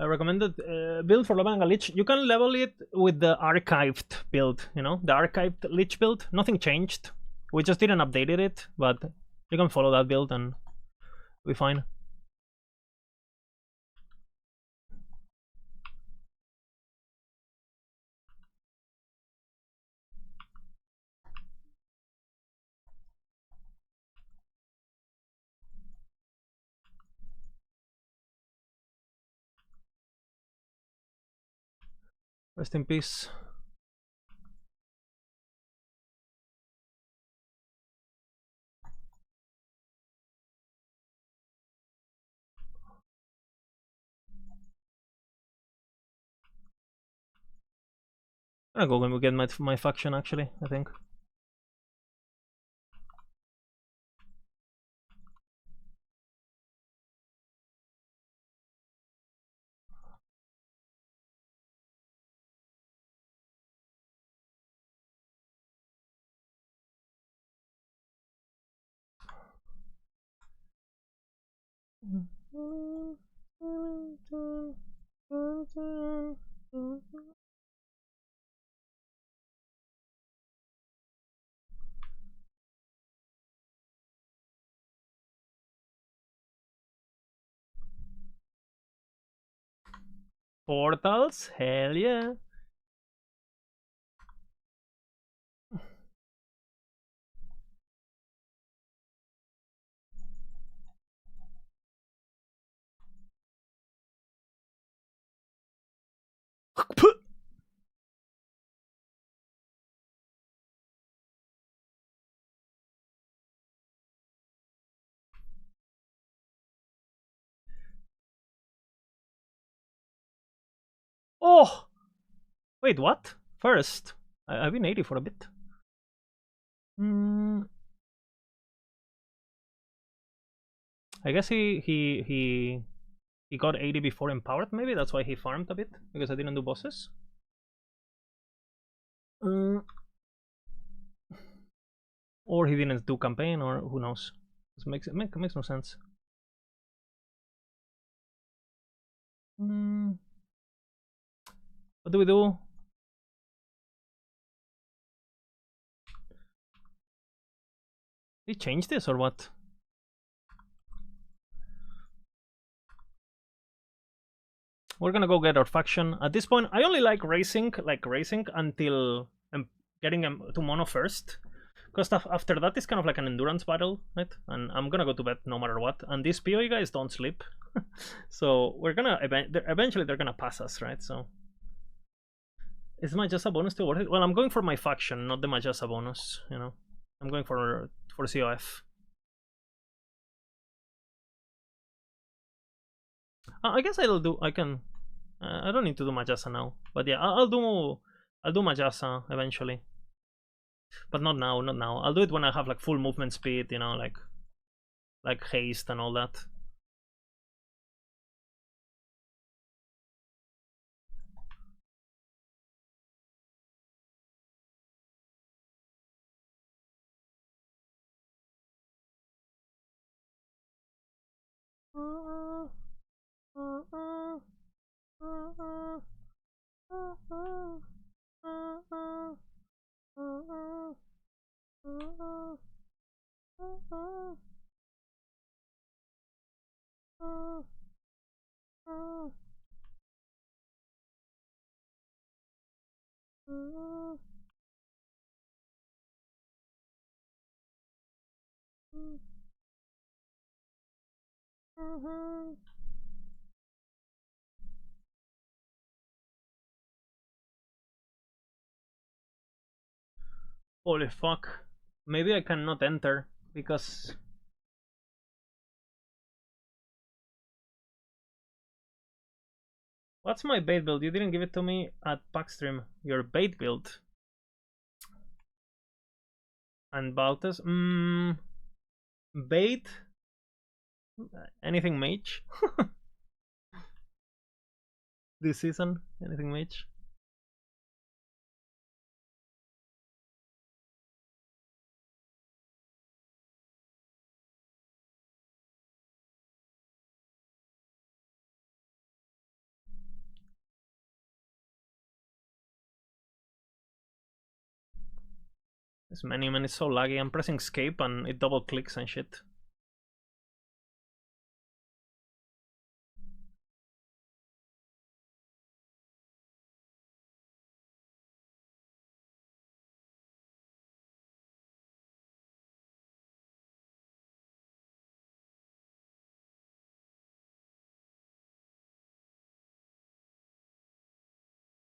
I recommended build for leveling a lich. You can level it with the archived build, you know, the archived lich build. Nothing changed. We just didn't update it, but you can follow that build and be fine. Rest in peace. I'm gonna go when we get my faction, actually, I think. Portals? Hell yeah. Oh! Wait, what? First? I've been 80 for a bit. I guess he got 80 before empowered, maybe? That's why he farmed a bit, because I didn't do bosses. Or he didn't do campaign, or who knows. This makes no sense. What do we do? Did he change this or what? We're gonna go get our faction. At this point, I only like racing until getting to mono first. Because after that is kind of like an endurance battle, right? And I'm gonna go to bed no matter what. And these POE guys don't sleep, so we're gonna eventually they're gonna pass us, right? So is Majasa bonus still worth it? Well, I'm going for my faction, not the Majasa bonus. You know, I'm going for COF. I guess I'll do. I can. I don't need to do Majasa now, but yeah, I'll do Majasa eventually, but not now. Not now. I'll do it when I have like full movement speed. You know, like haste and all that. Holy fuck. Maybe I cannot enter because what's my bait build? You didn't give it to me at Packstream. Your bait build. And Baltus? Bait? Anything mage? This season? Anything mage? This menu man is so laggy. I'm pressing escape and it double clicks and shit.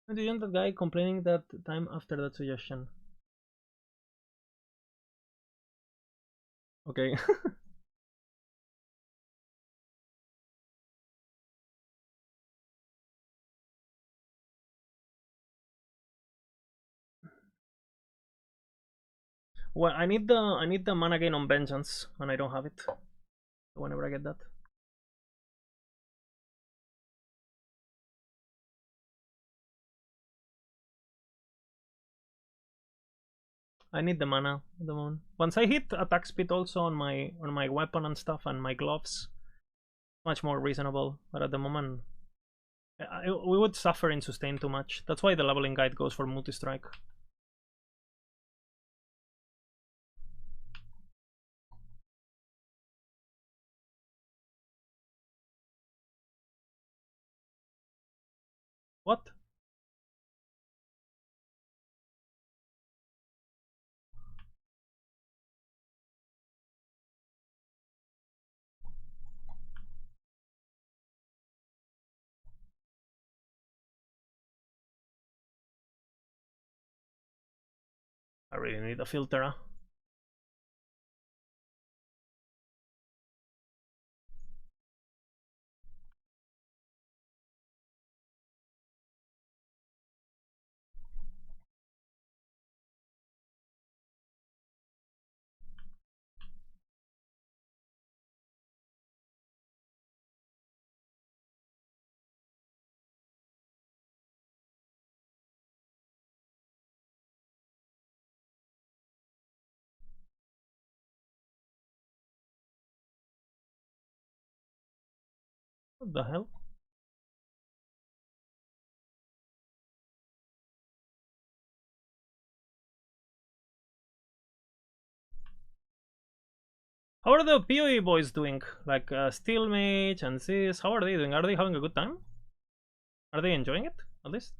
And you that guy complaining that time after that suggestion. Okay. Well, I need the mana gain on vengeance, and I don't have it. Whenever I get that. I need the mana at the moment. Once I hit attack speed also on my weapon and stuff and my gloves, much more reasonable. But at the moment, we would suffer in sustain too much. That's why the leveling guide goes for multi-strike. What? I really need a filter. Huh? What the hell? How are the PoE boys doing? Like Steel Mage and this, how are they doing? Are they having a good time? Are they enjoying it, at least?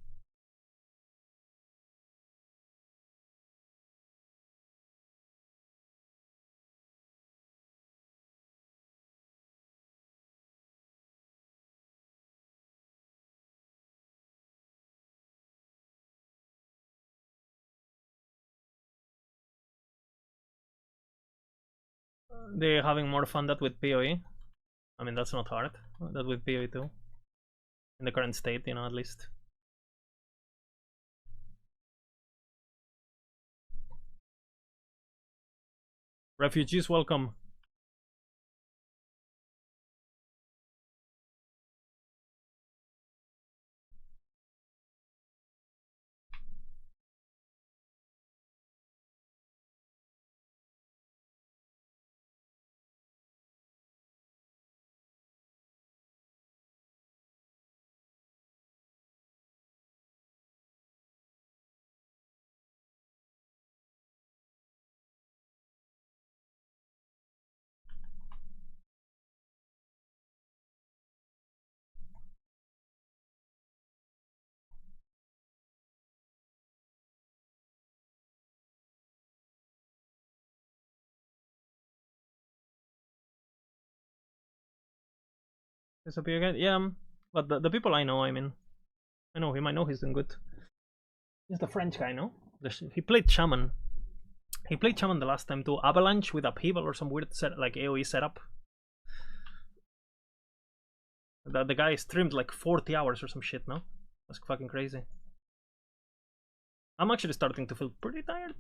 they're having more fun that with PoE. I mean, that's not hard. That with PoE too. In the current state, you know, at least. Refugees, welcome. Disappear again? Yeah, but the people I know, I mean, I know him. I know he's doing good. He's the French guy, no? He played Shaman. He played Shaman the last time too. Avalanche with Upheaval or some weird set like AoE setup. The guy streamed like 40 hours or some shit, no? That's fucking crazy. I'm actually starting to feel pretty tired.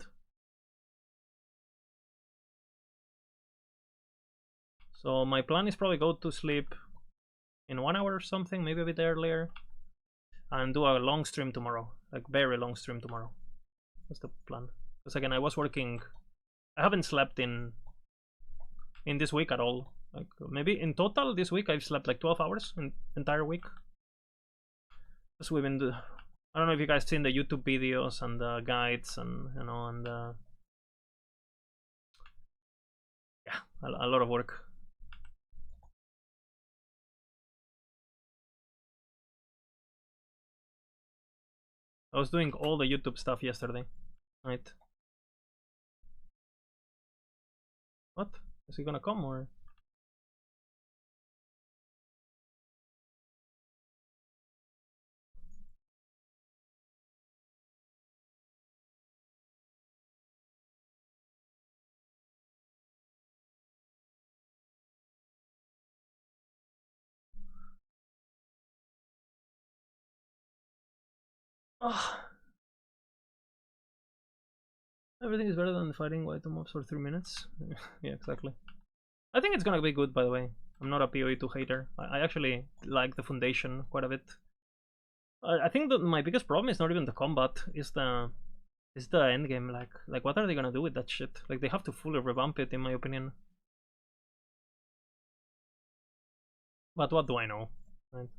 So my plan is probably go to sleep in 1 hour or something, maybe a bit earlier, and do a long stream tomorrow, like very long stream tomorrow. That's the plan. Because again, I was working. I haven't slept in this week at all. Like maybe in total this week I've slept like 12 hours in entire week. Because we've been. I don't know if you guys seen the YouTube videos and the guides and you know and yeah, a lot of work. I was doing all the YouTube stuff yesterday night. What? Is he gonna come or? Oh, everything is better than fighting white mobs for 3 minutes. Yeah, exactly. I think it's gonna be good, by the way. I'm not a PoE2 hater. I actually like the Foundation quite a bit. I think that my biggest problem is not even the combat, is the endgame. Like what are they gonna do with that shit? Like they have to fully revamp it, in my opinion. But what do I know? Right?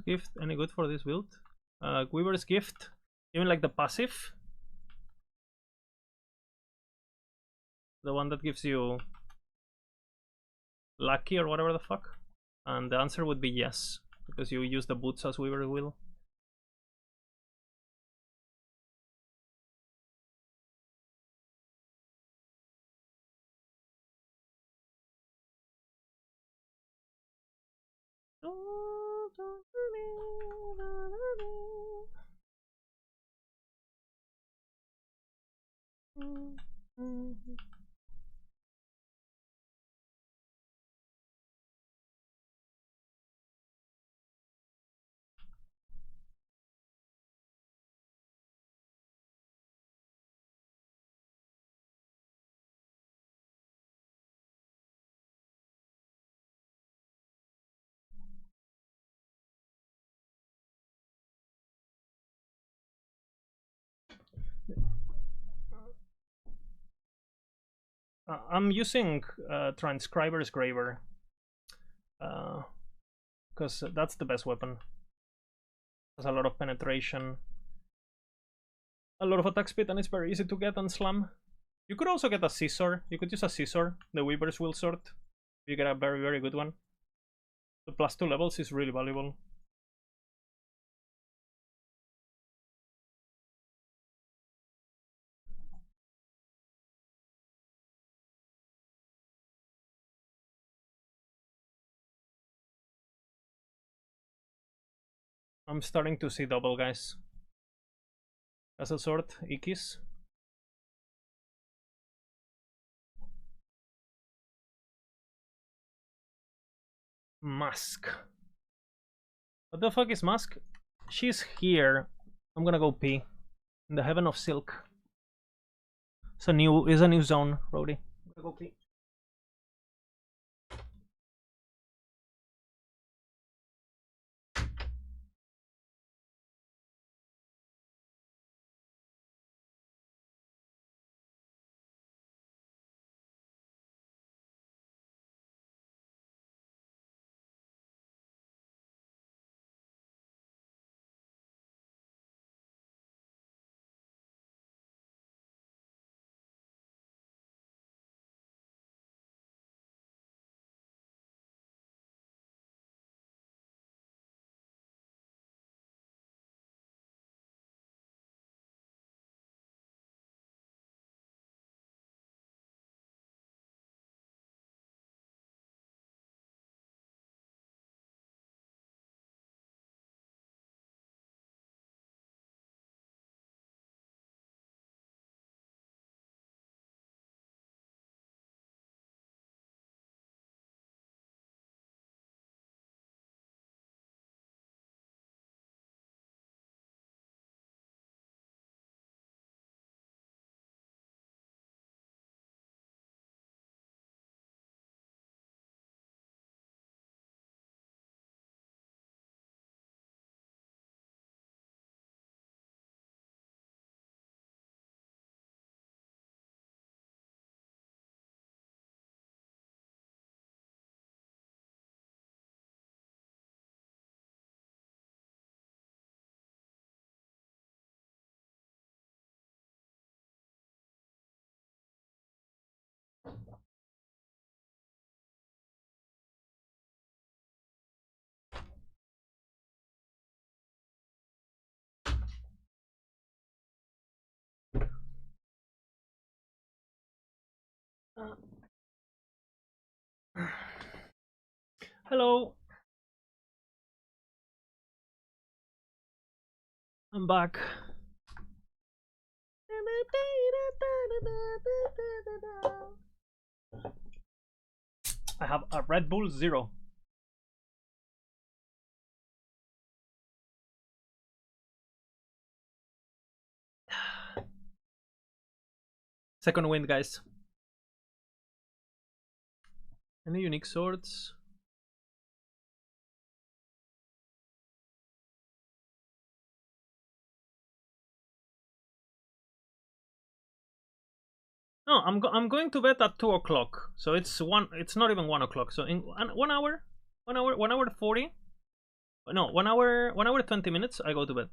Gift any good for this build? Weaver's Gift, even like the passive, the one that gives you lucky or whatever the fuck. And the answer would be yes, because you use the boots as Weaver will. I'm using Transcriber's Graver because that's the best weapon. Has a lot of penetration, a lot of attack speed, and it's very easy to get and slam. You could also get a scissor. You could use a scissor, the Weaver's Will Sword. You get a very, very good one. The +2 levels is really valuable. I'm starting to see double, guys. Castle Sword, Ikis. Mask. What the fuck is Mask? She's here. I'm gonna go pee. In the Heaven of Silk. It's a new zone, Rody. I'm gonna go pee. Hello. I'm back. I have a Red Bull Zero. Second wind, guys. Any unique swords? No, I'm going to bed at 2 o'clock. So it's not even 1 o'clock. So in 1 hour, 1 hour 40. No, 1 hour 20 minutes. I go to bed.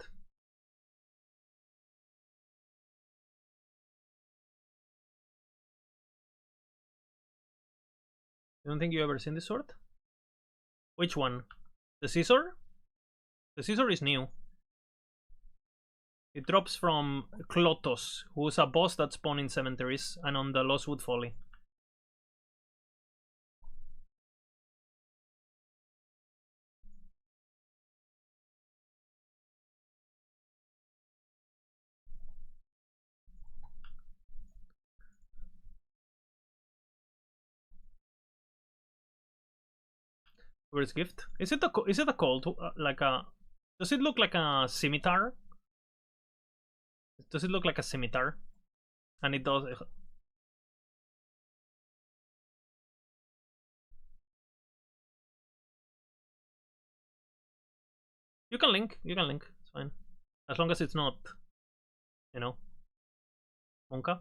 You don't think you ever seen this sword? Which one? The scissor? The scissor is new. It drops from Klotos, who's a boss that spawns in cemeteries and on the Lostwood Folly. Where's gift? Is it a cold like a? Does it look like a scimitar? Does it look like a scimitar? And it does. You can link. You can link. It's fine, as long as it's not, you know, Monka.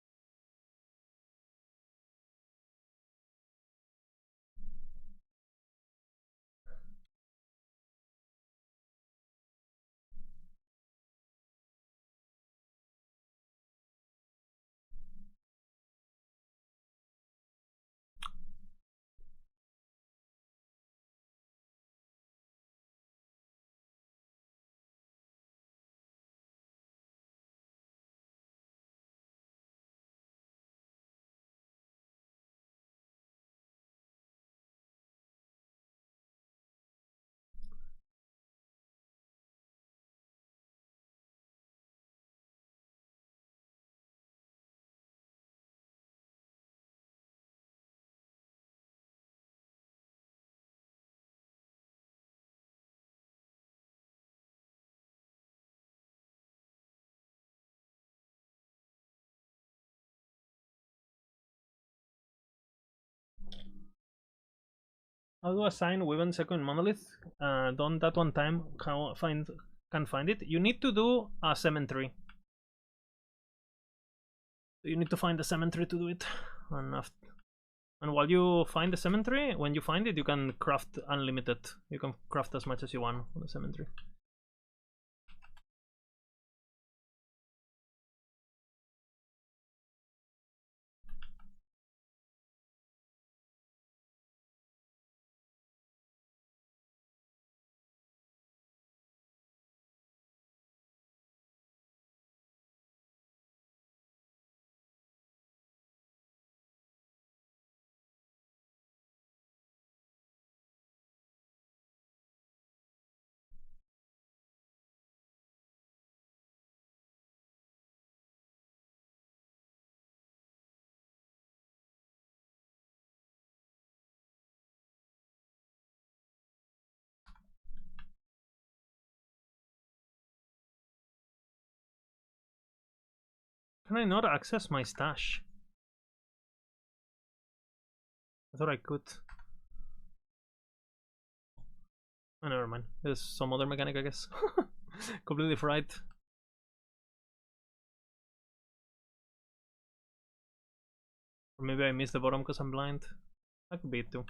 How do I assign Weapon second monolith? Done that one time. How can find it? You need to do a cemetery. You need to find the cemetery to do it. And while you find the cemetery, when you find it, you can craft unlimited. You can craft as much as you want on the cemetery. Can I not access my stash? I thought I could. Oh, never mind. There's some other mechanic, I guess. Completely fried. Or maybe I missed the bottom because I'm blind. That could be it too.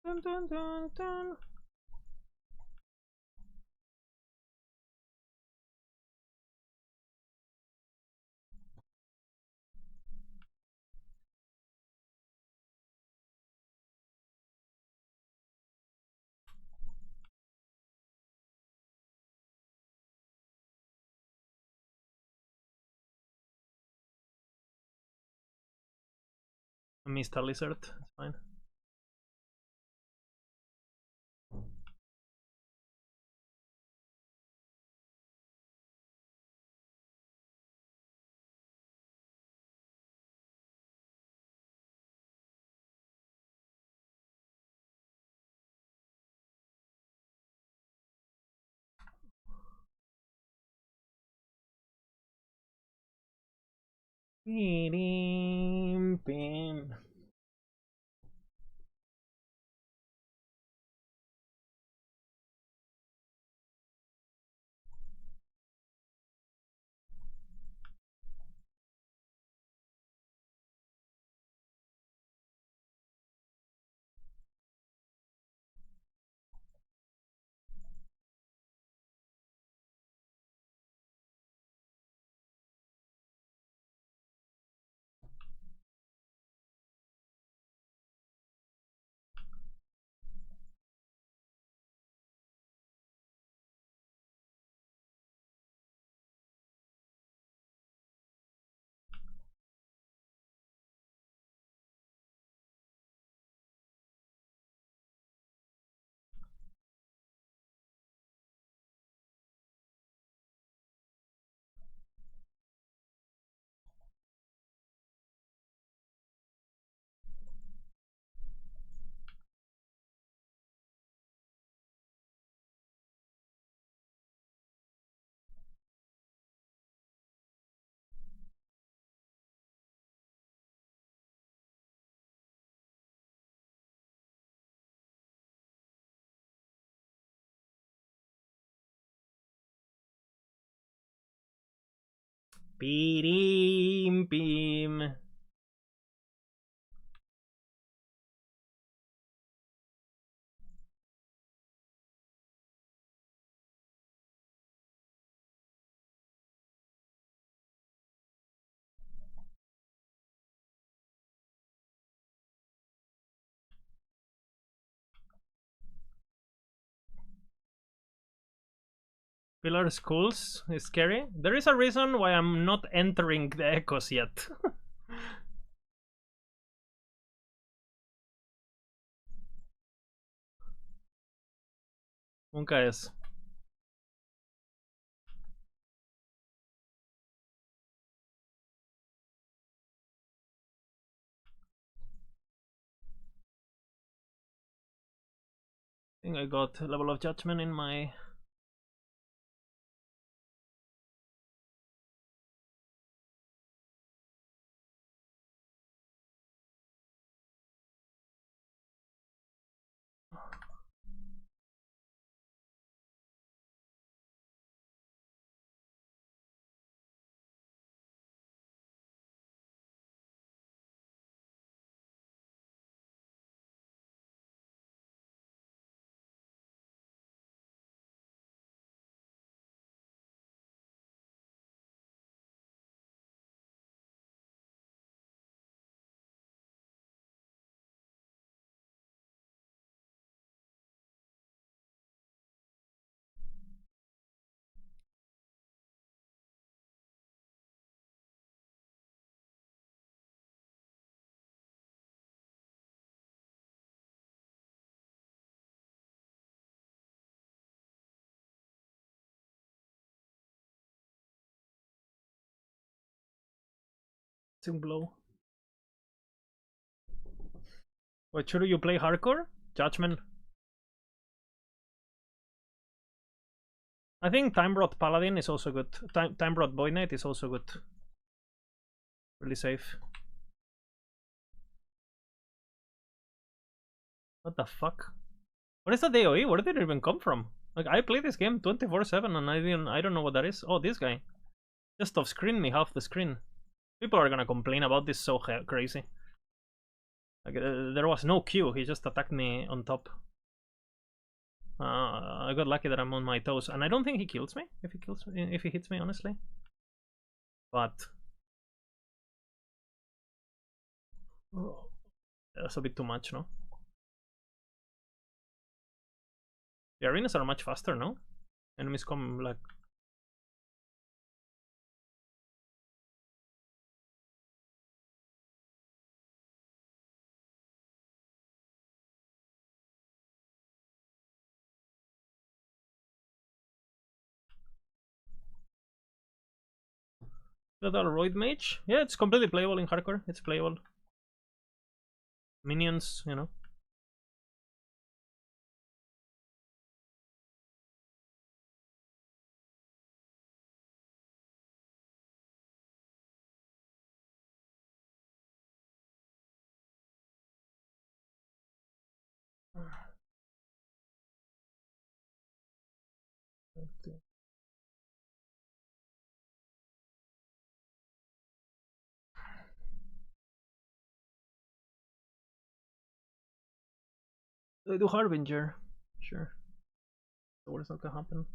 Dun, dun, dun, dun, dun. I missed a lizard. It's fine. Beam, beam. Beam, beam. Pillar schools is scary. There is a reason why I'm not entering the echoes yet. Nunca es. think I got a level of judgment in my... blow. What should you play hardcore? Judgment. I think Time Brought Paladin is also good. Time Brought Void Knight is also good. Really safe. What the fuck? What is that AoE? Where did it even come from? Like, I play this game 24/7 and I don't know what that is. Oh, this guy. Just off screen me half the screen. People are gonna complain about this so crazy. Like, there was no Q, he just attacked me on top. I got lucky that I'm on my toes, and I don't think he kills me if he hits me, honestly. But that's a bit too much, no? The arenas are much faster, no? Enemies come like... Little Roid Mage? Yeah, it's completely playable in hardcore. It's playable. Minions, you know. They do Harbinger. Sure. The worst that can happen.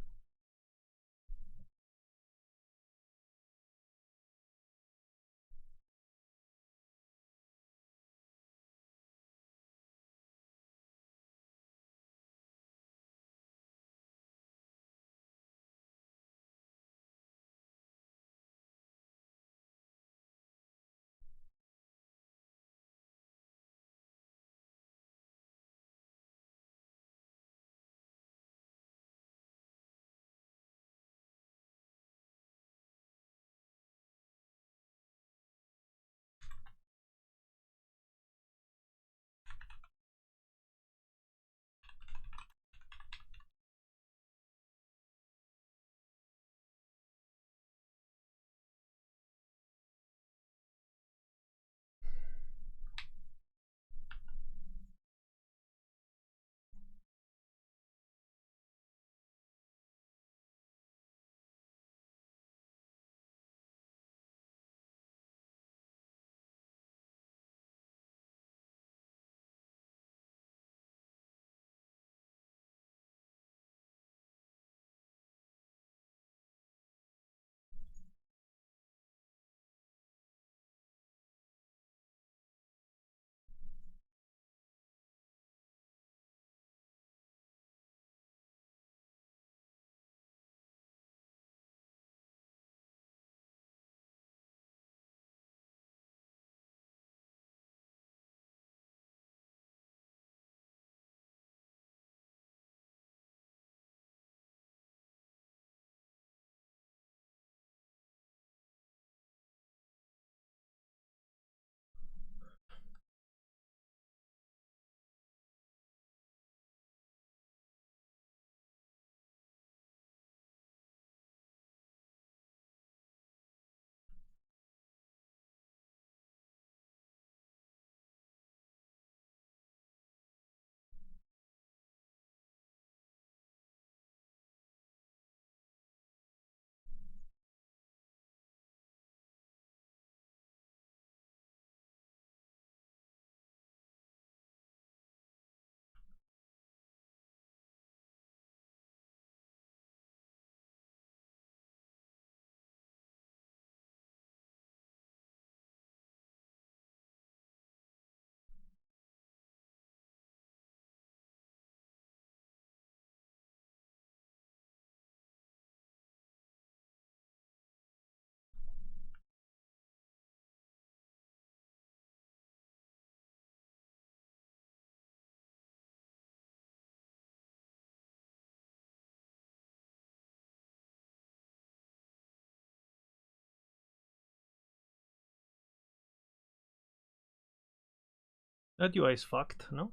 That UI is fucked, no?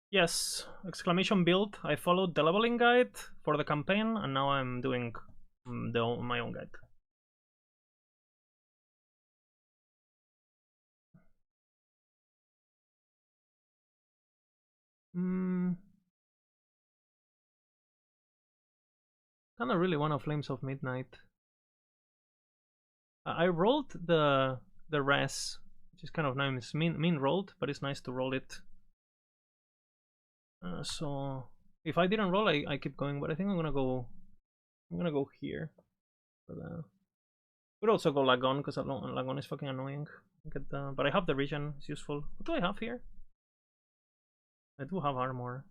Yes, exclamation build. I followed the leveling guide for the campaign, and now I'm doing my own guide. Kinda really want a Flames of Midnight. I rolled the res, which is kind of nice. Mean rolled, but it's nice to roll it. So if I didn't roll, I keep going, but I think I'm gonna go here for the. Could also go Lagon because Lagon is fucking annoying. But I have the regen, it's useful. What do I have here? I do have armor.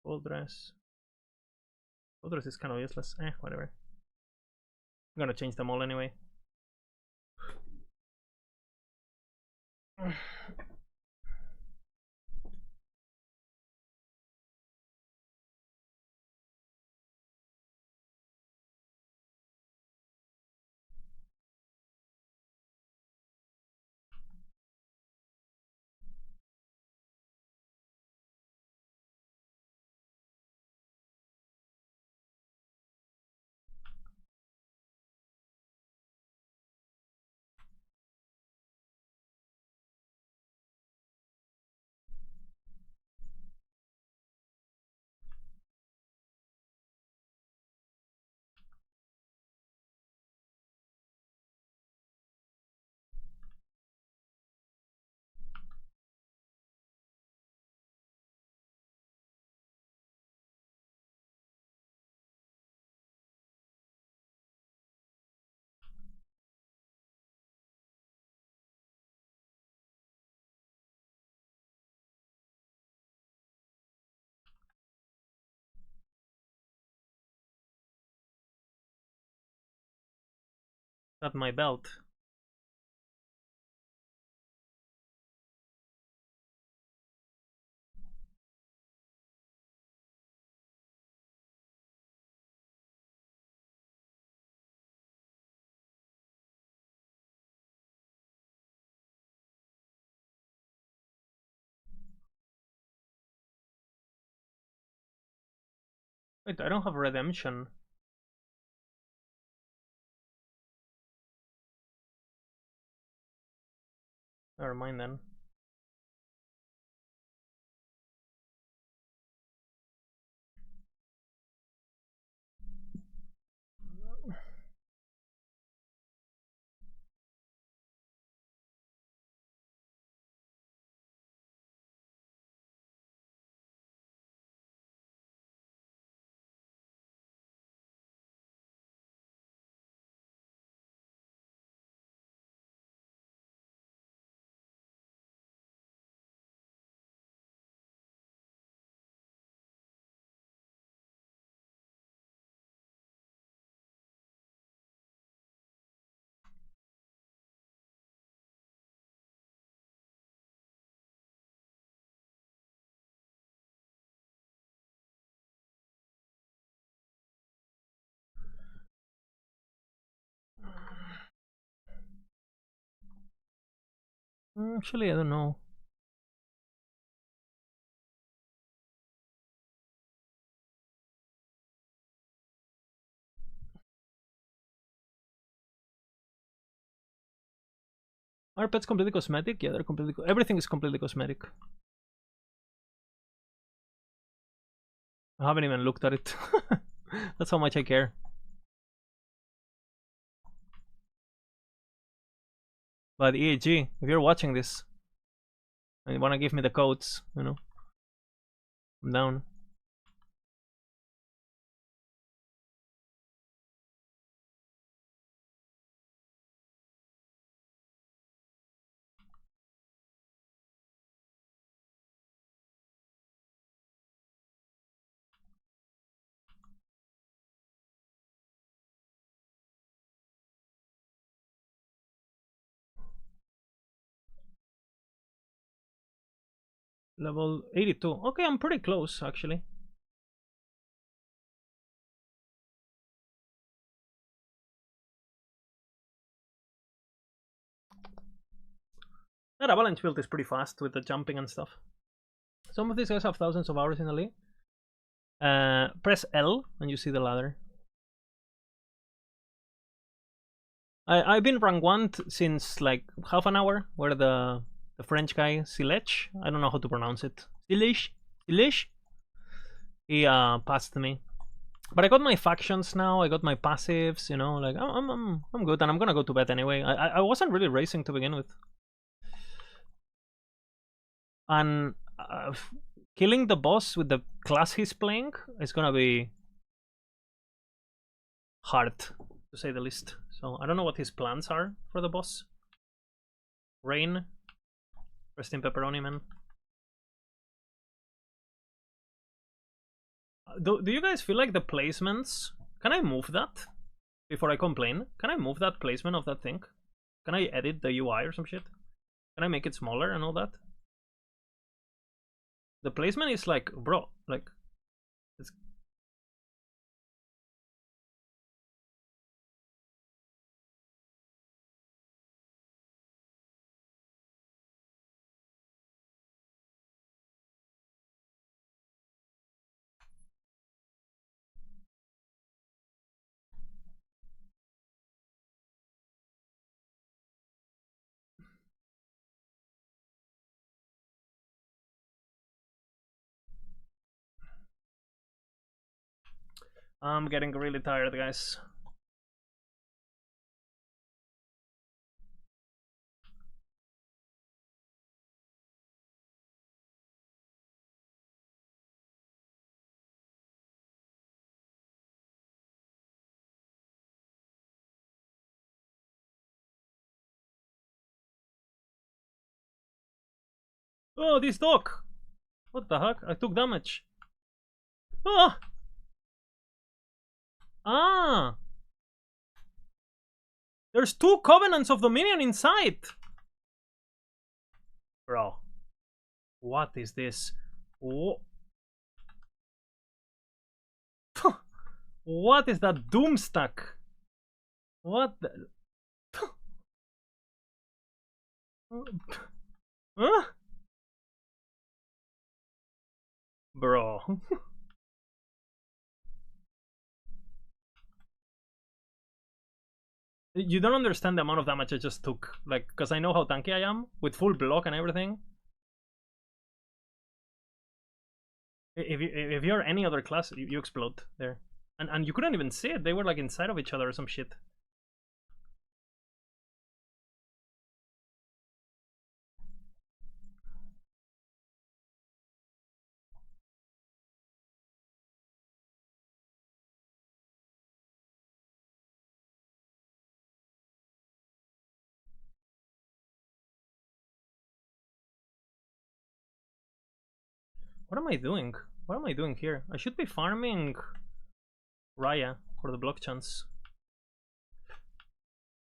Gold dress. Gold dress is kind of useless. Whatever. I'm gonna change them all anyway. At my belt. Wait, I don't have redemption. Never mind then. Actually, I don't know. Are pets completely cosmetic? Yeah, they're completely. Everything is completely cosmetic. I haven't even looked at it. That's how much I care. But EAG, if you're watching this and you wanna give me the codes, you know, I'm down. Level 82. Okay, I'm pretty close actually. That avalanche build is pretty fast with the jumping and stuff. Some of these guys have thousands of hours in the league. Press L and you see the ladder. I've been rank 1 since like half an hour, where the French guy, Silech, I don't know how to pronounce it. Silech? He passed me. But I got my factions now, I got my passives, you know, like I'm good, and I'm gonna go to bed anyway. I wasn't really racing to begin with. And killing the boss with the class he's playing is gonna be hard, to say the least. So I don't know what his plans are for the boss. Rain. Rest in pepperoni, man. Do you guys feel like the placements... Can I move that? Before I complain? Can I move that placement of that thing? Can I edit the UI or some shit? Can I make it smaller and all that? The placement is like, bro, like... It's... I'm getting really tired, guys. Oh, this dog! What the heck? I took damage. Ah! Ah! There's 2 Covenants of Dominion inside! Bro. What is this? Oh. What is that Doomstack? What the... Huh? Bro. You don't understand the amount of damage I just took. Like, because I know how tanky I am, with full block and everything. If you're any other class, you explode there. And you couldn't even see it. They were like inside of each other or some shit. What am I doing? What am I doing here? I should be farming Raya for the block chance.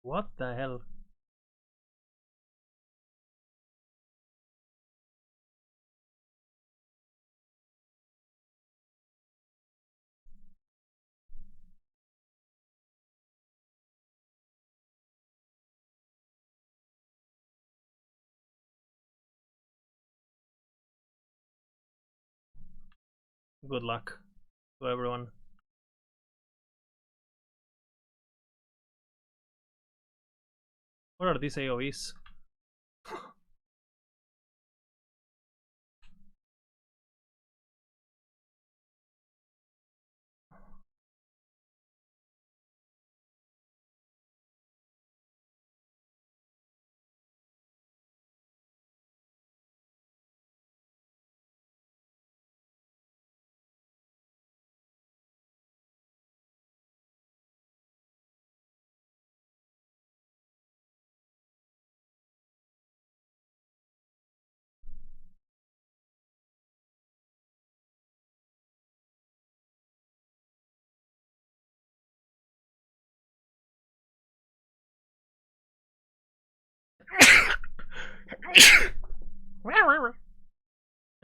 What the hell? Good luck to everyone. What are these AoEs?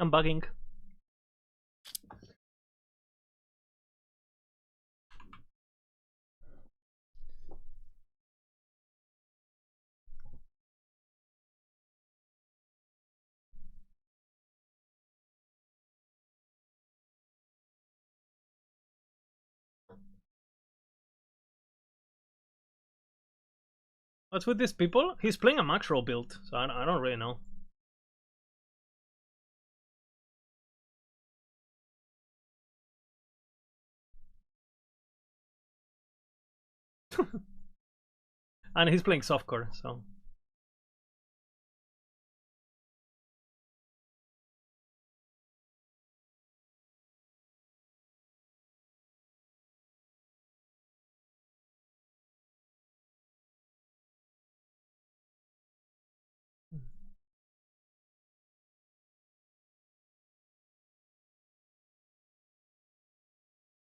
I'm bugging. What's with these people? He's playing a macro build, so I don't really know. And he's playing softcore, so.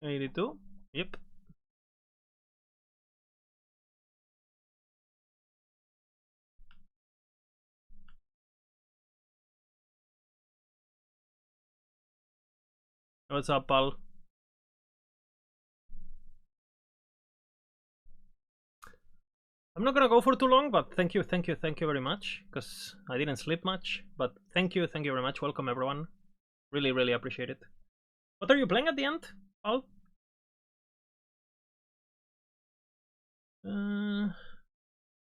$82? Yep. What's up, pal? I'm not gonna go for too long, but thank you very much, because I didn't sleep much. But thank you very much. Welcome, everyone. Really appreciate it. What are you playing at the end, pal?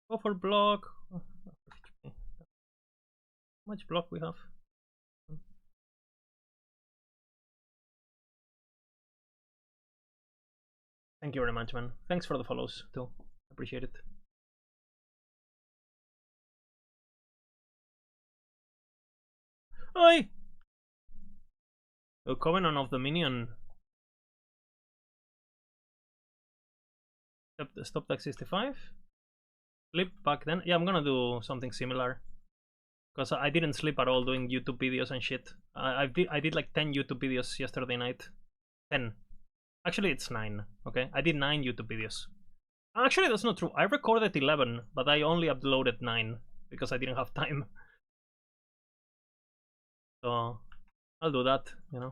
Go for block. How much block we have? Thank you very much, man. Thanks for the follows too. Appreciate it. Oi! The Covenant of the Minion. Stop tag 65. Sleep back then. Yeah, I'm gonna do something similar. Because I didn't sleep at all doing YouTube videos and shit. I did like 10 YouTube videos yesterday night. 10. Actually, it's 9. Okay, I did 9 YouTube videos. Actually, that's not true. I recorded 11, but I only uploaded 9 because I didn't have time. So I'll do that, you know.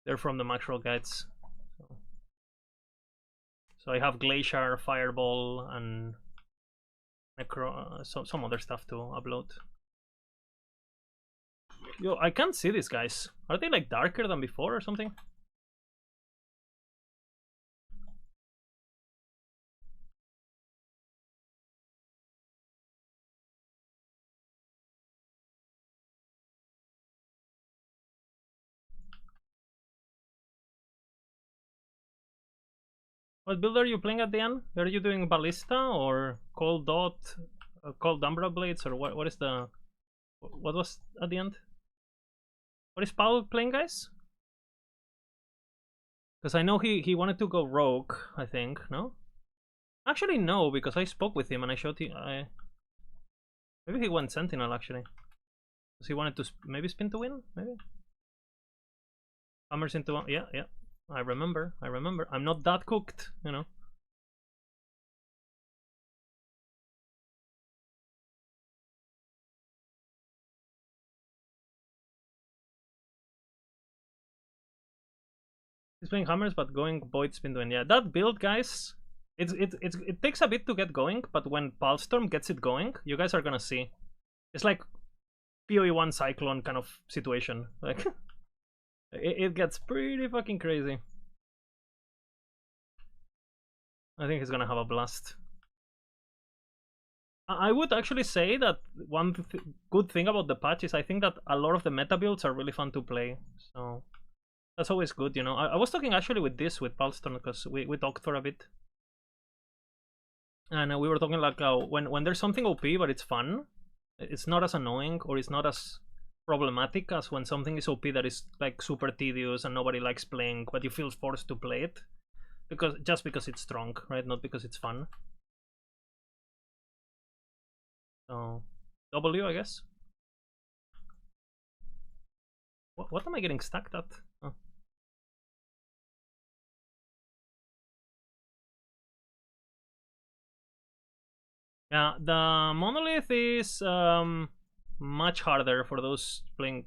They're from the macro guides. So I have Glacier, Fireball, and Necro, some other stuff to upload. Yo, I can't see these guys. Are they like darker than before or something? What build are you playing at the end? Are you doing Ballista or Cold Dot, Cold Umbra Blades, or what is the... What was at the end? What is Paul playing, guys? Because I know he wanted to go Rogue, I think, no? Actually, no, because I spoke with him and I showed him... Maybe he went Sentinel, actually. Because he wanted to maybe spin to win, maybe? Hammers into one, yeah. I remember. I'm not that cooked, you know. He's playing hammers, but going Void Spin to win. Yeah, that build, guys, it takes a bit to get going, but when Pulstorm gets it going, you guys are gonna see. It's like PoE1 Cyclone kind of situation. Like, it gets pretty fucking crazy. I think he's gonna have a blast. I would actually say that one good thing about the patch is I think that a lot of the meta builds are really fun to play. So that's always good, you know. I was talking actually with Pulstorm, because we talked for a bit. And we were talking like when there's something OP but it's fun, it's not as annoying or it's not as problematic as when something is OP that is like super tedious and nobody likes playing, but you feel forced to play it just because it's strong, right? Not because it's fun. So W, I guess. What am I getting stuck at? Oh. Yeah, the monolith is much harder for those playing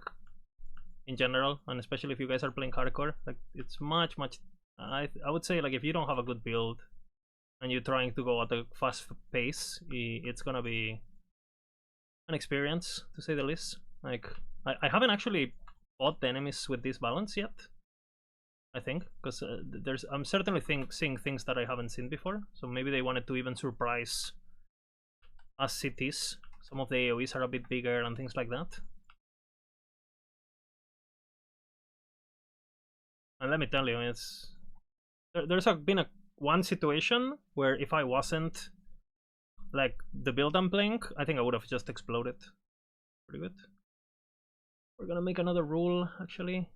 in general, and especially if you guys are playing hardcore. Like, it's much I would say, like, if you don't have a good build and you're trying to go at a fast pace, it's gonna be an experience, to say the least. Like, I haven't actually fought the enemies with this balance yet, I think, because I'm certainly seeing things that I haven't seen before, so maybe they wanted to even surprise us cities. Some of the AoEs are a bit bigger and things like that. And let me tell you, there's been one situation where if I wasn't like the build I'm playing, I think I would have just exploded. Pretty good. We're gonna make another rule, actually.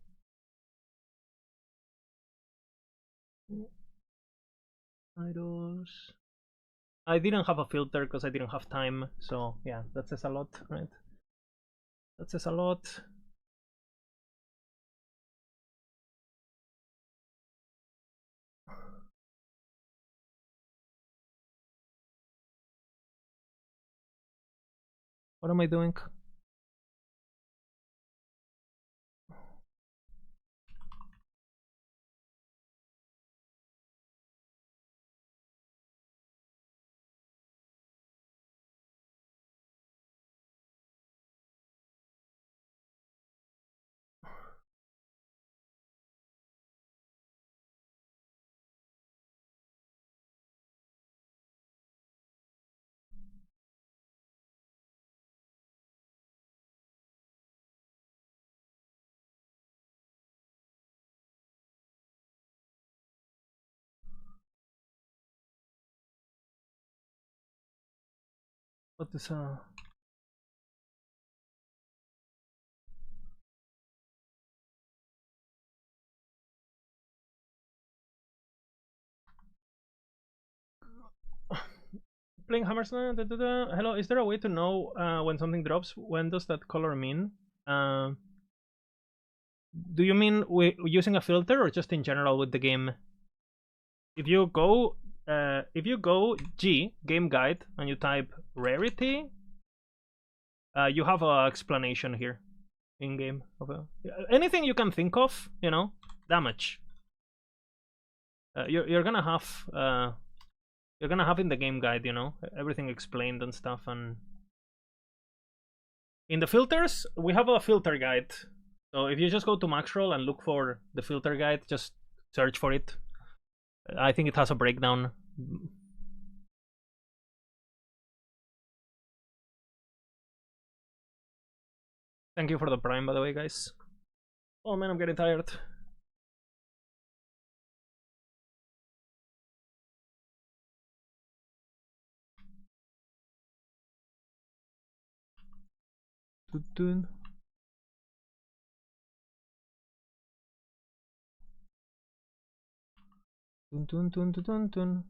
Idols. I didn't have a filter because I didn't have time, so yeah, that says a lot, right? That says a lot. What am I doing? What is playing Hammersmith? Hello, is there a way to know when something drops? When does that color mean? Do you mean using a filter or just in general with the game? If you go G game guide and you type rarity, you have an explanation here in game of anything you can think of, you know, damage. You're gonna have in the game guide, you know, everything explained and stuff. And in the filters, we have a filter guide. So if you just go to Maxroll and look for the filter guide, just search for it. I think it has a breakdown. Thank you for the prime, by the way, guys. Oh man, I'm getting tired. Dun, dun, dun, dun, dun, dun.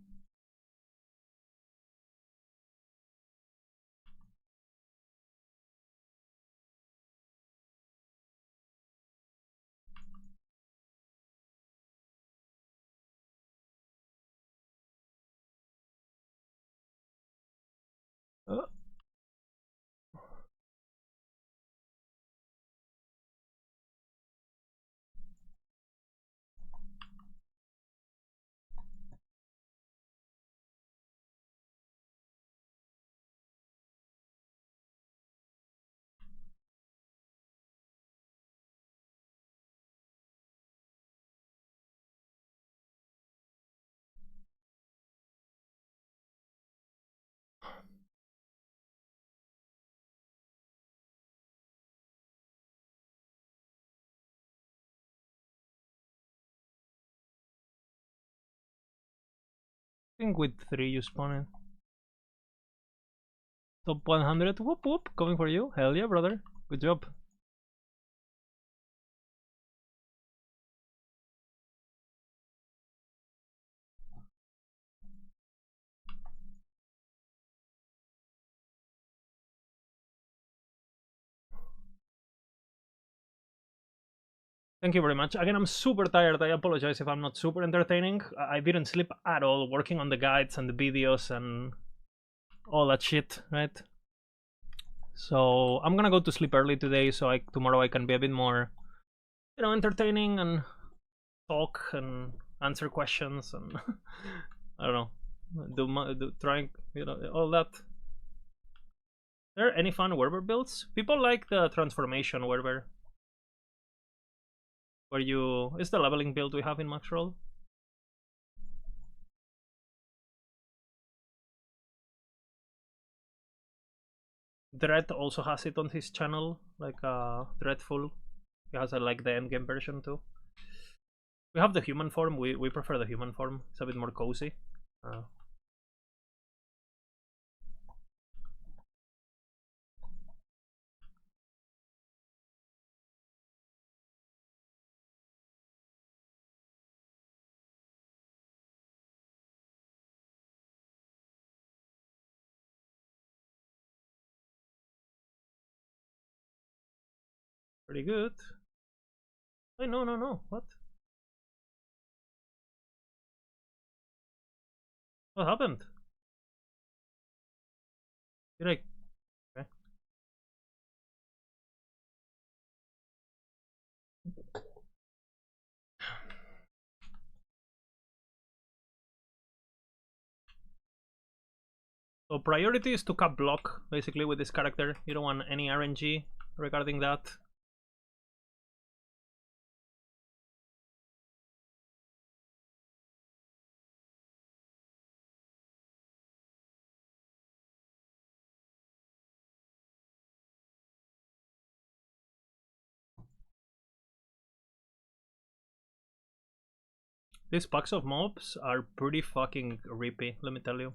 I think with 3 you spawn in. Top 100, whoop whoop, coming for you. Hell yeah, brother. Good job. Thank you very much. Again, I'm super tired. I apologize if I'm not super entertaining. I didn't sleep at all working on the guides and the videos and all that shit, right? So I'm gonna go to sleep early today so tomorrow I can be a bit more you know, entertaining and talk and answer questions and I don't know, do trying, you know, all that. Are there any fun Werber builds? People like the transformation Werber, where you is the leveling build we have in Max Roll. Dread also has it on his channel, like Dreadful. He has like the endgame version too. We have the human form. We prefer the human form. It's a bit more cozy. Pretty good. Wait, no. What? What happened? Did I? Okay. So priority is to cap block basically with this character. You don't want any RNG regarding that. These packs of mobs are pretty fucking rippy, let me tell you.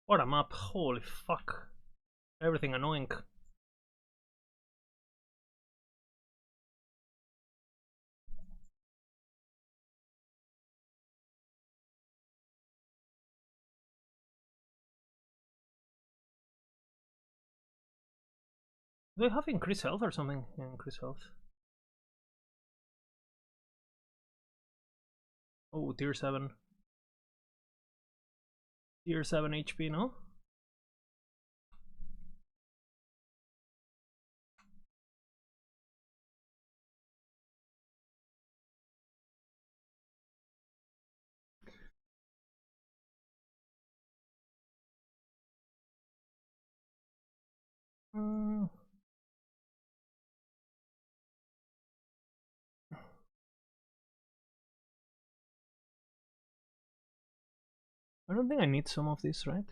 What a map, holy fuck. Everything annoying. Do they have increased health or something? Yeah, increased health. Oh, tier 7. Tier 7 HP, no? Uh, I don't think I need some of this, right?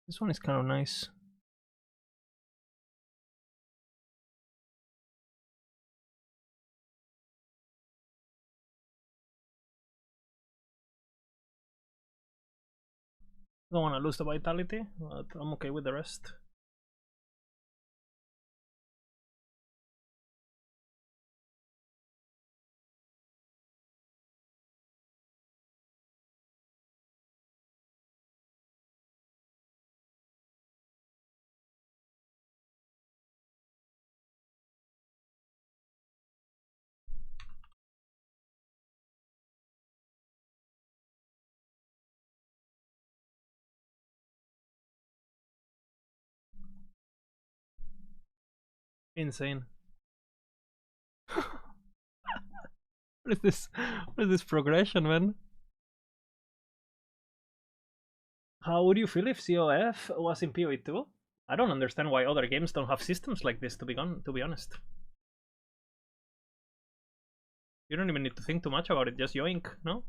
This one is kind of nice. Don't want to lose the vitality, but I'm okay with the rest. Insane. What is this? What is this progression, man? How would you feel if COF was in PoE 2? I don't understand why other games don't have systems like this, to be honest. You don't even need to think too much about it, just yoink, no?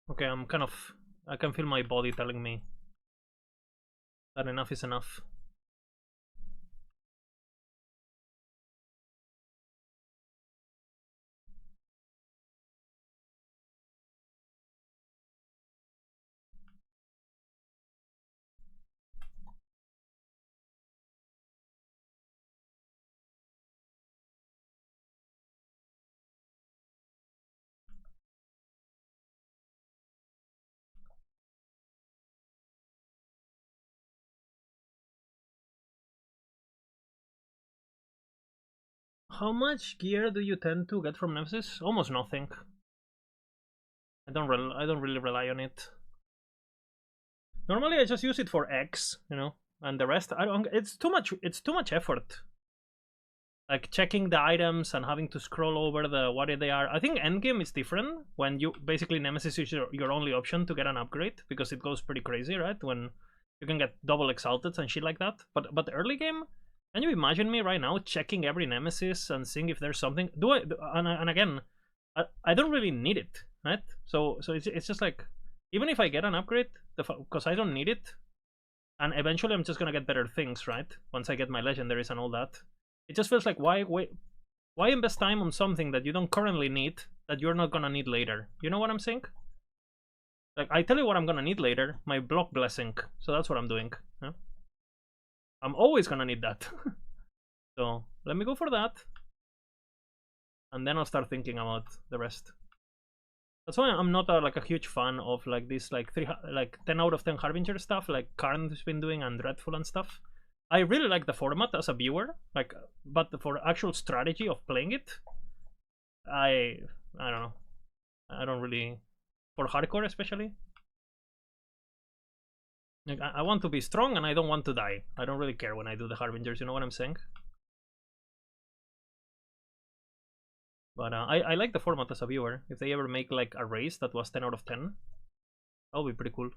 Okay, I can feel my body telling me that enough is enough. How much gear do you tend to get from Nemesis? Almost nothing. I don't really rely on it. Normally I just use it for X, you know, and the rest I don't. It's too much effort. Like checking the items and having to scroll over what they are. I think endgame is different when you basically Nemesis is your only option to get an upgrade because it goes pretty crazy, right? When you can get double exalted and shit like that. But early game, can you imagine me right now checking every Nemesis and seeing if there's something? And again, I don't really need it, right? So it's just like even if I get an upgrade, because I don't need it, and eventually I'm just gonna get better things, right? Once I get my legendaries and all that. It just feels like why invest time on something that you don't currently need that you're not gonna need later? You know what I'm saying? Like I tell you what I'm gonna need later, my block blessing. So that's what I'm doing. Yeah? I'm always gonna need that. So let me go for that, and then I'll start thinking about the rest. That's why I'm not like a huge fan of like this like 10 out of 10 Harbinger stuff like Karn's been doing and Dreadful and stuff. I really like the format as a viewer, like, but for actual strategy of playing it, I don't know. I don't really, for hardcore especially. Like, I want to be strong and I don't want to die. I don't really care when I do the Harbingers. You know what I'm saying? But I like the format as a viewer. If they ever make like a race that was 10 out of 10, that would be pretty cool.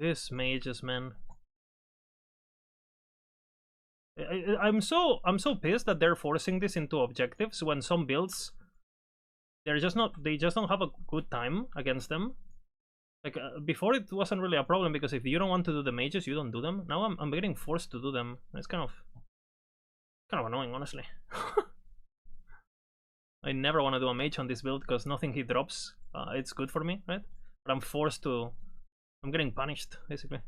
This mages, man. I'm so pissed that they're forcing this into objectives when some builds they just don't have a good time against them. Like before it wasn't really a problem because if you don't want to do the mages you don't do them. Now I'm getting forced to do them. It's kind of annoying, honestly. I never want to do a mage on this build because nothing he drops it's good for me, right? But I'm forced to. I'm getting punished basically.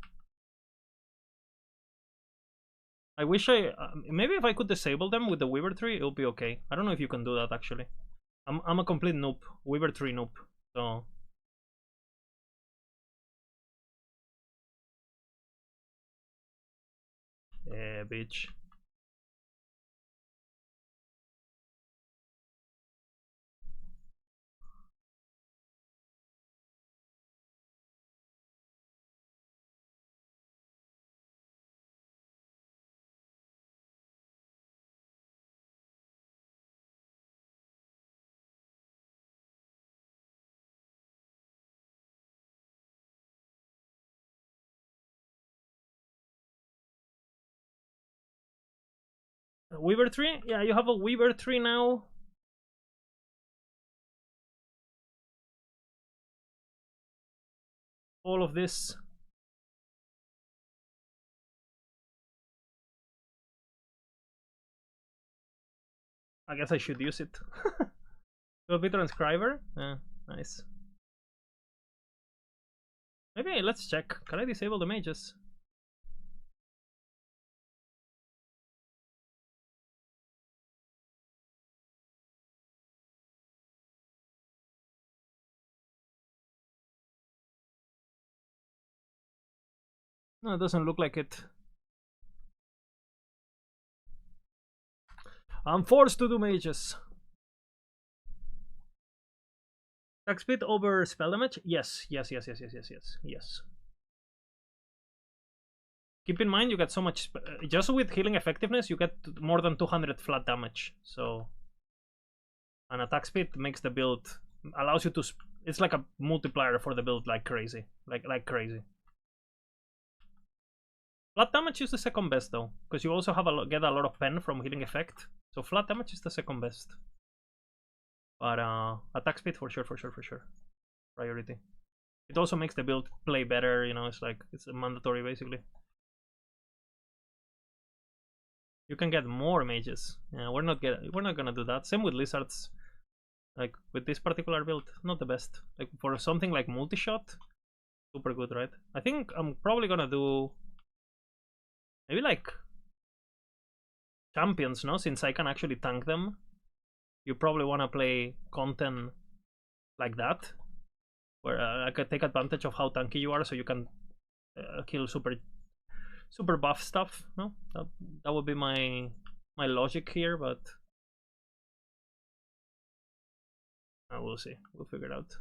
I wish maybe if I could disable them with the Weaver tree, it would be okay. I don't know if you can do that actually. I'm a complete noob, Weaver tree noob. So yeah, bitch. Weaver tree? Yeah, you have a Weaver tree now. All of this. I guess I should use it. POV transcriber? Yeah, nice. Maybe let's check. Can I disable the mages? No, it doesn't look like it. I'm forced to do mages. Attack speed over spell damage? Yes. Keep in mind you get so much... just with healing effectiveness, you get more than 200 flat damage. So... an attack speed makes the build... allows you to... it's like a multiplier for the build like crazy. Like crazy. Flat damage is the second best though, because you also have get a lot of pen from healing effect. So flat damage is the second best. But attack speed for sure. Priority. It also makes the build play better, you know, it's like it's mandatory basically. You can get more mages. Yeah, we're not gonna do that. Same with lizards. Like with this particular build, not the best. Like for something like multi-shot, super good, right? I think I'm probably gonna do maybe like champions, no? Since I can actually tank them. You probably wanna play content like that, where I could take advantage of how tanky you are, so you can kill super buff stuff. No, that would be my logic here, but we'll see. We'll figure it out.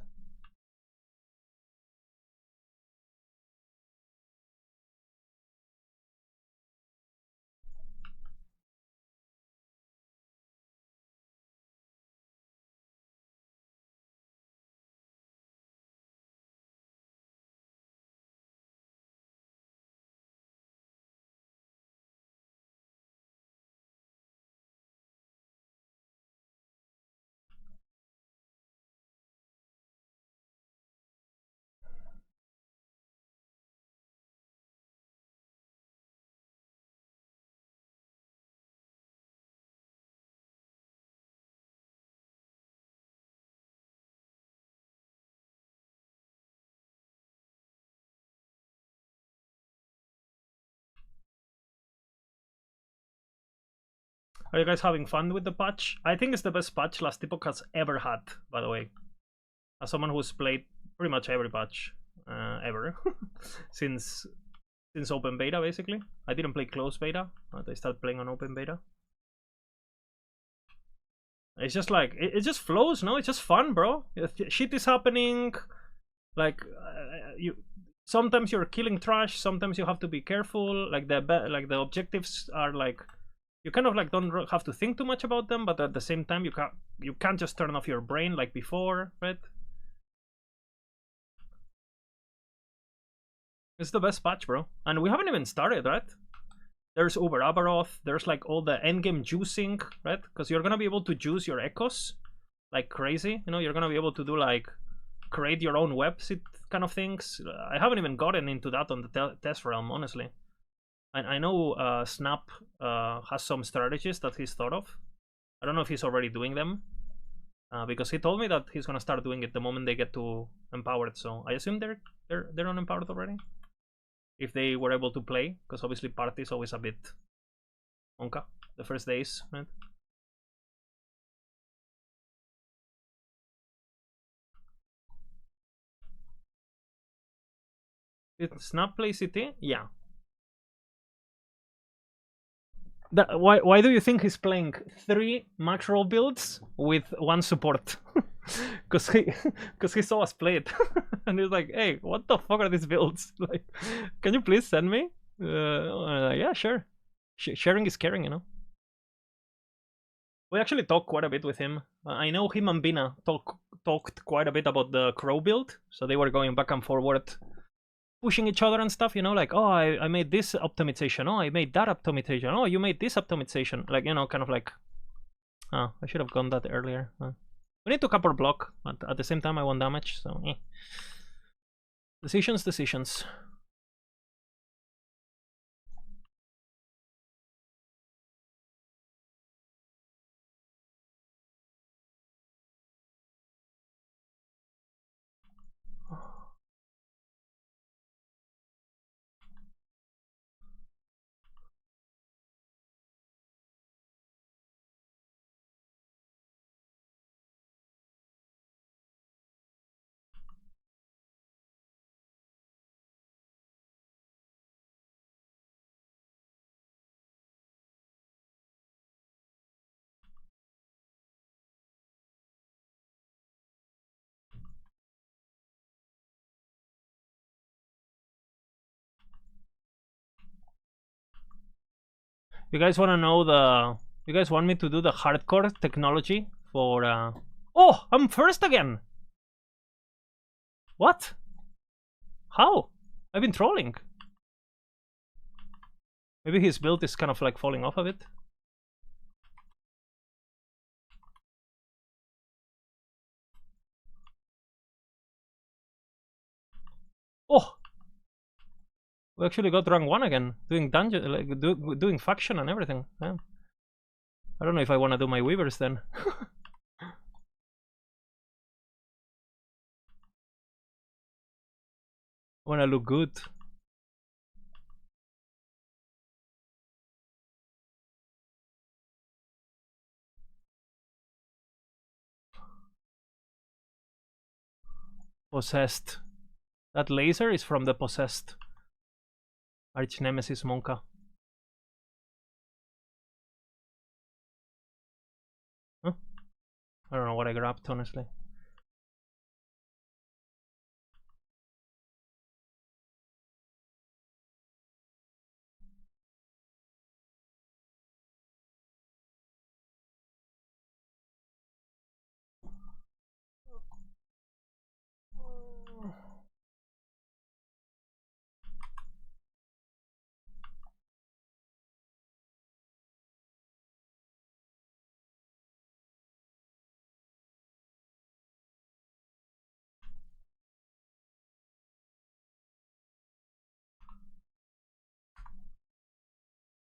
Are you guys having fun with the patch? I think it's the best patch Last Epoch has ever had, by the way. As someone who's played pretty much every patch ever since open beta, basically. I didn't play closed beta, but I started playing on open beta. It's just like it just flows, no? It's just fun, bro. Shit is happening. Like you, sometimes you're killing trash. Sometimes you have to be careful. Like the objectives are like you kind of like don't have to think too much about them, but at the same time you can't just turn off your brain like before, right? It's the best patch, bro. And we haven't even started, right? There's Uber Abaroth, there's like all the endgame juicing, right? Because you're gonna be able to juice your echoes like crazy. You know, you're gonna be able to do like create your own website kind of things. I haven't even gotten into that on the test realm, honestly. I know Snap has some strategies that he's thought of. I don't know if he's already doing them. Because he told me that he's gonna start doing it the moment they get to empowered. So I assume they're on empowered already. If they were able to play, because obviously party is always a bit onka the first days, right? Did Snap play CT? Yeah. Why do you think he's playing 3 max roll builds with 1 support? Because he saw us play it and he's like, hey, what the fuck are these builds? Like, can you please send me? Yeah, sure. Sharing is caring, you know. We actually talked quite a bit with him. I know him and Bina talked quite a bit about the Crow build, so they were going back and forward, pushing each other and stuff, you know, like, oh, I made this optimization, oh, I made that optimization, oh, you made this optimization, like, you know, kind of like, oh, I should have gone that earlier. We need to cover block, but at the same time I want damage, so Decisions. You guys want to know the... You guys want me to do the hardcore technology for... Oh, I'm first again! What? How? I've been trolling. Maybe his build is kind of like falling off a bit. Oh! We actually got rank 1 again, doing dungeon, like doing faction and everything. Yeah. I don't know if I want to do my weavers then. I want to look good. Possessed. That laser is from the Possessed. Arch Nemesis Monka. Huh? I don't know what I grabbed, honestly.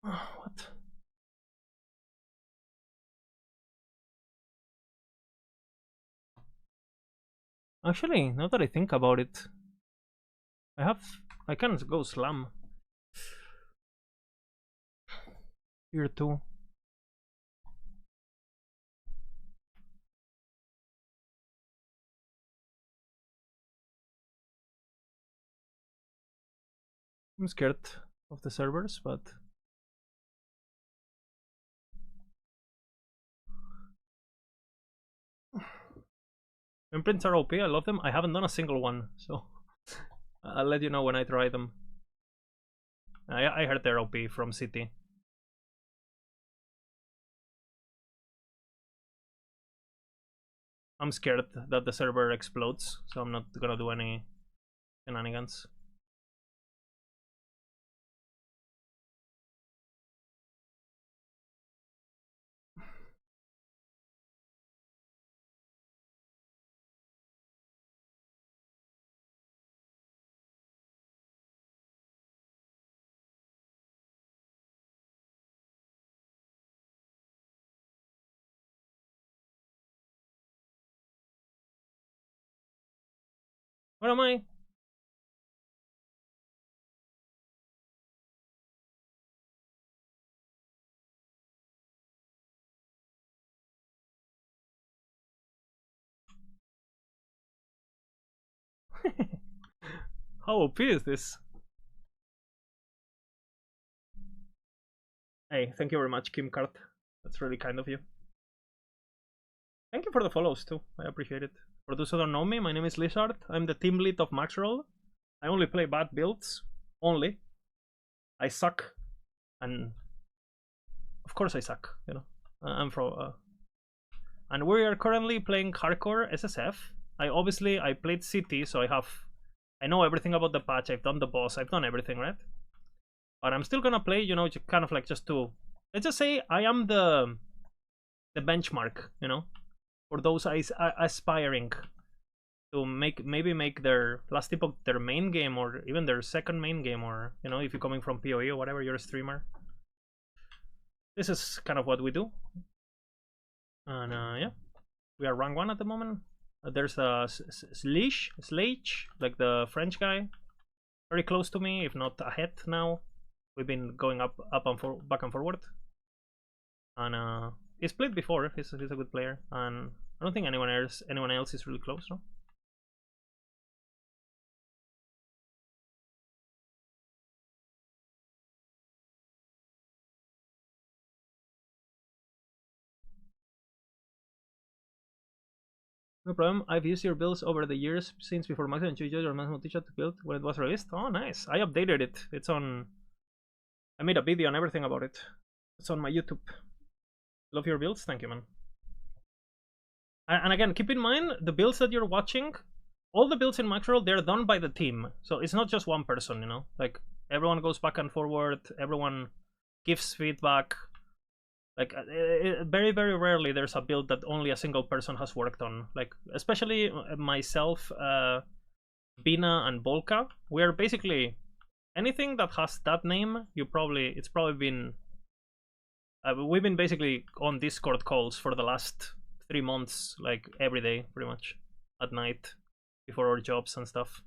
What? Actually, now that I think about it, I can go slam. Here too. I'm scared of the servers, but imprints are OP. I love them. I haven't done a single one, so I'll let you know when I try them. I heard they're OP from City. I'm scared that the server explodes, so I'm not gonna do any shenanigans. Where am I? How OP is this? Hey, thank you very much, Kim Kart. That's really kind of you. Thank you for the follows too. I appreciate it. For those who don't know me, my name is Lizard. I'm the team lead of Maxroll. I only play bad builds. Only. I suck. And of course I suck, you know. I'm from and we are currently playing hardcore SSF. I played City, so I know everything about the patch. I've done the boss, I've done everything, right? But I'm still gonna play, you know, kind of like just to, let's just say I am the benchmark, you know, for those aspiring to maybe make their last Epoch their main game, or even their second main game, or, you know, if you're coming from POV or whatever, you're a streamer. This is kind of what we do. And yeah, we are rank 1 at the moment. There's a Slage, like the French guy, very close to me, if not ahead now. We've been going up and back and forward. And he's played before. He's a good player, and I don't think anyone else is really close, no? No problem. I've used your builds over the years since before Max and Chujo or Max Teacher to build when it was released. Oh, nice. I updated it. It's on. I made a video and everything about it. It's on my YouTube. Love your builds, thank you, man. And again, keep in mind the builds that you're watching. All the builds in Maxroll, they're done by the team, so it's not just one person. You know, like everyone goes back and forward. Everyone gives feedback. Like very rarely there's a build that only a single person has worked on. Like especially myself, Bina, and Volka. We're basically anything that has that name. It's probably been. We've been basically on Discord calls for the last 3 months, like every day, pretty much, at night, before our jobs and stuff.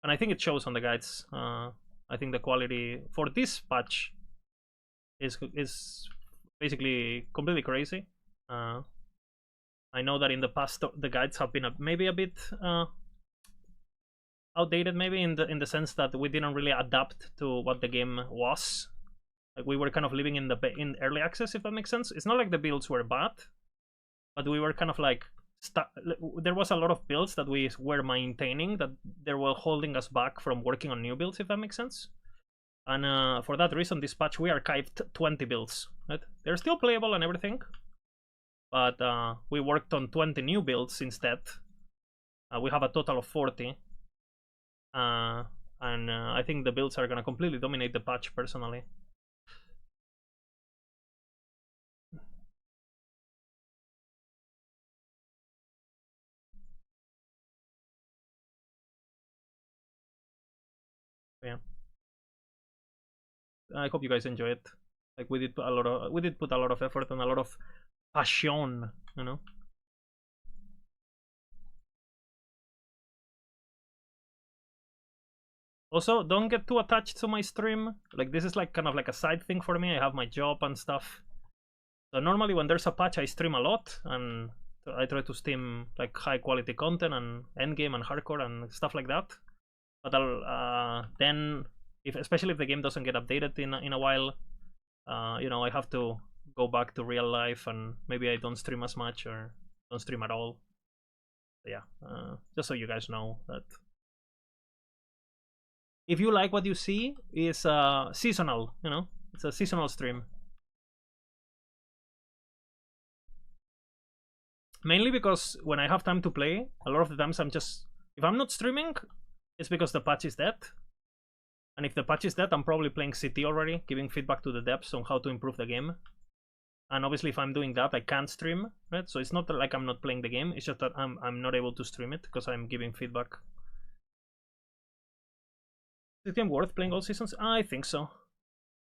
And I think it shows on the guides. I think the quality for this patch is basically completely crazy. I know that in the past the guides have been maybe a bit outdated, maybe in the sense that we didn't really adapt to what the game was. Like we were kind of living in early access, if that makes sense. It's not like the builds were bad, but we were kind of like there was a lot of builds that we were maintaining that they were holding us back from working on new builds, if that makes sense. And for that reason, this patch we archived 20 builds. Right? They're still playable and everything, but we worked on 20 new builds instead. We have a total of 40, and I think the builds are gonna completely dominate the patch personally. Yeah, I hope you guys enjoy it. Like we did put a lot of effort and a lot of passion, you know. Also, don't get too attached to my stream. Like this is like kind of like a side thing for me. I have my job and stuff. So normally when there's a patch, I stream a lot and I try to stream like high quality content and endgame and hardcore and stuff like that. But I'll then, especially if the game doesn't get updated in a while, you know, I have to go back to real life and maybe I don't stream as much or don't stream at all. But yeah, just so you guys know that if you like what you see, is seasonal. You know, it's a seasonal stream. Mainly because when I have time to play, a lot of the times if I'm not streaming, it's because the patch is dead. And if the patch is dead, I'm probably playing CT already, giving feedback to the devs on how to improve the game. And obviously if I'm doing that, I can't stream, right? So it's not like I'm not playing the game, it's just that I'm not able to stream it because I'm giving feedback. Is the game worth playing all seasons? I think so.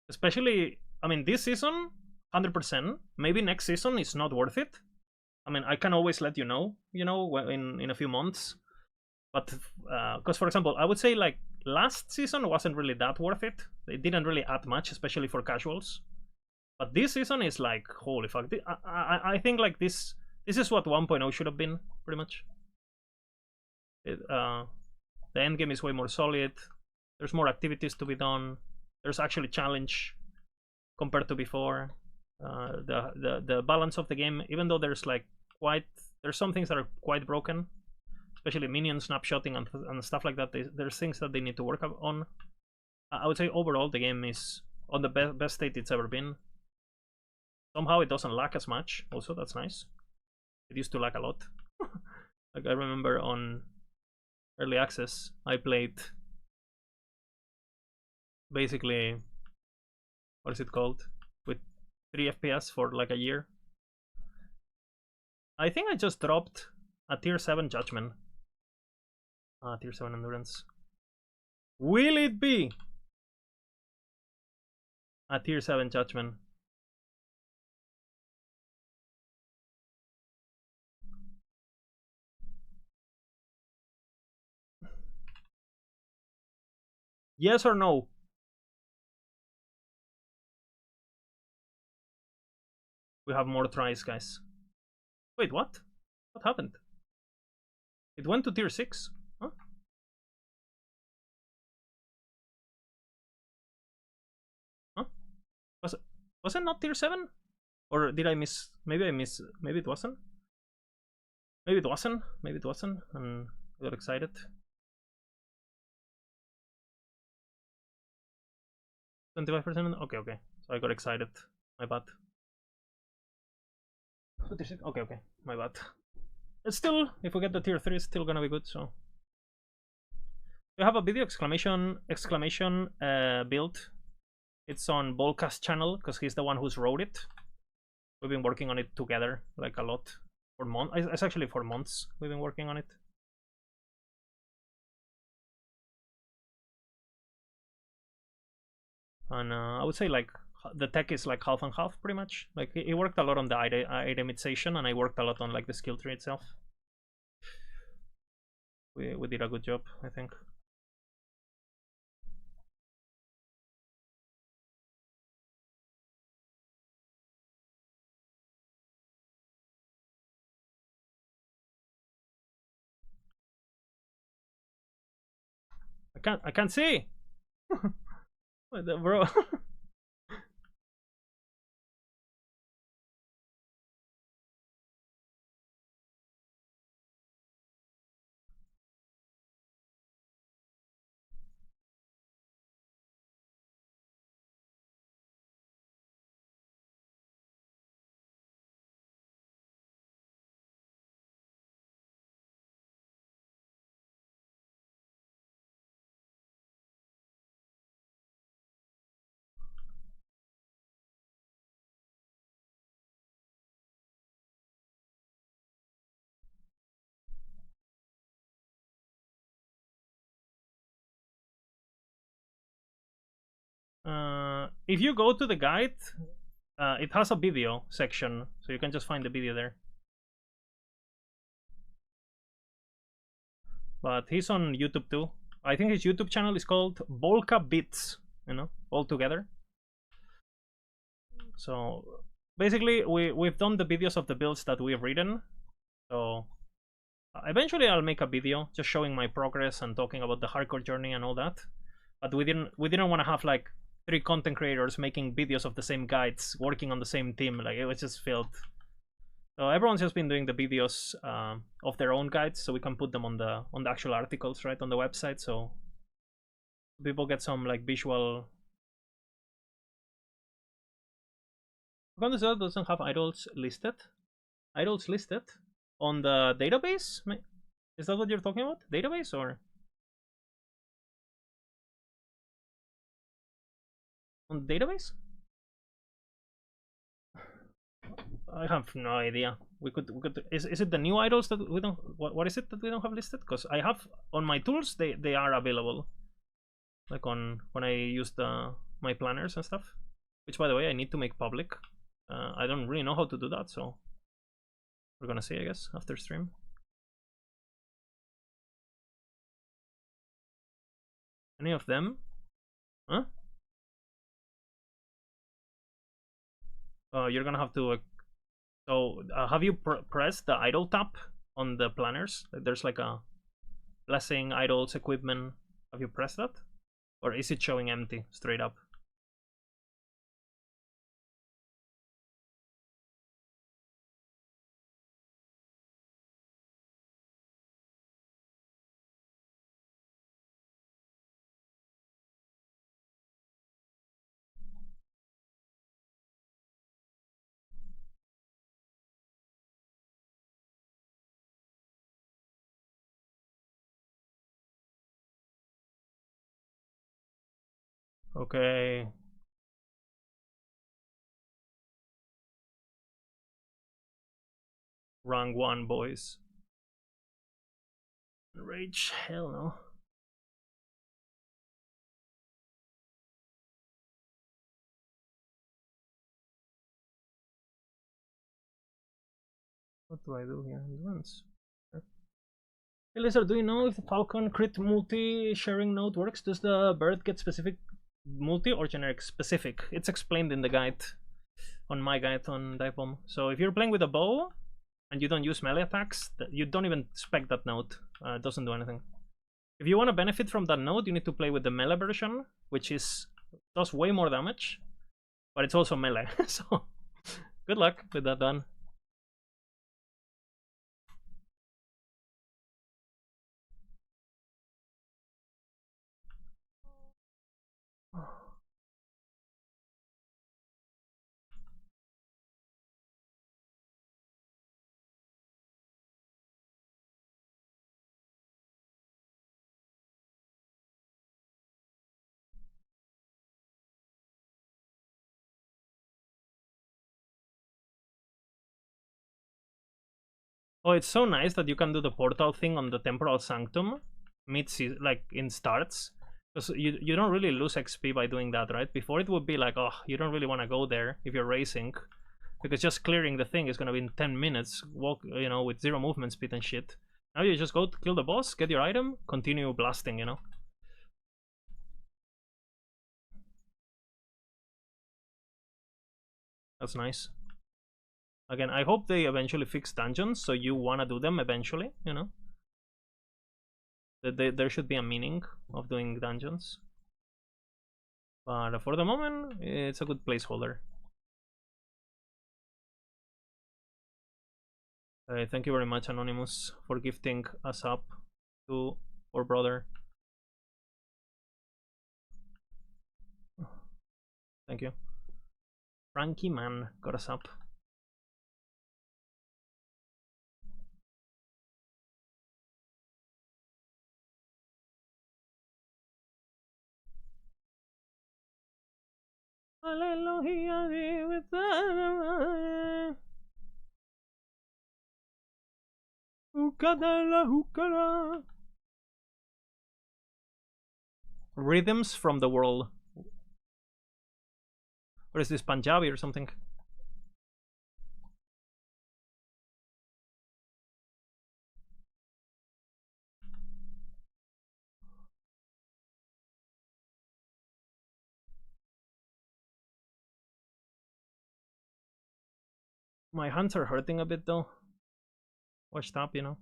Especially, I mean, this season, 100%. Maybe next season is not worth it. I mean, I can always let you know, in a few months. But, because for example, I would say like last season wasn't really that worth it. It didn't really add much, especially for casuals. But this season is like, holy fuck. I think like this is what 1.0 should have been, pretty much. The endgame is way more solid. There's more activities to be done. There's actually challenge compared to before. The balance of the game, even though there's some things that are quite broken, especially minion snapshotting and stuff like that. There's things that they need to work on. I would say overall the game is on the best state it's ever been. Somehow it doesn't lag as much. Also, that's nice. It used to lag a lot. Like I remember on early access, I played basically, what is it called, with 3 FPS for like a year. I think I just dropped a tier 7 judgment. Tier 7 endurance. Will it be a tier 7 judgment? Yes or no? We have more tries, guys. Wait, what? What happened? It went to tier 6? Huh? Huh? Was it not tier 7? Or did I miss? Maybe I miss. Maybe it wasn't. Maybe it wasn't. Maybe it wasn't. And I got excited. 25%? Okay. So I got excited My bad. Okay, okay, my bad. It's still, if we get the tier 3, it's still gonna be good, so. We have a video exclamation build. It's on Volka's channel, because he's the one who's wrote it. We've been working on it together, like a lot. For months. It's actually for months we've been working on it. And I would say like the tech is like half and half pretty much. Like he worked a lot on the itemization, and I worked a lot on like the skill tree itself. We did a good job, I think. I can't see. What the, bro? If you go to the guide, it has a video section, so you can just find the video there. But he's on YouTube too. I think his YouTube channel is called Volka Bits, you know, all together. So basically, we've done the videos of the builds that we've written. So eventually, I'll make a video just showing my progress and talking about the hardcore journey and all that. But we didn't want to have like 3 content creators making videos of the same guides, working on the same team. Like it was just filled. So everyone's just been doing the videos of their own guides, so we can put them on the actual articles, right, on the website, so people get some like visual. Content doesn't have idols listed. Idols listed on the database? Is that what you're talking about? Database or on the database? I have no idea. We could. Is it the new idols that we don't? What is it that we don't have listed? Because I have on my tools, they are available. Like on when I use my planners and stuff. Which, by the way, I need to make public. I don't really know how to do that, so we're gonna see, I guess, after stream. Any of them? Huh? You're gonna have to. So, have you pressed the idle tab on the planners? There's like a blessing, idols, equipment. Have you pressed that? Or is it showing empty straight up? Okay. Rank 1, boys. Rage? Hell no. What do I do here? Advance. Hey Lizard, do you know if the Falcon crit multi sharing node works? Does the bird get specific multi or generic? Specific. It's explained in the guide, on my guide on Dive Bomb. So if you're playing with a bow and you don't use melee attacks, you don't even spec that node. It doesn't do anything. If you want to benefit from that node, you need to play with the melee version, which does way more damage, but it's also melee. So good luck with that done. Oh, it's so nice that you can do the portal thing on the Temporal Sanctum like in starts. Because you don't really lose XP by doing that, right? Before it would be like, oh, you don't really want to go there if you're racing. Because just clearing the thing is going to be in 10 minutes, walk, you know, with 0 movement speed and shit. Now you just go to kill the boss, get your item, continue blasting, you know? That's nice. Again, I hope they eventually fix dungeons, so you want to do them eventually, you know? There should be a meaning of doing dungeons. But for the moment, it's a good placeholder. Thank you very much, Anonymous, for gifting us up to our brother. Thank you. Frankie Man got us up. Rhythms from the world. What is this, Punjabi or something? My hands are hurting a bit though. Washed up, you know.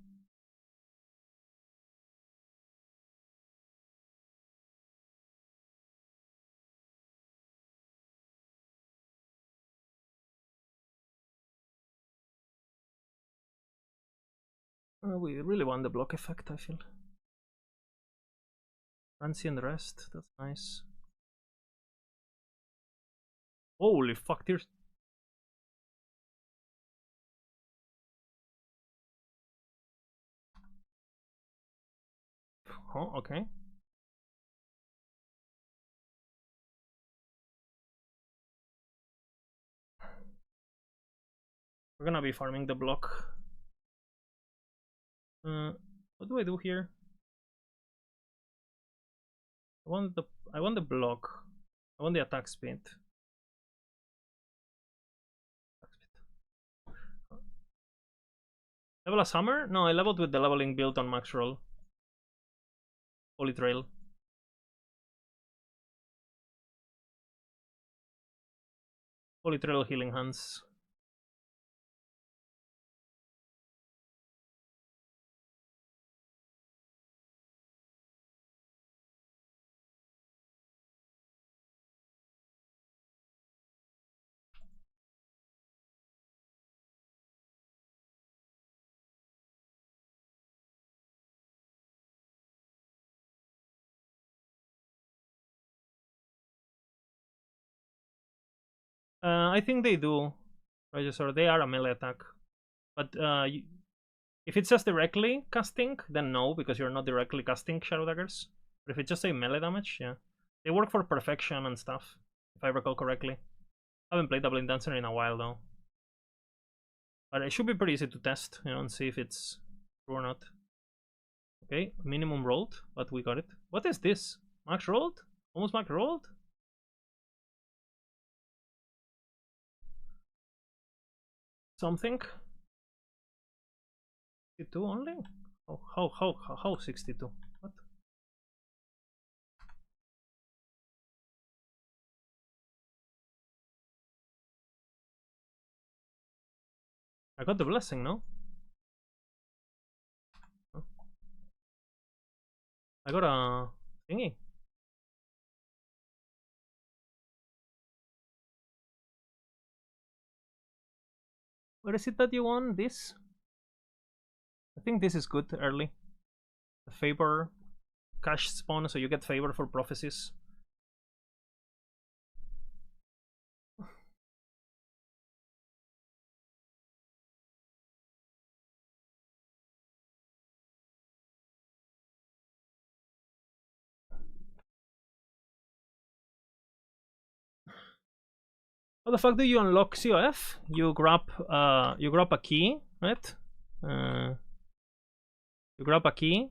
We really want the block effect, I feel. Transient rest, that's nice. Holy fuck, there's... Oh, okay. We're gonna be farming the block. What do I do here? I want the block. I want the attack speed. Level a summer? No, I leveled with the leveling build on max roll. Holy Trail. Holy Trail healing hands. I think they do, Regisaur. They are a melee attack. But if it's just directly casting, then no, because you're not directly casting Shadow Daggers. But if it's just a melee damage, yeah. They work for perfection and stuff, if I recall correctly. I haven't played Double Dancer in a while though. But it should be pretty easy to test, you know, and see if it's true or not. Okay, minimum rolled, but we got it. What is this? Max rolled? Almost max rolled? Something? 62 only? How 62? What? I got the blessing, no? Oh. I got a thingy. Where is it that you won? This? I think this is good early. The favor cash spawn, so you get favor for prophecies. How the fuck do you unlock COF? You grab a key, right? You grab a key.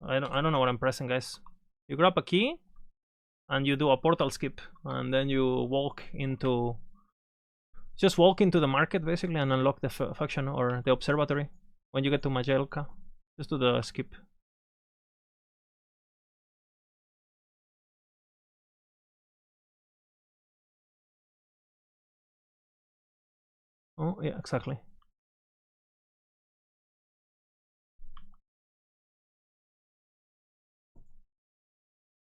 I don't know what I'm pressing, guys. You grab a key and you do a portal skip, and then you walk into the market basically and unlock the faction or the observatory. When you get to Majelka, just do the skip. Oh yeah, exactly.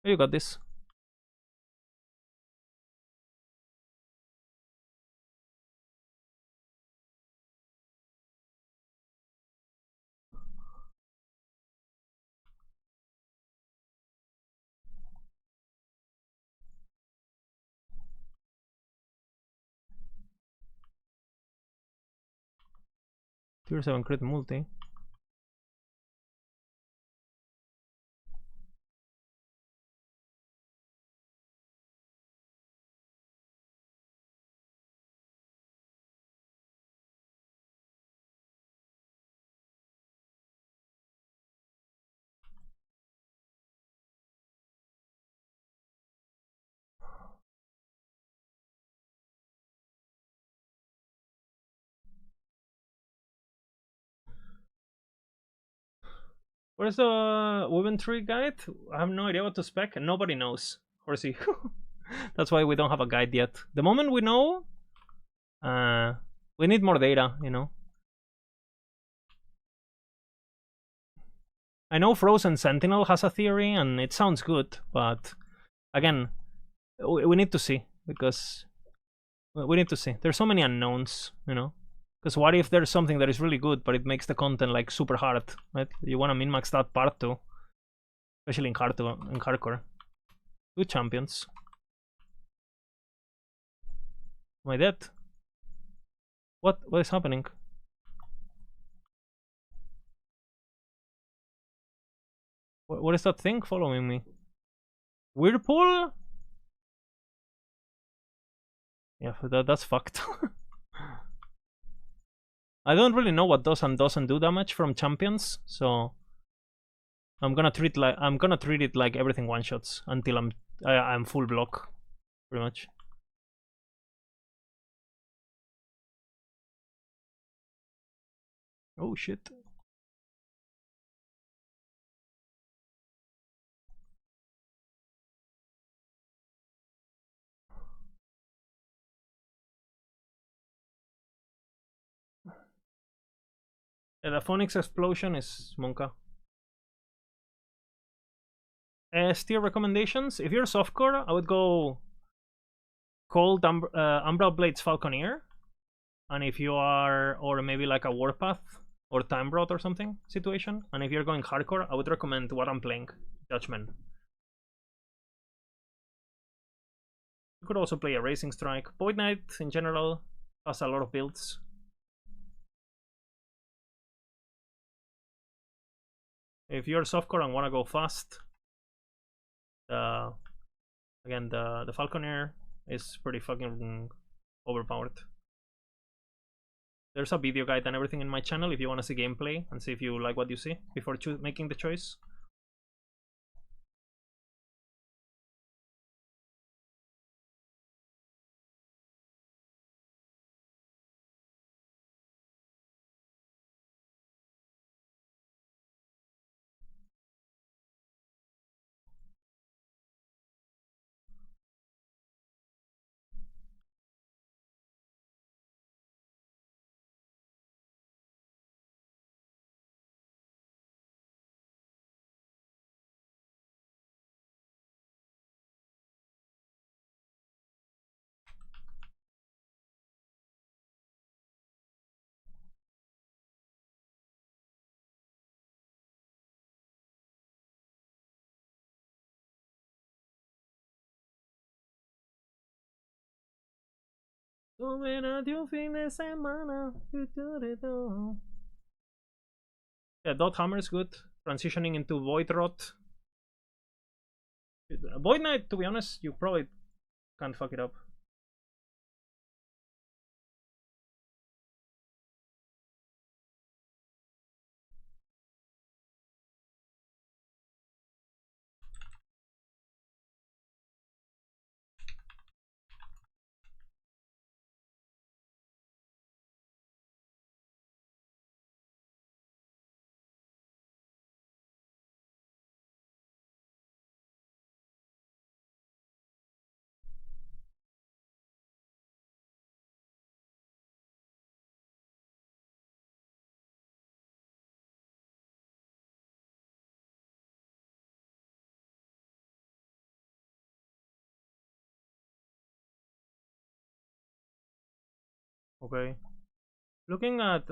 You got this. Tier 7 crit multi. Where's the woven tree guide? I have no idea what to spec, and nobody knows. Horsey. That's why we don't have a guide yet. The moment we know, we need more data, you know. I know Frozen Sentinel has a theory, and it sounds good, but again, we need to see, because we need to see. There's so many unknowns, you know. Because what if there's something that is really good, but it makes the content like super hard, right? You want to min-max that part too, especially in hardcore. Good champions. Am I dead? What is happening? What is that thing following me? Whirlpool? Yeah, that's fucked. I don't really know what does and doesn't do damage from champions, so I'm gonna treat it like everything one shots until I'm full block, pretty much. Oh shit. Yeah, the Phoenix explosion is Monka. Steer recommendations. If you're softcore, I would go Cold Umbral Blades Falconeer. And if you are, or maybe like a Warpath or Time Rot or something situation. And if you're going hardcore, I would recommend what I'm playing, Judgment. You could also play a Racing Strike. Void Knight in general has a lot of builds. If you're softcore and want to go fast, again, the Falconeer is pretty fucking overpowered. There's a video guide and everything in my channel if you want to see gameplay and see if you like what you see before making the choice. Yeah, Dot Hammer is good. Transitioning into Void Rot. Void Knight, to be honest, you probably can't fuck it up. Okay. Looking at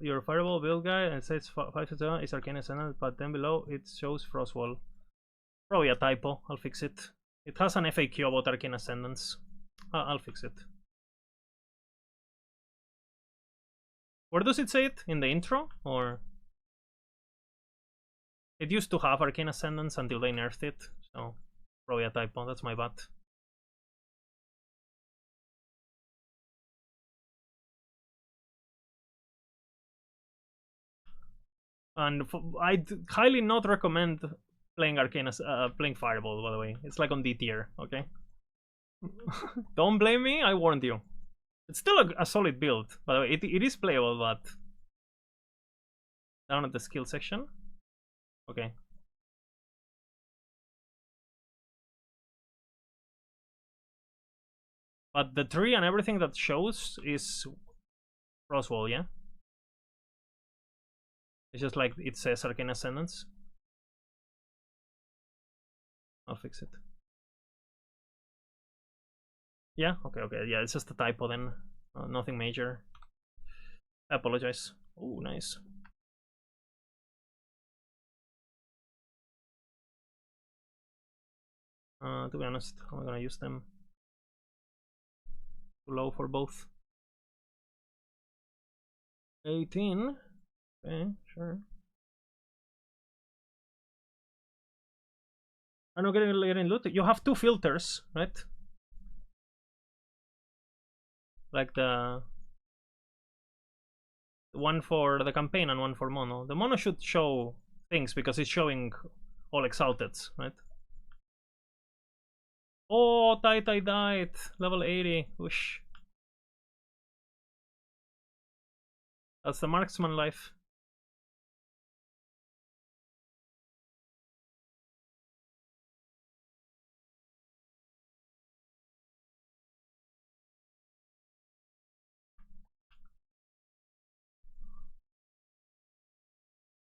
your Fireball build guide, and it says 5-7 is Arcane Ascendant, but then below it shows Frostwall. Probably a typo. I'll fix it. It has an FAQ about Arcane Ascendants. I'll fix it. Where does it say it? In the intro? Or it used to have Arcane Ascendants until they nerfed it, so probably a typo. That's my bad. And I'd highly not recommend playing Arcane, playing Fireball. By the way, it's like on D tier. Okay. Don't blame me. I warned you. It's still a solid build. By the way, it is playable, but down at the skill section. Okay. But the tree and everything that shows is Frostwall, yeah? It's just like it says Arcane Ascendants. I'll fix it. Yeah, okay, yeah, it's just a typo then. Nothing major. I apologize. Oh, nice. To be honest, I'm gonna use them. Too low for both. 18. Okay, sure. I'm not getting loot. You have two filters, right? Like the one for the campaign and one for mono. The mono should show things because it's showing all exalteds, right? Oh, Tai died. Level 80. Whoosh. That's the marksman life.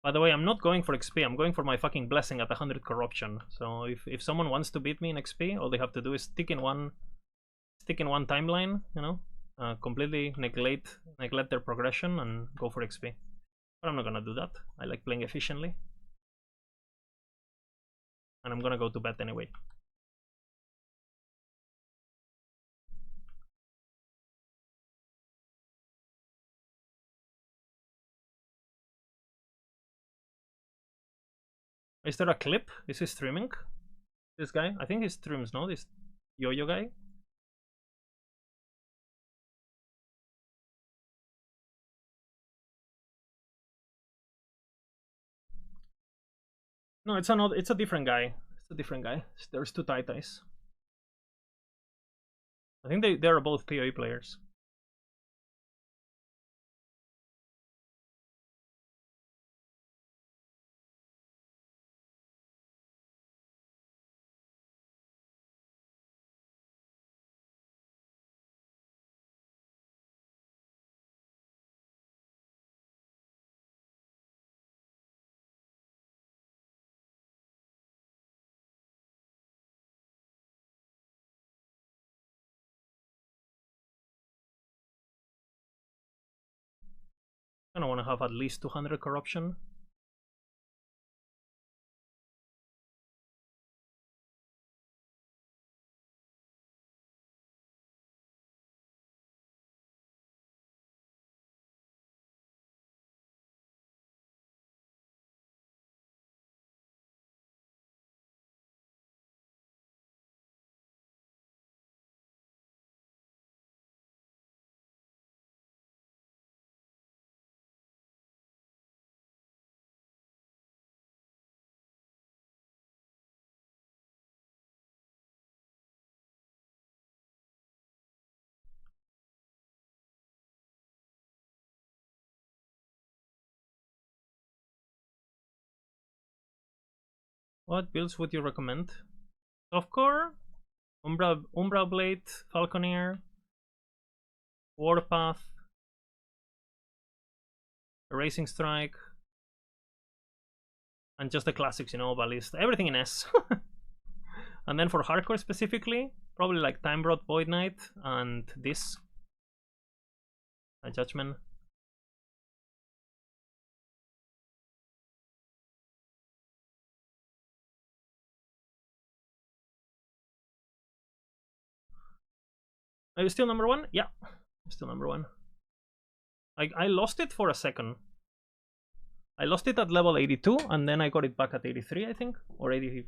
By the way, I'm not going for XP. I'm going for my fucking blessing at 100 corruption. So if someone wants to beat me in XP, all they have to do is stick in one timeline, you know, completely neglect their progression and go for XP. But I'm not gonna do that. I like playing efficiently, and I'm gonna go to bed anyway. Is there a clip? Is he streaming? This guy? I think he streams, no? This yo-yo guy? No, it's another. It's a different guy. It's a different guy. There's two Taitais. I think they're both PoE players. I don't want to have at least 200 corruption. What builds would you recommend? Softcore, Umbra Blade, Falconeer, Warpath, Racing Strike, and just the classics, you know, Ballista, everything in S. And then for hardcore specifically, probably like Time Brought Void Knight and this. a judgment. Are you still number one? Yeah, I'm still number one. I lost it for a second. I lost it at level 82, and then I got it back at 83, I think, or 80.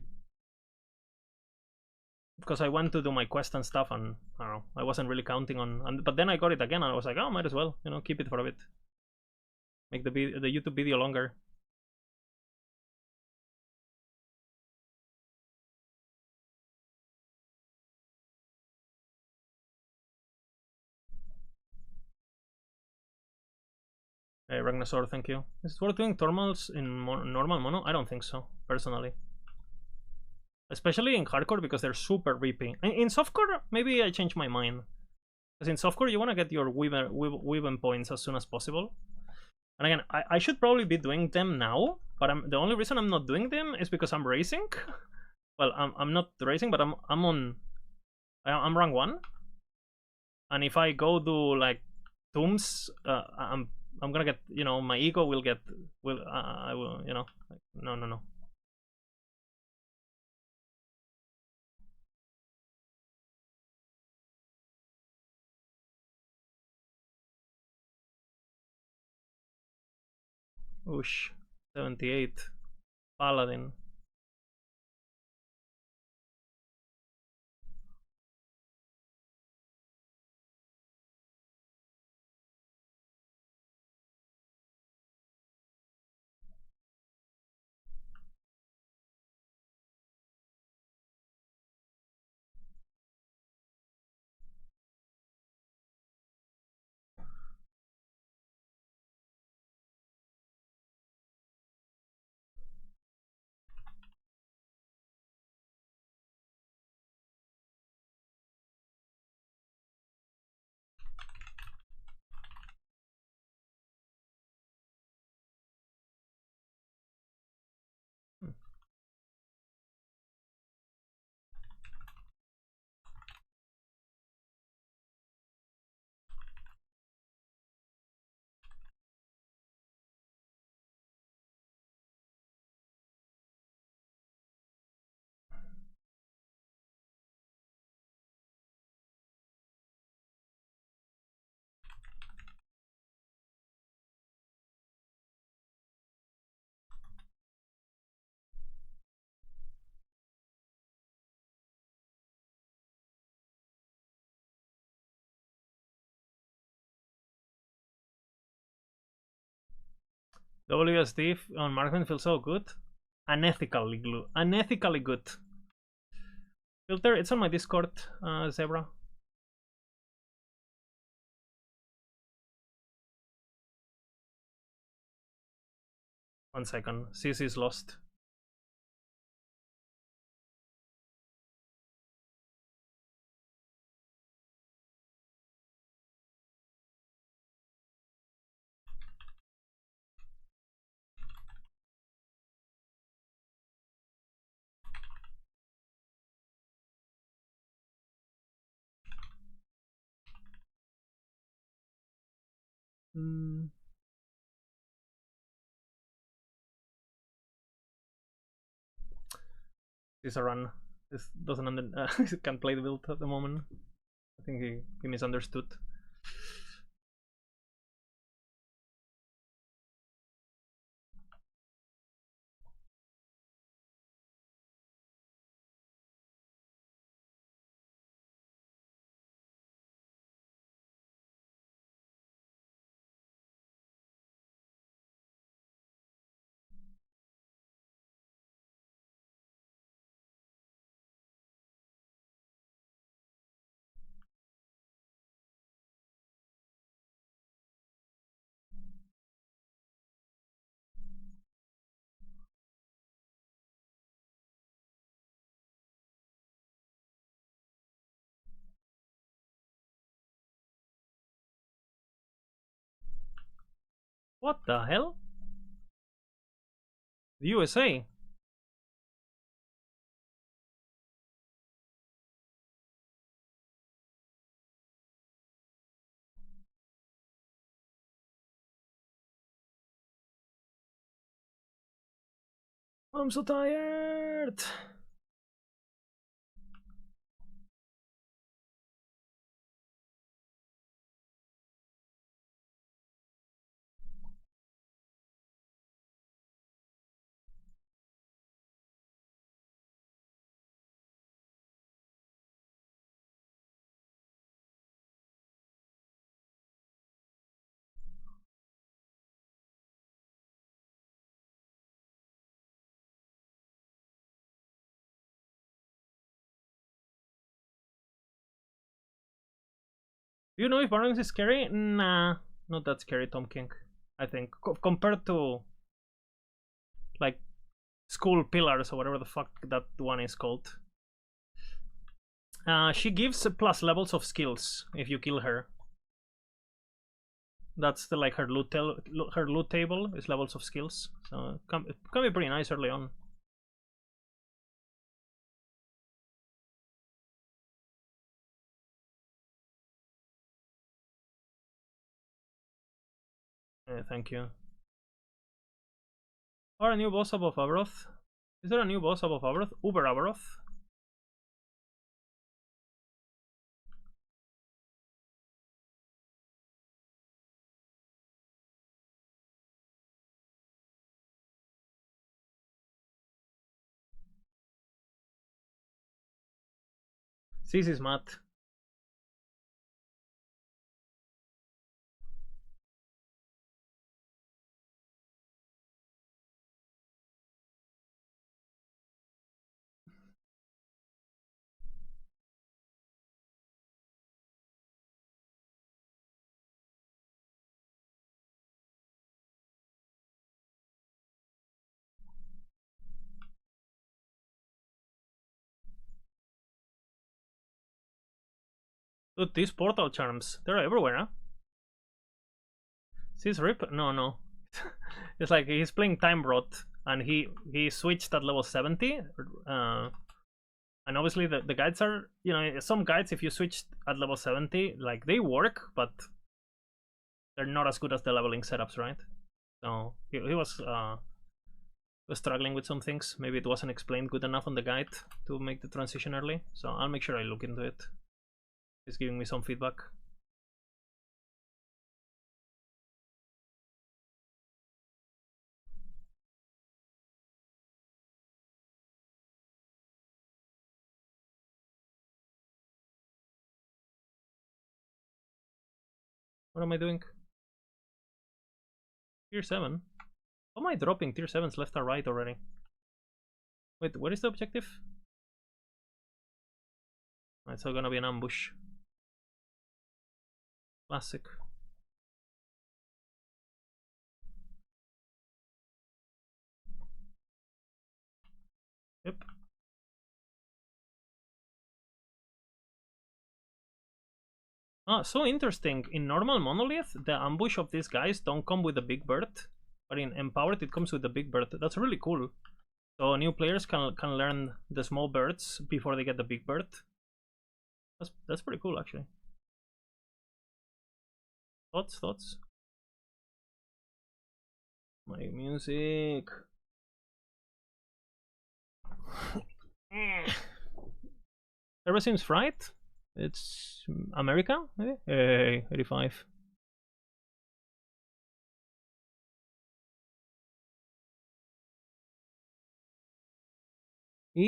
Because I went to do my quest and stuff, and I don't know, I wasn't really counting on. But then I got it again, and I was like, oh, might as well, you know, keep it for a bit. Make the YouTube video longer. Hey, Ragnasaur, thank you. Is it worth doing thermals in normal mono? I don't think so, personally. Especially in hardcore, because they're super reaping. In softcore, maybe I changed my mind. Because in softcore, you want to get your weapon points as soon as possible. And again, I should probably be doing them now, but the only reason I'm not doing them is because I'm racing. Well, I'm not racing, but I'm rank 1. And if I go do like tombs, I'm gonna get, you know, my ego will get, I will, you know, like, no. Oosh, 78, Paladin. WSD on Marksman feels so good. Unethically good. Filter, it's on my Discord, Zebra. 1 second. CC is lost. This a run. This doesn't can't play the build at the moment. I think he misunderstood. What the hell? The USA. I'm so tired. Do you know if Barons is scary? Nah, not that scary, Tom King. I think compared to like school pillars or whatever the fuck that one is called. She gives plus levels of skills if you kill her. That's the, like her loot table is levels of skills, so it can be pretty nice early on. Thank you. Or a new boss above Avaroth? Is there a new boss above Avaroth? Uber Avaroth? This is mad. Dude, these portal charms, they're everywhere, huh? This Rip? No. It's like he's playing Time Rot and he switched at level 70. And obviously the guides are, you know, some guides if you switch at level 70, like they work, but they're not as good as the leveling setups, right? So he was struggling with some things. Maybe it wasn't explained good enough on the guide to make the transition early. So I'll make sure I look into it. He's giving me some feedback. What am I doing? Tier 7? How am I dropping tier 7s left or right already? Wait, what is the objective? It's all gonna be an ambush. Classic. Yep. Ah, so interesting. In normal monolith, the ambush of these guys don't come with a big bird, but in empowered it comes with a big bird. That's really cool. So new players can learn the small birds before they get the big bird. That's pretty cool actually. Thoughts? My music. Everything seems right. It's America, maybe? Hey, 85.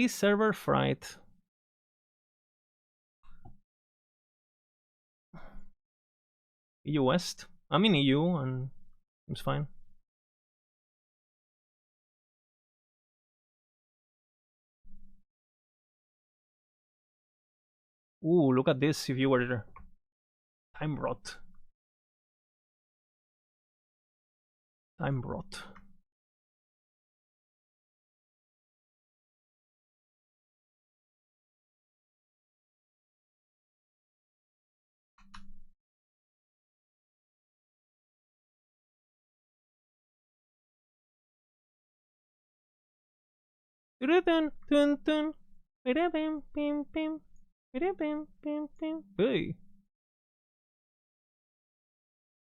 Server fright. EU West. I'm in EU and seems fine. Ooh, look at this if you were Time Rot. Time Rot. Hey.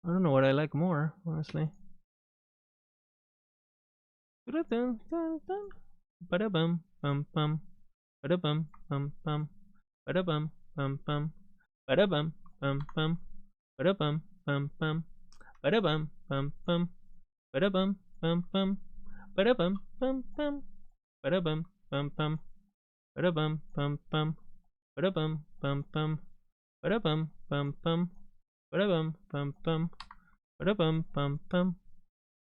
I don't know what I like more, honestly. Ba-da-bum, bum, bum. Ba-da-bum, bum, bum. Ba-da-bum, bum, bum. Ba-da-bum, bum, bum. Ba-da-bum, bum, bum. Ba-da-bum, bum, bum. Ba-da-bum, bum, bum. Ba-da-bum, bum, bum. Ba-da-bum, bum, bum. Ba-da-bum, bum, bum. Ba-da-bum, bum, bum. Ba-da-bum, bum, bum. Ba-da-bum, bum, bum. Ba-da-bum, bum, bum.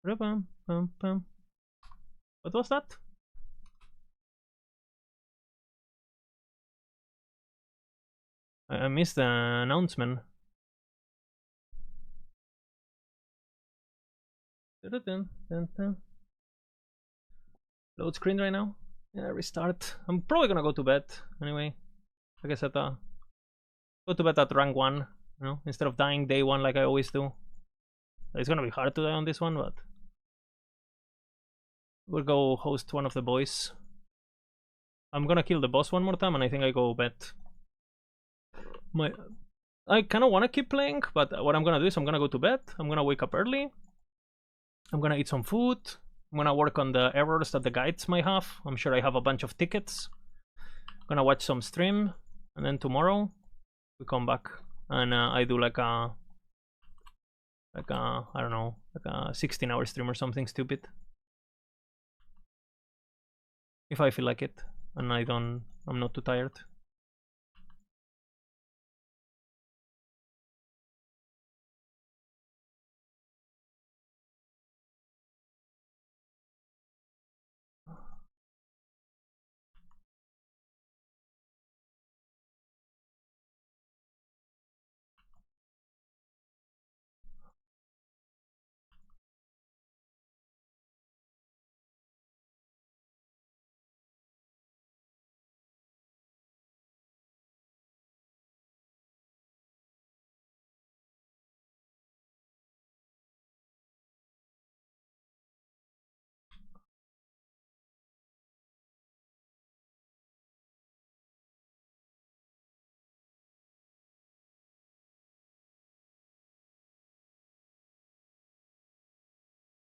Ba-da-bum, bum, bum. What was that? I missed the announcement. Load screen right now. Yeah, restart. I'm probably gonna go to bed anyway. Like I said, go to bed at rank 1, you know, instead of dying day 1 like I always do. It's gonna be hard to die on this one, but we'll go host one of the boys. I'm gonna kill the boss one more time, and I think I go bed. I kind of want to keep playing, but what I'm gonna do is I'm gonna go to bed. I'm gonna wake up early. I'm gonna eat some food. I'm gonna work on the errors that the guides might have. I'm sure I have a bunch of tickets. I'm gonna watch some stream, and then tomorrow we come back and I do like a I don't know, like a 16-hour stream or something stupid. If I feel like it, and I'm not too tired.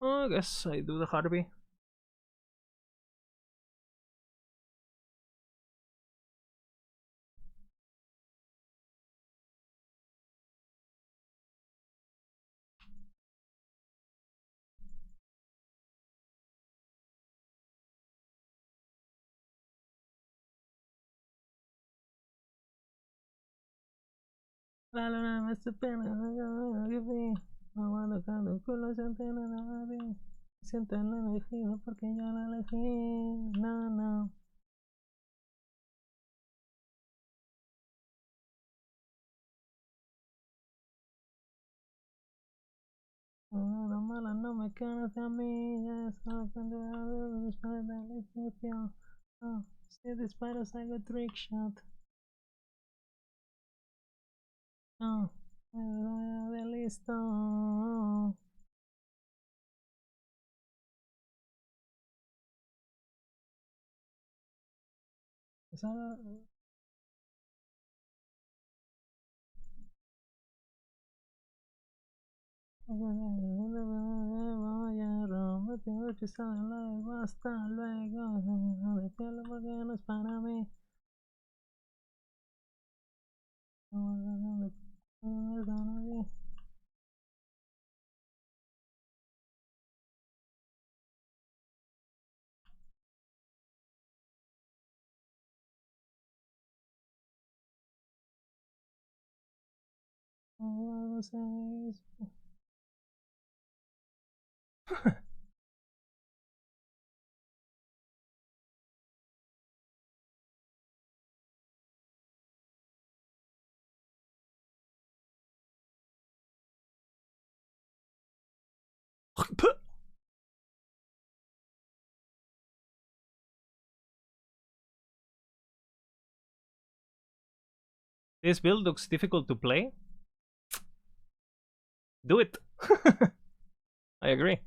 I guess I do the Harvey. Siento la elegido porque yo la elegí. No, no. La mala no me conoce a mí. Ya solo cuando hablo después del estudio. Oh, si disparos hago trick shot. Oh, de listo. Voy a romper el pisado luego, hasta luego. Decirlo porque no es para mí. This build looks difficult to play. Do it. I agree.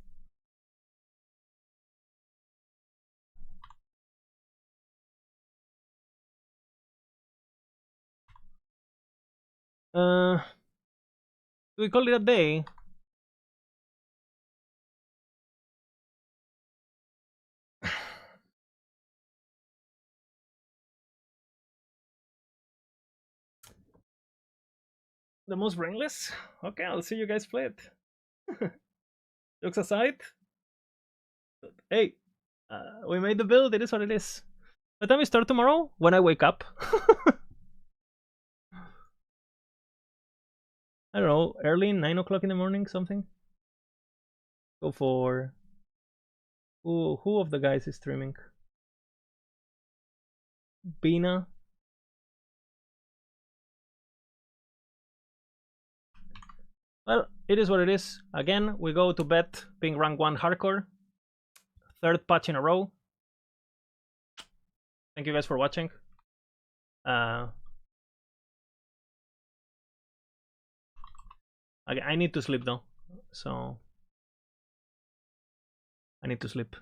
Do we call it a day? the most brainless. Okay, I'll see you guys play it. Jokes aside, hey, we made the build. It is what it is. What time we start tomorrow? When I wake up. I don't know, early 9 o'clock in the morning, something. Go for who of the guys is streaming? Bina. Well, it is what it is. Again, we go to bet being rank 1 hardcore. Third patch in a row. Thank you guys for watching. I need to sleep though, so I need to sleep.